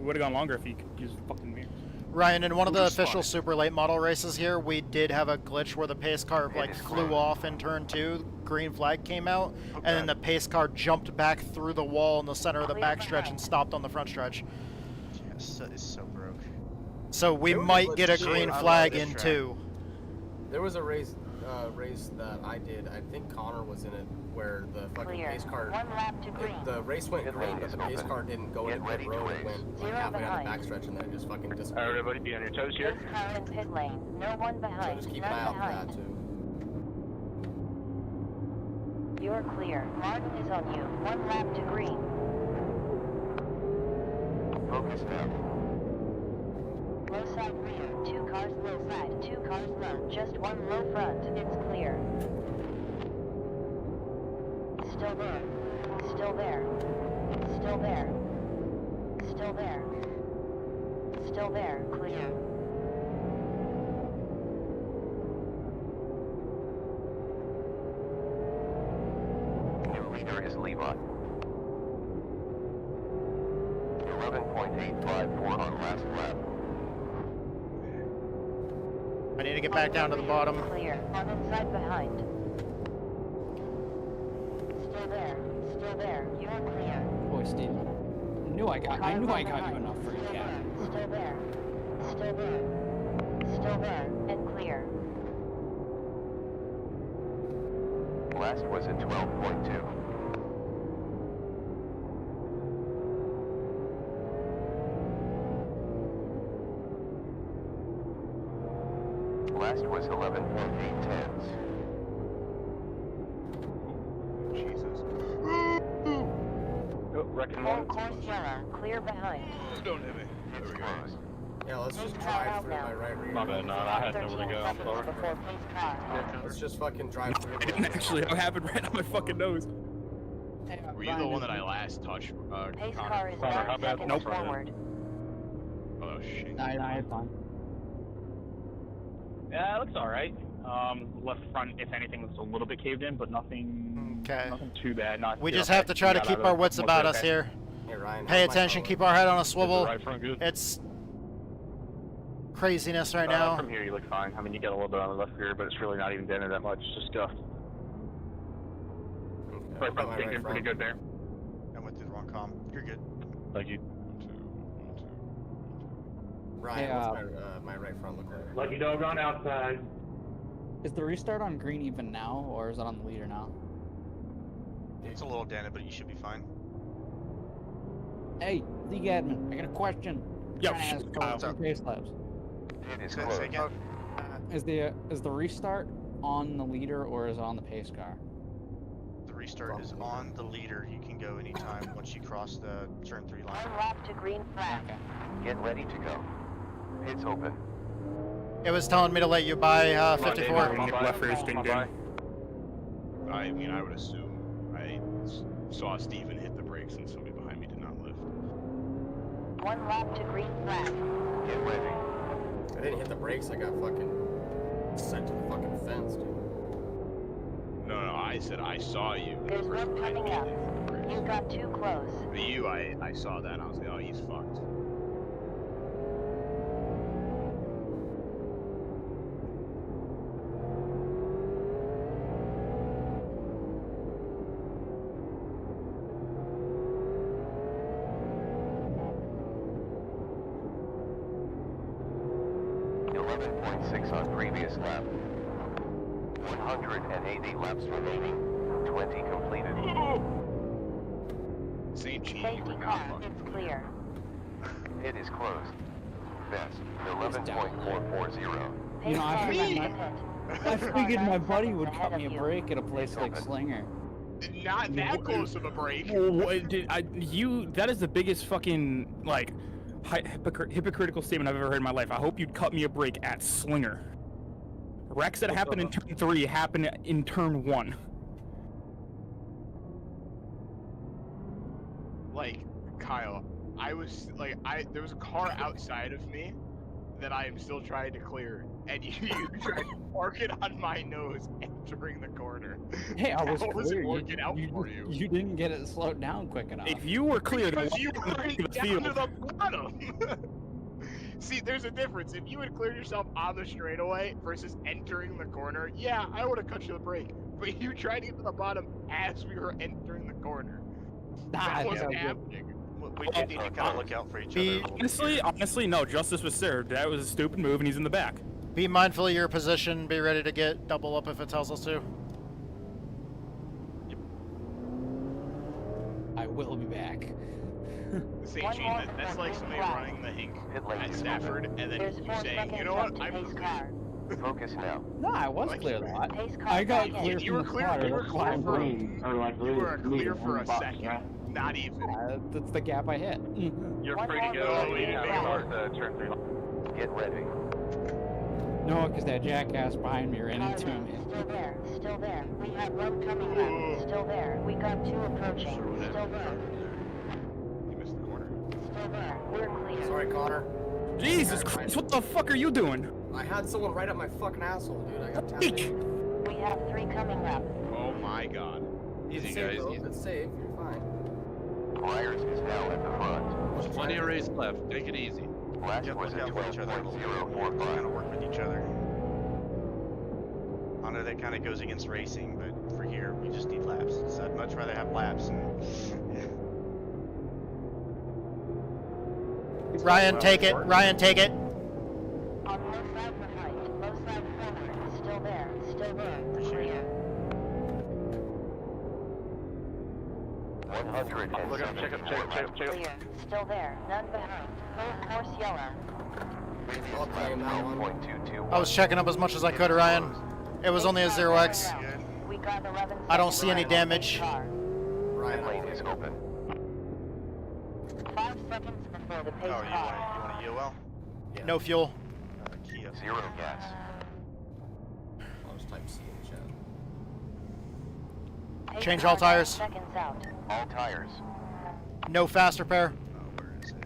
would have gone longer if he could use fucking mirrors. Ryan, in one of the official super late model races here, we did have a glitch where the pace car like flew off in turn 2, green flag came out, and then the pace car jumped back through the wall in the center of the backstretch and stopped on the front stretch. Yes, it's so broke. So we might get a green flag in 2. There was a race that I did. I think Connor was in it, where the fucking pace car. 1 lap to green. The race went green, but the pace car didn't go into pit road. It went like halfway down the backstretch, and then it just fucking disappeared. Everybody be on your toes here. Pace car in pit lane. No one behind. So just keep an eye out for that too. You're clear. Martin is on you. 1 lap to green. Focus now. Low side rear. 2 cars low side. 2 cars low. Just 1 low front. It's clear. Still there. Still there. Still there. Still there. Still there. Clear. New leader is Levi. 11.854 on last lap. I need to get back down to the bottom. Clear. On inside behind. Still there. Still there. You're clear. Boy, Steve. I knew I got you enough for you. Yeah. Still there. Still there. Still there. And clear. Last was at 12.2. Last was 11.8 tenths. Jesus. Wrecking Full one. course yellow. Clear behind. Don't hit me. There we go. Yeah, let's just drive through my right rear. My bad, no, I had nowhere to go. I'm sorry. Before pace car. Let's just fucking drive through. It didn't actually happen right on my fucking nose. Were you the one that I last touched, Pace Connor? car is Connor, 9 seconds Nope. forward. Oh shit. Nah, it's fine. Yeah, it looks alright. Left front, if anything, looks a little bit caved in, but nothing too bad. We just have to try to keep our wits about us here. Hey, Ryan, Pay attention, keep our head on a swivel. Right front good? It's craziness right now. From here, you look fine. I mean, you get a little bit on the left rear, but it's really not even dented that much. It's just scuffed. Right front thinking pretty good there. I went through the wrong comm. You're good. Thank you. Ryan, Hey, what's my right front look like? Lucky dog on outside. Is the restart on green even now, or is it on the leader now? It's a little dented, but you should be fine. Hey, League admin, I got a question. Yo, what's up? Pace labs. It is Say closed. again. Is the restart on the leader or is it on the pace car? The restart is on the leader. You can go anytime once you cross the turn 3 line. 1 lap to green flag. Okay. Get ready to go. It's open. It was telling me to let you buy 54. Left rear dinged in. I mean, I would assume. I saw Steven hit the brakes and somebody behind me did not lift. 1 lap to green flag. Get ready. I didn't hit the brakes. I got fucking sent to the fucking fence, dude. No, I said I saw you. There's one coming up. You got too close. You, I saw that and I was like, oh, he's fucked. On previous lap. 180 laps remaining. 20 completed. Same cheat. Safety car. It's clear. It is closed. Best. 11.440. You know, I figured my buddy would cut me a break at a place like open. Slinger. Not that close of a break. That is the biggest fucking, like, hypocritical statement I've ever heard in my life. I hope you'd cut me a break at Slinger. Wrecks that happened in turn 3 happened in turn 1. Like, Kyle, I was like, there was a car outside of me that I am still trying to clear, and you tried to park it on my nose entering the corner. Hey, I was How was clear. it working out for you? You didn't get it slowed down quick enough. If you were clear, then Because you why went didn't down you to field? the bottom. See, there's a difference. If you had cleared yourself on the straightaway versus entering the corner, yeah, I would have cut you the brake. But you tried to get to the bottom as we were entering the corner. That wasn't happening. We do need to kind of look out for each other. Honestly, no. Justice was served. That was a stupid move, and he's in the back. Be mindful of your position. Be ready to get double up if it tells us to. I will be back. See, Gene, that's like somebody running the Hink at Stafford, and then you saying, you know what, I'm clear. Focus now. No, I was clear that. I got clear You were from the clear. car. You were clear for green, or like you were green clear for a box, second. right? Not even. That's the gap I hit. You're free to go. You have turn 3. Get ready. No, because that jackass behind me ran into me. Still there, still there. We have one coming up. Still there. We got 2 approaching. Still there. You missed the corner. Still there. We're clear. Sorry, Connor. Jesus Christ, what the fuck are you doing? I had someone right up my fucking asshole, dude. I got tapped. We have 3 coming up. Oh my god. Easy, It's guys. safe, though. Easy. It's safe. You're fine. Myers is now at the front. There's plenty of race left. Take it easy. Last Yep, was look at out for each other a little bit. 12.045. Kind of work with each other. I know that kind of goes against racing, but for here, we just need laps. So I'd much rather have laps. Ryan, take it. Ryan, take it. On low side behind. Low side forward. Still there. Still there. Clear. 100 Clear. Still there. None behind. Full force yellow. I'll claim that one. I was checking up as much as I could, Ryan. It was only a 0x. We got 11 I don't see any damage. Ryan, lane is open. 5 seconds before the pace Oh, car. you want to yield well? No fuel. Zero gas. I'll just type C in the chat. Change all tires. Seconds out. All tires. No fast repair.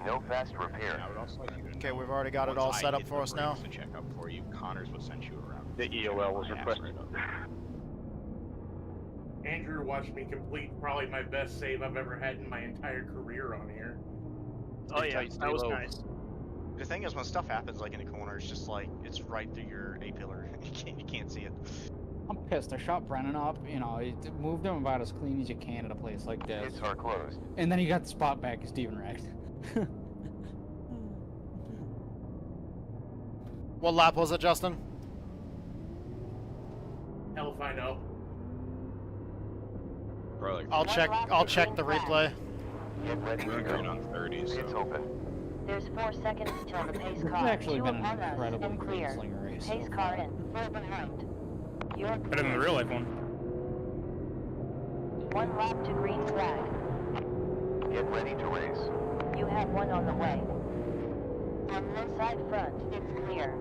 No fast repair. I would also like you to Okay, know, we've already got it all once I set up did for the us now. brakes to check up for you. Connors will send you around. The EOL was requested. Andrew watched me complete probably my best save I've ever had in my entire career on here. Oh yeah, that was nice. The thing is, when stuff happens like in a corner, it's just like it's right through your A pillar. You can't see it. I'm pissed. I shot Brennan up. You know, you moved him about as clean as you can at a place like this. Hits are closed. And then he got the spot back as Steven wrecked. What lap was it, Justin? Hell if I know. Probably like I'll check the replay. Get ready we're to green go. on 30, so. It's open. There's 4 seconds till the pace This car. has actually 2 been an upon us incredibly and clean clear. slinger race Pace so car far. in. 4 behind. You're Better than the real life one. 1 lap to green flag. Get ready to race. You have 1 on the way. On low side front, it's clear.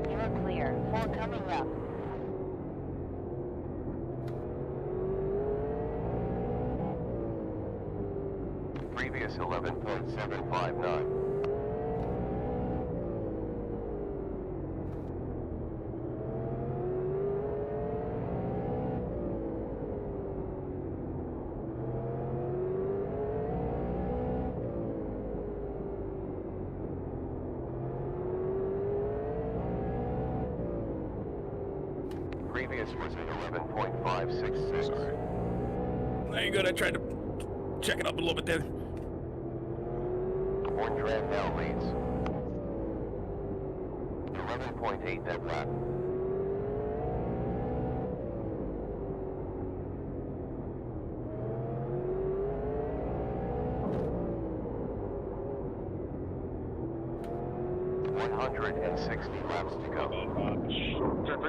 You're clear. 4 coming up. Previous 11.759. Previous was at 11.566. Sorry. There you go. I tried to check it up a little bit there. One Drab now leads. 11.8 that lap. .160 laps to go.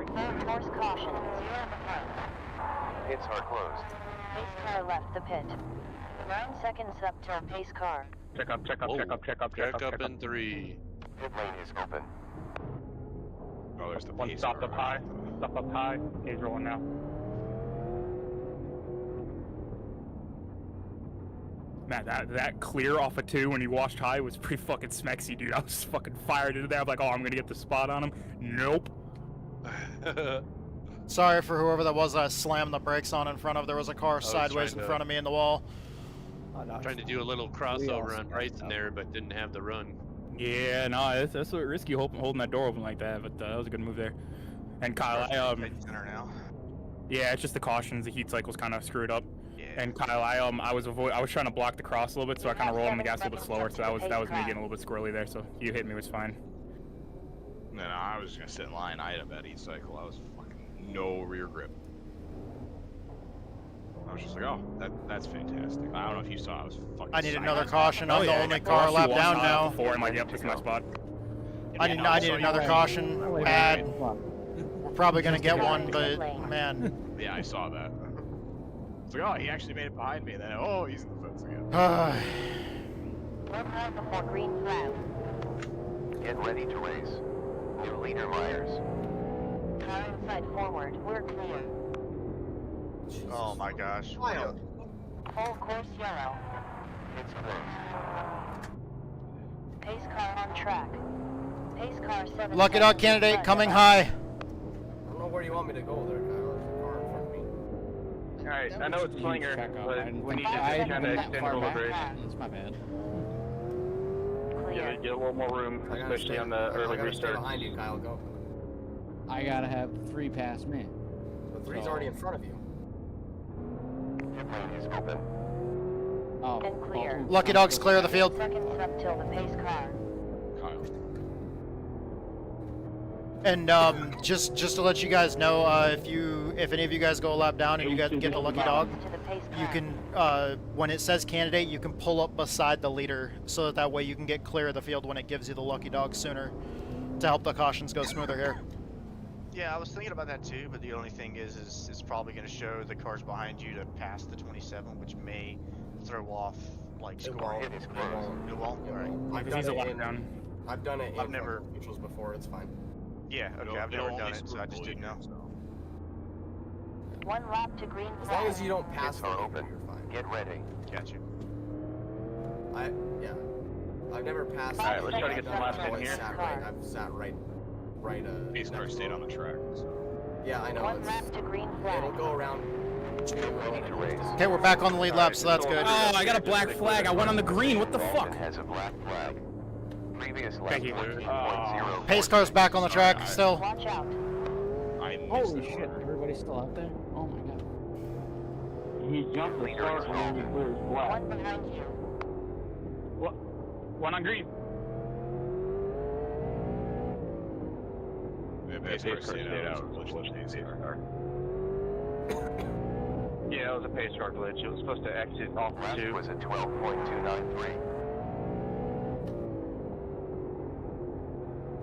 Full force caution. 0 behind. Hits are closed. Pace car left the pit. 9 seconds up till pace car. Check up, check up, Oh, check up, check up, check up, check up. in 3. Pit lane is open. Oh, there's the One pace stopped car. up high. Stop up high. He's rolling now. Man, that clear off of 2 when he washed high was pretty fucking smexy, dude. I was fucking fired into there. I'm like, oh, I'm gonna get the spot on him. Nope. Sorry for whoever that was that I slammed the brakes on in front of. There was a car sideways in front of me in the wall. Trying to do a little crossover on Bryson there, but didn't have the run. Yeah, no, that's risky holding that door open like that, but that was a good move there. And Kyle, yeah, it's just the cautions, the heat cycle's kind of screwed up. Yeah. And Kyle, I was trying to block the cross a little bit, so I kind of rolled on the gas a little bit slower. So that was me getting a little bit squirrely there. So you hit me was fine. No, I was gonna sit in line. I had a bad heat cycle. I was fucking no rear grip. I was just like, oh, that's fantastic. I don't know if you saw. I was fucking. I need another caution. I'm the only car lap down now. Before I'm like, yep, this is my spot. I need another caution. Bad. We're probably gonna get one, but man. Yeah, I saw that. It's like, oh, he actually made it behind me. Then, oh, he's in the fence again. 1 lap before green flag. Get ready to race. New leader Myers. Car inside forward. We're clear. Oh my gosh. Full course yellow. It's close. Pace car on track. Pace car 7. Lucky dog candidate coming high. I don't know where you want me to go there, Kyle. There's a car in front of me. Alright, I know it's Slinger, but we need to just kind of extend a little bit. That's my bad. Get a little more room, especially on the early restart. Behind you, Kyle. Go. I gotta have 3 past me. But 3's already in front of you. Your lane is open. Oh. And clear. Lucky dog's clear of the field. Seconds up till the pace car. Kyle. And just to let you guys know, if any of you guys go a lap down and you guys get the lucky dog, you can when it says candidate, you can pull up beside the leader so that way you can get clear of the field when it gives you the lucky dog sooner to help the cautions go smoother here. Yeah, I was thinking about that too, but the only thing is it's probably going to show the cars behind you to pass the 27, which may throw off like score. It is close. It won't. All right. I've done it. I've never neutrals before. It's fine. Yeah. Okay. I've never done it, so I just didn't know. 1 lap to green flag. As long as you don't pass Gates are open. You're fine. Get ready. Got you. I've never passed. Alright, let's try to get some laps in here. I've sat right. Pace car stayed on the track. So. Yeah, I know. 1 lap to green flag. It'll go around. Okay, we're back on the lead lap, so that's good. Oh, I got a black flag. I went on the green. What the fuck? Has a black flag. Previous lap Thank you. 20.0. Pace car's back on the track still. Watch out. Holy shit, everybody's still out there? Oh my god. He jumped the start and then he clears black. 1 behind you. What? 1 on green. Yeah, pace car stayed out. Yeah, it was a pace car glitch. It was supposed to exit off Lap 2. was a 12.293.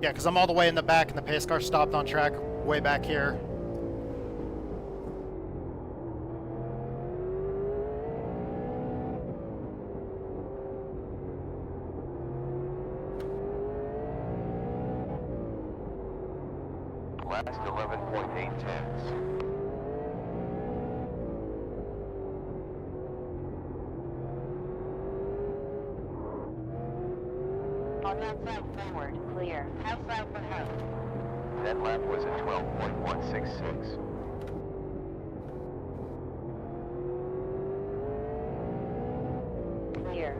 Yeah, because I'm all the way in the back and the pace car stopped on track way back here. Last 11.8 tenths. On outside forward, clear. Outside behind. That lap was a 12.166. Clear.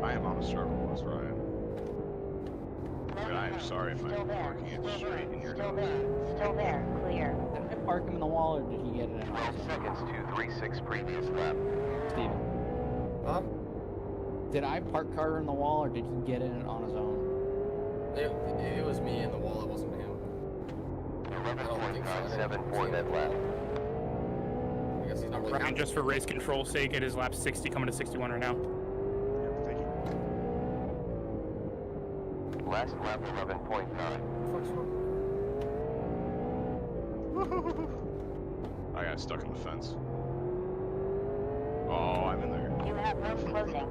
I am on a struggle bus, Ryan. And I am sorry if I'm parking it straight in your nose. Still there, clear. Did I park him in the wall or did he get it in? 12 seconds to 36 previous lap. Steven. Huh? Did I park Carter in the wall or did he get in on his own? It was me in the wall. It wasn't him. 11.97 for that lap. I guess he's not really. Ryan, just for race control's sake, it is lap 60 coming to 61 right now. Thank you. Last lap 11.9. I got stuck in the fence. Oh, I'm in there. You have road closing.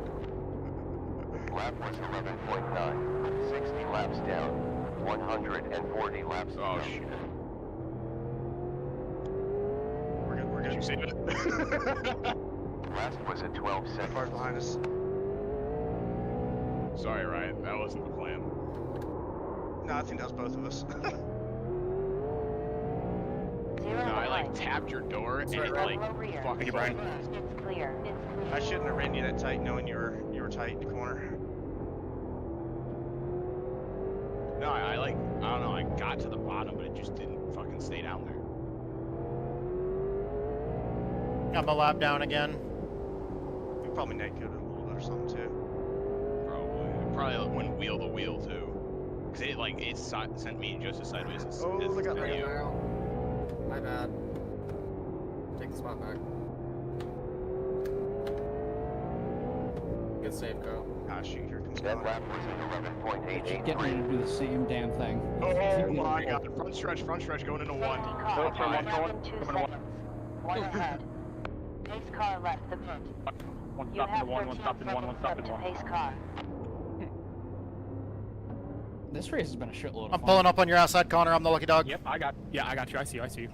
Lap was 11.9. 60 laps down. 140 laps Oh, down. shit. We're good. We're good. save it? Last was at 12 seconds. Cars behind us. Sorry, Ryan. That wasn't the plan. No, I think that was both of us. Zero No, I like behind. tapped your door and Zero it like below rear. fucking. It's clear. It's clear. I shouldn't have ran you that tight, knowing you were tight in the corner. No, I like, I don't know, I got to the bottom, but it just didn't fucking stay down there. I'm a lap down again. You probably net coded a little bit or something too. Probably went wheel to wheel too. Cause it like, it sent me just as sideways as Oh, look at you. My bad. Take the spot back. Good save, Kyle. Ah, shoot, here comes That Connor. lap was at 11.88. Get ready to do the same damn thing. Oh my god, front stretch going into one. Car. Go for one, Lap in 2 seconds. One ahead. Pace car left the pit. One You stop have into one 13 stop into one seconds stop left into to one. pace car. This race has been a shitload of I'm fun. pulling up on your outside, Connor. I'm the lucky dog. Yep, I got you. I see you.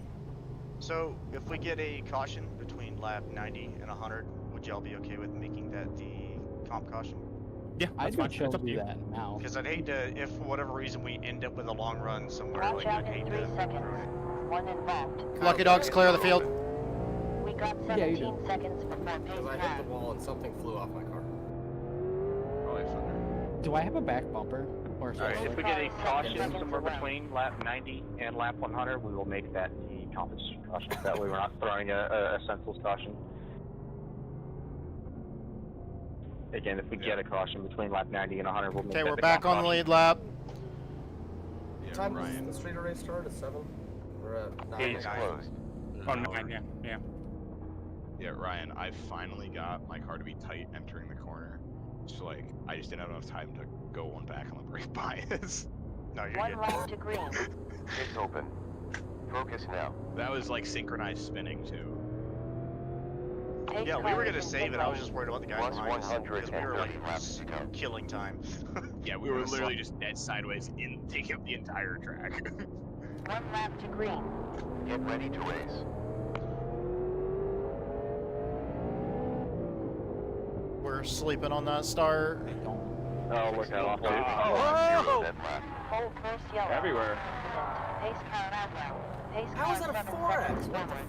So, if we get a caution between lap 90 and 100, would y'all be okay with making that the comp caution? Yeah, I'd be chill to do that now. Because I'd hate to, if for whatever reason we end up with a long run somewhere, Watch like out I'd in hate 3 to seconds. ruin it. One involved. Lucky dogs clear the field. We got Yeah, you 17 seconds before pace Because I hit car. the wall and something flew off my car. Probably thunder. Do I have a back bumper? Or Alright, something? if we get a caution somewhere between lap 90 and lap 100, we will make that the competition caution. That way we're not throwing a senseless caution. Again, if we get a caution between lap 90 and 100, we'll make Okay, that we're the back comp on the caution. lead lap. What time does the street race start? At 7? Or at 9? It's closed. Oh, 9, yeah. Yeah, Ryan, I finally got my car to be tight entering the corner. So like, I just didn't have enough time to go one back on the brake bias. No, you're One good. lap to green. It's open. Focus now. That was like synchronized spinning too. Pace Yeah, we car were is gonna in save pit it. I was lane. just worried about the guys Plus behind us because we were like 130 laps to go. killing time. Yeah, we were literally just dead sideways in taking up the entire track. One lap to green. Get ready to race. We're sleeping on that start. Oh, look how off. Whoa! Hold first yellow. Everywhere. Pace car outbound. Pace How car is that a 7 4X? seconds What forward.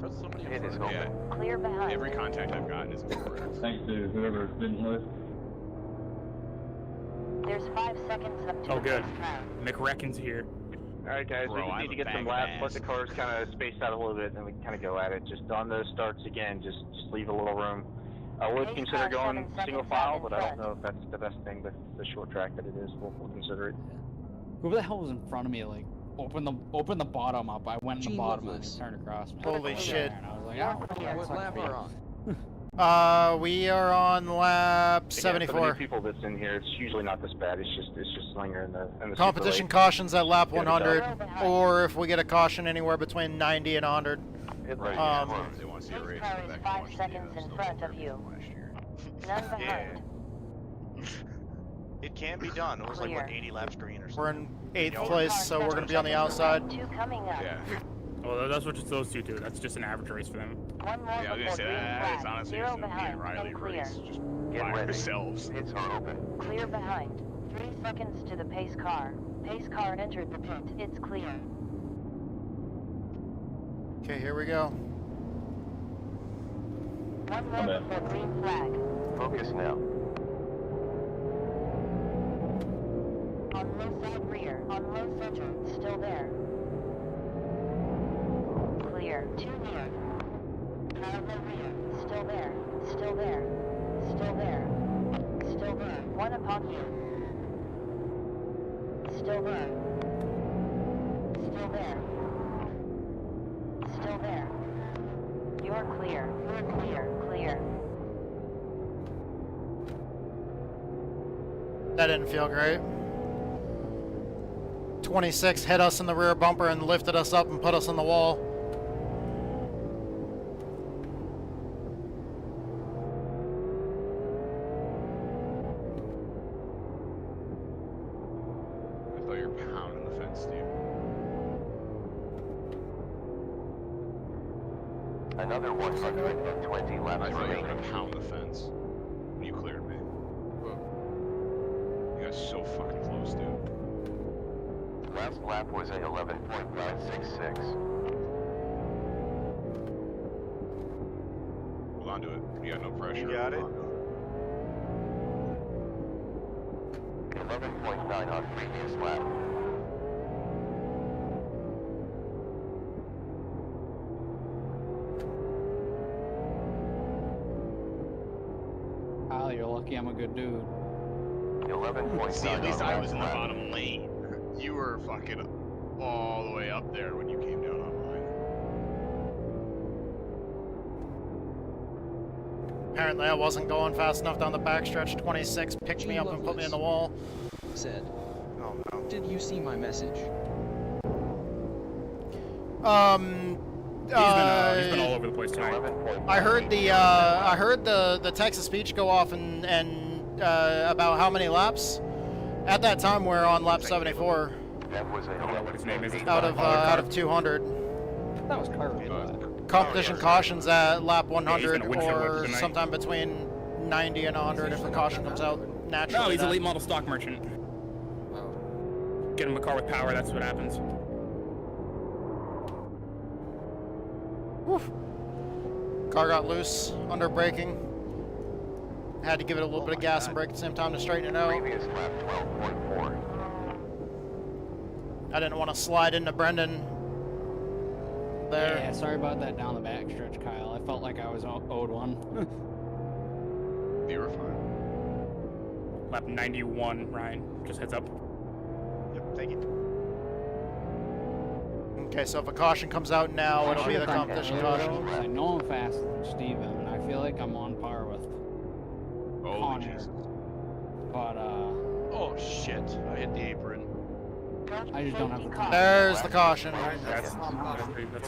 the fuck, dude? It is open. Yeah, Clear behind. every contact I've gotten is a 4X. Thanks to whoever's been here. There's 5 seconds up to Oh, the good. pace car. McReckon's here. Alright guys, Bro, we just I'm need to a get bag some of laps, let ass. the cars kind of space out a little bit, and then we can kind of go at it. Just on those starts again, just leave a little room. I would Pace consider car going 7 seconds single out file, in but I don't front. know if that's the best thing with the short track that it is. We'll consider it. Whoever the hell was in front of me, like, open the bottom up. I went in the Gene bottom and Loveless. he turned across me. Holy shit. And I was like, You're oh, clear. What lap are on? We are on lap Again, for the new 74. people that's in here, it's usually not this bad. It's just Slinger and the Competition Super cautions at lap Gotta be 100, or if we get a caution anywhere between 90 and 100. Right, Um, yeah, they want to see a Pace race. car go is back and 5 watch the seconds videos in still front from of you. last year. None Yeah. behind. It can be done. It was like what, Clear. 80 laps green or something. We're in 8th Y'all- place, so we're going to be on the outside. 2 coming up. Yeah. Oh, that's what just those two do. That's just an average race for them. One more Yeah, I was gonna before say green that is flag. honestly 0 just a me behind and Riley and clear. race just Get by ready. ourselves. Pits are open. Clear behind. 3 seconds to the pace car. Pace car entered the pit. It's clear. Okay, here we go. One more before green flag. Focus now. On low side rear. On low center. Still there. Clear. 2 near. Parallel rear. Still there. Still there. Still there. Still there. 1 upon you. Still there. Still there. Still there. You're clear. You're clear. Clear. That didn't feel great. 26 hit us in the rear bumper and lifted us up and put us on the wall. I thought you were pounding the fence, dude. Another 120 laps I thought you were remaining. gonna pound the fence when you cleared me. You got so fucking close, dude. Last lap was a 11.966. Hold on to it. You got no pressure. You got it. 11.9 on previous lap. Kyle, you're lucky I'm a good dude. 11.9. See, at least on I last was in the lap. bottom lane. You were fucking all the way up there when you came down on mine. Apparently I wasn't going fast enough down the backstretch. 26 picked me up and put me in the wall. Said, Oh no. did you see my message? He's been all over the place tonight. I heard the Texas speech go off and about how many laps. At that time we're on lap 74 That was a I don't know what his name is. out of 200. That was Carver. Competition cautions at lap he's been 100 a windshield wiper or tonight. sometime between 90 and 100 if the caution comes out naturally. No, he's a then. late model stock merchant. Get him a car with power, that's what happens. Woof. Car got loose, under braking. Had to give it a little bit of gas and brake at the same time to straighten it out. previous lap 12.4. I didn't want to slide into Brendan there. Yeah, sorry about that down the backstretch, Kyle. I felt like I was owed one. You were fine. Lap 91, Ryan. Just heads up. Yep, thank you. Okay, so if a caution comes out now, it'll be the competition caution. I know I'm faster than Steven, and I feel like I'm on par with Oh, Connor. Jesus. But, Oh shit! I hit the apron. I just don't have the time. There's the caution. That's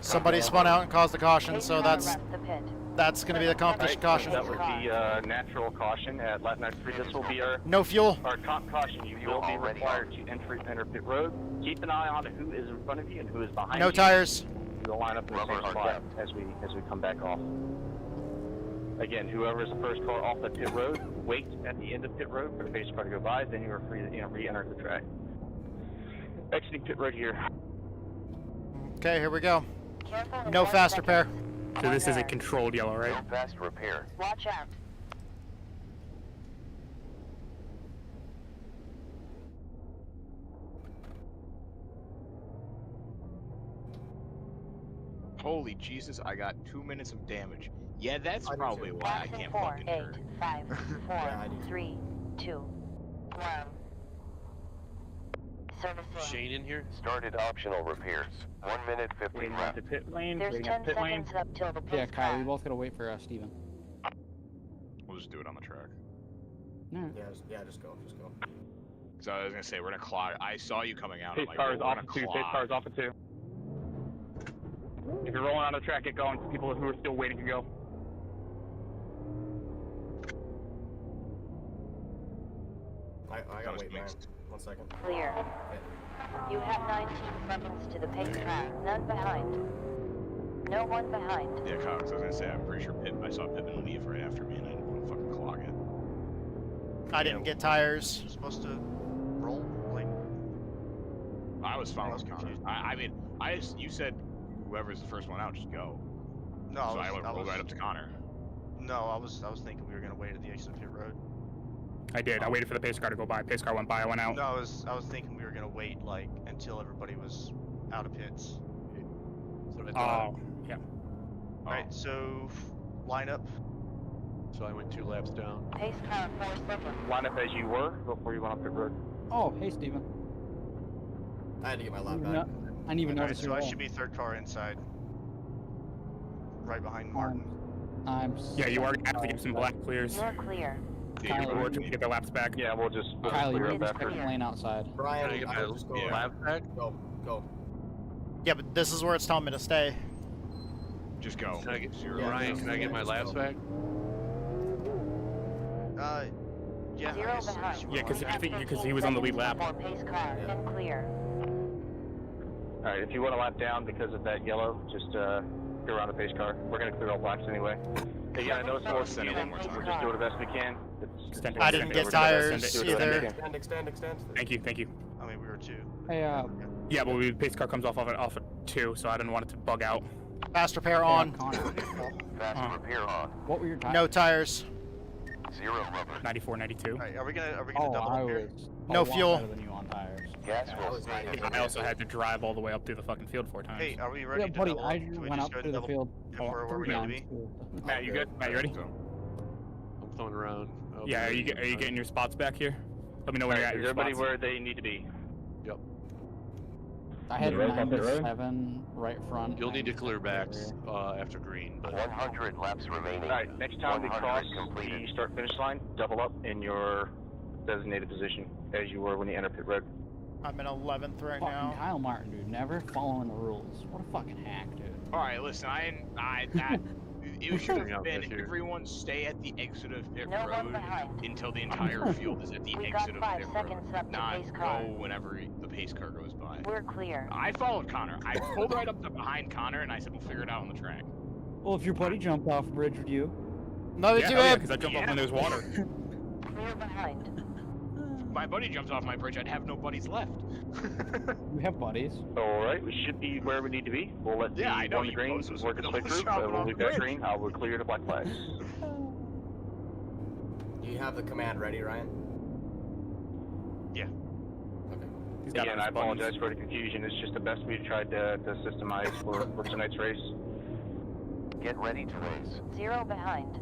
Somebody spun out and caused the caution, so that's the pit. going to be the competition caution. That was the natural caution at lap 93. This will be our No fuel. comp caution. You will be required to enter pit road. Keep an eye on who is in front of you and who is behind you. No tires. You'll line up in the same spot as we come back off. Again, whoever is the first car off the pit road, wait at the end of pit road for the pace car to go by. Then you are free to re-enter the track. Exiting pit road here. Okay, here we go. Careful in No 1 fast second. repair. So this is a controlled yellow, right? No fast repair. Watch out. Holy Jesus, I got 2 minutes of damage. Yeah, that's probably why I Less than can't 4, fucking 8, turn. 5, 4, I do. 3, 2, 1. Servicing. Shane in here? Started optional repairs. 1 minute 50 Waiting left. at the pit lane. There's Waiting 10 at the pit lane. seconds up till the Yeah, pace Kyle, car. we both gotta wait for Steven. We'll just do it on the track. No. Yeah, just go. So I was gonna say, we're gonna clog. I saw you coming out. Pace I'm like, cars we're off gonna at 2. Pace clog. cars off at 2. If you're rolling on the track, get going. People who are still waiting to go. I That gotta was wait, man. mixed. 1 second. Clear. You have 19 seconds to the pace car. None behind. No one behind. Yeah, Kyle, 'cause I was gonna say, I'm pretty sure I saw Pittman leave right after me, and I didn't want to fucking clog it. I didn't get tires. You're supposed to roll like. I was following was Connor. confused. I mean, you said whoever's the first one out, just go. No, So I rolled right up to Connor. No, I was thinking we were gonna wait at the exit of pit road. I did. I waited for the pace car to go by. Pace car went by. I went out. No, I was thinking we were gonna wait like until everybody was out of pits. So I thought. Oh, yeah. Right, so line up. So I went 2 laps down. Pace car 4 seconds. Line up as you were before you went off pit road. Oh, hey, Steven. I had to get my lap No, back. I didn't even Alright, notice so your I roll. should be third car inside. Right behind Martin. I'm Yeah, you are gonna have to give some black clears. You're clear. Kyle, Or just get their laps back. Yeah, we'll just Kyle, clear you're up in after. the lane outside. Brian, Can I get I my would just go. lap back? Go. Yeah, but this is where it's telling me to stay. Just go. Can I get, Yeah, Ryan, can I get my just laps go. back? Yeah, I 0 guess so. behind. Yeah, because I think because he was on the lead lap. For pace car and clear. Alright, if you want to lap down because of that yellow, just go around the pace car. We're going to clear all blacks anyway. Again, I know it's a little confusing. We're just doing the best we can. I didn't get tires either. Extend. Thank you. I mean, we were 2. Hey, Yeah, but the pace car comes off of 2, so I didn't want it to bug out. Fast repair on. Fast repair on. What were your tires? No tires. 0 rubber. 94, 92. Alright, are we gonna double up here? No fuel. Better than you on tires. Gas will stay. I also had to drive all the way up through the fucking field 4 times. Hey, are we ready Yeah, to buddy, double I up? Can we went just up go to the double field. where we need to be? Matt, you good? Matt, you ready? I'm throwing around. Yeah, are you getting your spots back here? Let me know when you're at your Everybody spots. where they need to be. Yep. I had Right up there, right? 97 right front. You'll need to 97 clear back rear. after green. But 100 laps remaining. Alright, next time we 100 cross completed. the start-finish line, double up in your designated position as you were when you entered pit road. I'm in 11th right Fucking now. Kyle Martin, dude, never following the rules. What a fucking hack, dude. All right, listen, it should have been everyone stay at the exit of pit No one road behind. until the entire field is at the We got exit of 5 pit seconds road, left to not pace car. go whenever the pace car goes by. We're clear. I followed Connor. I pulled right up to behind Connor, and I said, we'll figure it out on the track. Well, if your buddy jumped off a bridge with you. No, Yeah, too hell yeah, bad. because I jumped up when there was water. Clear behind. If my buddy jumps off my bridge, I'd have no buddies left. We have buddies. Alright, we should be where we need to be. We'll let the I know one you green both was work its way almost through, jumping and when off we the got bridge. green, I will clear the black flags. Do you have the command ready, Ryan? Yeah. He's got Again, his I buttons. apologize for the confusion. It's just the best we've tried to systemize for tonight's race. Get ready to race. 0 behind.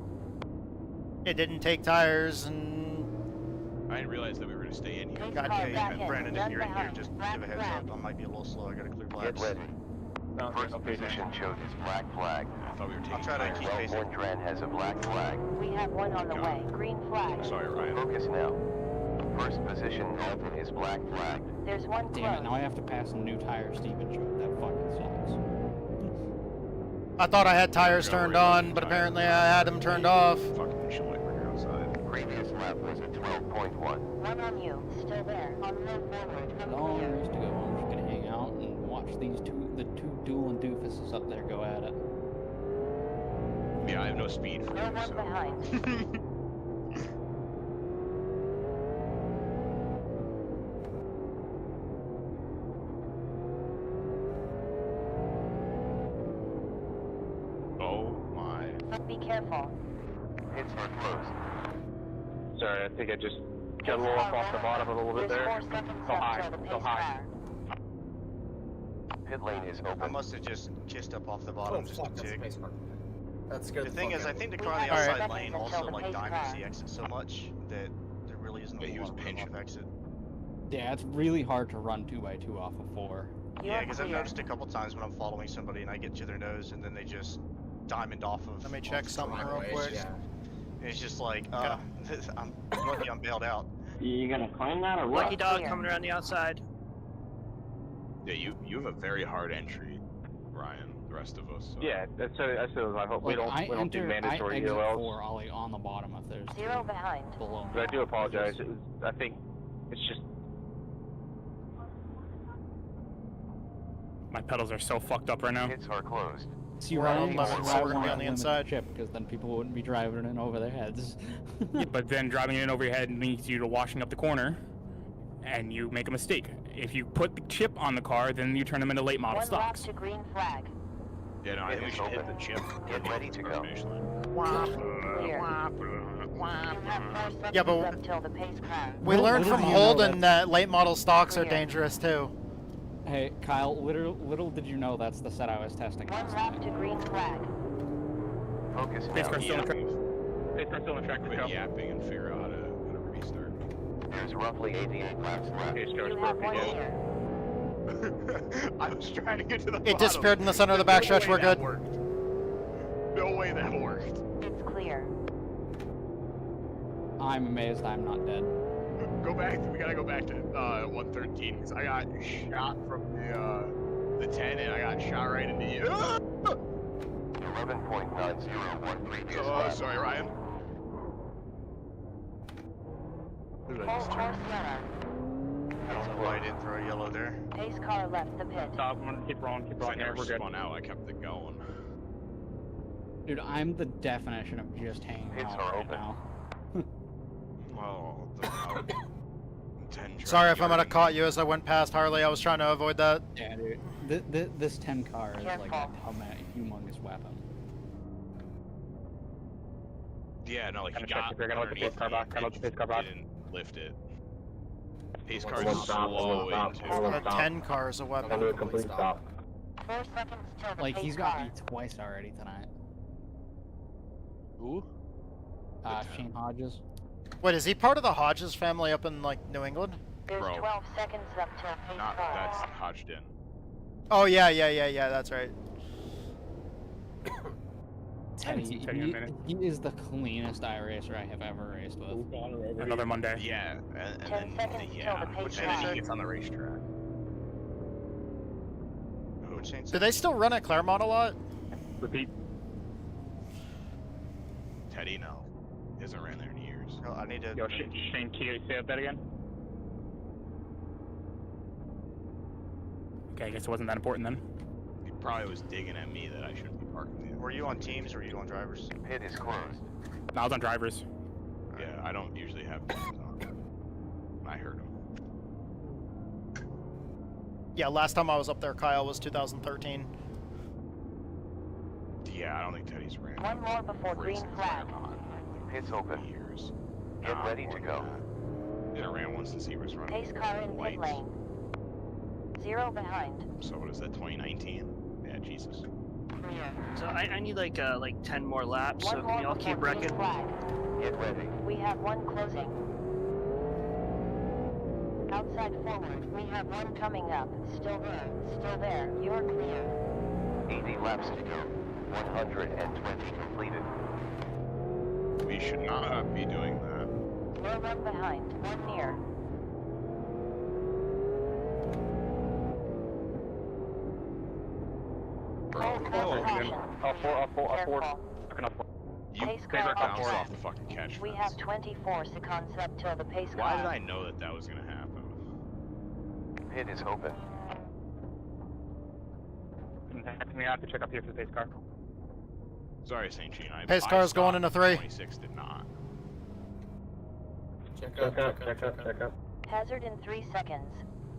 It didn't take tires and I didn't realize that we were going to stay in here. Pace God car damn. back in. Brandon, if None you're in here, behind. just Black give a heads flag. up. I might be a little slow. I gotta clear Get laps. ready. First position shows is black flag. I thought we were taking I'll try to keep pacing. Well, Dran has a black flag. We have one on the way. Green flag. Sorry, Ryan. Focus now. First position Elte is black flagged. There's one Damn it, close. now I have to pass some new tires to even show that fucking sucks. I thought I had tires turned on, but apparently I had them turned off. Fucking issue like we're here outside. Previous lap was a 12.1. One on you. Still there. On the road forward. From Long clear. ways to go. I'm just gonna hang out and watch the two dueling doofuses up there go at it. Yeah, I have no speed for No you, one so. behind. Oh my. Be careful. Hits are closed. Sorry, I think I just got a little off the bottom a little bit There's there. 4 seconds So left high, till the so pace high. car. Pit lane is I open. must have just kissed up off the bottom just a That's the tick. pace car. That scared The thing fuck is, out I of think the me. car on the We have outside seconds lane until also the like pace diamonds car. the exit so much that there really isn't a Yeah, he whole was lot of room pinching. off exit. Yeah, it's really hard to run 2x2 off of 4. Yeah, because I've clear. noticed a couple times when I'm following somebody and I get to their nose and then they just diamond off of. Let me check off the something real driveway. quick. Yeah. And it's just like, I'm lucky I'm bailed out. You gonna claim that or Lucky dog Clear. coming around the outside. Yeah, you have a very hard entry, Ryan. The rest of us. So. Yeah, that's I hope we Like, don't I do enter, mandatory I exit EOLs. 4, Ollie, on the bottom if there's 0 behind. below me. But I do apologize. It was, I think it's just My pedals are so fucked up right now. Hits are closed. See, We're on Ryan, 11, so we're gonna be on the inside. because then people wouldn't be driving in over their heads. Yeah, but then driving it in over your head leads you to washing up the corner, and you make a mistake. If you put the chip on the car, then you turn them into late model One lap stocks. to green flag. Yeah, no, I think we should hit the chip. Get ready to go. Finish line. Clear. You have 4 seconds Yeah, but left till the pace car. we Well, learned little from do you know Holden that late model stocks are Clear. dangerous too. Hey, Kyle, little did you know that's the set I was testing. One last lap night. to green flag. Focus Pace now. car's still in the Yeah, pace car's still in the track quit control. yapping and figure out how to restart. There's roughly 88 laps left. Pace car's You have broken. one Yeah. here. I was trying to get to the It bottom. disappeared in the center of the There's no backstretch. way We're that good. worked. No way that worked. It's clear. I'm amazed I'm not dead. Go back. We gotta go back to 113 because I got shot from the 10 and I got shot right into you. 11.901 previous Oh, lap. sorry, Ryan. Who did I Full just course turn? yellow. I don't know why I didn't throw a yellow there. Pace car left the pit. Stop. I'm gonna keep rolling. Keep If I rolling. Yeah, never we're good. spun out, I kept it going. Dude, I'm the definition of just hanging out right now. Well, about 10 Sorry if I might have yarding. caught you as I went past Harley. I was trying to avoid that. Yeah, dude. This 10 car is like a humongous weapon. Yeah, no, like he Kinda check got if you're gonna let the underneath pace car me, back. Kinda let the pace car back. didn't lift it. Pace One car is stop, slow one stop, into one A stop. 10 car is a I'll do weapon. a complete stop. 4 seconds till the Like, pace he's got car. me twice already tonight. Who? Shane Hodges. Wait, is he part of the Hodges family up in, like, New England? There's Bro. 12 seconds up till pace Not car. that's Hodgdon. Oh, yeah, that's right. Teddy, Teddy in a minute. he is the cleanest iRacer I have ever raced with. Another Monday. Yeah, and 10 then seconds till yeah, the pace and then car. he gets on the racetrack. Do they still run at Claremont a lot? Repeat. Teddy, no, he hasn't ran there in years. Oh, I need to. Yo, Shane, can you say that again? Okay, I guess it wasn't that important then. He probably was digging at me that I shouldn't be parking there. Were you on teams or were you on drivers? Pit is closed. No, I was on drivers. Yeah, I don't usually have guns on. I heard him. Yeah, last time I was up there, Kyle, was 2013. Yeah, I don't think Teddy's ran. One more before green races flag. Pit's open. Years. Get Nah, ready more to than go. that. Yeah, I ran once since he was running. Pace car in pit lights. lane. 0 behind. So what is that? 2019? Yeah, Jesus. Clear. So I need like 10 more laps. One So more can y'all before keep green wrecking? flag. Get ready. We have one closing. Outside forward. We have one coming up. Still there. Still there. You're clear. 80 laps to go. 120 completed. We should not be doing that. We're one behind. One near. Bro, Caution. Off four. Careful. Fucking off four. you Pace bounced car up off the fucking catch We fence. have 24 seconds up till the pace Why car. did I know that that was gonna happen? Pit is open. We have to check up here for the pace car. Sorry, St. Jean. Pace car's going into 3. 26 did not. Check Check up. Hazard in 3 seconds.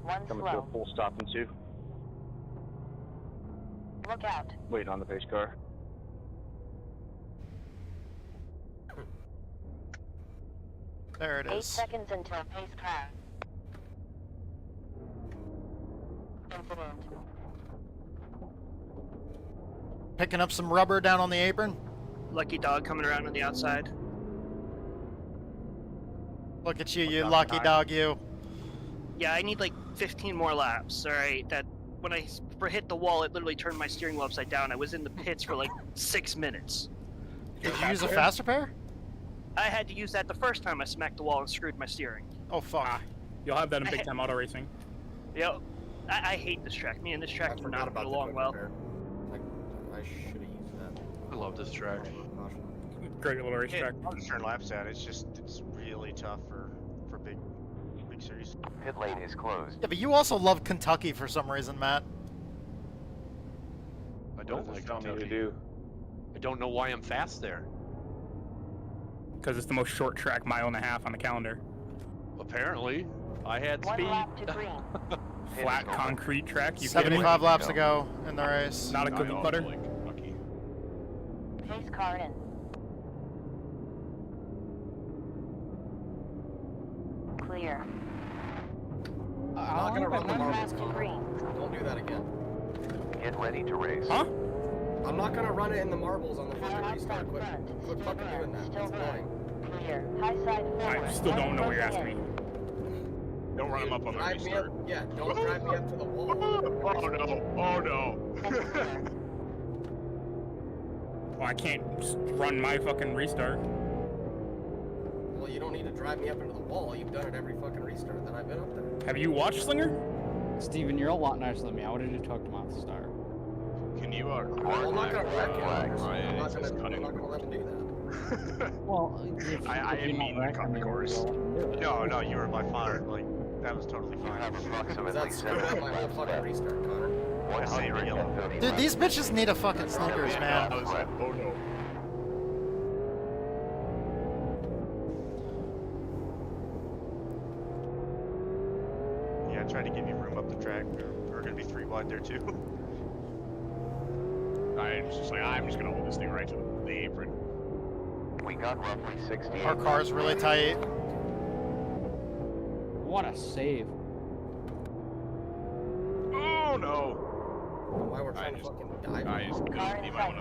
One Coming to a slow. full stop in 2. Look out. Waiting on the pace car. There it 8 is. seconds until pace car. Incident. Picking up some rubber down on the apron. Lucky dog coming around on the outside. Look at you, you lucky dog, you. Yeah, I need like 15 more laps. All right, that when I hit the wall, it literally turned my steering wheel upside down. I was in the pits for like 6 minutes. Did you use a faster pair? I had to use that the first time I smacked the wall and screwed my steering. Oh, fuck. You'll have that in big time auto racing. Yep. I hate this track. Me and this track do not get along well. I should have used that. I love this track. Great little racetrack. I'll just turn laps at it. It's really tough for big series. Pit lane is closed. Yeah, but you also love Kentucky for some reason, Matt. I don't like Tell me to Kentucky. do. I don't know why I'm fast there. Because it's the most short track, 1.5 miles on the calendar. Apparently, I had One speed. lap to green. Flat concrete track. You kidding me? 75 laps to go in the race. Not a cookie cutter. Pace car in. Clear. I'm not gonna run the One lap marbles, to Connor. green. Don't do that again. Get ready to race. Huh? I'm not gonna run it in the marbles on the fucking restart. Quit fucking doing that. Still It's there. annoying. Clear. High side forward. I still don't know what you're One asking me. Don't run him up on the Drive me restart. up, yeah, don't drive me up to the wall. Oh no! Oh no! Well, I can't just run my fucking restart. Well, you don't need to drive me up into the wall. You've done it every fucking restart that I've been up there. Have you watched Slinger? Steven, you're a lot nicer than me. I would have just talked him off the start. Can you Well, I'm not gonna wreck him. Ryan, I'm not it's just gonna cutting. let him do that. Well, I didn't mean to cut the course. No, you were by far like That was totally fine. That's screwed up my whole fucking restart, Connor. Dude, these bitches need a fucking Snickers, man. Oh no. Yeah, I tried to give you room up the track. We're gonna be 3 wide there too. I was just like, I'm just gonna hold this thing right to the apron. We got roughly 60. Our car's really tight. What a save. Oh no! Why we're trying to fucking dive? I just couldn't leave my own.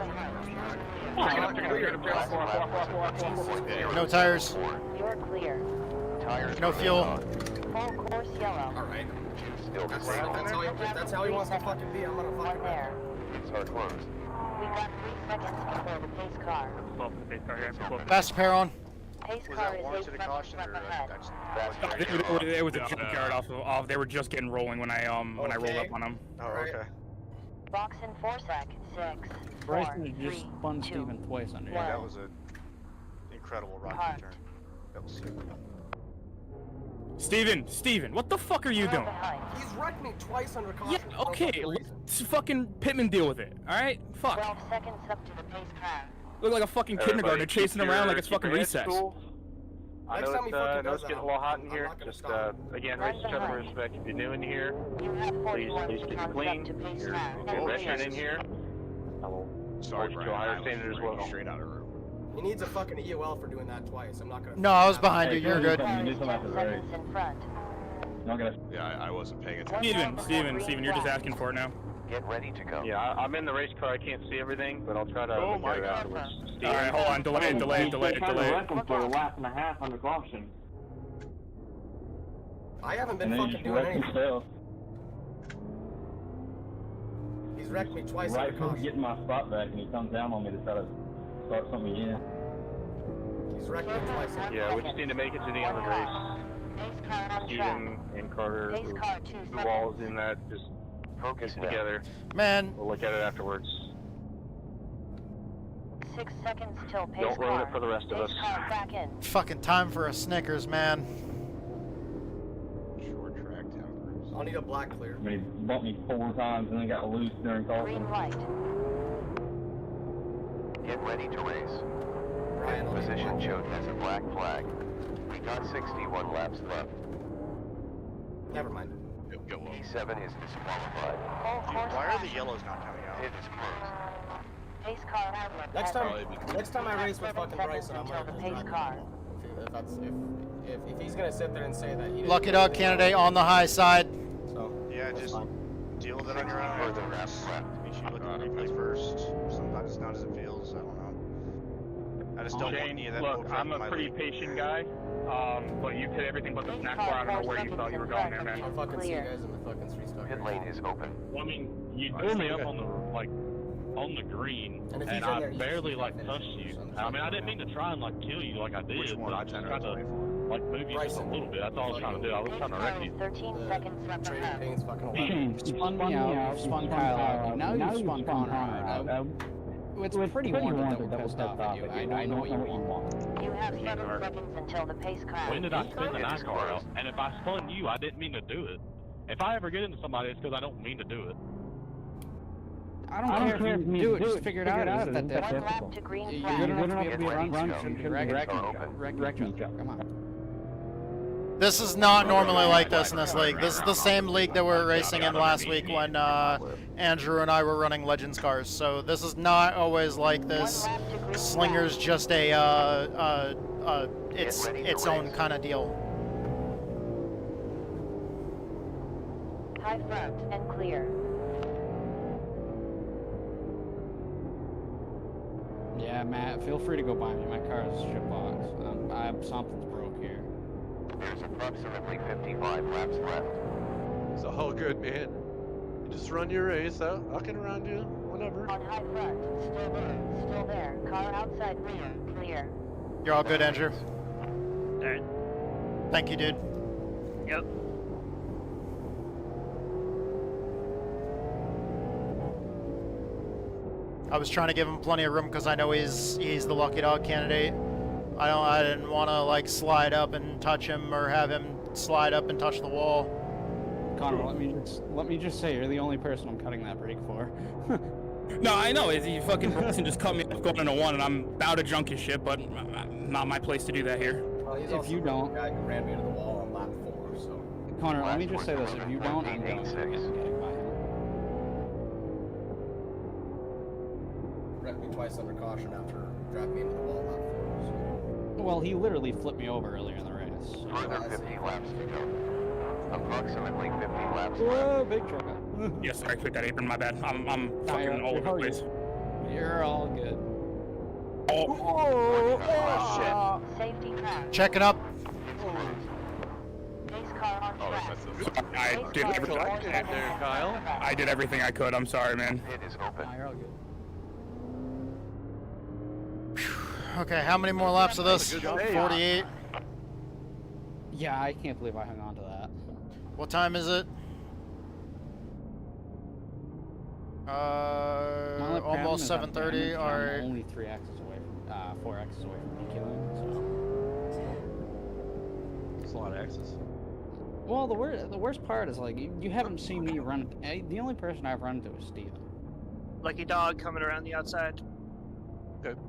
No tires. You're clear. No fuel. Full course yellow. Alright. That's how he wants to fucking be. I'm gonna fucking there. It's our close. We got 3 seconds before the pace car. Fast pair on. Pace Was car that is warranted 8 a caution or ahead. It was a junkyard off. They were just getting rolling when I when I rolled up on them. Oh, okay. Box in 4 sec. 6. Bryson just spun Steven twice under Yeah, you. that was an incredible rocket turn. That was sick. Steven, what the fuck are you doing? He's wrecked me twice under caution. Yeah, okay, let's fucking Pittman deal with it, alright? Fuck. 12 seconds up to the pace car. Look like a fucking kindergartner chasing around like it's fucking recess. I know it's getting a little hot in here. Just, again, race each other with respect. If you're new in here, please keep it clean. You're a veteran in here. I will hold you to a higher standard as well. Straight out of room. He needs a fucking EOL for doing that twice. I'm not gonna. No, I was behind you. You're good. In front. Yeah, I wasn't paying attention. Steven, you're just asking for it now. Get ready to go. Yeah, I'm in the race car. I can't see everything, but I'll try to look at it afterwards. Alright, hold on. Delay. For a lap and a half under caution. I haven't been fucking doing anything. He's wrecked me twice under caution. Getting my spot back, and he comes down on me to try to start something again. He's wrecked me twice. Yeah, we just need to make it to the end of the race. Steven and Carter, the walls in that, just focus together. Man. We'll look at it afterwards. 6 seconds till pace Don't ruin car. it for the rest of us. Pace car back in. Fucking time for a Snickers, man. Short track tempers. I'll need a black clear. I mean, he bumped me 4 times and then got loose during caution. Green light. Get ready to race. Ryan, Position showed as a black flag. We got 61 laps left. Never mind. E7 is disqualified. Full course Why are the caution. yellows not coming out? It is closed. Pace car outlet. Next time I race with fucking Bryson, I'm gonna the pace car. If he's gonna sit there and say that he didn't Lucky dog candidate on the high side. So Yeah, just deal with it on your own. Further laps left. Make sure you look at the replay first. Sometimes it's not as it feels. I don't know. I just don't want any of that Look, bullcrap I'm in a my pretty league. patient guy, but you hit everything but the snack bar. I don't know where you thought you were going there, man. I'll fucking see you guys in the fucking 3-star. Pit lane is open. Well, I mean, you threw me up on the green, And if and he's in I there, you barely just finish touched you. I mean, I didn't mean to try and kill you like I did, but I just tried to move you just a little bit. That's all I was trying to do. I was trying to wreck you. 13 seconds left Trading ahead. pain's fucking You spun me out, you spun Kyle out, now you spun Connor out. It's pretty warranted that we're pissed off at you. I know what you want. You have 7 seconds until the pace car. When did I spin the NASCAR out? And if I spun you, I didn't mean to do it. If I ever get into somebody, it's because I don't mean to do it. I don't care if you do it, just figure it out. Is that One lap to green you're flag. good enough to be able to run, shouldn't be wrecking each other. Come on. This is not normally like this in this league. This is the same league that we were racing in last week when Andrew and I were running Legends cars. So this is not always like this. Slinger's just a its own kind of deal. High front and clear. Yeah, Matt, feel free to go by me. My car is a shitbox. Something's broke here. There's approximately 55 laps left. It's all good, man. You just run your race. I can run you whenever. On high front, still there. Car outside rear, clear. You're all good, Andrew. Alright. Thank you, dude. Yep. I was trying to give him plenty of room because I know he's the lucky dog candidate. I didn't want to slide up and touch him or have him slide up and touch the wall. Connor, let me just say, you're the only person I'm cutting that brake for. No, I know. You fucking person just cut me off going into one, and I'm about to junk his shit, but not my place to do that here. Well, he's If also you don't, the guy who ran me into the wall on lap 4, so. Connor, let me just say this: if you don't, I'm going to forget getting by him. Wrecked me twice under caution after driving me into the wall on lap 4. So. Well, he literally flipped me over earlier in the race. So. Further 50 laps to go. Approximately 50 laps Whoa, big truck. Yes, sorry, I clicked that apron. My bad. I'm fucking all over the place. You're all good. Oh, shit. Safety car. Checking up. Pace car on track. I did everything I could. I'm sorry, man. It is open. You're all good. Okay, how many more laps of this? 48. Yeah, I can't believe I hung on to that. What time is it? Almost 7:30. All right. I'm only 3 axes away from 4 axes away from DQing, so. It's a lot of axes. Well, the worst part is like you haven't seen me run. The only person I've run into is Steven. Lucky dog coming around the outside. Okay.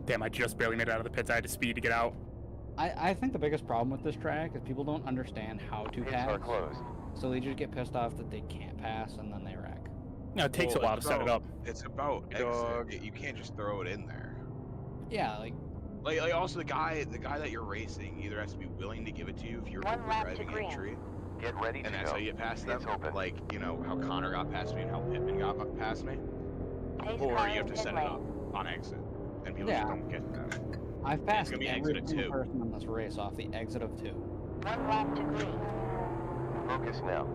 Damn, I just barely made it out of the pits. I had to speed to get out. I think the biggest problem with this track is people don't understand how to pass. Are closed. So they just get pissed off that they can't pass, and then they wreck. No, it takes a while to set it up. It's about exit. You can't just throw it in there. Yeah, like also the guy that you're racing either has to be willing to give it to you if you're driving entry. Get ready to and that's go. how you get past them. Like, you know, how Connor got past me and how Pittman got past me. Or you have to set it up on exit. And people just don't get that. I've passed every single person in this race off the exit of 2. 1 lap to green. Focus now.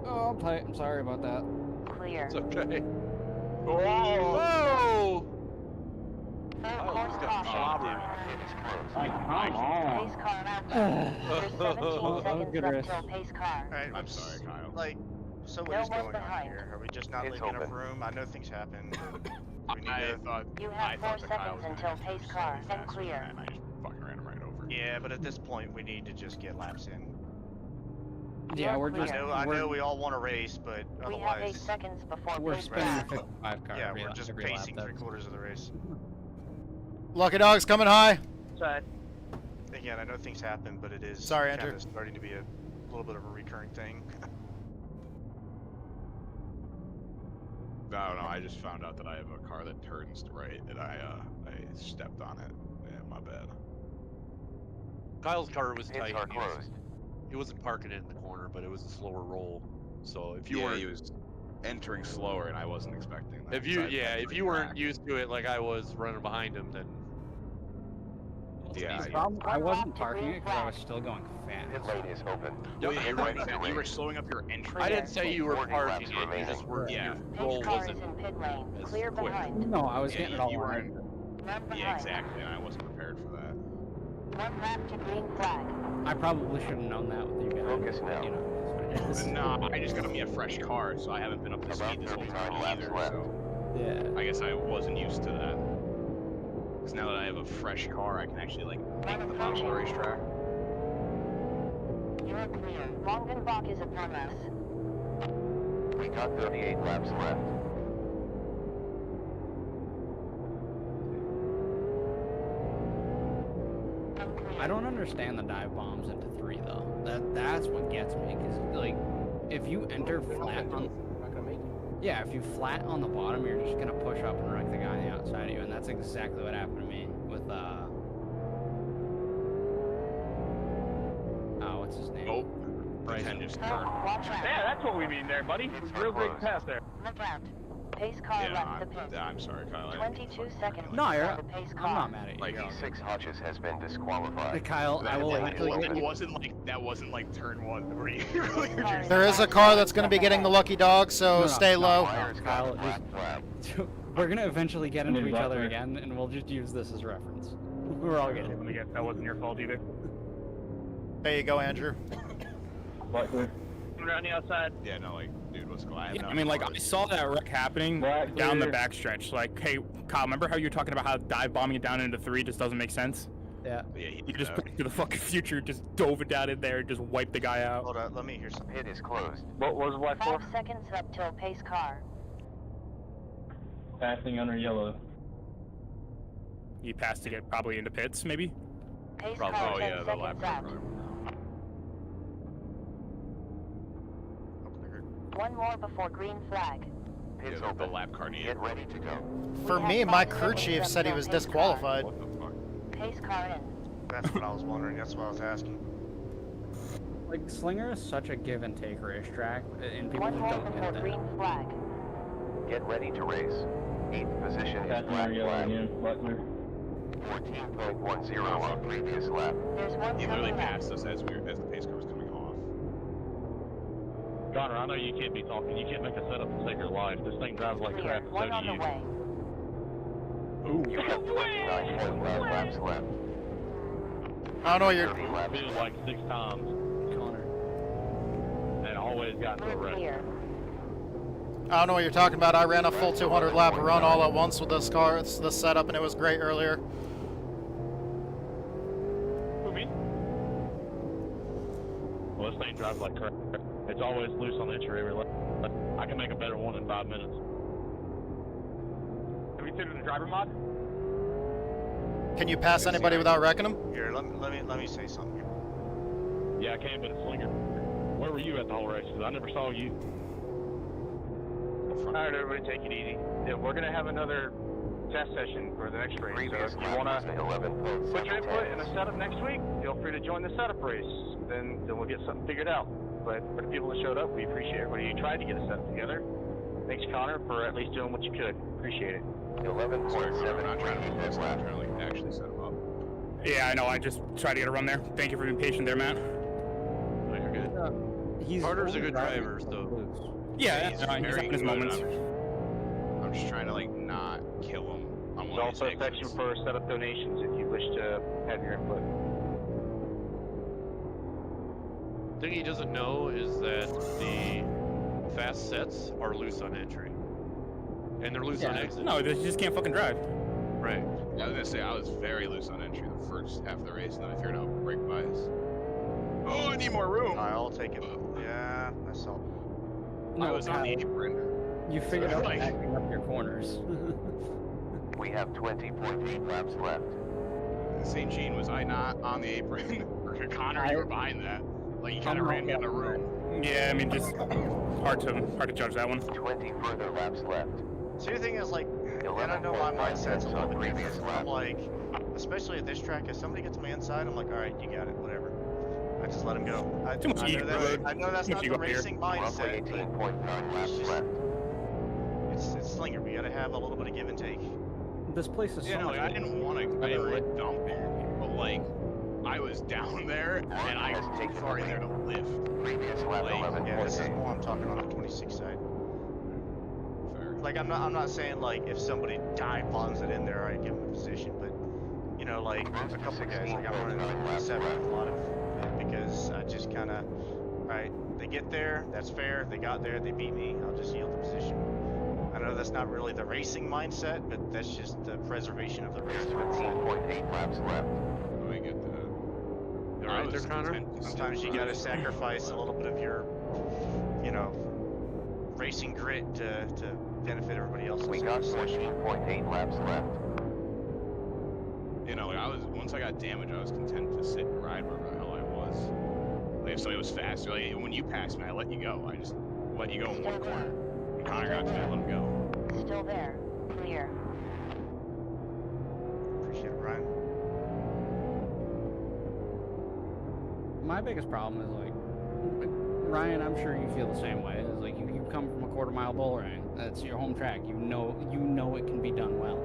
Oh, I'm tight. I'm sorry about that. Clear. It's okay. Whoa! Third course caution. Come on. Pace car out. There's 17 seconds good left race. till pace car. Alright, I'm sorry, Kyle. Like, so what No is one going on behind. here? Are we just not It's leaving enough open. room? I know things happen. We need I to... thought You have 4 the Kyle seconds was until gonna pace go car slightly and faster clear. than that, and I just fucking ran him right over. Yeah, but at this point, we need to just get laps in. Yeah, we're clear. just. I know we all want to race, but We have 8 otherwise... seconds before We're pace spinning car. the 55 car. Yeah, every we're lap- just every lap, pacing that's- 3/4 of the race. Lucky dog's coming high. Side. Again, I know things happen, but it is Sorry, kind Andrew. of starting to be a little bit of a recurring thing. I don't know, I just found out that I have a car that turns to right, and I stepped on it. Yeah, my bad. Kyle's car was tight. Gates are closed. He wasn't parking it in the corner, but it was a slower roll. So if you Yeah, weren't, he was entering slower, and I wasn't expecting that. if you weren't used to it like I was running behind him, then Yeah, The problem, I wasn't parking it because I was still going fast. Pit lane is open. No, you're right. You were slowing up your entry. I didn't say you were 40 parking laps it. You remaining. just were. Yeah. Your Pace roll car is wasn't. in pit lane. as Clear quick. behind. No, I was Yeah, getting it all you were right. in. None behind. Yeah, exactly, and I wasn't prepared for that. 1 lap to green flag. I probably should have known that with you guys. Focus now. You know, it is what it is. No, I just got me a fresh car, so I haven't been up to About speed this whole 39 time laps either. left. So Yeah. I guess I wasn't used to that. Because now that I have a fresh car, I can actually like make the bottom of the racetrack. You're clear. Longenbach is upon us. We got 38 laps left. I don't understand the dive bombs into 3 though. That's what gets me, because like, if you enter flat on, You're not gonna make it. yeah, if you flat on the bottom, you're just gonna push up and wreck the guy on the outside of you, and that's exactly what happened to me with what's his name? Oh, Bryson just turned. Watch out. Yeah, that's what we mean there, buddy. Real great pass there. Look out. Pace car Yeah, left the pit. I'm sorry, Kyle. I didn't mean to 22 fucking seconds No, you're. before the pace car. I'm not mad at you. Like, You're all 6 Hutches has been disqualified. good. Kyle, I will eventually get That you. wasn't like turn 1 where you really There is a car that's going to be getting the lucky dog, so No, stay low. Flyers Kyle, got a black flag. We're gonna eventually get into each other again, and we'll just use this as reference. We're all good. Let me guess, that wasn't your fault either. There you go, Andrew. Coming around the outside. Yeah, no, like, dude, what's going on? Yeah, I mean, like, I saw that wreck happening down the backstretch. Like, hey, Kyle, remember how you were talking about how dive bombing it down into 3 just doesn't make sense? Yeah. You just put it to the fucking future, just dove it down in there, and just wiped the guy out. Hold on, let me hear something. Pit is closed. What was the white 5 seconds up till pace car. Passing under yellow. You passed to get probably into pits, maybe? Pace Probably, car oh 10 yeah, the seconds lap out. car. One more before green flag. Pit's the lap car needed. Get ready to go. For me, my crew chief said he was disqualified. What the fuck? Pace car in. That's what I was wondering. That's what I was asking. Like, Slinger is such a give and take racetrack, and people One just more don't before get that. green flag. Get ready to race. 8th position is Passing black under yellow flag. again. Butler. 14.10 on previous lap. There's one He literally coming passed us as the pace car was coming off. Connor, I know you can't be talking. You can't make a setup to save your life. This thing drives like clear. crap. So One do on the you. way. You have 29.5 laps left. I don't know what you're. 30 laps Been like 6 times Connor. and always got to a We're wreck. clear. I don't know what you're talking about. I ran a full 200 lap run all at once with this car, this setup, and it was great earlier. Who, me? Well, this thing drives like crap. It's always loose on the entry every lap. I can make a better one in 5 minutes. Have you considered the driver mod? Can you pass anybody without wrecking them? Here, let me say something here. Yeah, I can, but it's Slinger. Where were you at the whole race? 'Cause I never saw you. Alright, everybody, take it easy. Yeah, we're gonna have another test session for the next race. So if you wanna put your input in a setup next week, feel free to join the setup race. Then we'll get something figured out. But for the people that showed up, we appreciate everybody who tried to get a setup together. Thanks, Connor, for at least doing what you could. Appreciate it. 11.7 I'm not trying to move this lap, I'm trying to like actually set him up. Yeah, I know. I just tried to get a run there. Thank you for being patient there, Matt. Oh, you're good. He's Carter's a only good driving driver, so. Yeah, he's he's very having his good. moments. I'm just trying to like not kill him. On There's one of also these a section exits. for setup donations if you wish to have your input. The thing he doesn't know is that the fast sets are loose on entry. And they're loose on exit. No, you just can't fucking drive. Right. Yeah, I was gonna say I was very loose on entry the first half of the race, and then I figured out brake bias. Oh, I need more room. I'll take it. Yeah, that's all. I was on the apron. You figured out like- backing up your corners. We have 20.8 laps left. St. Jean, was I not on the apron? Or Connor, you were behind that. Like you kind of ran me out of room. Yeah, I mean, just hard to judge that one. 20 further laps left. See, the thing is, like, and I know my mindset's a little bit different. I'm like, especially at this track, if somebody gets me inside, I'm like, all right, you got it, whatever. I just let him go. I Too much ego, bro. I know that's Too not much the ego here. racing mindset. but 18.9 laps it's just- left. It's Slinger. We gotta have a little bit of give and take. This place is Yeah, so no, much like, I didn't want to dump it, but like, I was down there, and I was too far in there to lift. Previous lap Like, 11.8. Yeah, this is more I'm talking on the 26 side. Fair. Like, I'm not saying like if somebody dive bombs it in there, I give them a position, but you know, like a couple of guys, like I'm running 27 with a lot of it because I just kind of, right, they get there, that's fair. They got there, they beat me. I'll just yield the position. I know that's not really the racing mindset, but that's just the preservation of the race. 15.8 laps left. Oh, I get that. You alright there, Connor? Sometimes you gotta sacrifice a little bit of your, you know, racing grit to benefit everybody else. We got 14.8 laps left. You know, like once I got damaged, I was content to sit and ride wherever the hell I was. Like if somebody was faster, like when you passed me, I let you go. I just let you go in one corner. When Connor got to me, I let him go. Still there. Clear. Appreciate it, Ryan. My biggest problem is like, Ryan, I'm sure you feel the same way. Is like you come from a quarter-mile bull ring. That's your home track. You know it can be done well.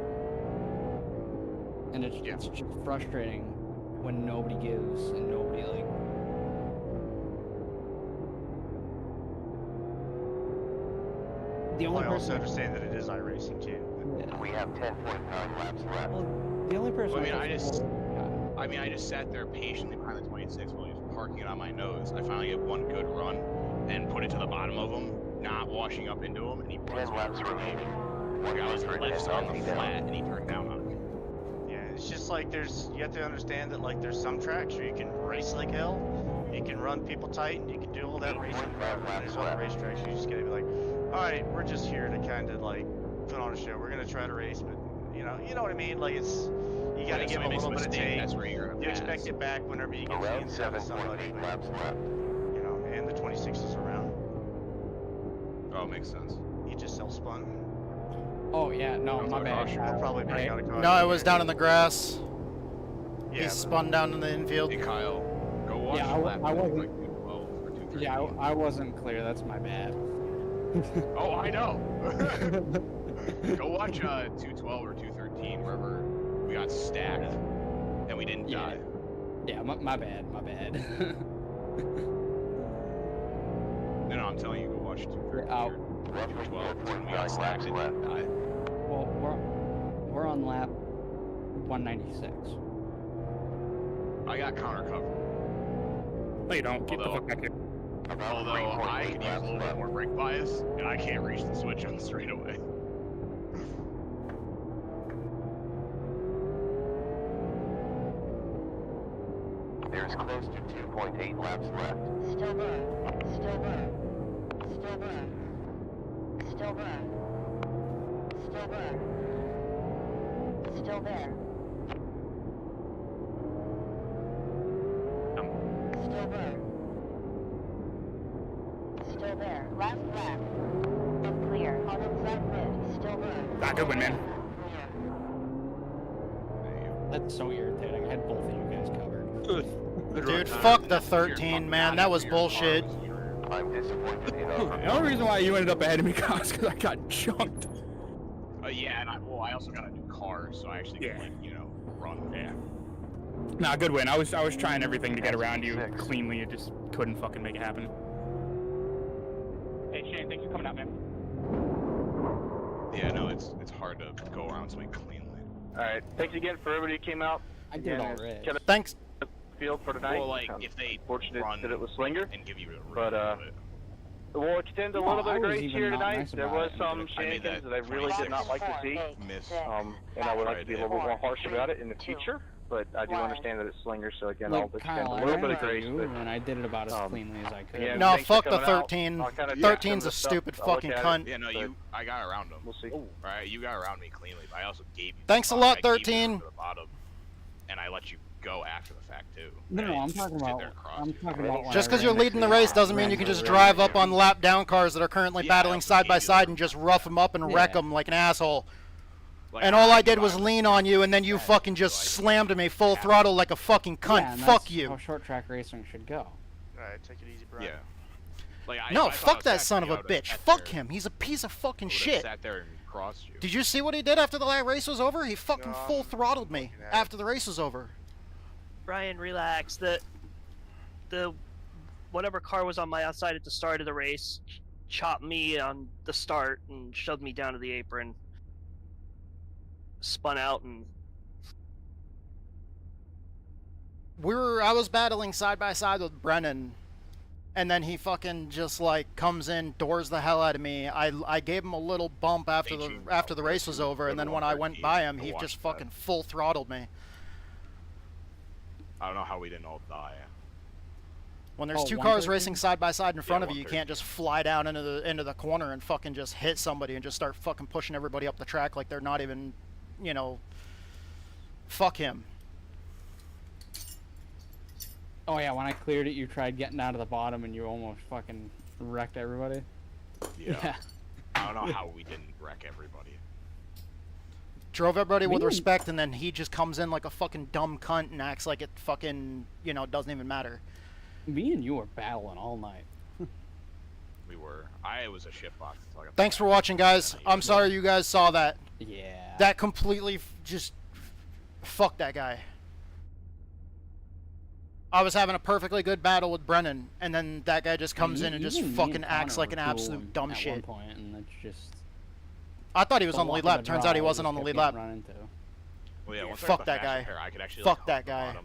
And it's just frustrating when nobody gives and nobody like. The only I also person. understand that it is iRacing too. We have 10.9 laps left. Well, the only person. Well, I mean, I just sat there patiently behind the 26 while he was parking it on my nose. I finally get one good run, and put it to the bottom of him, not washing up into him, and he runs 10 laps remaining. The guy was left on the flat, and he turned down on me. Yeah, it's just like you have to understand that like there's some tracks where you can race like hell, you can run people tight, and you can do all that racing forever. And there's other racetracks you just gotta be like, all right, we're just here to kind of like put on a show. We're gonna try to race, but you know what I mean? Like you gotta give a little bit of take. That's where you're You expect it back whenever you get Around to somebody. 7.8 laps left. You know, and the 26 is around. Oh, makes sense. You just self-spun. Oh yeah, no, my bad. I'll probably bring out a car. No, it was down in the grass. Yeah, He spun down in the infield. Hey Kyle, go watch Yeah, the lap. I wasn't. Like 212 or 213. Yeah, I wasn't clear. That's my bad. Oh, I know. Go watch 212 or 213, wherever we got stacked and we didn't die. Yeah, my bad. My bad. No, I'm telling you, go watch 213 or 212 when we got stacked and didn't die. Well, we're on lap 196. I got counter cover. No, you don't. Get the fuck back here. Although I could use a little bit more brake bias, and I can't reach the switch on the straightaway. There's close to 2.8 laps left. Still there. Still there. Still there. Still there. Still there. Still there. Still there. Still there. Last lap. Unclear. On inside mid. Still there. Ah, good win, man. That's so irritating. I had both of you guys covered. Dude, fuck the 13, man. That was bullshit. I'm disappointed in The only reason why you ended up ahead of me, Kyle, is because I got jumped. Yeah, and I also got a new car, so I actually could, run. Yeah. Nah, good win. I was trying everything to get around you cleanly. It just couldn't fucking make it happen. Hey, Shane, thanks for coming out, man. Yeah, no, it's hard to go around something cleanly. Alright, thanks again for everybody who came out. I did already. Thanks. Field for tonight. Well, like, if they fortunate run that it was Slinger, and give you a but we'll extend a little bit of grace here tonight. There was some I made shenanigans that I really did not like to see, and I would like to be a little bit more harsh about it in the future. But I do understand that it's Slinger, so again, I'll extend a little bit of grace. And I did it about as cleanly as I could. Yeah, No, thanks for fuck the coming out. 13. I'll kinda 13's a stuff. stupid I'll look fucking at it. cunt. Yeah, no, I got around them. We'll see. Alright, you got around me cleanly, but I also gave you. Thanks a lot, 13. To the bottom, and I let you go after the fact too. No, I'm talking about. Just because you're leading the race doesn't mean you can just drive up on lap down cars that are currently battling side by side and just rough them up and wreck them like an asshole. And all I did was lean on you, and then you fucking just slammed me full throttle like a fucking cunt. Yeah, and Fuck that's you. how short track racing should go. Alright, take it easy, Brian. Yeah. No, fuck that son of a bitch. Fuck him. He's a piece of fucking shit. Sat there and crossed you. Did you see what he did after the race was over? He fucking full throttled me after the race was over. Brian, relax. The whatever car was on my outside at the start of the race chopped me on the start and shoved me down to the apron. Spun out and I was battling side by side with Brennan, and then he fucking just like comes in, doors the hell out of me. I gave him a little bump after the race was over, and then when I went by him, he just fucking full throttled me. I don't know how we didn't all die. When there's two cars racing side by side in front of you, you can't just fly down into the corner and fucking just hit somebody and just start fucking pushing everybody up the track like they're not even, fuck him. Oh yeah, when I cleared it, you tried getting out of the bottom and you almost fucking wrecked everybody. Yeah. I don't know how we didn't wreck everybody. Drove everybody with respect, and then he just comes in like a fucking dumb cunt and acts like it fucking, doesn't even matter. Me and you were battling all night. We were. I was a shitbox. Thanks for watching, guys. I'm sorry you guys saw that. Yeah. That completely just... Fuck that guy. I was having a perfectly good battle with Brennan, and then that guy just comes in and just fucking acts like an absolute dumb shit. At one point, and it's just... I thought he was on the lead lap. Turns out he wasn't on the lead lap. Well, yeah, once Fuck that guy. I could actually, Fuck that guy.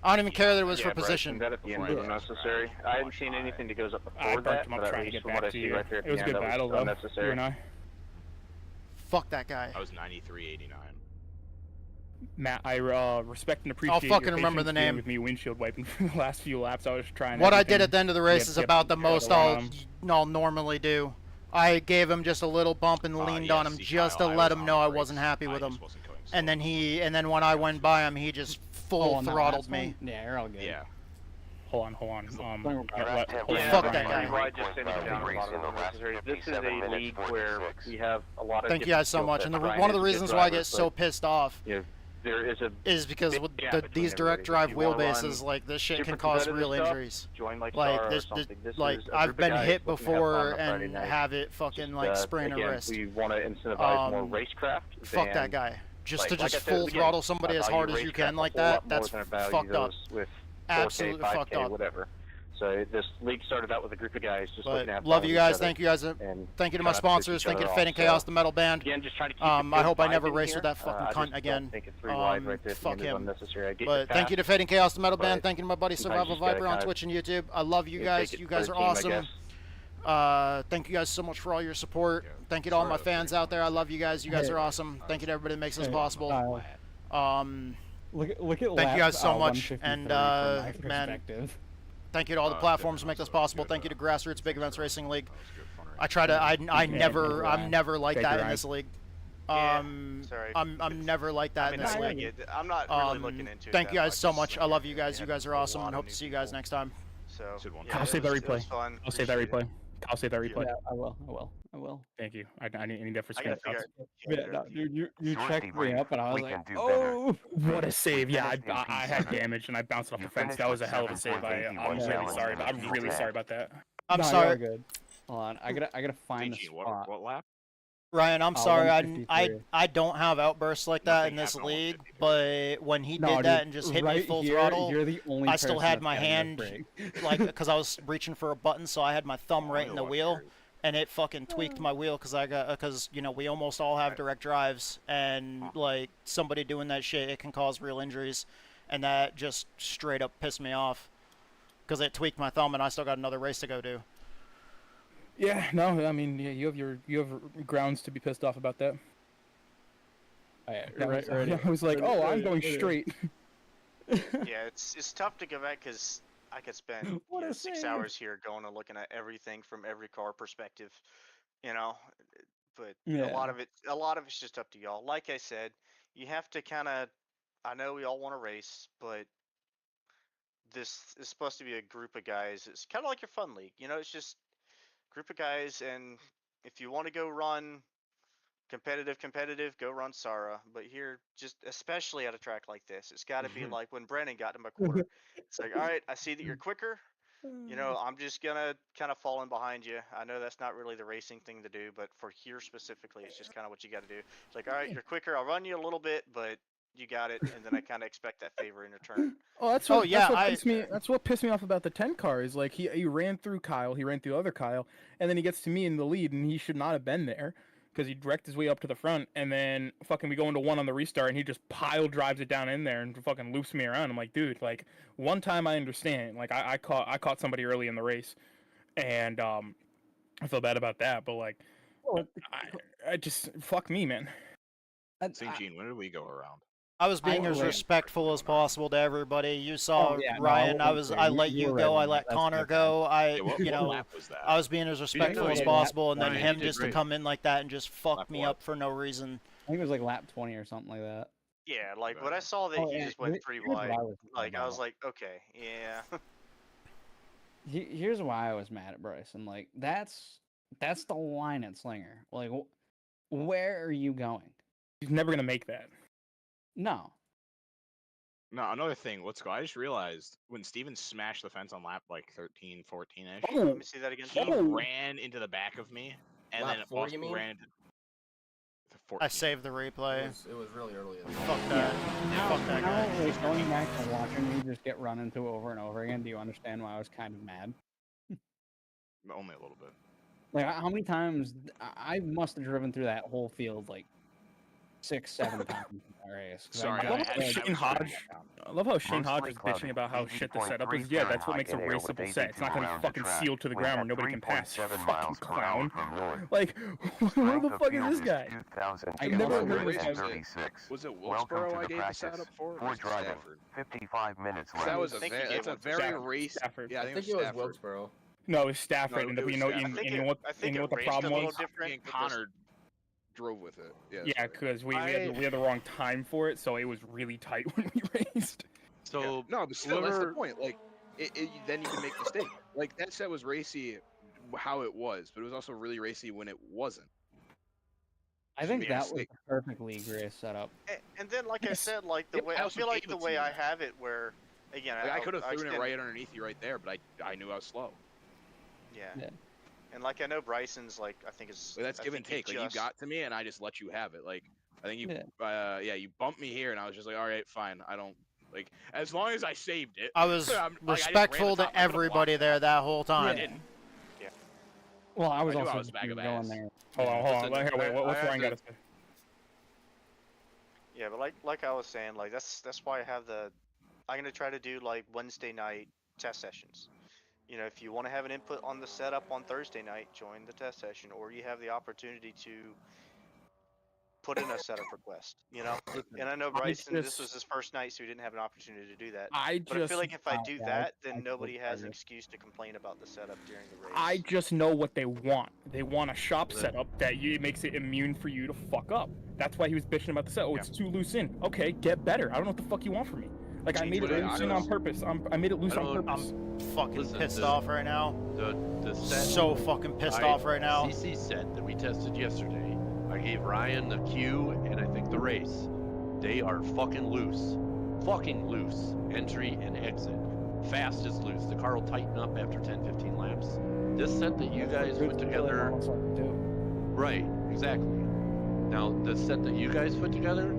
I don't even care that it was Yeah, for position. Bryson, that at the end was unnecessary. I hadn't seen anything that goes up before that, but at least from what I see right there at the end, that was unnecessary. You and I. Fuck that guy. I was 93.89. Matt, I respect and appreciate I'll fucking your remember the patience dealing name. with me windshield wiping for the last few laps. I was trying. What I did at the end of the race is about the most I'll normally do. I gave him just a little bump and leaned on him just to let him know I wasn't happy with him. And then when I went by him, he just full throttled me. Yeah, you're all good. Yeah. Hold on. Fuck that guy. This is a league where we have a lot of. Thank you guys so much. And one of the reasons why I get so pissed off is because with these direct drive wheelbases, like this shit can cause real injuries. Like this, like I've been hit before and have it fucking like sprain a wrist. We want to incentivize more racecraft. Fuck that guy. Just to just full throttle somebody as hard as you can like that. That's fucked up. Absolutely fucked up. Whatever. So this league started out with a group of guys just looking at. Love you guys. Thank you guys. Thank you to my sponsors. Thank you to Fate and Chaos, the metal band. Again, just trying to keep I hope I never race with that fucking cunt again. Fuck him. But thank you to Fate and Chaos, the metal band. Thank you to my buddy Survival Viper on Twitch and YouTube. I love you guys. You guys are awesome. Thank you guys so much for all your support. Thank you to all my fans out there. I love you guys. You guys are awesome. Thank you to everybody that makes this possible. Look at thank you guys so much. And man, thank you to all the platforms that make this possible. Thank you to Grassroots Big Events Racing League. I'm never like that in this league. I'm never like that in this league. I'm not really looking into it. Thank you guys so much. I love you guys. You guys are awesome, and hope to see you guys next time. So I'll save that replay. I'll save that replay. I'll save that replay. Yeah, I will. Thank you. I need that for screenshots. Yeah, no, dude, you checked me up, and I was like, oh, what a save! Yeah, I had damage, and I bounced off the fence. That was a hell of a save. I'm really sorry. I'm really sorry about that. I'm sorry. You're good. Hold on, I gotta find the spot. What lap? Ryan, I'm sorry. I don't have outbursts like that in this league, but when he did that and just hit me full throttle, I still had my hand, like, because I was reaching for a button, so I had my thumb right in the wheel, and it fucking tweaked my wheel because you know, we almost all have direct drives, and like somebody doing that shit, it can cause real injuries, and that just straight up pissed me off because it tweaked my thumb, and I still got another race to go to. Yeah, no, I mean, yeah, you have grounds to be pissed off about that. I was like, oh, I'm going straight. Yeah, it's tough to go back because I could spend 6 hours here going and looking at everything from every car perspective, you know. But a lot of it's just up to y'all. Like I said, you have to kind of. I know we all want to race, but this is supposed to be a group of guys. It's kind of like your fun league, you know. It's just group of guys, and if you want to go run competitive, go run Sara. But here, just especially at a track like this, it's got to be like when Brennan got to my quarter. It's like, all right, I see that you're quicker. You know, I'm just gonna kind of fall in behind you. I know that's not really the racing thing to do, but for here specifically, it's just kind of what you got to do. It's like, all right, you're quicker. I'll run you a little bit, but you got it, and then I kind of expect that favor in return. Oh, that's what pissed me off about the 10 car is like he ran through Kyle, he ran through other Kyle, and then he gets to me in the lead, and he should not have been there because he wrecked his way up to the front, and then fucking we go into one on the restart, and he just pile drives it down in there and fucking loops me around. I'm like, dude, like one time I understand, like I caught somebody early in the race, and I feel bad about that, but like I just fuck me, man. St. Jean, when did we go around? I was being as respectful as possible to everybody. You saw Ryan. I let you go. I let Connor go. I was being as respectful as possible, and then him just to come in like that and just fuck me up for no reason. I think it was like lap 20 or something like that. Yeah, like when I saw that he just went pretty wide, like I was like, okay, yeah. Here's why I was mad at Bryson. Like that's the line at Slinger. Like, where are you going? He's never gonna make that. No. No, another thing. Let's go. I just realized when Steven smashed the fence on lap like 13, 14-ish. Oh, let me see that again. He ran into the back of me, and lap then 4, you mean? ran into the 14. I saved the replay. It was really early. Fuck that. Fuck that guy. Like, going back and watching me just get run into over and over again, do you understand why I was kind of mad? Only a little bit. Like, how many times I must have driven through that whole field like 6, 7 times in that race. 'cause Sorry, I love got- how Shane Hodge. I love how Shane Hodge was bitching about how shit the setup is. Yeah, that's what makes a raceable set. It's not gonna be fucking sealed to the ground where nobody can pass. Fucking clown. Like, who the fuck is this guy? I've never heard of this guy. Was it Wilkesboro I gave the setup for? Or Stafford? 55 minutes left. That was a that's a very race. Stafford. Yeah, I think it was Wilkesboro. No, it was Stafford. No, and it you know, was and Stafford. you know what? I think you know it what the raced a problem little was? different. And Connor drove with it. Yeah, because we had the wrong time for it, so it was really tight when we raced. So no, but still, that's the point. Like, then you can make mistakes. Like that set was racy, how it was, but it was also really racy when it wasn't. I think that was a perfect league race setup. And then, like I said, like the way I feel like the way I have it, where again, I could have thrown it extend- right underneath you right there, but I knew I was slow. Yeah. And like I know Bryson's like I think it's That's I give and think he take. Like you just- got to me, and I just let you have it. Like I think you, you bumped me here, and I was just like, all right, fine. I don't like as long as I saved it. I was respectful to everybody there that whole time. Yeah. Well, I was I knew also I was a bag of going ass. there. Hold on. Wait, what's Ryan got to say? Yeah, but like I was saying, like that's why I have the. I'm gonna try to do like Wednesday night test sessions. You know, if you want to have an input on the setup on Thursday night, join the test session, or you have the opportunity to put in a setup request. You know, and I know Bryson, this was his first night, so he didn't have an opportunity to do that. But I feel like if I do that, then nobody has an excuse to complain about the setup during the race. I just know what they want. They want a shop setup that makes it immune for you to fuck up. That's why he was bitching about the set. Oh, it's too loose in. Okay, get better. I don't know what the fuck you want from me. Like, I made it loose in on purpose. I made it loose on purpose. I'm fucking pissed off right now. The set So fucking pissed off right now. CC set that we tested yesterday, I gave Ryan the Q and I think the race. They are fucking loose. Fucking loose. Entry and exit. Fast is loose. The car will tighten up after 10-15 laps. This set that you guys put together... Right, exactly. Now, the set that you guys put together,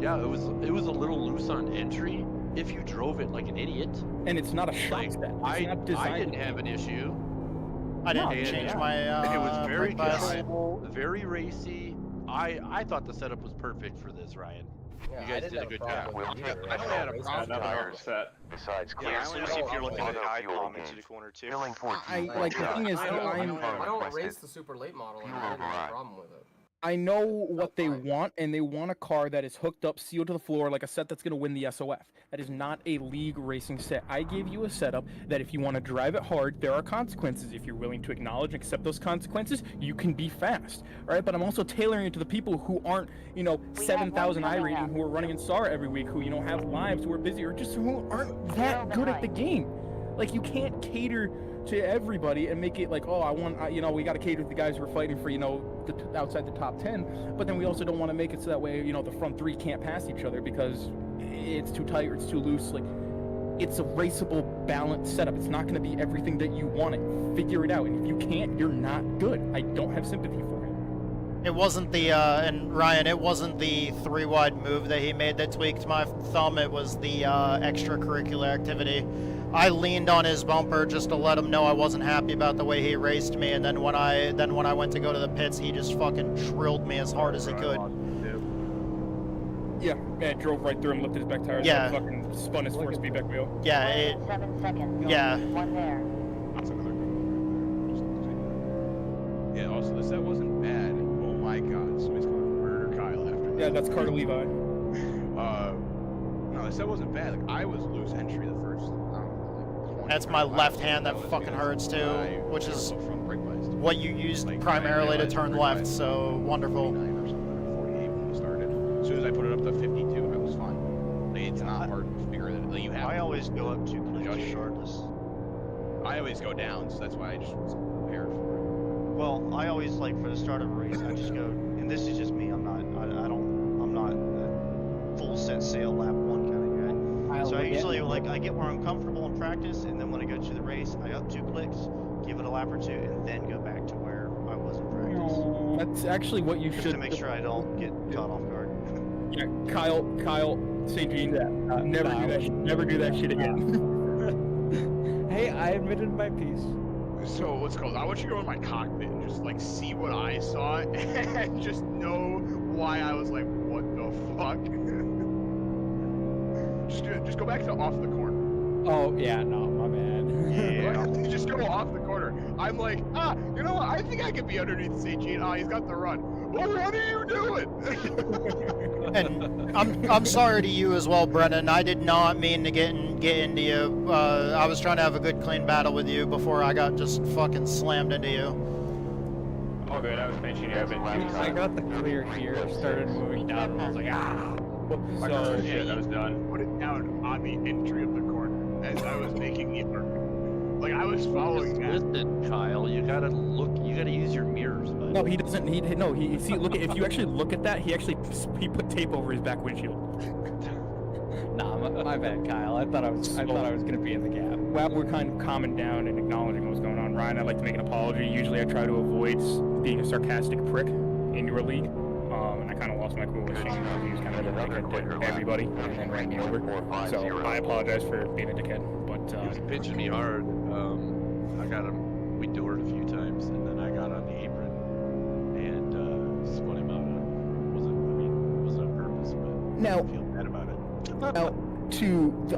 yeah, it was a little loose on entry if you drove it like an idiot. And it's not a shop set. I didn't have an issue. I didn't change my it was very brake bias. controllable, very racy. I thought the setup was perfect for this, Ryan. Yeah, you guys did a good job. I only had a problem with the set. Besides Yeah, especially if you're looking at an eye into the corner too. Like the thing is, I don't race the super late model, and I didn't have a problem with it. I know what they want, and they want a car that is hooked up, sealed to the floor, like a set that's going to win the SOF. That is not a league racing set. I gave you a setup that if you want to drive it hard, there are consequences. If you're willing to acknowledge and accept those consequences, you can be fast, all right? But I'm also tailoring it to the people who aren't, 7,000 iRating, who are running in SAR every week, who, have lives, who are busy, or just who aren't that good at the game. Like, you can't cater to everybody and make it like, oh, we got to cater to the guys who are fighting for, outside the top 10. But then we also don't want to make it so that way, the front three can't pass each other because it's too tight or it's too loose. Like, it's a raceable, balanced setup. It's not going to be everything that you want it. Figure it out. And if you can't, you're not good. I don't have sympathy for it. It wasn't the, and Ryan, it wasn't the 3-wide move that he made that tweaked my thumb. It was the extracurricular activity. I leaned on his bumper just to let him know I wasn't happy about the way he raced me, and then when I went to go to the pits, he just fucking drilled me as hard as he could. Yeah, it drove right through him, lifted his back tires, Yeah. fucking spun his 4-speed back wheel. Yeah, 7 seconds. Yeah. One there. That's another good. Yeah, also the set wasn't bad. Oh my god, somebody's calling Murder Kyle after that. Yeah, that's Carter Levi. No, the set wasn't bad. Like, I was loose entry the first. That's my left hand that fucking hurts too, which is what you used primarily to turn left, so wonderful. 49 or something, 48 when we started. As soon as I put it up to 52, I was fine. Like, it's not hard to figure it out. Like, you have I always go up 2 clicks regardless. I always go down, so that's why I just was prepared for it. Well, I always like for the start of a race, I just go, and this is just me. I'm not a full set sail lap 1 kind of guy. So I usually I get where I'm comfortable in practice, and then when I go to the race, I up 2 clicks, give it a lap or 2, and then go back to where I was in practice. That's actually what you Just should to make sure I don't get caught off guard. Yeah, Kyle, St. Jean, never do that shit again. Hey, I admitted my piece. So what's called? I want you to go in my cockpit and just see what I saw and just know why I was like, what the fuck? just go back to off the corner. Oh yeah, no, my bad. Yeah. Just go off the corner. I'm like, you know what? I think I could be underneath CG. He's got the run. Well, what are you doing? And I'm sorry to you as well, Brennan. I did not mean to get into you. I was trying to have a good, clean battle with you before I got just fucking slammed into you. Oh good, I was mentioning you. I got the clear here, started moving down, and I was like, So yeah, that was done. Put it down on the entry of the corner as I was making the arc. Like I was following that. Listen, Kyle, you gotta look. You gotta use your mirrors, bud. No, he doesn't. He see. Look, if you actually look at that, he put tape over his back windshield. Nah, my bad, Kyle. I thought I was gonna be in the gap. While we're kind of calming down and acknowledging what's going on, Ryan, I'd like to make an apology. Usually, I try to avoid being a sarcastic prick in your league. And I kind of lost my cool with Shane. He was kind of a dickhead to everybody and then ran me over. So I apologize for being a dickhead. But he was pitching me hard. I got him. We doored a few times, and then I got on the apron and spun him out. Wasn't on purpose, but now, I feel bad about it. Now,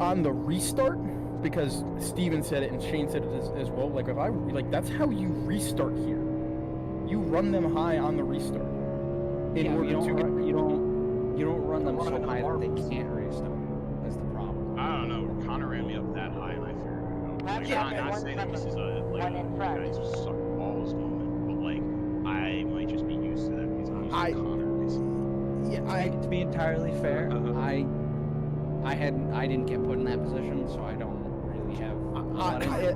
on the restart, because Steven said it and Shane said it as well. Like that's how you restart here. You run them high on the restart. You don't run them so high that they can't restart. That's the problem. I don't know. Connor ran me up that high, and I figured, like, I'm not saying that this is a like guys suck balls moment, but like I might just be used to that because I'm used to Connor racing. Yeah, to be entirely fair, I didn't get put in that position, so I don't really have.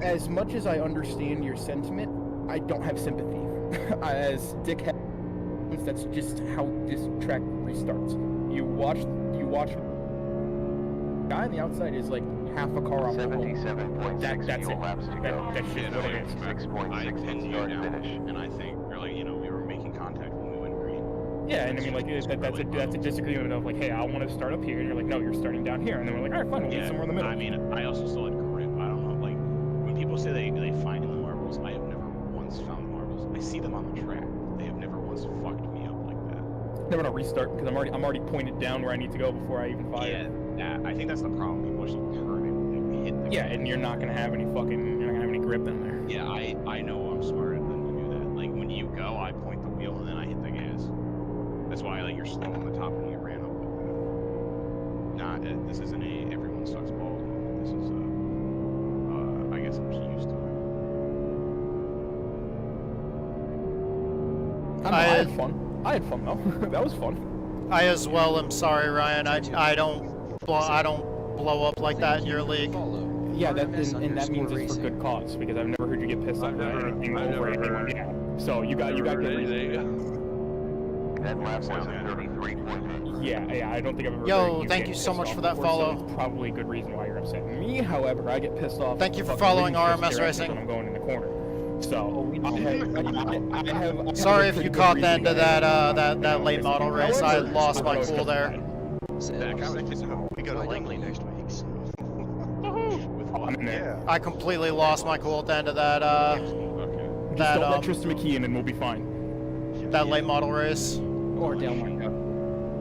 As much as I understand your sentiment, I don't have sympathy. As Dick has, that's just how this track restarts. You watch. Guy on the outside is like half a car off the wall. That's it. That's just what it is. I pinned you down, and I think, or like, we were making contact when we went green. Yeah, and I mean, like, that's a disagreement of like, hey, I want to start up here, and you're like, no, you're starting down here, and then we're like, all right, fine, we'll meet somewhere in the middle. I mean, I also still had grip. I don't know, like, when people say they find the marbles, I have never once found marbles. I see them on the track. They have never once fucked me up like that. Never gonna restart because I'm already pointed down where I need to go before I even fire. Yeah, I think that's the problem. People are so hurt and hit the and you're not gonna have any grip in there. Yeah, I know I'm smarter than to do that. Like when you go, I point the wheel and then I hit the gas. That's why like you're slow on the top and you ran up like that. This isn't a everyone sucks balls moment. This is I guess I'm just used to it. I had fun. I had fun though. That was fun. I as well am sorry, Ryan. I don't blow up like that in your league. Yeah, and that means it's for good cause because I've never heard you get pissed off about anything over anyone. Yeah. So you got good reason. That lap was at 33.8. Yeah, I don't think I've ever. Yo, thank you so much for that follow. So probably a good reason why you're upset. Me, however, I get pissed off. Thank you for following RMS Racing. When I'm going in the corner. So I have sorry if you caught the end of that late model race. I lost my cool there. We go to Langley next week. So. I'm in there. I completely lost my cool at the end of that. Just don't let Tristan McKeon and we'll be fine. That late model race. Or Dale Marco.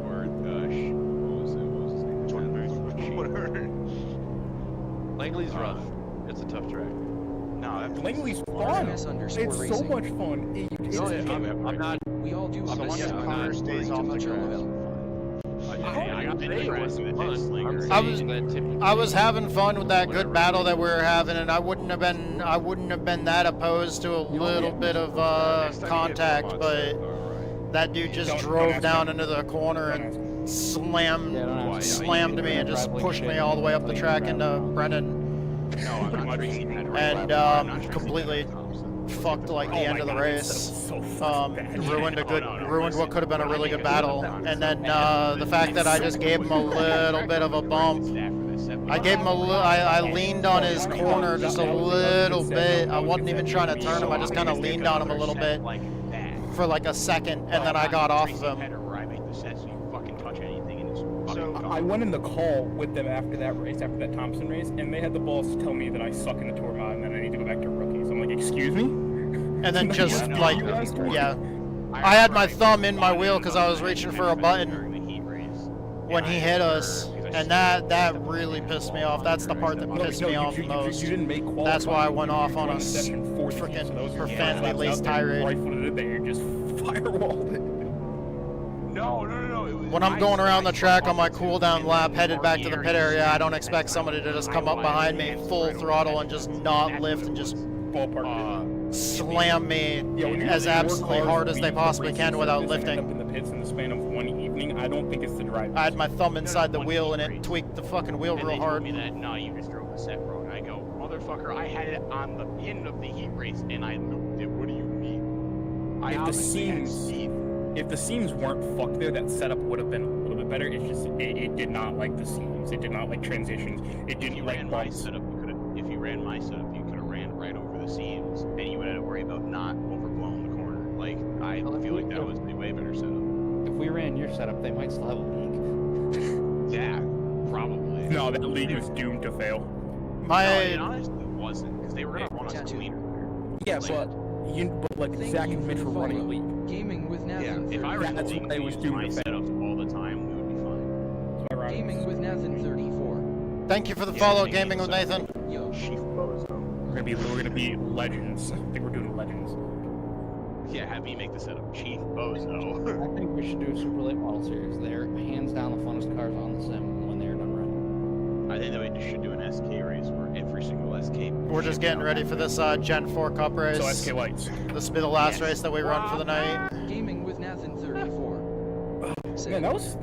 Or what was his name? Whatever. Langley's rough. It's a tough track. No, Langley's fun. It's so much fun. I'm not. We all do. Connor stays off the track. I was having fun with that good battle that we were having, and I wouldn't have been that opposed to a little bit of contact, but that dude just drove down into the corner and slammed me and just pushed me all the way up the track into Brennan, and completely fucked like the end of the race. Ruined what could have been a really good battle, and then the fact that I just gave him a little bit of a bump. I leaned on his corner just a little bit. I wasn't even trying to turn him. I just kind of leaned on him a little bit for like a second, and then I got off of him. So I went in the call with them after that race, after that Thompson race, and they had the balls to tell me that I suck in the tour mod and that I need to go back to rookies. I'm like, excuse me? And then just like, yeah. I had my thumb in my wheel because I was reaching for a button when he hit us, and that really pissed me off. That's the part that pissed me off the most. That's why I went off on a freaking profanity-laced tirade. Rifled it there, just firewalled it. No. When I'm going around the track on my cooldown lap, headed back to the pit area, I don't expect somebody to just come up behind me full throttle and just not lift and just slam me as absolutely hard as they possibly can without lifting. Up in the pits in the span of one evening, I don't think it's the drive. I had my thumb inside the wheel and it tweaked the fucking wheel real hard. They told me that, no, you just drove the set road. I go, motherfucker, I had it on the end of the heat race and I looped it. What do you mean? If the seams weren't fucked there, that setup would have been a little bit better. It's just it did not like the seams. It did not like transitions. It didn't like bumps. If you ran my setup, you could have ran right over the seams, and you would have to worry about not overblowing the corner. Like, I feel like that was a way better setup. If we ran your setup, they might still have a leak. Yeah, probably. No, that league was doomed to fail. No, it honestly wasn't, because they were going to run us cleaner. Yeah, but like Zach and Mitch were running a league. Gaming with Nathan. Yeah, if I ran the league, was used my setups all the time, we would be fine. Gaming with Nathan 34. Thank you for the follow, Gaming with Nathan. Yo, We're gonna be legends. I think we're doing legends. Yeah, have me make the setup. Chief Bozo. I think we should do a Super Late Model Series. They're hands down the funnest cars on the sim when they're done running. I think that we should do an SK race where every single SK. We're just getting ready for this Gen 4 Cup race. So SK lights. This will be the last race that we run for the night. Gaming with Nathan 34. Man, that was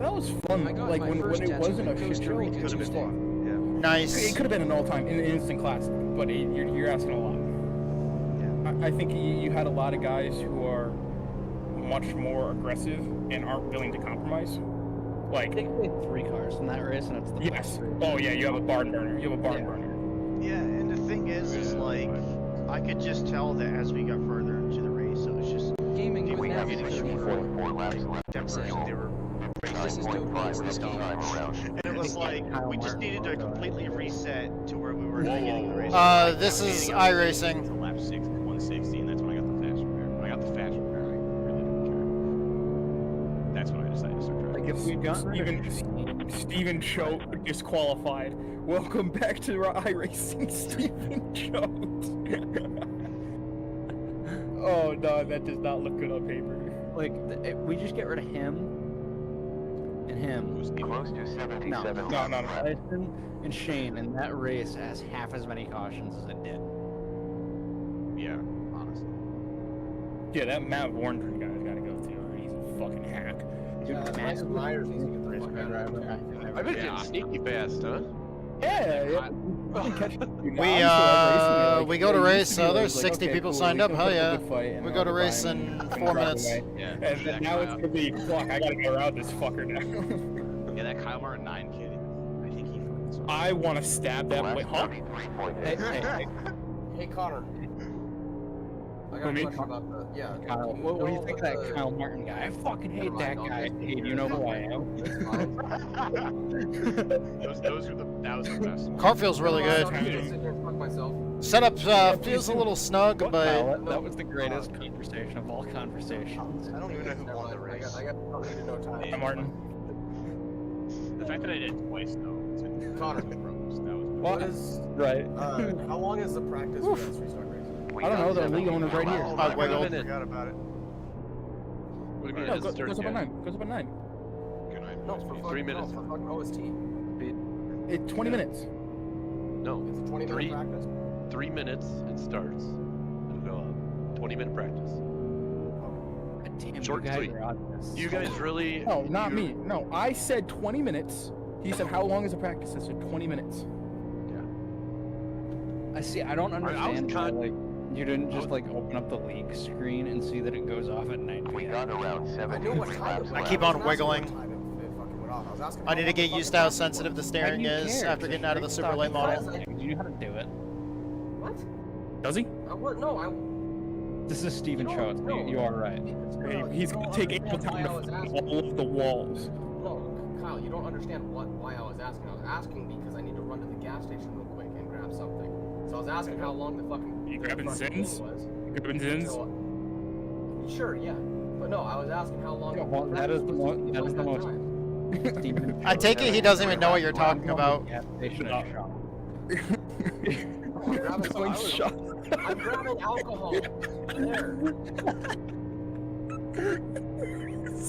fun. Like when it wasn't a shit show, it was fun. Nice. It could have been an all-time instant classic, but you're asking a lot. I think you had a lot of guys who are much more aggressive and aren't willing to compromise. Like, they played 3 cars in that race, and it's the yes. Oh yeah, you have a barn burner. You have a barn burner. Yeah, and the thing is like, I could just tell that as we got further into the race, it was just gaming with getting Nathan 4 laps left. They were racing and it was like we just needed to completely reset to where we were in the beginning of the race. This is iRacing. Lap 6 to 160, and that's when I got the fast repair. When I got the fast repair, I really didn't care. That's when I decided to start driving. Like if we got Steven Choate disqualified. Welcome back to iRacing, Steven Choate. Oh no, that does not look good on paper. Like, if we just get rid of him and him. Close to 77. No. No. Tyson and Shane, and that race has half as many cautions as it did. Yeah, honestly. Yeah, that Matt Warren guy's gotta go too. He's a fucking hack. Dude, Max Myers needs to get the fuck out of there. I've been getting sneaky fast, huh? Yeah. We go to race, so there's 60 people signed up, hell yeah. We go to race in 4 minutes. Yeah. And now it's gonna be, fuck, I gotta get around this fucker now. Yeah, that Kyle Martin 9 kid, I think he fucking I wanna stab that boy. Huh? Hey Connor. I got a question about the, yeah. Kyle, what do you think of that Kyle Martin guy? I fucking hate that guy. Hey, do you know who I am? that was the best. Car feels really good. Setup feels a little snug, but that was the greatest conversation of all conversations. I don't even know who won the race. I need to know time. Hey, Martin. The fact that I did it twice though, Connor. that was What is right? How long is the practice for this restart race? I don't know, the league owner's right here. I forgot about it. What do you mean? No, It's goes up at 9. 9. Goes up at 9. Good night. No, for 3 minutes. No, for fucking OST. It's 20 minutes. No. It's a 20-minute practice. 3 minutes, it starts. It'll go up. 20-minute practice. Damn, Short and sweet. You guys really... No, not me. No, I said 20 minutes. He said, how long is the practice? I said 20 minutes. I see. I don't understand how, like, you didn't just like open up the league screen and see that it goes off at 9 p.m. We got around 7 laps. I keep on wiggling. I need to get used to how sensitive the steering is after getting out of the super late model. Do you know how to do it? What? Does he? No, This is Steven Choate. You are right. He's going to take equal time to all of the walls. No, Kyle, you don't understand why I was asking. I was asking because I need to run to the gas station real quick and grab something. So I was asking how long the fucking You grabbing front Zins? was. You grabbing Zins? Sure, yeah. But no, I was asking how long. That is the most. That is the most. I take it he doesn't even know what you're talking about. I'm grabbing alcohol. There.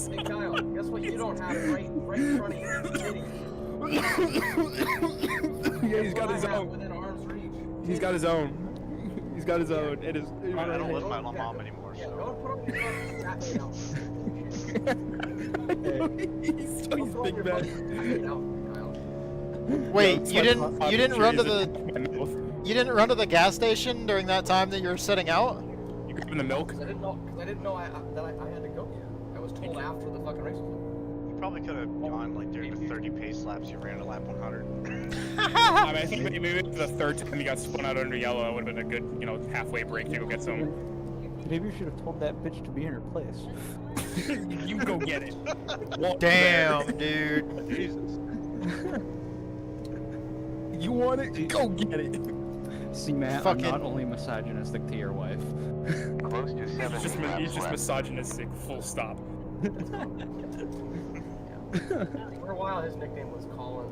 Hey Kyle, guess what you don't have right in front of you? Yeah, he's got his own. Within arm's reach. He's got his own. He's got his own. It is. I don't live with my mom anymore, so. He's big man. Wait, you didn't run to the gas station during that time that you were setting out? You grabbing the milk? I didn't know I had to go yet. I was told after the fucking race. You probably could have gone like during the 30 pace laps you ran at lap 100. I mean, I think maybe the third time you got spun out under yellow, it would have been a good, halfway break to go get some. Maybe you should have told that bitch to be in her place. You go get it. Damn, dude. Jesus. You want it? Go get it. See, Matt, I'm not only misogynistic to your wife. Close to 70 He's just misogynistic, full stop. For a while, his nickname was Colin.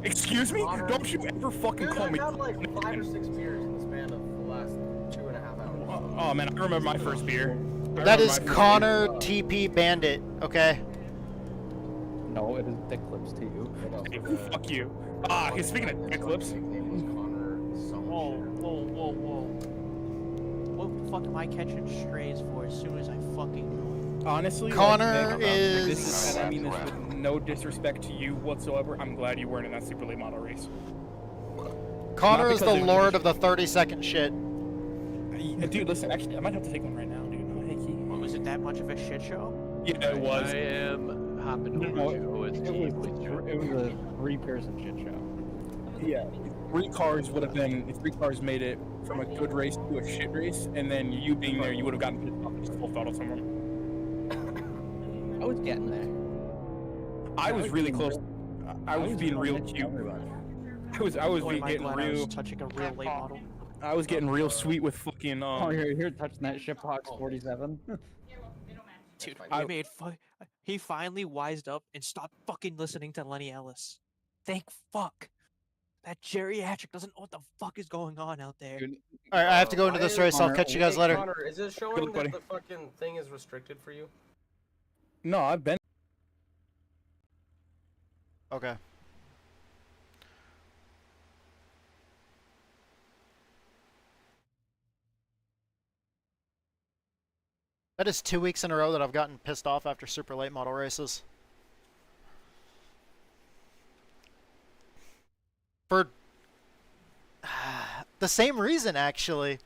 Excuse me? Connor. Don't you ever fucking call me. I've had like 5 or 6 beers in the span of the last 2.5 hours. Oh man, I remember my first beer. That is Connor TP Bandit, okay? No, it is Dick Lips to you. Hey, fuck you. Speaking of Dick Lips. Whoa. What the fuck am I catching strays for as soon as I fucking do it? Honestly, Connor and I mean this with no disrespect to you whatsoever. I'm glad you weren't in that super late model race. Connor is the lord of the 30-second shit. Dude, listen, actually, I might have to take one right now, dude. What, was it that much of a shit show? Yeah, it was. I am hopping over to OST. It was a 3-person shit show. Yeah, 3 cars would have been, if 3 cars made it from a good race to a shit race, and then you being there, you would have gotten pissed off just full throttle someone. I was getting there. I was really close. I was being real cute. I was getting real. Touching a real late model. I was getting real sweet with fucking. Oh, you're touching that Shipbox 47. Dude, he finally wised up and stopped fucking listening to Lenny Ellis. Thank fuck. That geriatric doesn't know what the fuck is going on out there. Alright, I have to go into this race. I'll catch you guys later. Connor, is it showing that the fucking thing is restricted for you? No, I've been. Okay. That is 2 weeks in a row that I've gotten pissed off after super late model races. For the same reason, actually.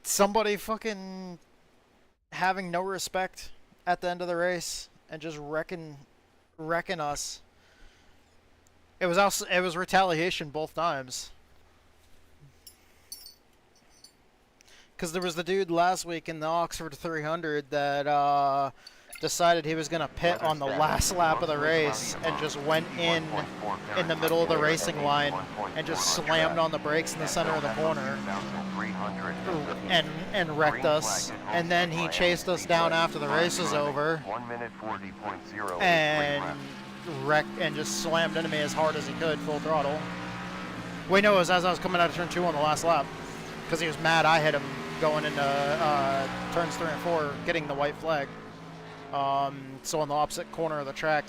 Somebody fucking having no respect at the end of the race and just wrecking us. It was retaliation both times. Because there was the dude last week in the Oxford 300 that decided he was going to pit on the last lap of the race and just went in the middle of the racing line and just slammed on the brakes in the center of the corner and wrecked us. And then he chased us down after the race was over and wrecked and just slammed into me as hard as he could, full throttle. Wait, no, it was as I was coming out of turn 2 on the last lap because he was mad I hit him going into turns 3 and 4, getting the white flag. So on the opposite corner of the track,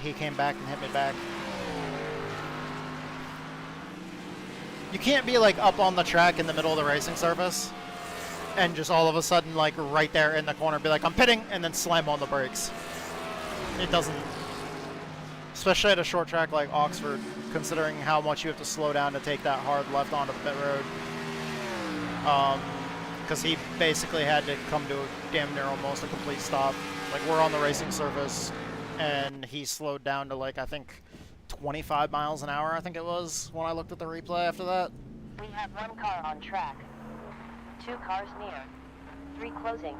he came back and hit me back. You can't be like up on the track in the middle of the racing surface and just all of a sudden like right there in the corner be like, I'm pitting, and then slam on the brakes. It doesn't, especially at a short track like Oxford, considering how much you have to slow down to take that hard left onto the pit road. Because he basically had to come to a damn near almost a complete stop. Like, we're on the racing surface, and he slowed down to, like, I think 25 miles an hour, I think it was, when I looked at the replay after that. We have 1 car on track. 2 cars near. 3 closing.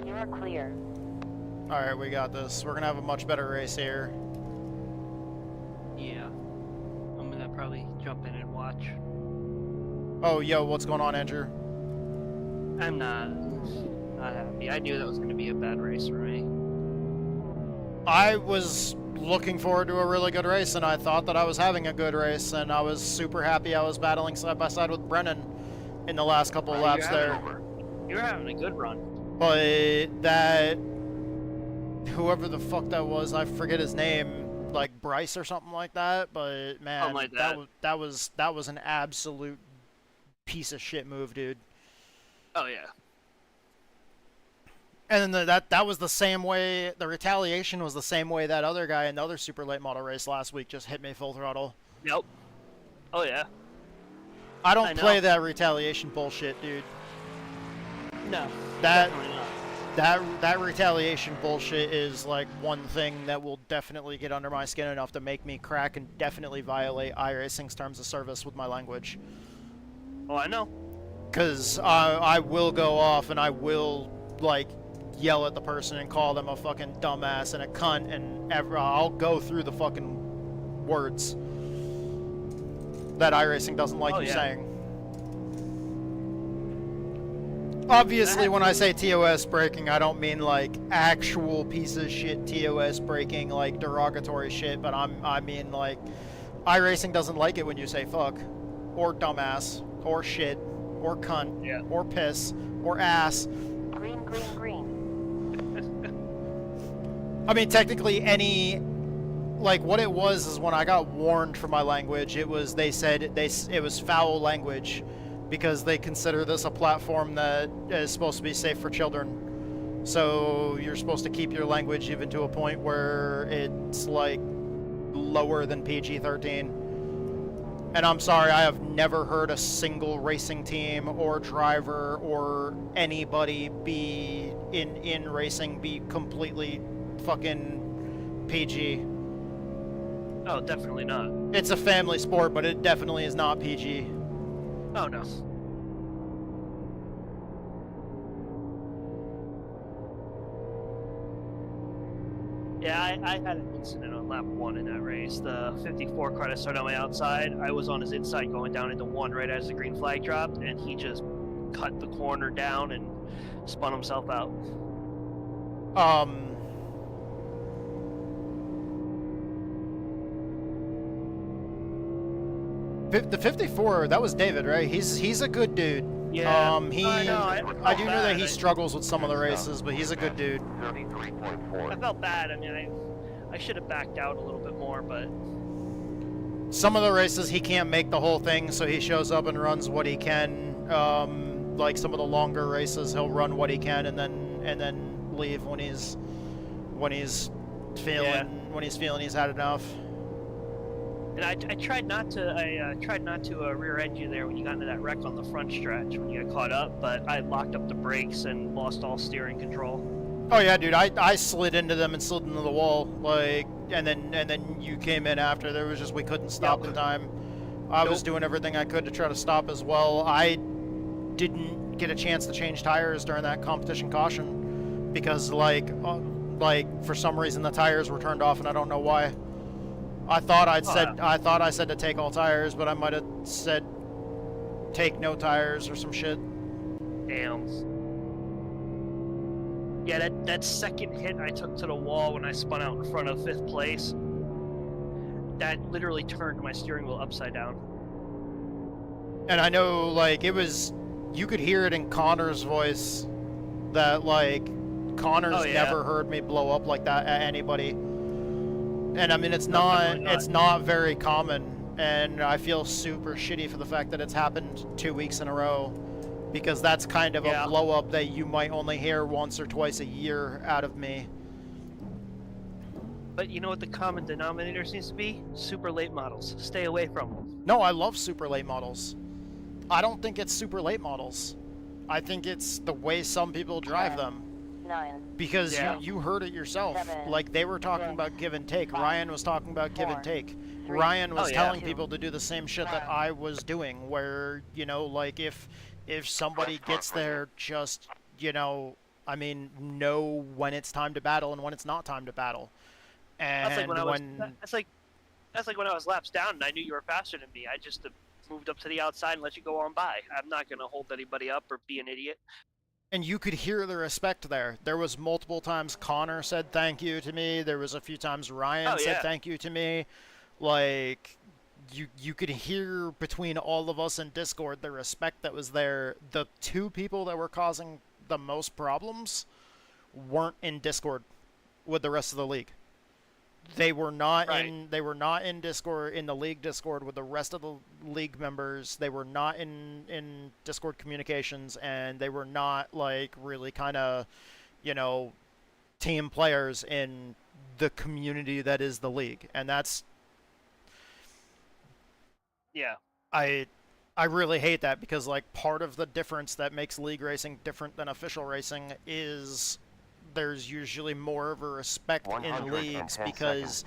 You are clear. Alright, we got this. We're gonna have a much better race here. Yeah. I'm gonna probably jump in and watch. Oh, yo, what's going on, Andrew? I'm not happy. I knew that was going to be a bad race for me. I was looking forward to a really good race, and I thought that I was having a good race, and I was super happy I was battling side by side with Brennan in the last couple of laps there. You were having a good run. But that, whoever the fuck that was, I forget his name, like Bryce or something like that. But man, like that was an absolute piece of shit move, dude. Oh yeah. And then that was the same way. The retaliation was the same way that other guy in the other super late model race last week just hit me full throttle. Yep. Oh yeah. I don't play that retaliation bullshit, dude. No. That definitely not. that retaliation bullshit is like one thing that will definitely get under my skin enough to make me crack and definitely violate iRacing's terms of service with my language. Oh, I know. Because I will go off and I will like yell at the person and call them a fucking dumbass and a cunt, and I'll go through the fucking words that iRacing doesn't like you saying. Obviously, when I say TOS braking, I don't mean like actual piece of shit TOS braking, like derogatory shit, but I mean like iRacing doesn't like it when you say fuck, or dumbass, or shit, or cunt, or piss, or ass. Green, green, green. I mean, technically any, like what it was is when I got warned for my language, it was, they said it was foul language because they consider this a platform that is supposed to be safe for children. So you're supposed to keep your language even to a point where it's like lower than PG-13. And I'm sorry, I have never heard a single racing team or driver or anybody be in racing be completely fucking PG. Oh, definitely not. It's a family sport, but it definitely is not PG. Oh no. Yeah, I had an incident on lap 1 in that race. The 54 car that started on my outside, I was on his inside going down into 1 right as the green flag dropped, and he just cut the corner down and spun himself out. The 54, that was David, right? He's a good dude. Yeah. I do know that he struggles with some of the races, but he's a good dude. I felt bad. I mean, I should have backed out a little bit more, but some of the races he can't make the whole thing, so he shows up and runs what he can. Like some of the longer races, he'll run what he can and then leave when he's feeling he's had enough. And I tried not to rear end you there when you got into that wreck on the front stretch when you got caught up, but I locked up the brakes and lost all steering control. Oh yeah, dude, I slid into them and slid into the wall, like, and then you came in after. There was just, we couldn't stop in time. I was doing everything I could to try to stop as well. I didn't get a chance to change tires during that competition caution because like for some reason the tires were turned off and I don't know why. I thought I said to take all tires, but I might have said take no tires or some shit. Damn. Yeah, that second hit I took to the wall when I spun out in front of 5th place, that literally turned my steering wheel upside down. And I know, like, it was, you could hear it in Connor's voice that, like, Connor's never heard me blow up like that at anybody. And I mean, it's not very common, and I feel super shitty for the fact that it's happened 2 weeks in a row, because that's kind of a blow up that you might only hear once or twice a year out of me. But you know what the common denominator seems to be? Super late models. Stay away from them. No, I love super late models. I don't think it's super late models. I think it's the way some people drive them. 9. Because you heard it yourself. 7, like, they were talking about give and take. Ryan was talking about give and take. Ryan was telling people to do the same shit that I was doing, where, you know, like, if somebody gets there, just, you know, I mean, know when it's time to battle and when it's not time to battle. And that's like when I was laps down and I knew you were faster than me. I just moved up to the outside and let you go on by. I'm not gonna hold anybody up or be an idiot. And you could hear the respect there. There was multiple times Connor said thank you to me. There was a few times Ryan said thank you to me. Like, you could hear between all of us in Discord the respect that was there. The two people that were causing the most problems weren't in Discord with the rest of the league. They were not in Discord, in the league Discord with the rest of the league members. They were not in Discord communications, and they were not like really kind of, you know, team players in the community that is the league. And that's I really hate that, because like part of the difference that makes league racing different than official racing is there's usually more of a respect in leagues because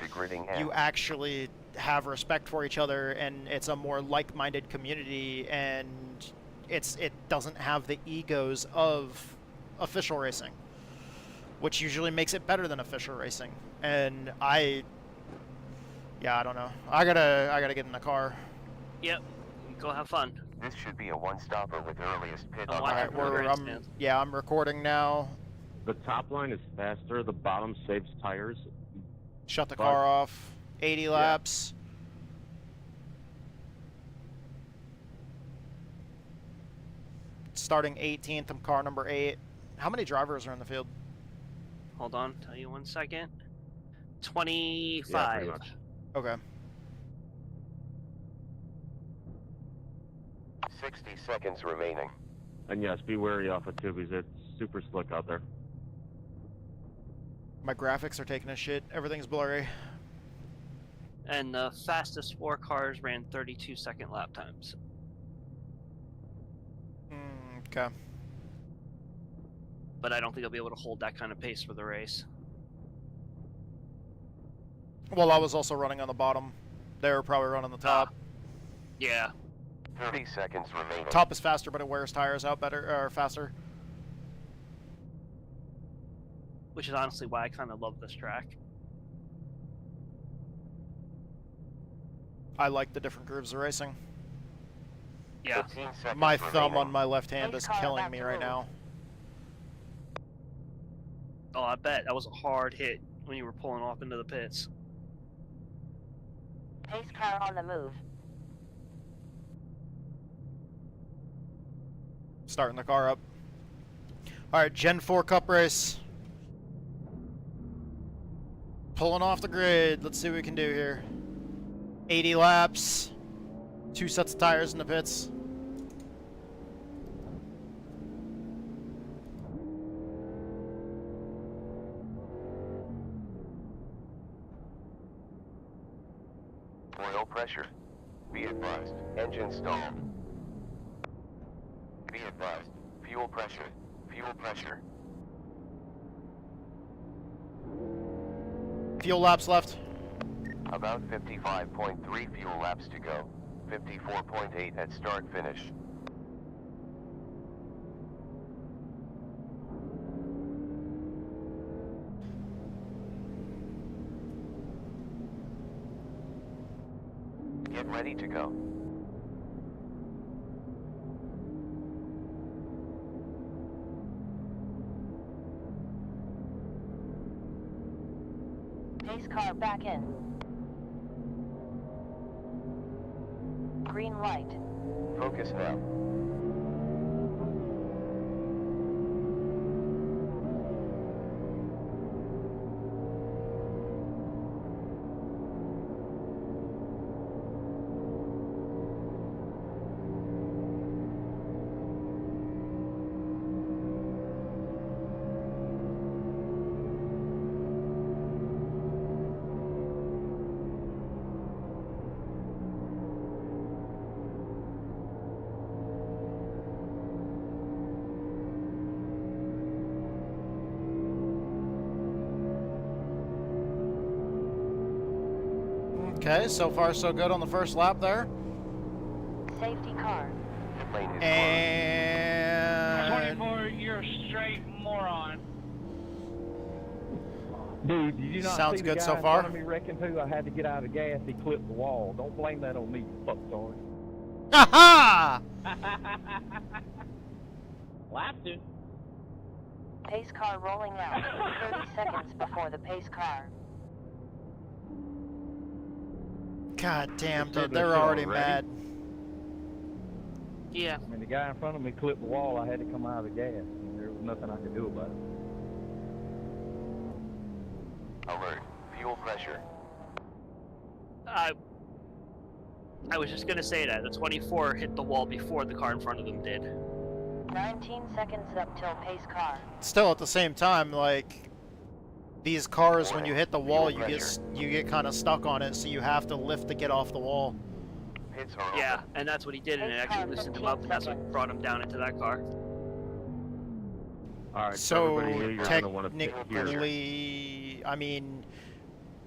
you actually have respect for each other, and it's a more like-minded community, and it doesn't have the egos of official racing, which usually makes it better than official racing. And I don't know. I gotta get in the car. Yep. Go have fun. This should be a one-stopper with earliest pit on I'm recording now. The top line is faster, the bottom saves tires. Shut the car off. 80 laps. Starting 18th, I'm car number 8. How many drivers are in the field? Hold on, tell you 1 second. 25. Yeah, pretty much. Okay. 60 seconds remaining. And yes, be wary off of tubies. It's super slick out there. My graphics are taking a shit. Everything's blurry. And the fastest 4 cars ran 32-second lap times. Okay. But I don't think I'll be able to hold that kind of pace for the race. Well, I was also running on the bottom. They were probably running the top. Yeah. 30 seconds remaining. Top is faster, but it wears tires out better, or faster. Which is honestly why I kind of love this track. I like the different grooves of racing. Yeah. My thumb on my left hand is killing me right now. Oh, I bet. That was a hard hit when you were pulling off into the pits. Pace car on the move. Starting the car up. Alright, Gen 4 Cup race. Pulling off the grid. Let's see what we can do here. 80 laps. 2 sets of tires in the pits. Oil pressure. Be advised. Engine stall. Be advised. Fuel pressure. Fuel pressure. Fuel laps left. About 55.3 fuel laps to go. 54.8 at start finish. Get ready to go. Pace car back in. Green light. Focus now. Okay, so far so good on the first lap there. Safety car. And 24, you're a straight moron. Dude, did you not Sounds see good the guy so in far. front of me wrecking too? I had to get out of gas. He clipped the wall. Don't blame that on me, you fucktard. Aha! Lap to. Pace car rolling out. 30 seconds before the pace car. God damn, Started dude, the they're show already already? mad. Yeah. I mean, the guy in front of me clipped the wall. I had to come out of the gas. And there was nothing I could do about it. Alert. Fuel pressure. I was just gonna say that the 24 hit the wall before the car in front of them did. 19 seconds up till pace car. Still, at the same time, like these cars, when you hit the wall, you get kind of stuck on it, so you have to lift to get off the wall. Yeah, and that's what he did, and it actually loosened him up, and that's what brought him down into that car. All right. So everybody here, you're gonna want to pick here. technically, I mean,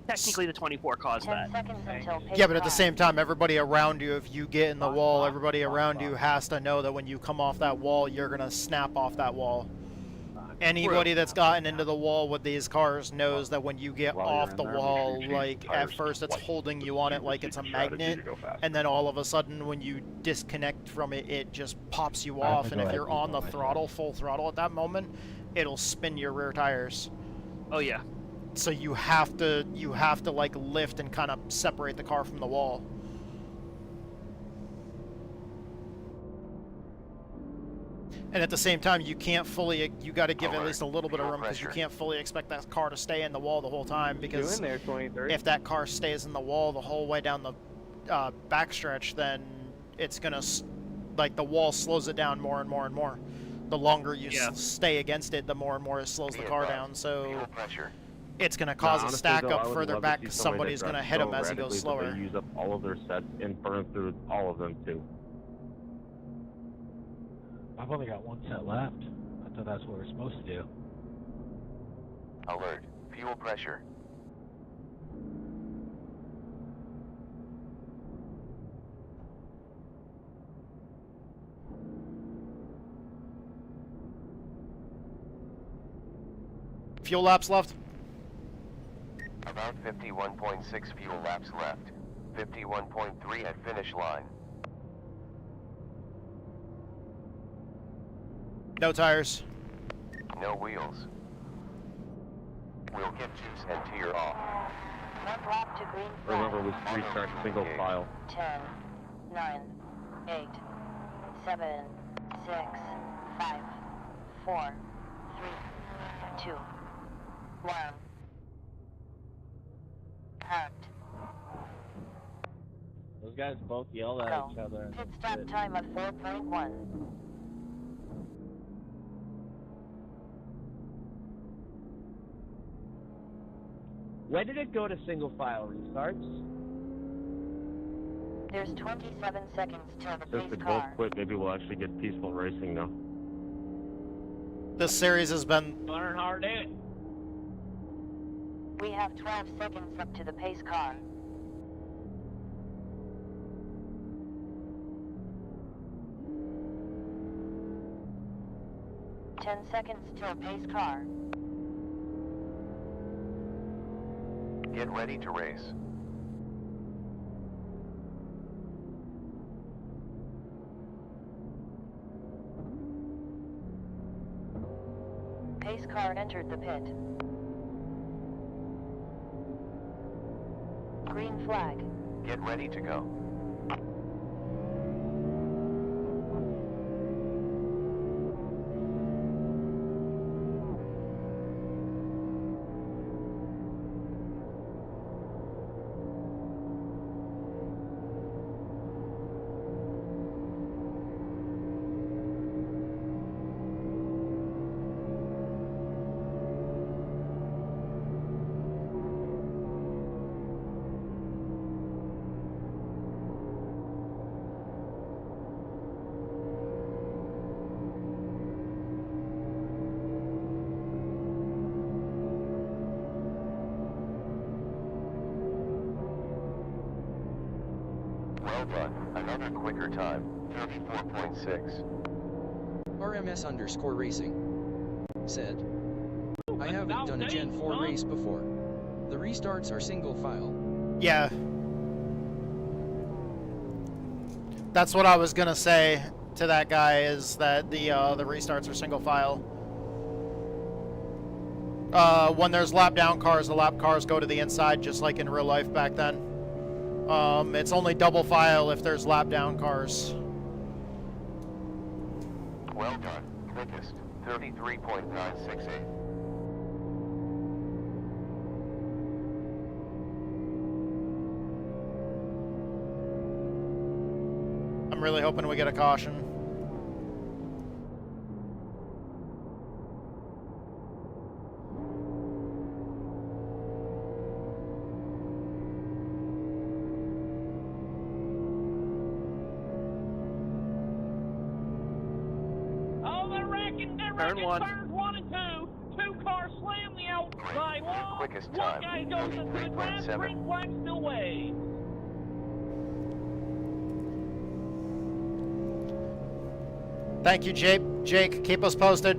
Technically, the 24 caused 10 that. seconds until pace yeah, but at car. the same time, everybody around you, if you get in the wall, everybody around you has to know that when you come off that wall, you're gonna snap off that wall. Anybody that's gotten into the wall with these cars knows that when you get off the wall, like at first it's holding you on it like it's a magnet, and then all of a sudden when you disconnect from it, it just pops you off, and if you're on the throttle, full throttle at that moment, it'll spin your rear tires. Oh yeah. So you have to like lift and kind of separate the car from the wall. And at the same time, you can't fully, you got to give at least a little bit of room, because you can't fully expect that car to stay in the wall the whole time, because there, 23. if that car stays in the wall the whole way down the backstretch, then it's gonna, like, the wall slows it down more and more and more. The longer you stay against it, the more and more it slows the car down, so it's gonna cause a stack up further back, because somebody's gonna hit him as he goes slower. They use up all of their sets and burn through all of them too. I've only got one set left. I thought that's what we're supposed to do. Alert. Fuel pressure. Fuel laps left. About 51.6 fuel laps left. 51.3 at finish line. No tires. No wheels. We'll get juice and tear off. One lap to green flag. Remember, we restart single file. 10, 9, 8, 7, 6, 5, 4, 3, 2, 1. Parked. Those guys both yelled at each other. Pit stop time of 4.1. When did it go to single file restarts? There's 27 seconds till the Since pace they both car. quit, maybe we'll actually get peaceful racing now. This series has been Learn how to do it. We have 12 seconds up to the pace car. Ten seconds till pace car. Get ready to race. Pace car entered the pit. Green flag. Get ready to go. Well done. Another quicker time. 34.6. RMS_racing said, I haven't done a Gen 4 race before. The restarts are single file. Yeah. That's what I was gonna say to that guy, is that the restarts are single file. When there's lap down cars, the lap cars go to the inside, just like in real life back then. It's only double file if there's lap down cars. Well done. Quickest. 33.968. I'm really hoping we get a caution. Oh, they're wrecking Turn one. turns 1 and 2. 2 cars slam the outside wall. Quickest One time. guy goes into the grass, 33.7. green flag still waves. Thank you, Jake. Jake, keep us posted.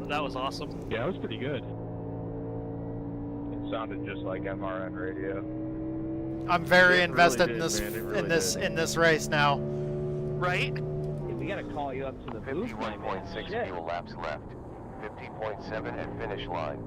That was awesome. Yeah, it was pretty good. It sounded just like MRN radio. I'm very It invested really in did, this man, it really did. in this race now. Right? We gotta call you up to the booth, my man. 51.6 Shit. fuel laps left. 50.7 at finish line.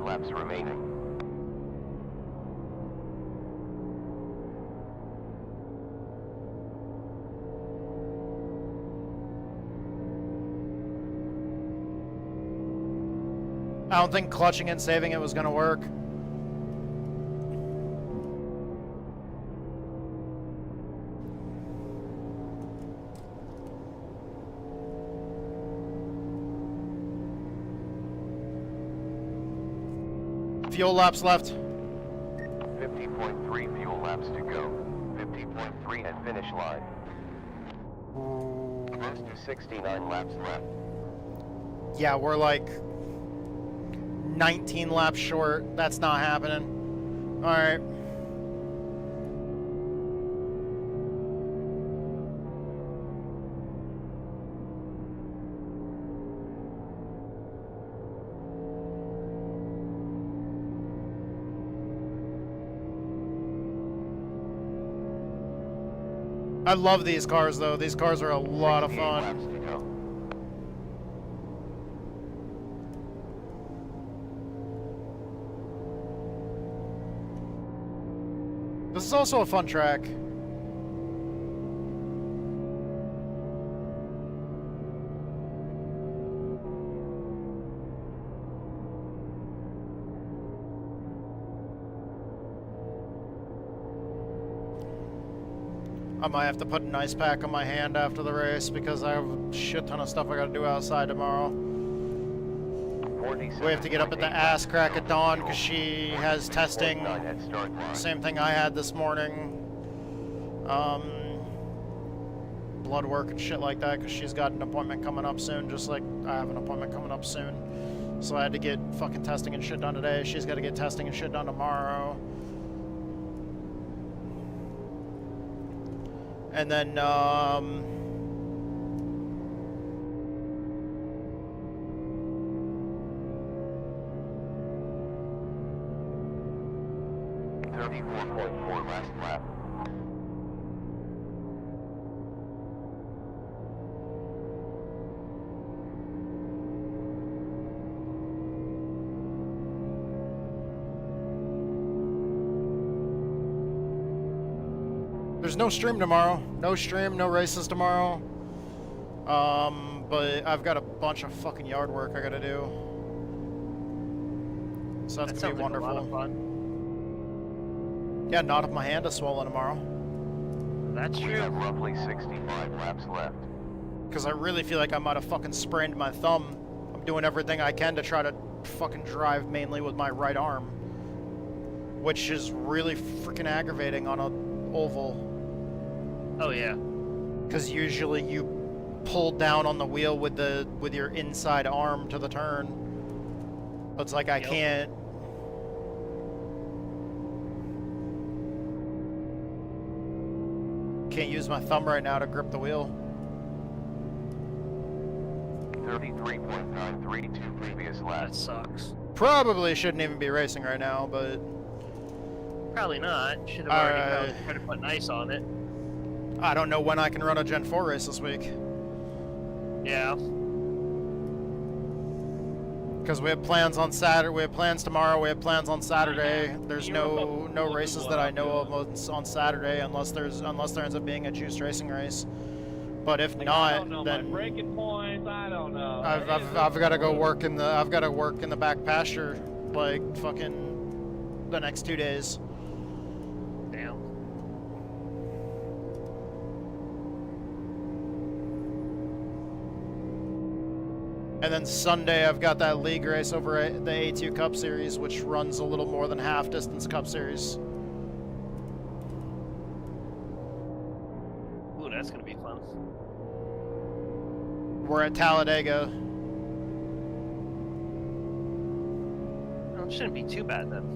Laps remaining. I don't think clutching and saving it was gonna work. Fuel laps left. 50.3 fuel laps to go. 50.3 at finish line. Close to 69 laps left. Yeah, we're like 19 laps short. That's not happening. All right. I love these cars, though. These cars are a lot of fun. This is also a fun track. I might have to put an ice pack on my hand after the race because I have a shit ton of stuff I gotta do outside tomorrow. We have to get up at the ass crack at dawn because she has testing. Same thing I had this morning. Blood work and shit like that because she's got an appointment coming up soon, just like I have an appointment coming up soon. So I had to get fucking testing and shit done today. She's got to get testing and shit done tomorrow. And then, 34.4 last lap. there's no stream tomorrow. No stream, no races tomorrow. But I've got a bunch of fucking yard work I gotta do. So that's gonna be wonderful. Like a lot of fun. Yeah, not if my hand is swollen tomorrow. That's We true. have roughly 65 laps left. Because I really feel like I might have fucking sprained my thumb. I'm doing everything I can to try to fucking drive mainly with my right arm. which is really freaking aggravating on a oval. Oh yeah. Because usually you pull down on the wheel with your inside arm to the turn. But it's like I can't. Can't use my thumb right now to grip the wheel. 33.932 previous lap. That sucks. Probably shouldn't even be racing right now, but Probably not. Should have already tried to put ice on it. I don't know when I can run a Gen 4 race this week. Yeah. Because we have plans on Saturday. We have plans tomorrow. We have plans on Saturday. There's no races that I know of on Saturday unless there ends up being a juiced racing race. But if not, then my breaking points. I don't know. I've got to go work in the back pasture like fucking the next 2 days. Damn. And then Sunday, I've got that league race over at the A2 Cup Series, which runs a little more than half distance Cup Series. Ooh, that's gonna be fun. We're at Talladega. Well, it shouldn't be too bad then.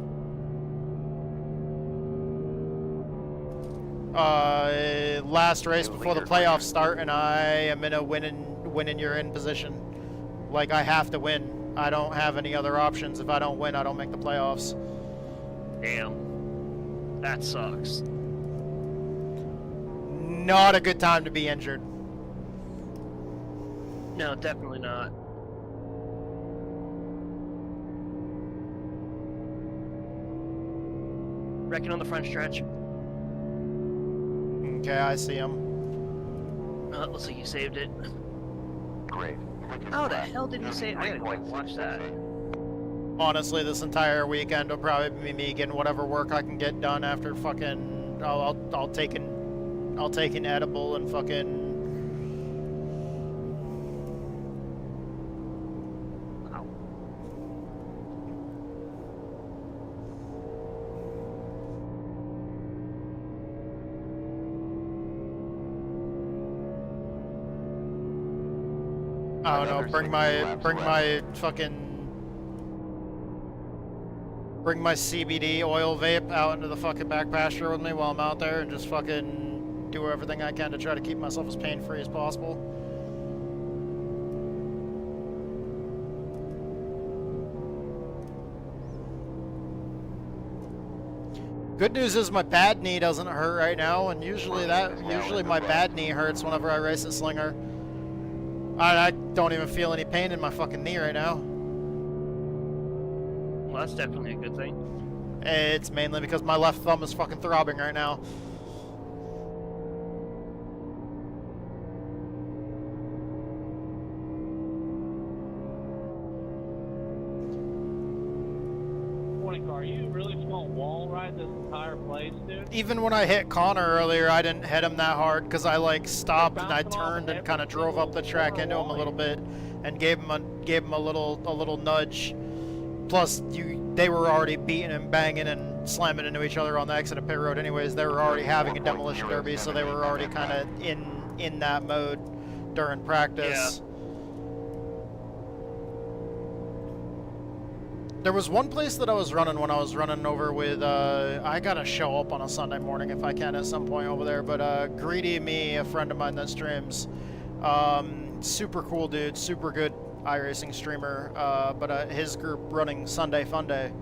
Last race before the playoffs start, and I am in a win you're in position. Like, I have to win. I don't have any other options. If I don't win, I don't make the playoffs. Damn. That sucks. Not a good time to be injured. No, definitely not. Wrecking on the front stretch. Okay, I see him. Looks like you saved it. Great. How the hell did you say? I gotta go watch that. Honestly, this entire weekend will probably be me getting whatever work I can get done after fucking. I'll take an edible and fucking. Wow. I don't know. Bring my CBD oil vape out into the fucking back pasture with me while I'm out there, and just fucking do everything I can to try to keep myself as pain-free as possible. Good news is my bad knee doesn't hurt right now, and usually my bad knee hurts whenever I race a slinger. I don't even feel any pain in my fucking knee right now. Well, that's definitely a good thing. It's mainly because my left thumb is fucking throbbing right now. Are you really just gonna wall ride this entire place, dude? Even when I hit Connor earlier, I didn't hit him that hard because I like stopped and I turned and kind of drove up the track into him a little bit and gave him a little nudge. Plus, they were already beating and banging and slamming into each other on the exit of pit road. Anyways, they were already having a demolition derby, so they were already kind of in that mode during practice. Yeah. There was one place that I was running when I was running over with, I gotta show up on a Sunday morning if I can at some point over there, but Greedy Me, a friend of mine that streams, super cool dude, super good iRacing streamer, but his group running Sunday Fun Day,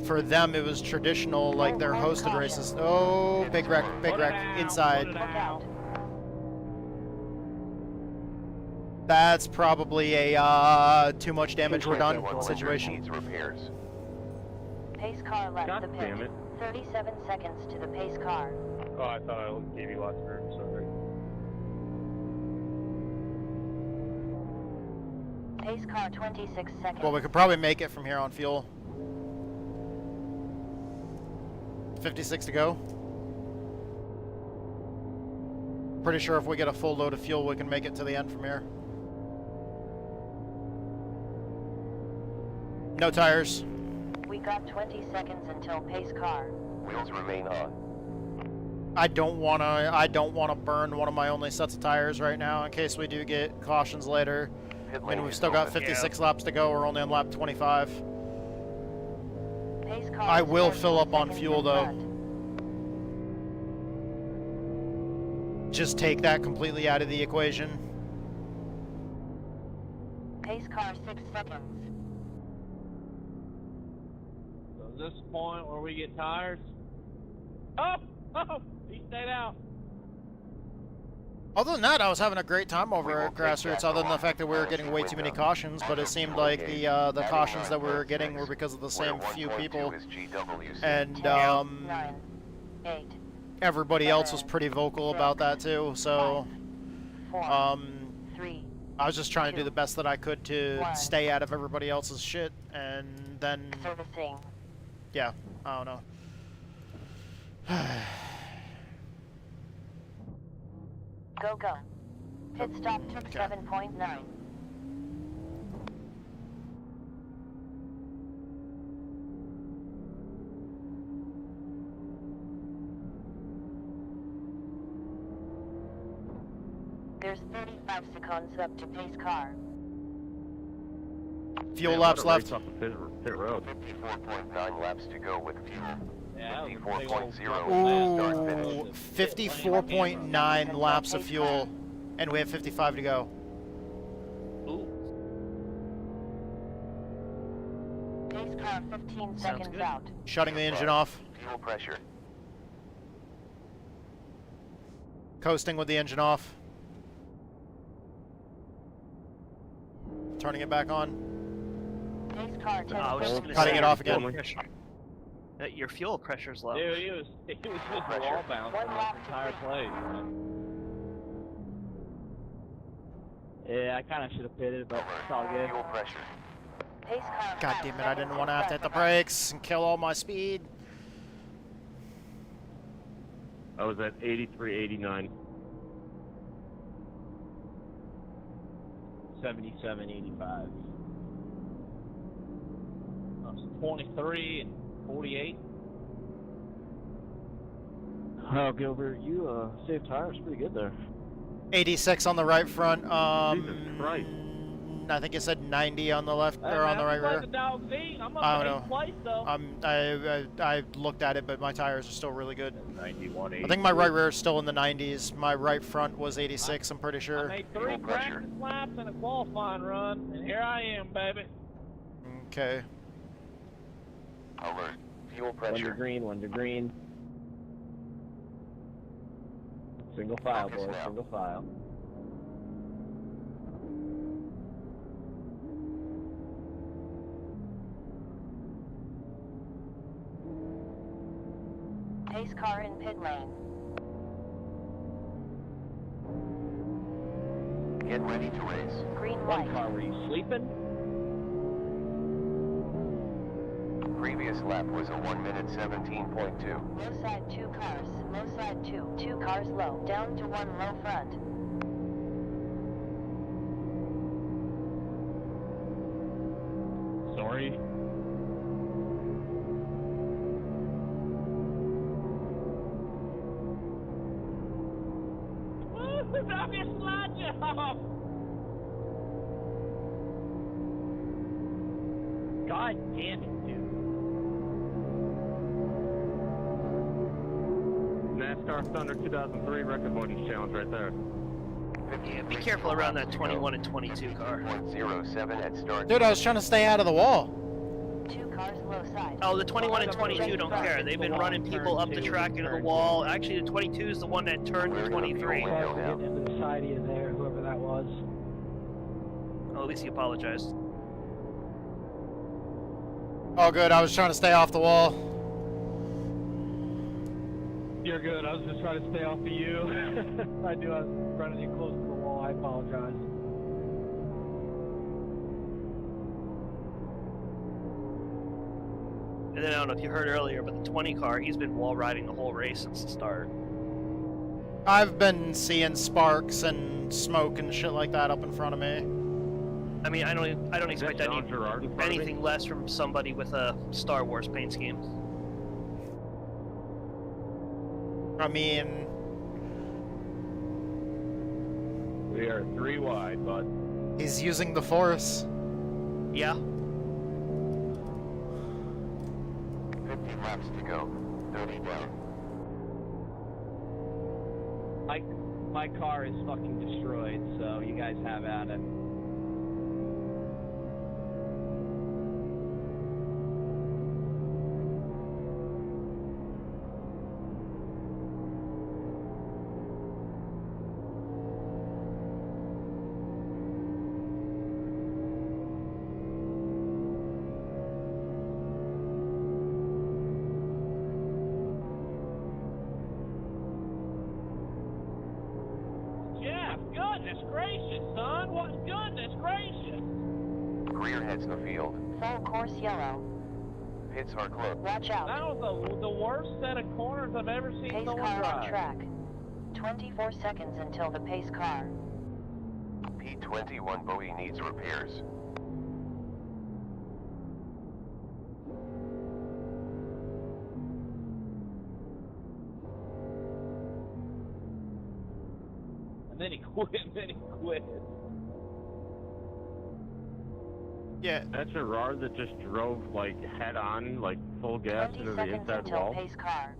for them it was traditional, like their hosted races. Oh, big wreck, inside. That's probably a too much damage we're done situation. Pace car left God the pit. damn it. 37 seconds to the pace car. Oh, I thought I gave you lots of room, sorry. Pace car 26 seconds. Well, we could probably make it from here on fuel. 56 to go. Pretty sure if we get a full load of fuel, we can make it to the end from here. No tires. We got 20 seconds until pace car. Wheels remain on. I don't wanna burn one of my only sets of tires right now in case we do get cautions later. I mean, we've still got 56 laps to go. We're only on lap 25. Pace car. I will fill up on fuel though. Just take that completely out of the equation. Pace car 6 seconds. So is this the point where we get tires? Oh! Oh! He stayed out. Other than that, I was having a great time over at Grassroots, other than the fact that we were getting way too many cautions, but it seemed like the cautions that we were getting were because of the same few people. And everybody else was pretty vocal about that too, so I was just trying to do the best that I could to stay out of everybody else's shit, and then, yeah, I don't know. Go, go. Pit stop took 7.9. There's 35 seconds up to pace car. Fuel laps left. Off the pit road. 54.9 laps to go with fuel. Yeah, 54.0. 54.9 laps of fuel, and we have 55 to go. Pace car 15 seconds out. Shutting the engine off. Fuel pressure. Coasting with the engine off. Turning it back on. Pace car 10 Cutting it off again. Your fuel pressure's low. Dude, he was just wall bouncing the entire place. Yeah, I kind of should have pitted, but it's all good. Fuel pressure. Pace car. God damn it, I didn't want to have to hit the brakes and kill all my speed. I was at 83.89. 77.85. 23 and 48. Oh, Gilbert, you saved tires pretty good there. 86 on the right front. Jesus Christ. I think it said 90 on the left or on the right rear. I don't know. I looked at it, but my tires are still really good. 91. I think my right rear is still in the 90s. My right front was 86. I'm pretty sure. I made 3 practice laps and a qualifying run, and here I am, baby. Okay. Alert. Fuel pressure. One to green. Single file, boys. Single file. Pace car in pit lane. Get ready to race. Green light. One car, were you sleeping? Previous lap was a 1 minute 17.2. Low side 2 cars. Low side 2. 2 cars low. Down to 1 low front. Sorry. Drop your slide job! God damn it, dude. NASCAR Thunder 2003 record avoidance challenge right there. Be careful around that 21 and 22 car. 0.07 at start. Dude, I was trying to stay out of the wall. 2 cars low side. Oh, the 21 and 22 don't care. They've been running people up the track into the wall. Actually, the 22 is the one that turned the 23. Getting into the side of you there, whoever that was. Oh, at least he apologized. Oh, good. I was trying to stay off the wall. You're good. I was just trying to stay off of you. I knew I was running you close to the wall. I apologize. And then I don't know if you heard earlier, but the 20 car, he's been wall riding the whole race since the start. I've been seeing sparks and smoke and shit like that up in front of me. I mean, I don't expect anything anything less from somebody with a Star Wars paint scheme. I mean, We are 3 wide, bud. he's using the Force. Yeah. 50 laps to go. 30 down. My car is fucking destroyed, so you guys have at it. Goodness gracious, son! What goodness gracious! Greer heads the field. Full course yellow. Pits are closed. Watch out. That was the worst set of corners I've ever seen Pace someone car on drive. track. 24 seconds until the pace car. P21 Bowie needs repairs. And then he quit, Yeah. That Gerard that just drove like head on, like full gas 20 into the seconds inside until wall. pace car.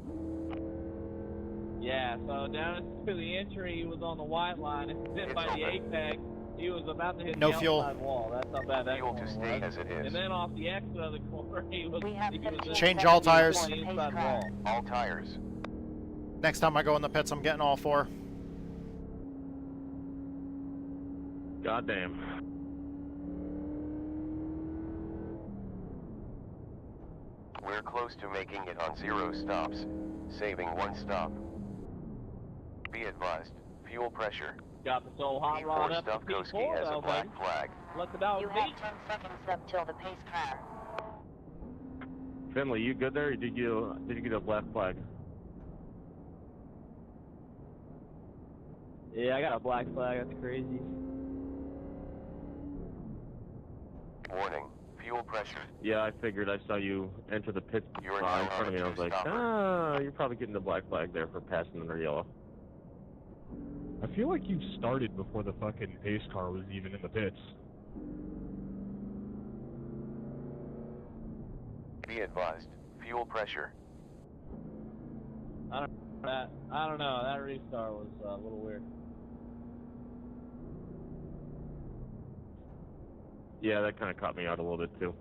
Yeah, so down to the entry, he was on the white line, and then by the apex, he was about to hit No the fuel. outside wall. That's how bad that Fuel corner to stay was. as it is. And then off the exit of the corner, he was Change all tires. on the inside wall. All tires. Next time I go in the pits, I'm getting all 4. Goddamn. We're close to making it on 0 stops. Saving 1 stop. Be advised. Fuel pressure. Got the soul hot rod up to Stavkovsky P4 has a though, black baby. flag. Let the dog You beat. have 10 seconds up till the pace car. Finley, you good there? Or did you get a black flag? Yeah, I got a black flag. That's crazy. Warning. Fuel pressure. Yeah, I figured. I saw you enter the pit You're in now front of me. I was like, you're probably getting the black flag there for passing under yellow. I feel like you started before the fucking pace car was even in the pits. Be advised. Fuel pressure. I don't know. That restart was a little weird. Yeah, that kind of caught me out a little bit too.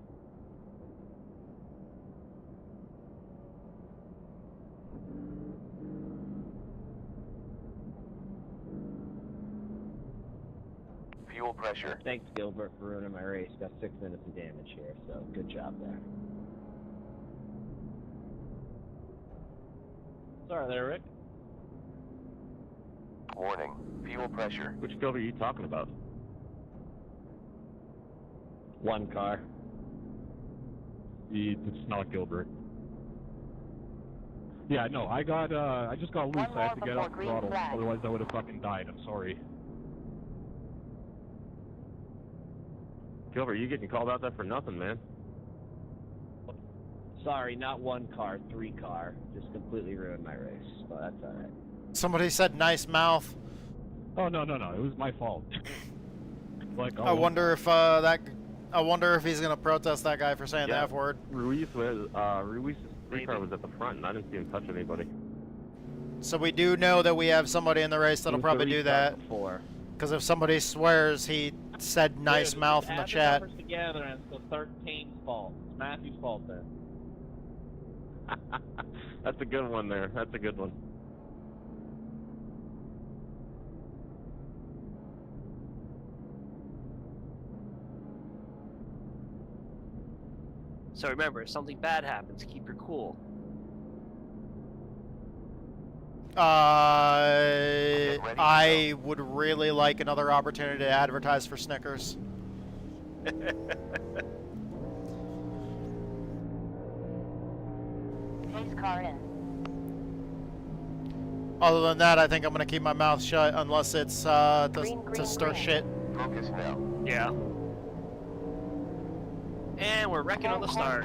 Fuel pressure. Thanks, Gilbert, for ruining my race. Got 6 minutes of damage here, so good job there. Sorry there, Rick. Warning. Fuel pressure. Which Gilbert are you talking about? One car. It's not Gilbert. Yeah, no, I just got loose. I had to get off the throttle. Otherwise, I would have fucking died. I'm sorry. Gilbert, you getting called out there for nothing, man. Sorry, not 1 car, 3 car. Just completely ruined my race, but that's alright. Somebody said nice mouth. Oh no, it was my fault. Like, I wonder if he's gonna protest that guy for saying the F word. Ruiz's 3 car was at the front, and I didn't see him touch anybody. So we do know that we have somebody in the race that'll probably do that. Because if somebody swears he said nice mouth in the chat. Add the numbers together, and it's the 13's fault. It's Matthew's fault there. That's a good one there. That's a good one. So remember, if something bad happens, keep your cool. I would really like another opportunity to advertise for Snickers. Pace car in. Other than that, I think I'm gonna keep my mouth shut unless it's to stir shit. Focus now. Yeah. And we're wrecking on the start.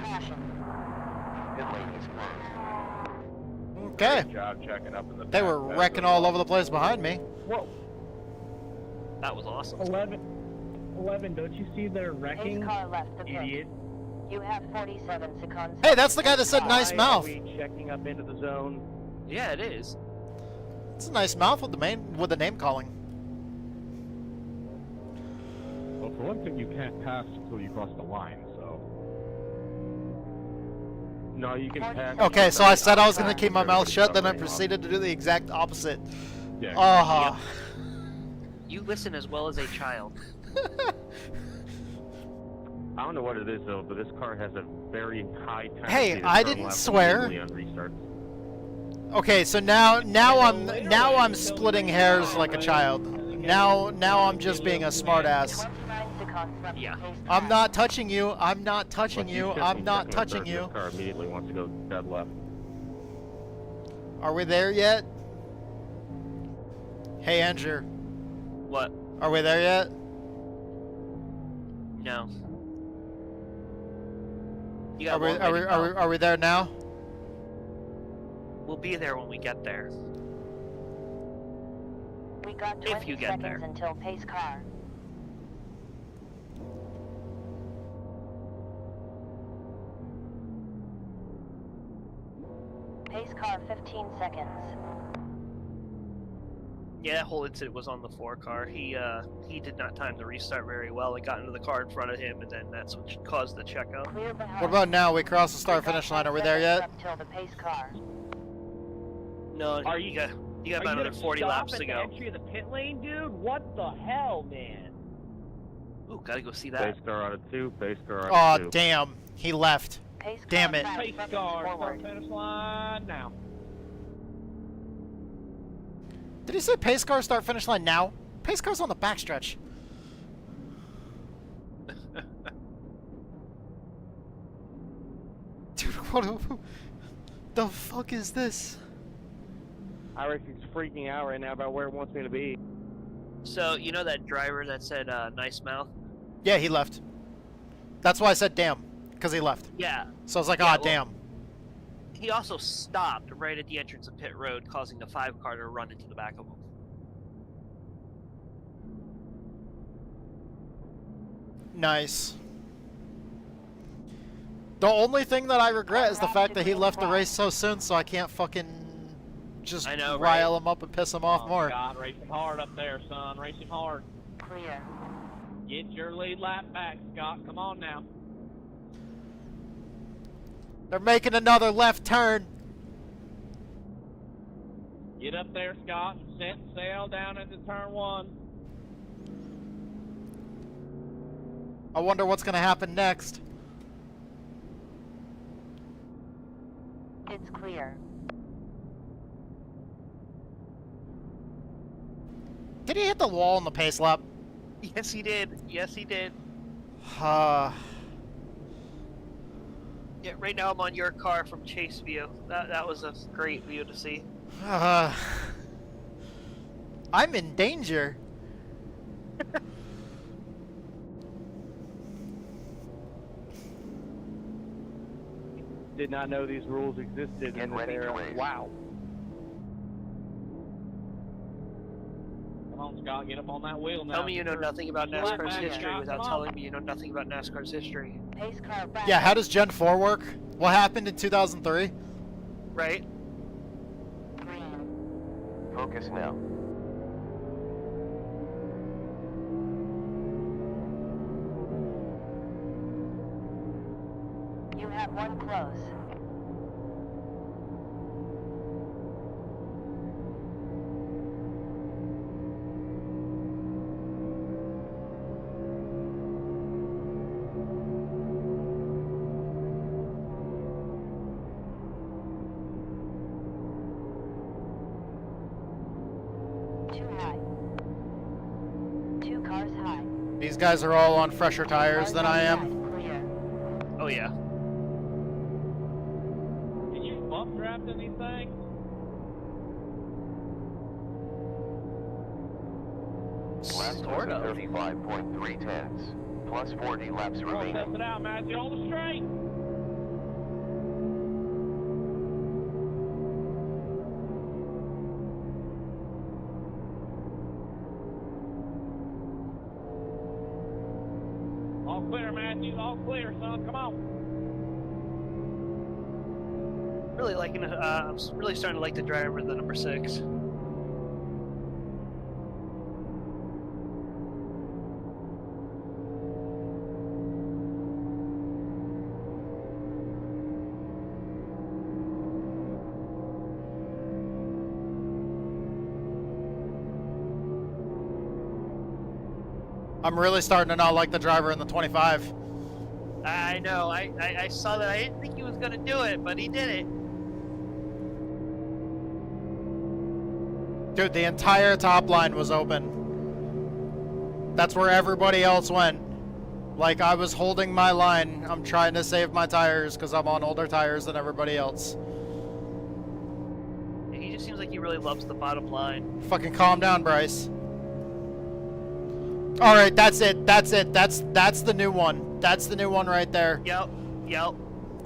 Okay. Great job checking up in the They back. were wrecking all over the place behind me. Whoa. That was awesome. 11, don't you see they're wrecking? Pace car left the pit. Idiot. You have 47 seconds. Hey, that's the guy that said nice mouth. Are we checking up into the zone? Yeah, it is. It's a nice mouth with the name calling. Well, for one thing, you can't pass until you cross the line, so... No, you can pass. Okay, so I said I was going to keep my mouth shut, then I proceeded to do the exact opposite. Yeah. Uh-huh. You listen as well as a child. I don't know what it is though, but this car has a very high tendency Hey, to I turn didn't left swear. immediately on restarts. Okay, so now I'm splitting hairs like a child. Now I'm just being a smartass. Yeah. I'm not touching you. I'm not touching Look, you. shifting I'm not second or touching third, you. This car immediately wants to go dead left. Are we there yet? Hey, Andrew. What? Are we there yet? No. You Are got we, one are, we, way to are, we, go. are we there now? We'll be there when we get there. We got If 20 you get seconds there. until pace car. Pace car 15 seconds. Yeah, that whole incident was on the 4 car. He did not time the restart very well. It got into the car in front of him, and then that's what caused the checkout. Clear behind. What about now? We crossed the start finish line. Are we there yet? Until the pace car. No, you got about another 40 laps to go. Entry of the pit lane, dude? What the hell, man? Ooh, gotta go see that. Base car out of 2, base car Aw, out of 2. damn. He left. Pace Damn car it. 5 Pace seconds car, forward. start finish line now. Did he say pace car start finish line now? Pace car's on the backstretch. Dude, what the fuck is this? Iris's freaking out right now about where it wants me to be. So, you know that driver that said nice mouth? Yeah, he left. That's why I said damn, because he left. Yeah. So I was like, Yeah, ah, well, damn. He also stopped right at the entrance of pit road, causing the 5 car to run into the back of him. Nice. The only thing that I regret is the fact that he left the race so soon, so I can't fucking just I know, rile right? him up and piss him off more. God, race him hard up there, son. Race him hard. Clear. Get your lead lap back, Scott. Come on now. They're making another left turn. Get up there, Scott. Set sail down into turn 1. I wonder what's gonna happen next. It's clear. Did he hit the wall in the pace lap? Yes, he did. Yes, he did. Uh, Yeah, right now I'm on your car from chase view. That was a great view to see. I'm in danger. Did not know these rules existed in this era. Wow. Come on, Scott. Get up on that wheel now. Tell me you know nothing about Lap NASCAR's back, history Scott, without come on. telling me you know nothing about NASCAR's history. Pace car back. Yeah, how does Gen 4 work? What happened in 2003? Right? Focus now. You have one close. Too high. 2 cars high. These guys are all on fresher tires than I am. Clear. Oh yeah. Can you bump draft anything? Last Sort of. 35.3 tenths. plus 40 laps Test remaining. it out, Matthew. Hold it straight. All clear, Matthew. All clear, son. Come on. Really liking. I'm really starting to like the driver, the number 6. I'm really starting to not like the driver in the 25. I know. I saw that. I didn't think he was gonna do it, but he did it. Dude, the entire top line was open. That's where everybody else went. Like, I was holding my line. I'm trying to save my tires because I'm on older tires than everybody else. He just seems like he really loves the bottom line. Fucking calm down, Bryce. All right, that's it. That's it. That's the new one. That's the new one right there. Yep. Yep.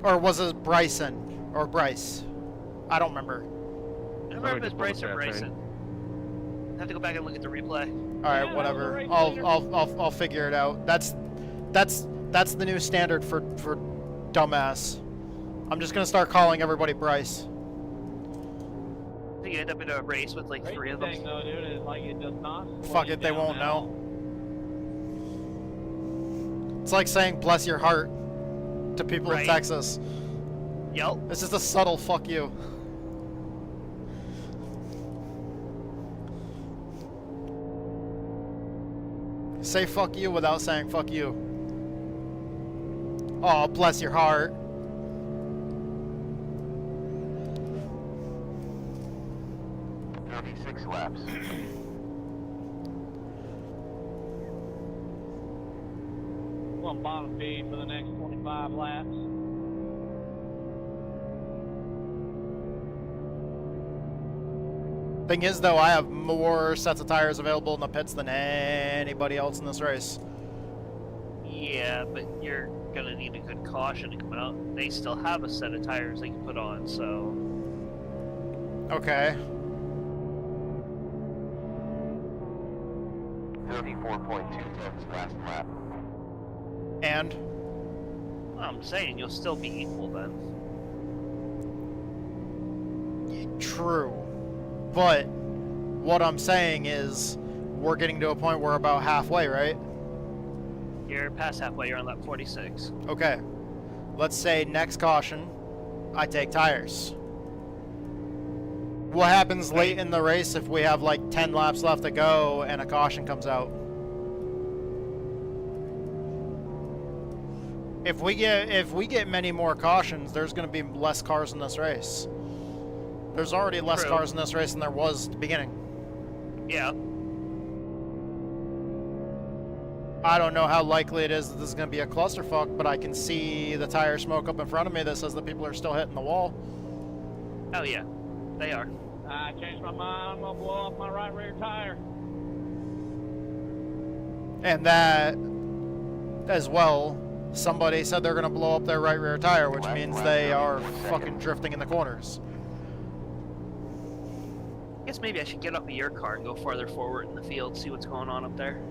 Or was it Bryson or Bryce? I don't remember. I don't remember if it's Bryce or Bryson. I have to go back and look at the replay. All right, whatever. I'll figure it out. That's the new standard for dumbass. I'm just gonna start calling everybody Bryce. I think you end up in a race with like 3 of them. Thing, though, dude, is like it does not. Fuck it, they won't know. It's like saying "bless your heart" to people in Texas. Yep. It's just a subtle fuck you. Say fuck you without saying fuck you. Oh, bless your heart. Laps. We're on bottom feed for the next 25 laps. Thing is, though, I have more sets of tires available in the pits than anybody else in this race. Yeah, but you're gonna need a good caution to come out. They still have a set of tires they can put on, so. Okay. 34.2 tenths last lap. And? I'm saying you'll still be equal then. True. But what I'm saying is we're getting to a point where we're about halfway, right? You're past halfway, you're on lap 46. Okay. Let's say next caution, I take tires. What happens late in the race if we have like 10 laps left to go and a caution comes out? If we get many more cautions, there's going to be less cars in this race. There's already less cars in this race than there was at the beginning. Yeah. I don't know how likely it is that this is going to be a clusterfuck, but I can see the tire smoke up in front of me that says that people are still hitting the wall. Oh yeah, they are. I changed my mind. I'm gonna blow off my right rear tire. And that, as well, somebody said they're going to blow up their right rear tire, which means they are fucking drifting in the corners. I guess maybe I should get up of your car and go farther forward in the field, see what's going on up there.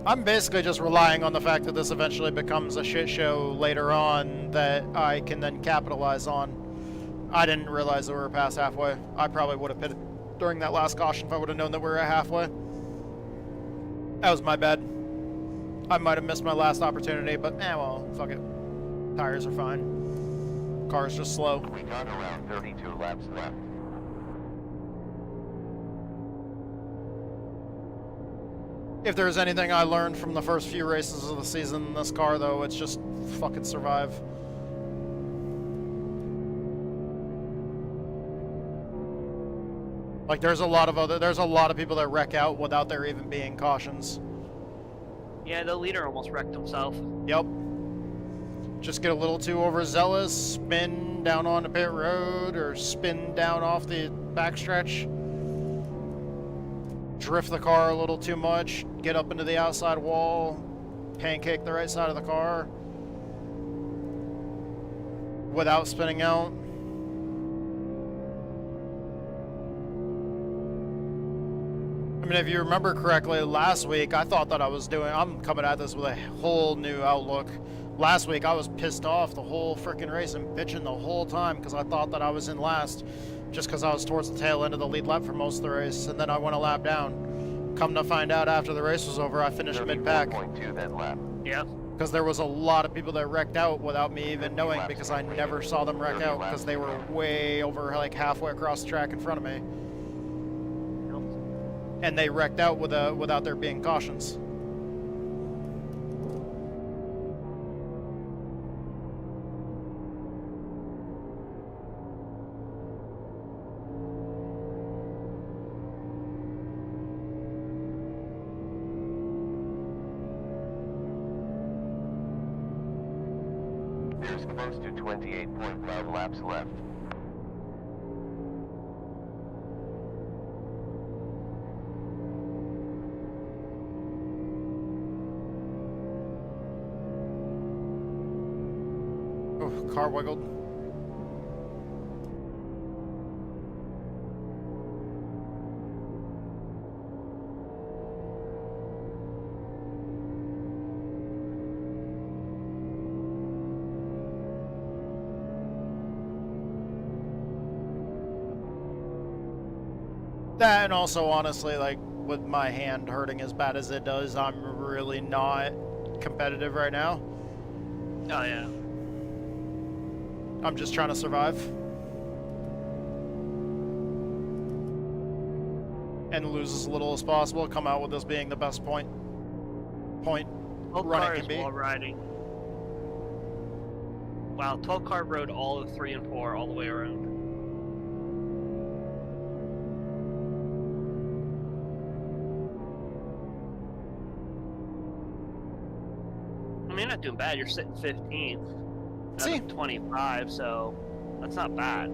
I'm basically just relying on the fact that this eventually becomes a shit show later on that I can then capitalize on. I didn't realize that we were past halfway. I probably would have pitted during that last caution if I would have known that we were at halfway. That was my bad. I might have missed my last opportunity, but well, fuck it. Tires are fine. Car's just slow. We got around 32 laps left. If there's anything I learned from the first few races of the season in this car, though, it's just fucking survive. Like, there's a lot of people that wreck out without there even being cautions. Yeah, the leader almost wrecked himself. Yep. Just get a little too overzealous, spin down onto pit road, or spin down off the backstretch. drift the car a little too much, get up into the outside wall, pancake the right side of the car without spinning out. I mean, if you remember correctly, last week I thought that I'm coming at this with a whole new outlook. Last week I was pissed off the whole freaking race and bitching the whole time because I thought that I was in last just because I was towards the tail end of the lead lap for most of the race, and then I went a lap down. Come to find out after the race was over, I finished mid-pack. Yeah. Because there was a lot of people that wrecked out without me even knowing, because I never saw them wreck out because they were way over, like halfway across the track in front of me. And they wrecked out without there being cautions. There's close to 28.5 laps left. Car wiggled. That, and also honestly, like with my hand hurting as bad as it does, I'm really not competitive right now. Oh yeah. I'm just trying to survive. And lose as little as possible, come out with this being the best point run it can be. While riding. Wow, 12 car rode all of 3 and 4 all the way around. I mean, you're not doing bad, you're sitting 15th. Out of 25, so that's not bad.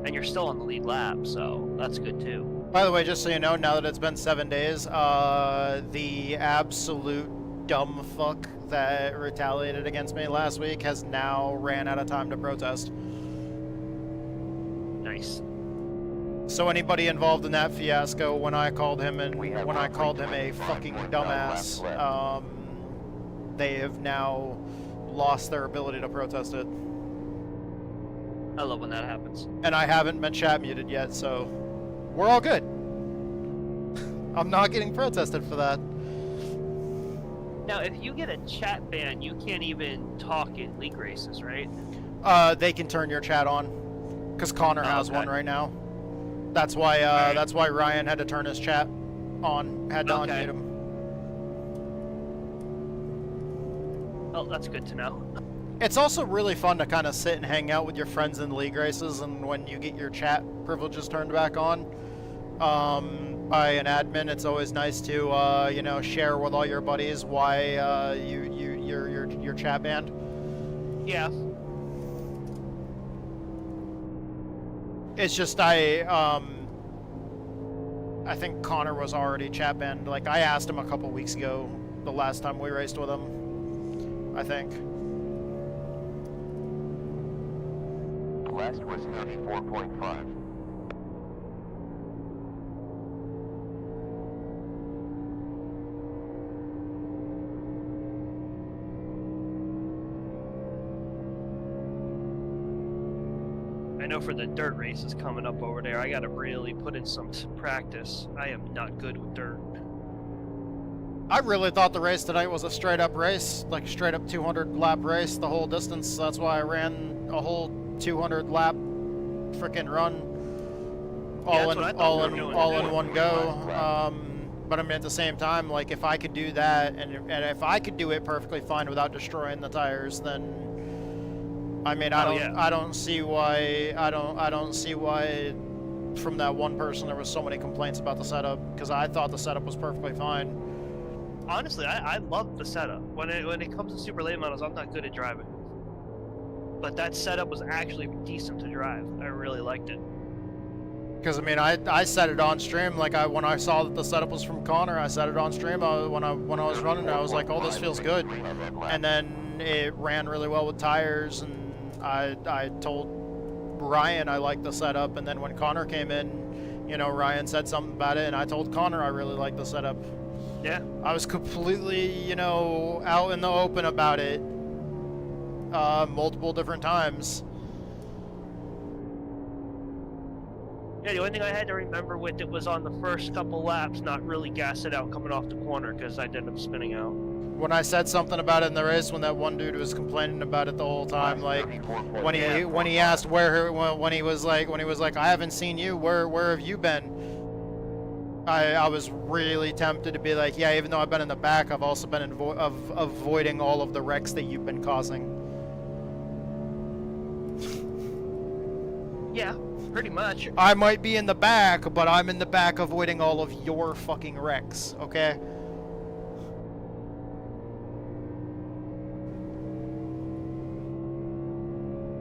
And you're still on the lead lap, so that's good too. By the way, just so you know, now that it's been 7 days, the absolute dumb fuck that retaliated against me last week has now ran out of time to protest. Nice. So anybody involved in that fiasco, when I called him a fucking dumbass, they have now lost their ability to protest it. I love when that happens. And I haven't been chat muted yet, so we're all good. I'm not getting protested for that. Now, if you get a chat ban, you can't even talk in league races, right? They can turn your chat on, because Connor has one right now. That's why that's why Ryan had to turn his chat on, had to unmute him. Oh, that's good to know. It's also really fun to kind of sit and hang out with your friends in league races, and when you get your chat privileges turned back on by an admin, it's always nice to you know, share with all your buddies why your chat banned. Yeah. It's just I think Connor was already chat banned. Like, I asked him a couple weeks ago, the last time we raced with him, I think. Last was 34.5. I know for the dirt races coming up over there, I gotta really put in some practice. I am not good with dirt. I really thought the race tonight was a straight up race, like straight up 200 lap race the whole distance. That's why I ran a whole 200 lap freaking run, all in one go. But I mean, at the same time, like, if I could do that, and if I could do it perfectly fine without destroying the tires, then I mean, I don't see why from that one person there was so many complaints about the setup, because I thought the setup was perfectly fine. Honestly, I love the setup. When it comes to super late models, I'm not good at driving. but that setup was actually decent to drive. I really liked it. Because I mean, I set it on stream. Like when I saw that the setup was from Connor, I set it on stream. When I was running, I was like, oh, this feels good. And then it ran really well with tires, and I told Ryan I liked the setup. And then when Connor came in, you know, Ryan said something about it, and I told Connor I really liked the setup. Yeah. I was completely, you know, out in the open about it multiple different times. Yeah, the only thing I had to remember with it was on the first couple laps, not really gas it out coming off the corner, because I'd end up spinning out. When I said something about it in the race, when that one dude was complaining about it the whole time, like when he asked when he was like I haven't seen you, where have you been? I was really tempted to be like, yeah, even though I've been in the back, I've also been avoiding all of the wrecks that you've been causing. Yeah, pretty much. I might be in the back, but I'm in the back avoiding all of your fucking wrecks, okay?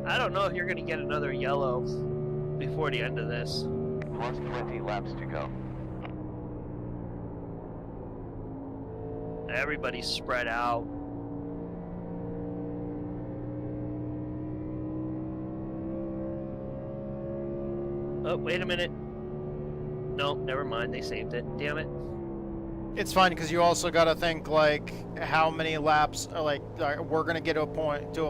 I don't know if you're gonna get another yellow before the end of this. Plus 20 laps to go. Everybody's spread out. Oh, wait a minute. No, never mind. They saved it. Damn it. It's fine because you also got to think like how many laps are like we're gonna get to a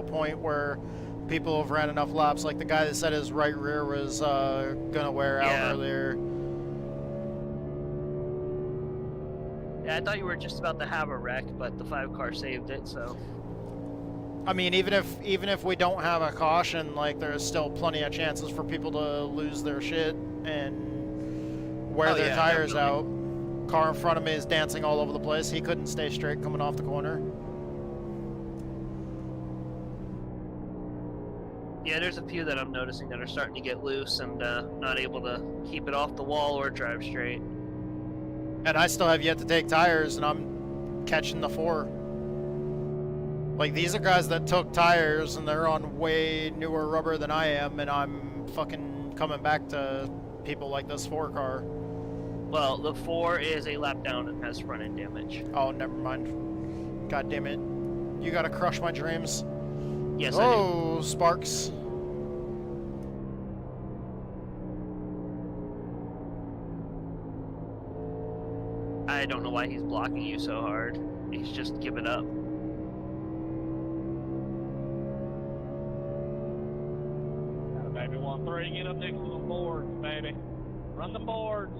point where people have ran enough laps. Like the guy that said his right rear was gonna wear out earlier. Yeah, I thought you were just about to have a wreck, but the 5-car saved it. So. I mean, even if we don't have a caution, like there's still plenty of chances for people to lose their shit and wear their tires out. Car in front of me is dancing all over the place. He couldn't stay straight coming off the corner. Yeah, there's a few that I'm noticing that are starting to get loose and not able to keep it off the wall or drive straight. And I still have yet to take tires, and I'm catching the 4. Like, these are guys that took tires, and they're on way newer rubber than I am, and I'm fucking coming back to people like this 4 car. Well, the 4 is a lap down and has front end damage. Oh, never mind. God damn it. You gotta crush my dreams. Yes, I do. Oh, Sparks. I don't know why he's blocking you so hard. He's just giving up. Baby 1-3, get up next to the boards, baby. Run the boards.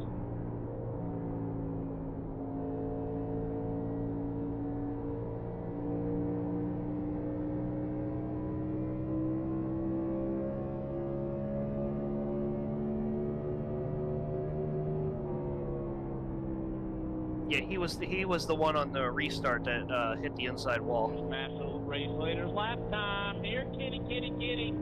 Yeah, he was the one on the restart that hit the inside wall. Massive race leaders lap time. Here, kitty, kitty, kitty.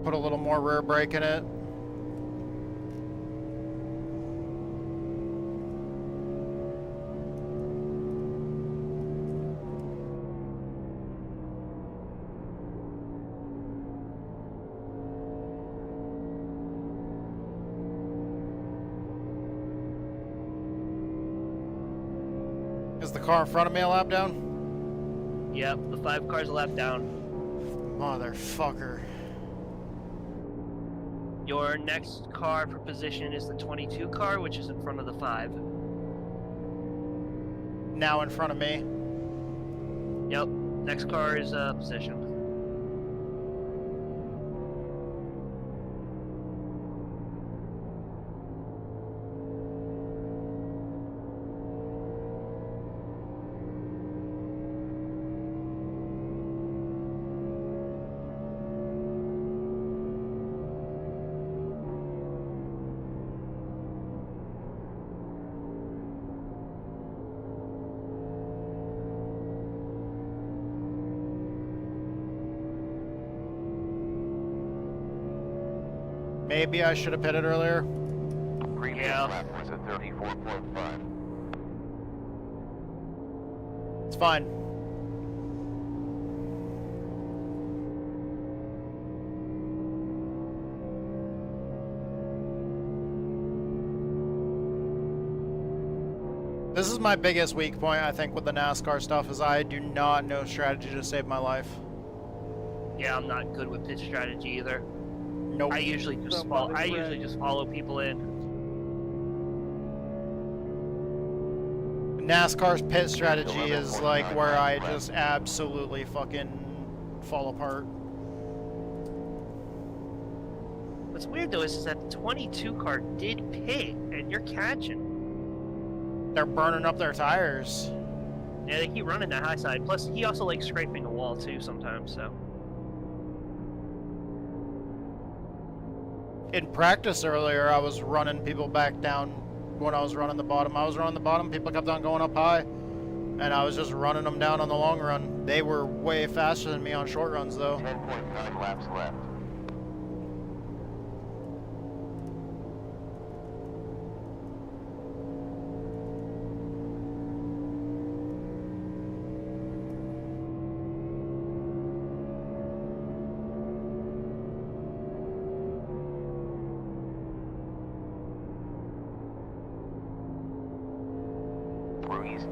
Put a little more rear brake in it. Is the car in front of me a lap down? Yep, the 5 car's a lap down. Motherfucker. Your next car for position is the 22 car, which is in front of the 5. Now in front of me. Yep, next car is position. Maybe I should have pitted earlier. Previous lap was a 34.5. It's fine. This is my biggest weak point, I think, with the NASCAR stuff, is I do not know strategy to save my life. Yeah, I'm not good with pit strategy either. Nope. I usually just follow people in. NASCAR's pit strategy is like where I just absolutely fucking fall apart. What's weird though is that the 22 car did pit, and you're catching. They're burning up their tires. Yeah, they keep running that high side. Plus, he also likes scraping the wall too sometimes. So. In practice earlier, I was running people back down when I was running the bottom. I was running the bottom, people kept on going up high, and I was just running them down on the long run. They were way faster than me on short runs, though. 10.9 laps left.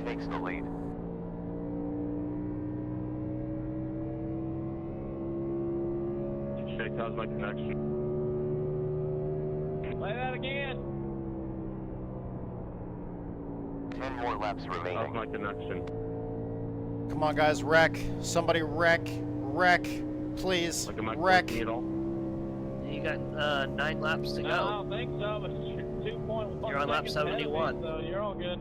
Takes the lead. Shake, how's my connection? Play that again. 10 more laps remaining. How's my connection? Come on, guys, wreck. Somebody wreck. Wreck. Please. Wreck. You got 9 laps to go. No, I don't think so, but it's 2.1. You're on lap 71. So you're all good.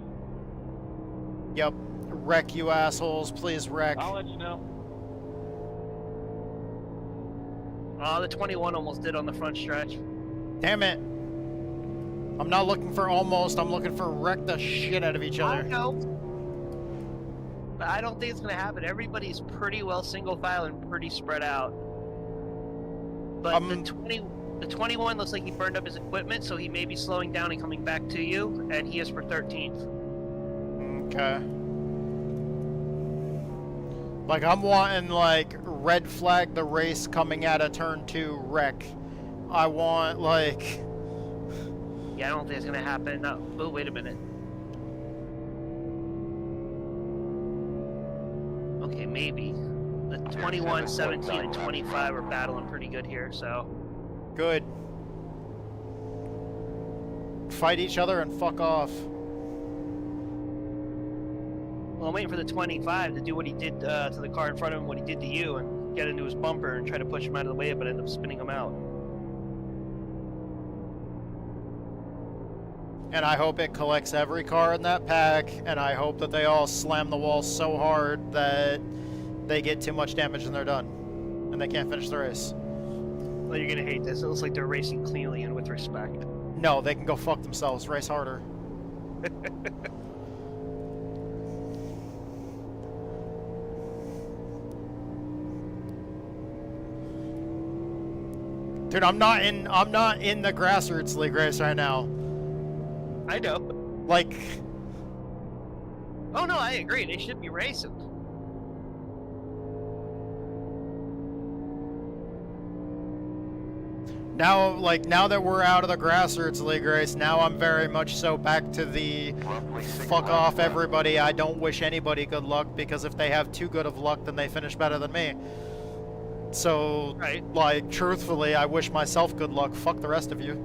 Yep. Wreck, you assholes. Please wreck. I'll let you know. Oh, the 21 almost did on the front stretch. Damn it. I'm not looking for almost. I'm looking for wreck the shit out of each other. I know. But I don't think it's going to happen. Everybody's pretty well single file and pretty spread out. But the 21 looks like he burned up his equipment, so he may be slowing down and coming back to you, and he is for 13th. Okay. Like, I'm wanting, like, red flag the race coming out of turn 2 wreck. I want, like... Yeah, I don't think it's going to happen. No. Oh, wait a minute. Okay, maybe. The 21, 17, and 25 are battling pretty good here, so... Good. Fight each other and fuck off. Well, I'm waiting for the 25 to do what he did to the car in front of him, what he did to you, and get into his bumper and try to push him out of the way, but end up spinning him out. And I hope it collects every car in that pack, and I hope that they all slam the wall so hard that they get too much damage and they're done. And they can't finish the race. Well, you're gonna hate this. It looks like they're racing cleanly and with respect. No, they can go fuck themselves. Race harder. Dude, I'm not in the grassroots league race right now. I know. Like... Oh no, I agree. They should be racing. Now, like, now that we're out of the grassroots league race, now I'm very much so back to the fuck off everybody. I don't wish anybody good luck, because if they have too good of luck, then they finish better than me. So, like, truthfully, I wish myself good luck. Fuck the rest of you.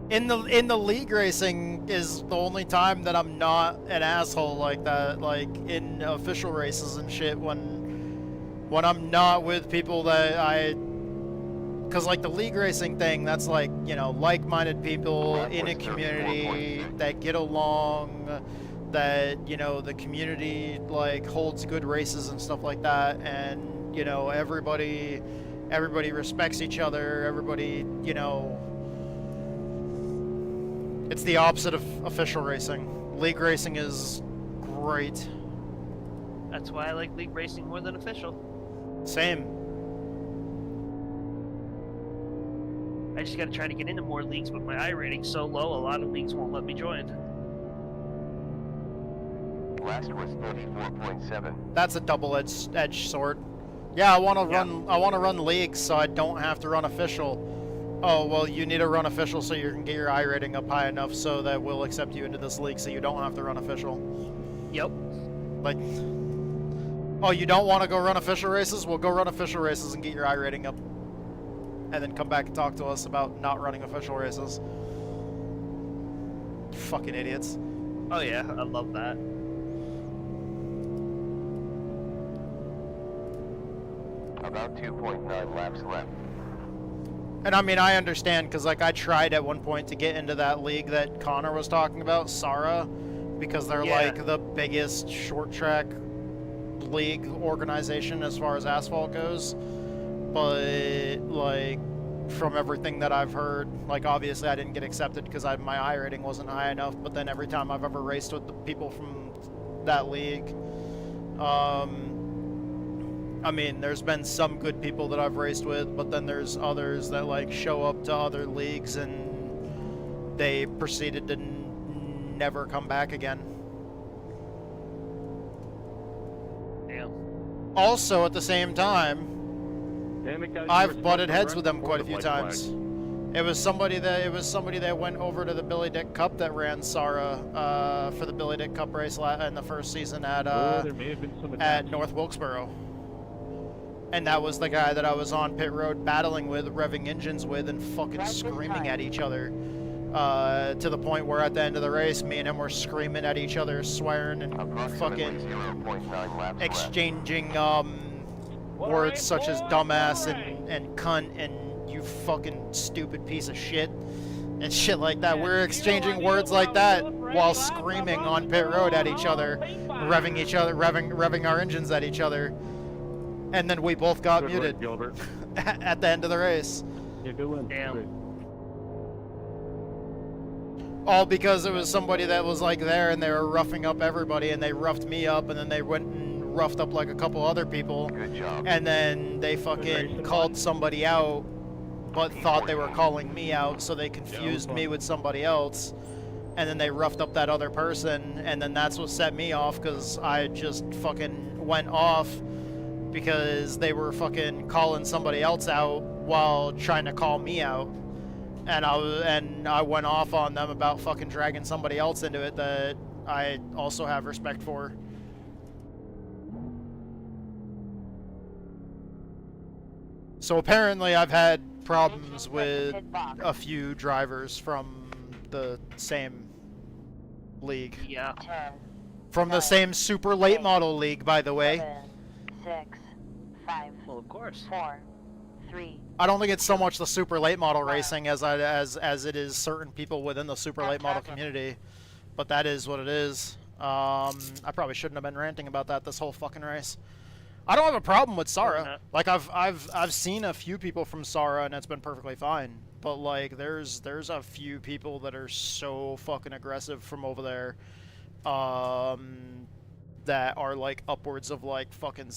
In the league racing is the only time that I'm not an asshole like that, like in official races and shit, when I'm not with people that because like the league racing thing, that's like, you know, like-minded people in a community that get along, that, you know, the community like holds good races and stuff like that, and, you know, everybody respects each other, everybody, you know. It's the opposite of official racing. League racing is great. That's why I like league racing more than official. Same. I just gotta try to get into more leagues, but my I rating's so low, a lot of leagues won't let me join. Last was 34.7. That's a double-edged sword. Yeah, I want to run. I want to run leagues, so I don't have to run official. Oh well, you need to run official so you can get your I rating up high enough so that we'll accept you into this league, so you don't have to run official. Yep. Like, oh, you don't want to go run official races? Well, go run official races and get your I rating up, and then come back and talk to us about not running official races. Fucking idiots. Oh yeah, I love that. About 2.9 laps left. And I mean, I understand, because like I tried at one point to get into that league that Connor was talking about, Sara, because they're like the biggest short track league organization as far as asphalt goes. But like, from everything that I've heard, like obviously I didn't get accepted because my I rating wasn't high enough. But then every time I've ever raced with the people from that league, I mean, there's been some good people that I've raced with, but then there's others that like show up to other leagues and they proceeded to never come back again. Damn. Also, at the same time, I've butted heads with them quite a few times. It was somebody that went over to the Billy Dick Cup that ran Sara for the Billy Dick Cup race in the first season at North Wilkesboro. And that was the guy that I was on pit road battling with, revving engines with, and fucking screaming at each other. To the point where at the end of the race, me and him were screaming at each other, swearing, and fucking exchanging words such as dumbass and cunt and you fucking stupid piece of shit and shit like that. We're exchanging words like that while screaming on pit road at each other, revving our engines at each other. And then we both got muted at the end of the race. Yeah, good win. Damn. All because it was somebody that was like there and they were roughing up everybody, and they roughed me up, and then they went and roughed up like a couple other people. Good job. And then they fucking called somebody out, but thought they were calling me out, so they confused me with somebody else. And then they roughed up that other person, and then that's what set me off, because I just fucking went off because they were fucking calling somebody else out while trying to call me out. And I went off on them about fucking dragging somebody else into it that I also have respect for. So apparently I've had problems with a few drivers from the same league. Yeah. From the same super late model league, by the way. 6, 5. Well, of course. 4, 3. I don't think it's so much the super late model racing as it is certain people within the super late model community, but that is what it is. I probably shouldn't have been ranting about that this whole fucking race. I don't have a problem with Sara. Like I've seen a few people from Sara and it's been perfectly fine. But like there's a few people that are so fucking aggressive from over there, that are like upwards of like fucking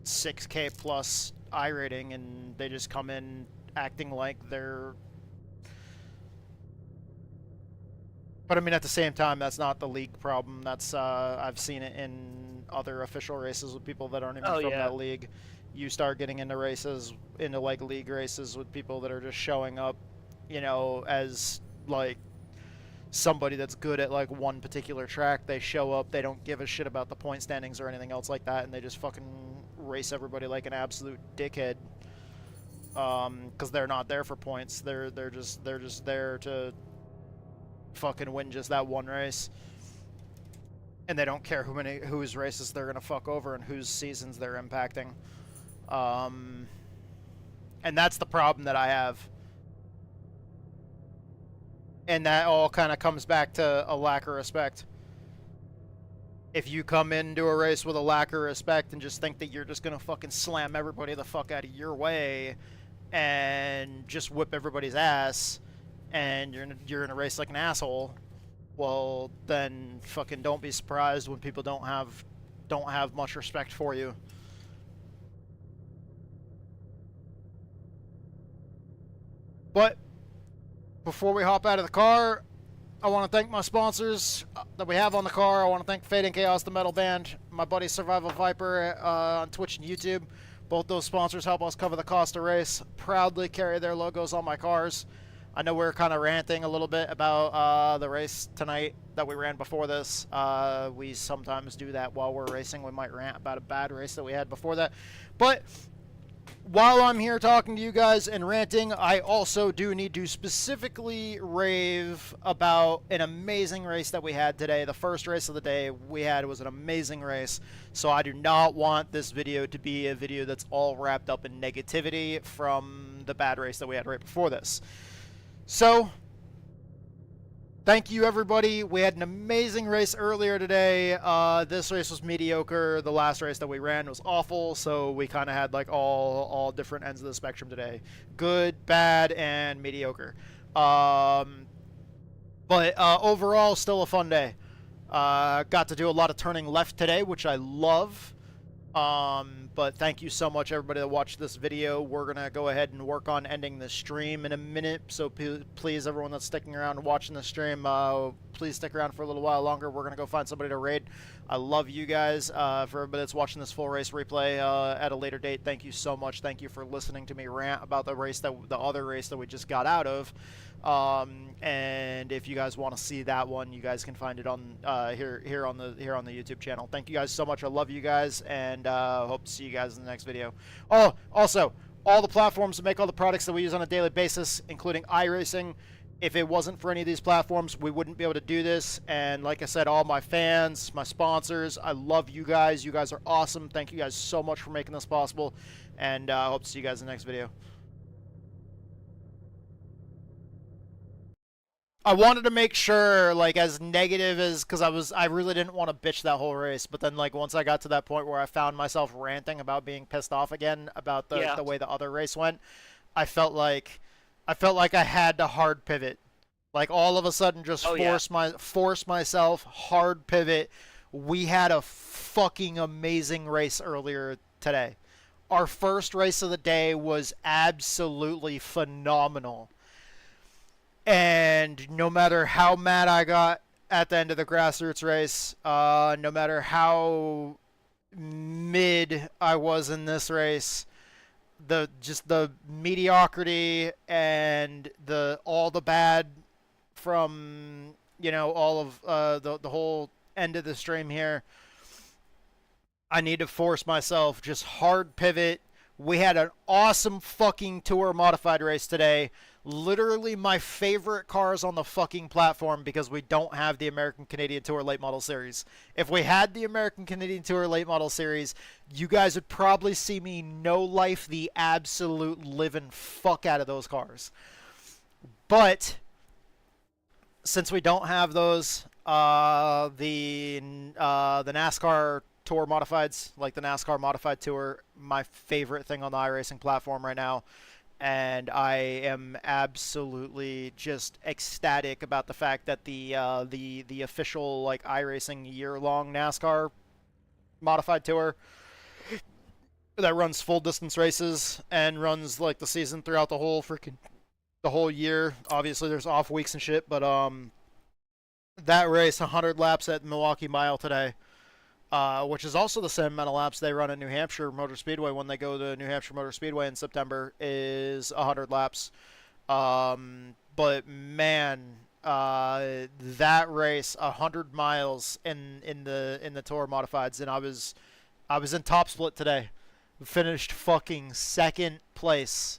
6K plus I rating, and they just come in acting like they're. But I mean, at the same time, that's not the league problem. That's I've seen it in other official races with people that aren't even from that league. You start getting into races, into like league races with people that are just showing up, as like somebody that's good at like one particular track. They show up, they don't give a shit about the point standings or anything else like that, and they just fucking race everybody like an absolute dickhead. Because they're not there for points. They're just there to fucking win just that one race, and they don't care whose races they're gonna fuck over and whose seasons they're impacting. And that's the problem that I have, and that all kind of comes back to a lack of respect. If you come into a race with a lack of respect and just think that you're just gonna fucking slam everybody the fuck out of your way and just whip everybody's ass, and you're in a race like an asshole, well then fucking don't be surprised when people don't don't have much respect for you. But before we hop out of the car, I want to thank my sponsors that we have on the car. I want to thank Fate and Chaos, the metal band, my buddy Survival Viper on Twitch and YouTube. Both those sponsors help us cover the cost of race. Proudly carry their logos on my cars. I know we're kind of ranting a little bit about the race tonight that we ran before this. We sometimes do that while we're racing. We might rant about a bad race that we had before that. But while I'm here talking to you guys and ranting, I also do need to specifically rave about an amazing race that we had today. The first race of the day we had was an amazing race. So I do not want this video to be a video that's all wrapped up in negativity from the bad race that we had right before this. So, thank you everybody. We had an amazing race earlier today. This race was mediocre. The last race that we ran was awful. So we kind of had like all different ends of the spectrum today. Good, bad, and mediocre. But overall, still a fun day. Got to do a lot of turning left today, which I love. But thank you so much everybody that watched this video. We're gonna go ahead and work on ending the stream in a minute, so please, everyone that's sticking around and watching the stream, please stick around for a little while longer. We're gonna go find somebody to raid. I love you guys. For everybody that's watching this full race replay at a later date, thank you so much. Thank you for listening to me rant about the other race that we just got out of. And if you guys want to see that one, you guys can find it on here on the YouTube channel. Thank you guys so much. I love you guys, and hope to see you guys in the next video. Oh, also, all the platforms that make all the products that we use on a daily basis, including iRacing. If it wasn't for any of these platforms, we wouldn't be able to do this. And like I said, all my fans, my sponsors, I love you guys. You guys are awesome. Thank you guys so much for making this possible, and hope to see you guys in the next video. I wanted to make sure, like, as negative as, because I really didn't want to bitch that whole race, but then, like, once I got to that point where I found myself ranting about being pissed off again about the way the other race went, I felt like I had to hard pivot, like, all of a sudden just force myself hard pivot. We had a fucking amazing race earlier today. Our first race of the day was absolutely phenomenal. And no matter how mad I got at the end of the grassroots race, no matter how mid I was in this race, just the mediocrity and all the bad from, you know, all of the whole end of the stream here, I need to force myself, just hard pivot. We had an awesome fucking tour modified race today. Literally my favorite cars on the fucking platform, because we don't have the American Canadian Tour Late Model Series. If we had the American Canadian Tour Late Model Series, you guys would probably see me no-life the absolute living fuck out of those cars. But since we don't have those, the NASCAR Tour Modifieds, like the NASCAR Modified Tour, my favorite thing on the iRacing platform right now. And I am absolutely just ecstatic about the fact that the official, like, iRacing year-long NASCAR Modified Tour that runs full distance races and runs, like, the season throughout the whole year. Obviously there's off weeks and shit, but that race, 100 laps at Milwaukee Mile today, which is also the same amount of laps they run at New Hampshire Motor Speedway when they go to New Hampshire Motor Speedway in September, is 100 laps. But man, that race, 100 miles in the Tour Modifieds, and I was in top split today. Finished fucking second place.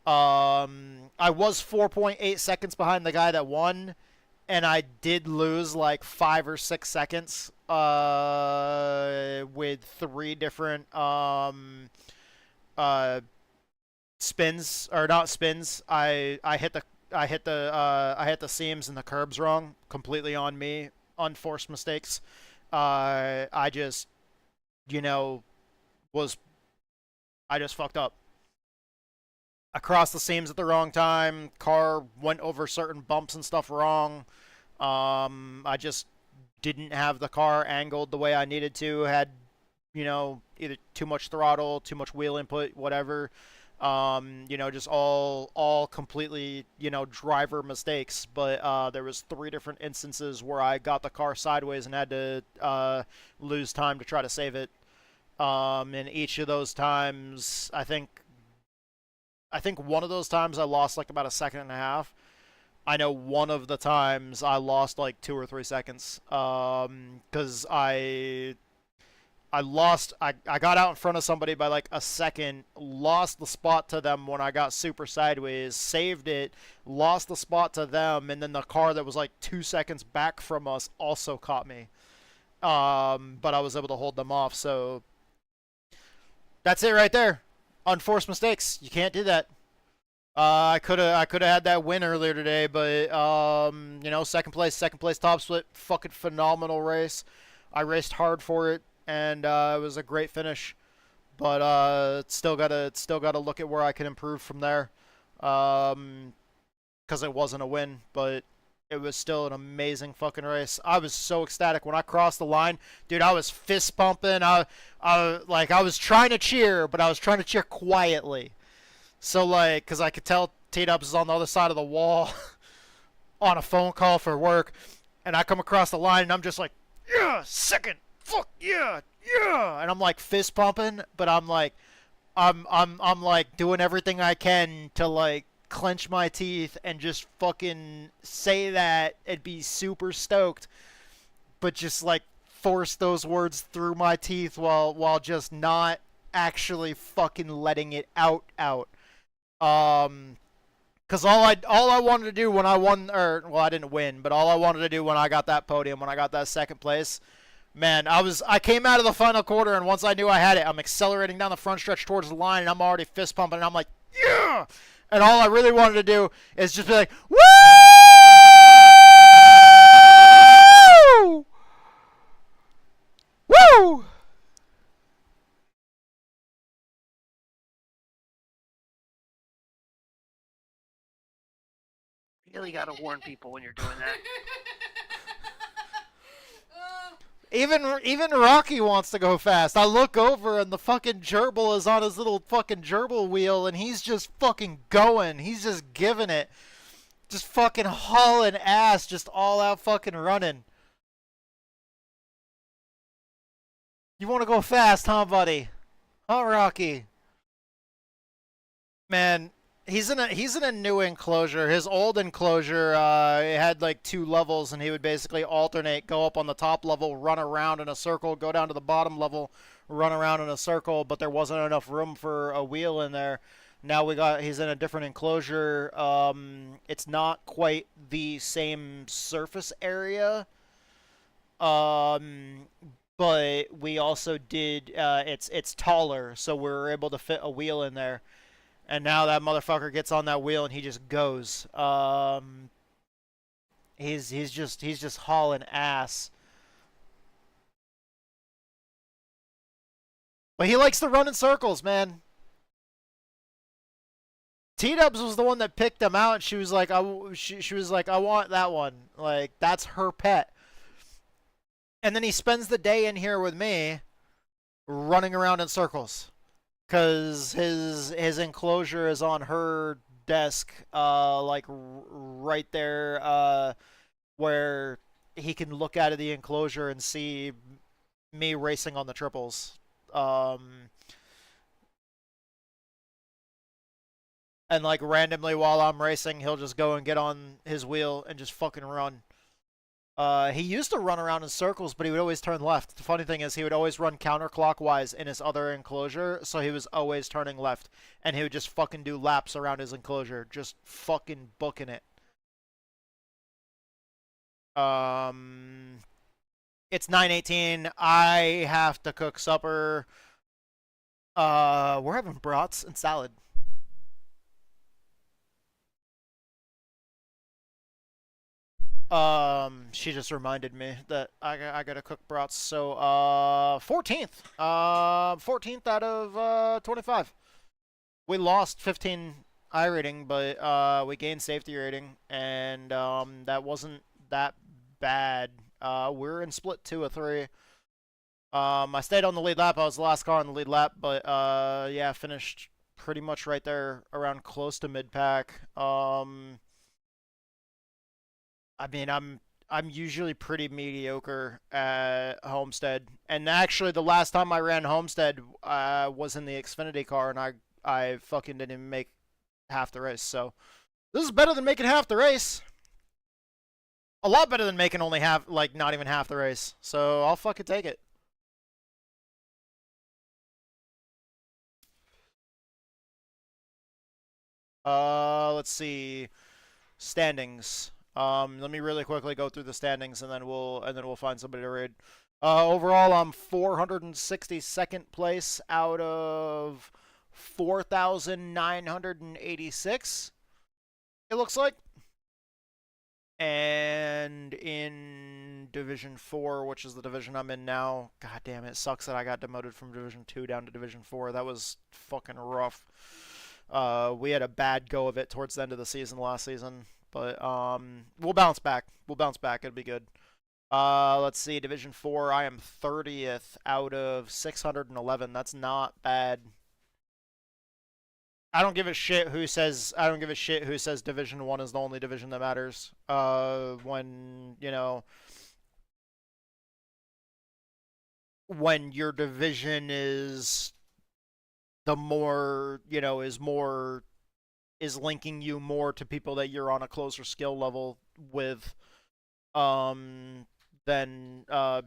I was 4.8 seconds behind the guy that won, and I did lose like 5 or 6 seconds with 3 different spins, or not spins. I hit the seams and the curbs wrong, completely on me, unforced mistakes. I just, you know, I just fucked up. I crossed the seams at the wrong time. Car went over certain bumps and stuff wrong. I just didn't have the car angled the way I needed to, had, you know, either too much throttle, too much wheel input, whatever. You know, just all completely, you know, driver mistakes. But there was 3 different instances where I got the car sideways and had to lose time to try to save it. And each of those times, I think one of those times I lost like about 1.5 seconds. I know one of the times I lost like 2 or 3 seconds. Because I got out in front of somebody by like 1 second, lost the spot to them when I got super sideways, saved it, lost the spot to them, and then the car that was like 2 seconds back from us also caught me. But I was able to hold them off, so that's it right there. Unforced mistakes. You can't do that. I could have had that win earlier today, but you know, second place top split, fucking phenomenal race. I raced hard for it, and it was a great finish. But still gotta look at where I can improve from there, because it wasn't a win, but it was still an amazing fucking race. I was so ecstatic when I crossed the line, dude. I was fist pumping. I was trying to cheer, but I was trying to cheer quietly. So, like, because I could tell T-Dubs is on the other side of the wall on a phone call for work, and I come across the line, and I'm just like, yeah, second, fuck, yeah, yeah, and I'm like fist pumping, but I'm like doing everything I can to like clench my teeth and just fucking say that and be super stoked, but just like force those words through my teeth while just not actually fucking letting it out. Because all I wanted to do when I won, or well, I didn't win, but all I wanted to do when I got that podium, when I got that second place, man, I came out of the final quarter, and once I knew I had it, I'm accelerating down the front stretch towards the line, and I'm already fist pumping, and I'm like, yeah! And all I really wanted to do is just be like, woo! Woo! You really gotta warn people when you're doing that. Even Rocky wants to go fast. I look over and the fucking gerbil is on his little fucking gerbil wheel and he's just fucking going. He's just giving it. Just fucking hauling ass, just all out fucking running. You want to go fast, huh, buddy? Huh, Rocky? Man, he's in a new enclosure. His old enclosure, it had like 2 levels, and he would basically alternate, go up on the top level, run around in a circle, go down to the bottom level, run around in a circle, but there wasn't enough room for a wheel in there. Now he's in a different enclosure. It's not quite the same surface area. But we also did, it's taller, so we were able to fit a wheel in there. And now that motherfucker gets on that wheel and he just goes. He's just hauling ass. But he likes to run in circles, man. T-Dubs was the one that picked him out, and she was like, she was like, I want that one. Like, that's her pet. And then he spends the day in here with me, running around in circles. Because his enclosure is on her desk, like right there, where he can look out of the enclosure and see me racing on the triples. And like randomly while I'm racing, he'll just go and get on his wheel and just fucking run. He used to run around in circles, but he would always turn left. The funny thing is he would always run counterclockwise in his other enclosure, so he was always turning left. And he would just fucking do laps around his enclosure, just fucking booking it. It's 9:18. I have to cook supper. We're having brats and salad. She just reminded me that I gotta cook brats. So, 14th. 14th out of 25. We lost 15 I rating, but we gained safety rating, and that wasn't that bad. We're in split 2 of 3. I stayed on the lead lap. I was the last car on the lead lap, but yeah, finished pretty much right there around close to mid-pack. I mean, I'm usually pretty mediocre at Homestead, and actually the last time I ran Homestead was in the Xfinity car, and I fucking didn't even make half the race. So this is better than making half the race. A lot better than making only half, like not even half the race. So I'll fucking take it. Let's see, standings. Let me really quickly go through the standings, and then we'll find somebody to raid. Overall, I'm 462nd place out of 4,986. It looks like. And in Division 4, which is the division I'm in now, god damn it, sucks that I got demoted from Division 2 down to Division 4. That was fucking rough. We had a bad go of it towards the end of the season last season, but we'll bounce back. We'll bounce back. It'll be good. Let's see, Division 4, I am 30th out of 611. That's not bad. I don't give a shit who says Division 1 is the only division that matters. When, you know, when your division is the more, you know, is linking you more to people that you're on a closer skill level with, then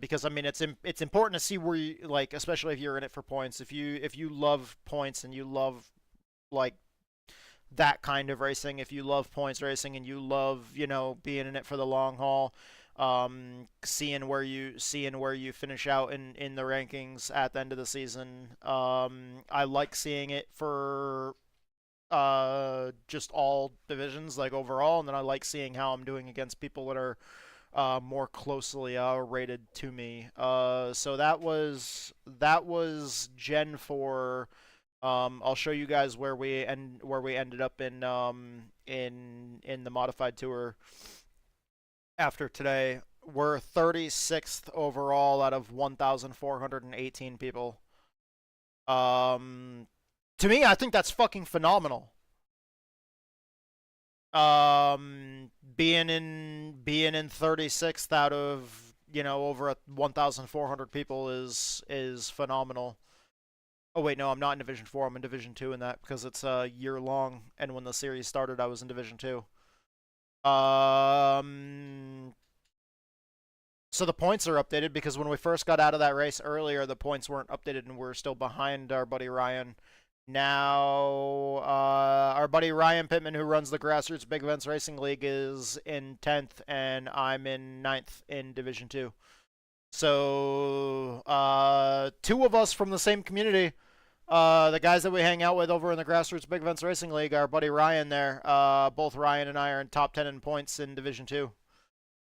because I mean it's important to see where you, like, especially if you're in it for points. If you love points and you love like that kind of racing, if you love points racing and you love, you know, being in it for the long haul, seeing where you finish out in the rankings at the end of the season, I like seeing it for just all divisions, like overall, and then I like seeing how I'm doing against people that are more closely rated to me. So that was Gen 4. I'll show you guys where we ended up in the modified tour after today. We're 36th overall out of 1,418 people. To me, I think that's fucking phenomenal. Being in 36th out of, you know, over 1,400 people is phenomenal. Oh wait, no, I'm not in Division 4. I'm in Division 2 in that because it's a year long, and when the series started, I was in Division 2. So the points are updated because when we first got out of that race earlier, the points weren't updated and we're still behind our buddy Ryan. Now, our buddy Ryan Pittman, who runs the Grassroots Big Events Racing League, is in 10th, and I'm in 9th in Division 2. So, 2 of us from the same community, the guys that we hang out with over in the Grassroots Big Events Racing League, our buddy Ryan there, both Ryan and I are in top 10 in points in Division 2,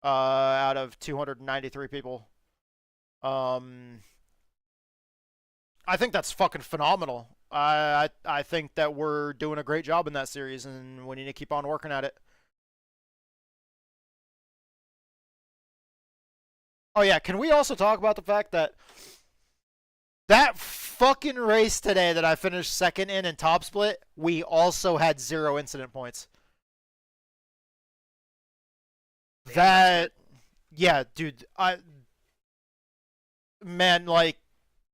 out of 293 people. I think that's fucking phenomenal. I think that we're doing a great job in that series, and we need to keep on working at it. Oh yeah, can we also talk about the fact that that fucking race today that I finished second in top split, we also had 0 incident points. That, yeah, dude, man, like,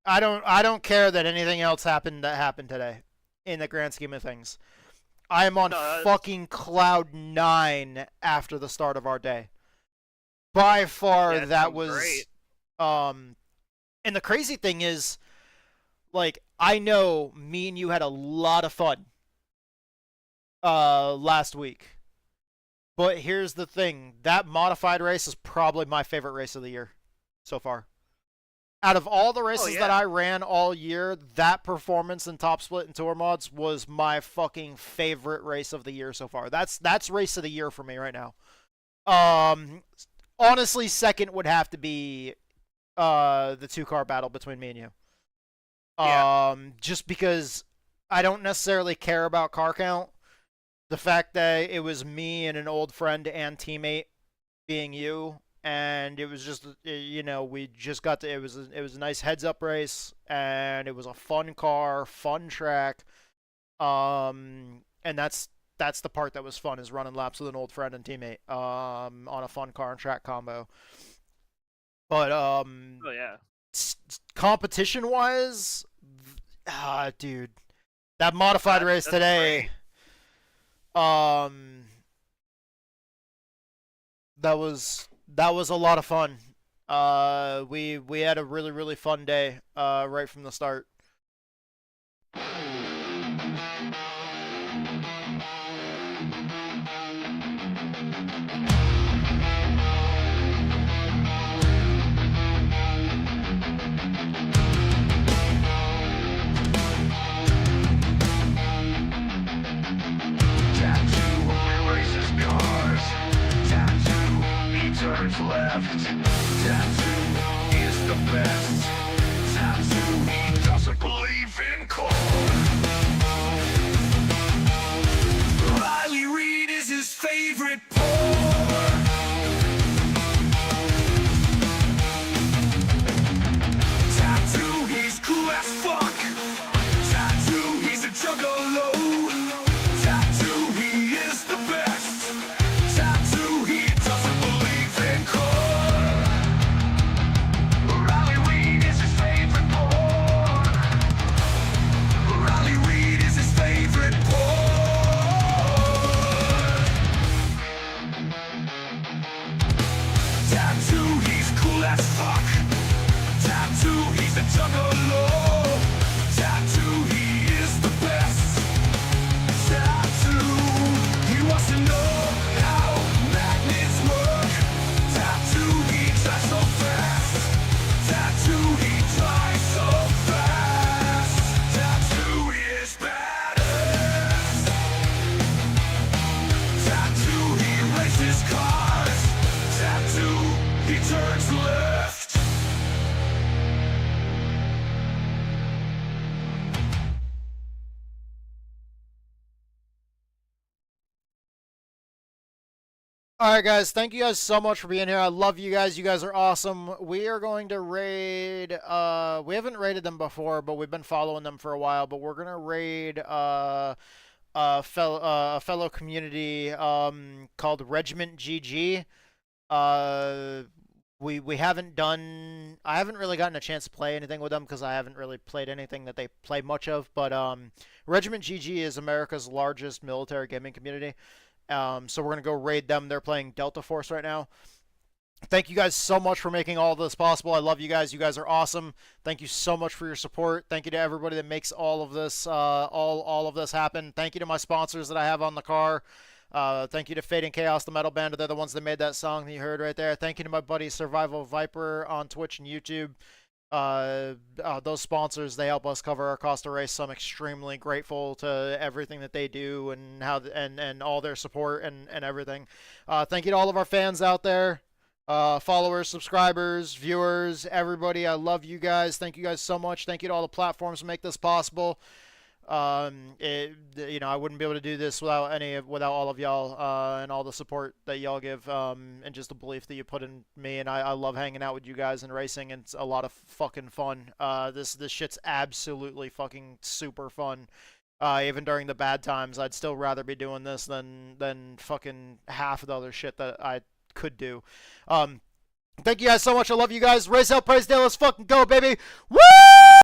I don't care that anything else happened today in the grand scheme of things. I am on fucking cloud 9 after the start of our day. By far, yeah, that was great. And the crazy thing is, like, I know me and you had a lot of fun last week. But here's the thing, that modified race is probably my favorite race of the year so far. Out of all the races that I ran all year, that performance in top split and tour mods was my fucking favorite race of the year so far. That's race of the year for me right now. Honestly, second would have to be the 2-car battle between me and you. Just because I don't necessarily care about car count. The fact that it was me and an old friend and teammate being you and it was just, you know, we just got to, it was a nice heads-up race, and it was a fun car, fun track, and that's the part that was fun, is running laps with an old friend and teammate, on a fun car and track combo. But Oh yeah. competition-wise, dude, that modified race today, that was a lot of fun. We had a really fun day, right from the start. Turns left. Tattoo is the best. Tattoo, he doesn't believe in cold. Riley Reid is his favorite pour. Tattoo, he's cool as fuck. Tattoo, he's a juggalo. Tattoo, he is the best. Tattoo, he doesn't believe in core. Riley Reid is his favorite pour. Riley Reid is his favorite pour. Tattoo, he's cool as fuck. Tattoo, he's a juggalo. Tattoo, he is the best. Tattoo, he wants to know how magnets work. Tattoo, he drives so fast. Tattoo, he drives so fast. Tattoo is badass. Tattoo, he races cars. Tattoo, he turns left. Alright guys, thank you guys so much for being here. I love you guys. You guys are awesome. We are going to raid, we haven't raided them before, but we've been following them for a while, but we're going to raid a fellow community called Regiment GG. We haven't done, I haven't really gotten a chance to play anything with them because I haven't really played anything that they play much of, but Regiment GG is America's largest military gaming community. So we're going to go raid them. They're playing Delta Force right now. Thank you guys so much for making all of this possible. I love you guys. You guys are awesome. Thank you so much for your support. Thank you to everybody that makes all of this all of this happen. Thank you to my sponsors that I have on the car. Thank you to Fade and Chaos, the metal band. They're the ones that made that song that you heard right there. Thank you to my buddy Survival Viper on Twitch and YouTube. Those sponsors, they help us cover our cost of race, so I'm extremely grateful to everything that they do and how and all their support and everything. Thank you to all of our fans out there, followers, subscribers, viewers, everybody. I love you guys. Thank you guys so much. Thank you to all the platforms that make this possible. You know, I wouldn't be able to do this without all of y'all, and all the support that y'all give, and just the belief that you put in me. And I love hanging out with you guys and racing. And it's a lot of fucking fun. This shit's absolutely fucking super fun. Even during the bad times, I'd still rather be doing this than fucking half of the other shit that I could do. Thank you guys so much. I love you guys. Race out, praise down. Let's fucking go, baby. Woo!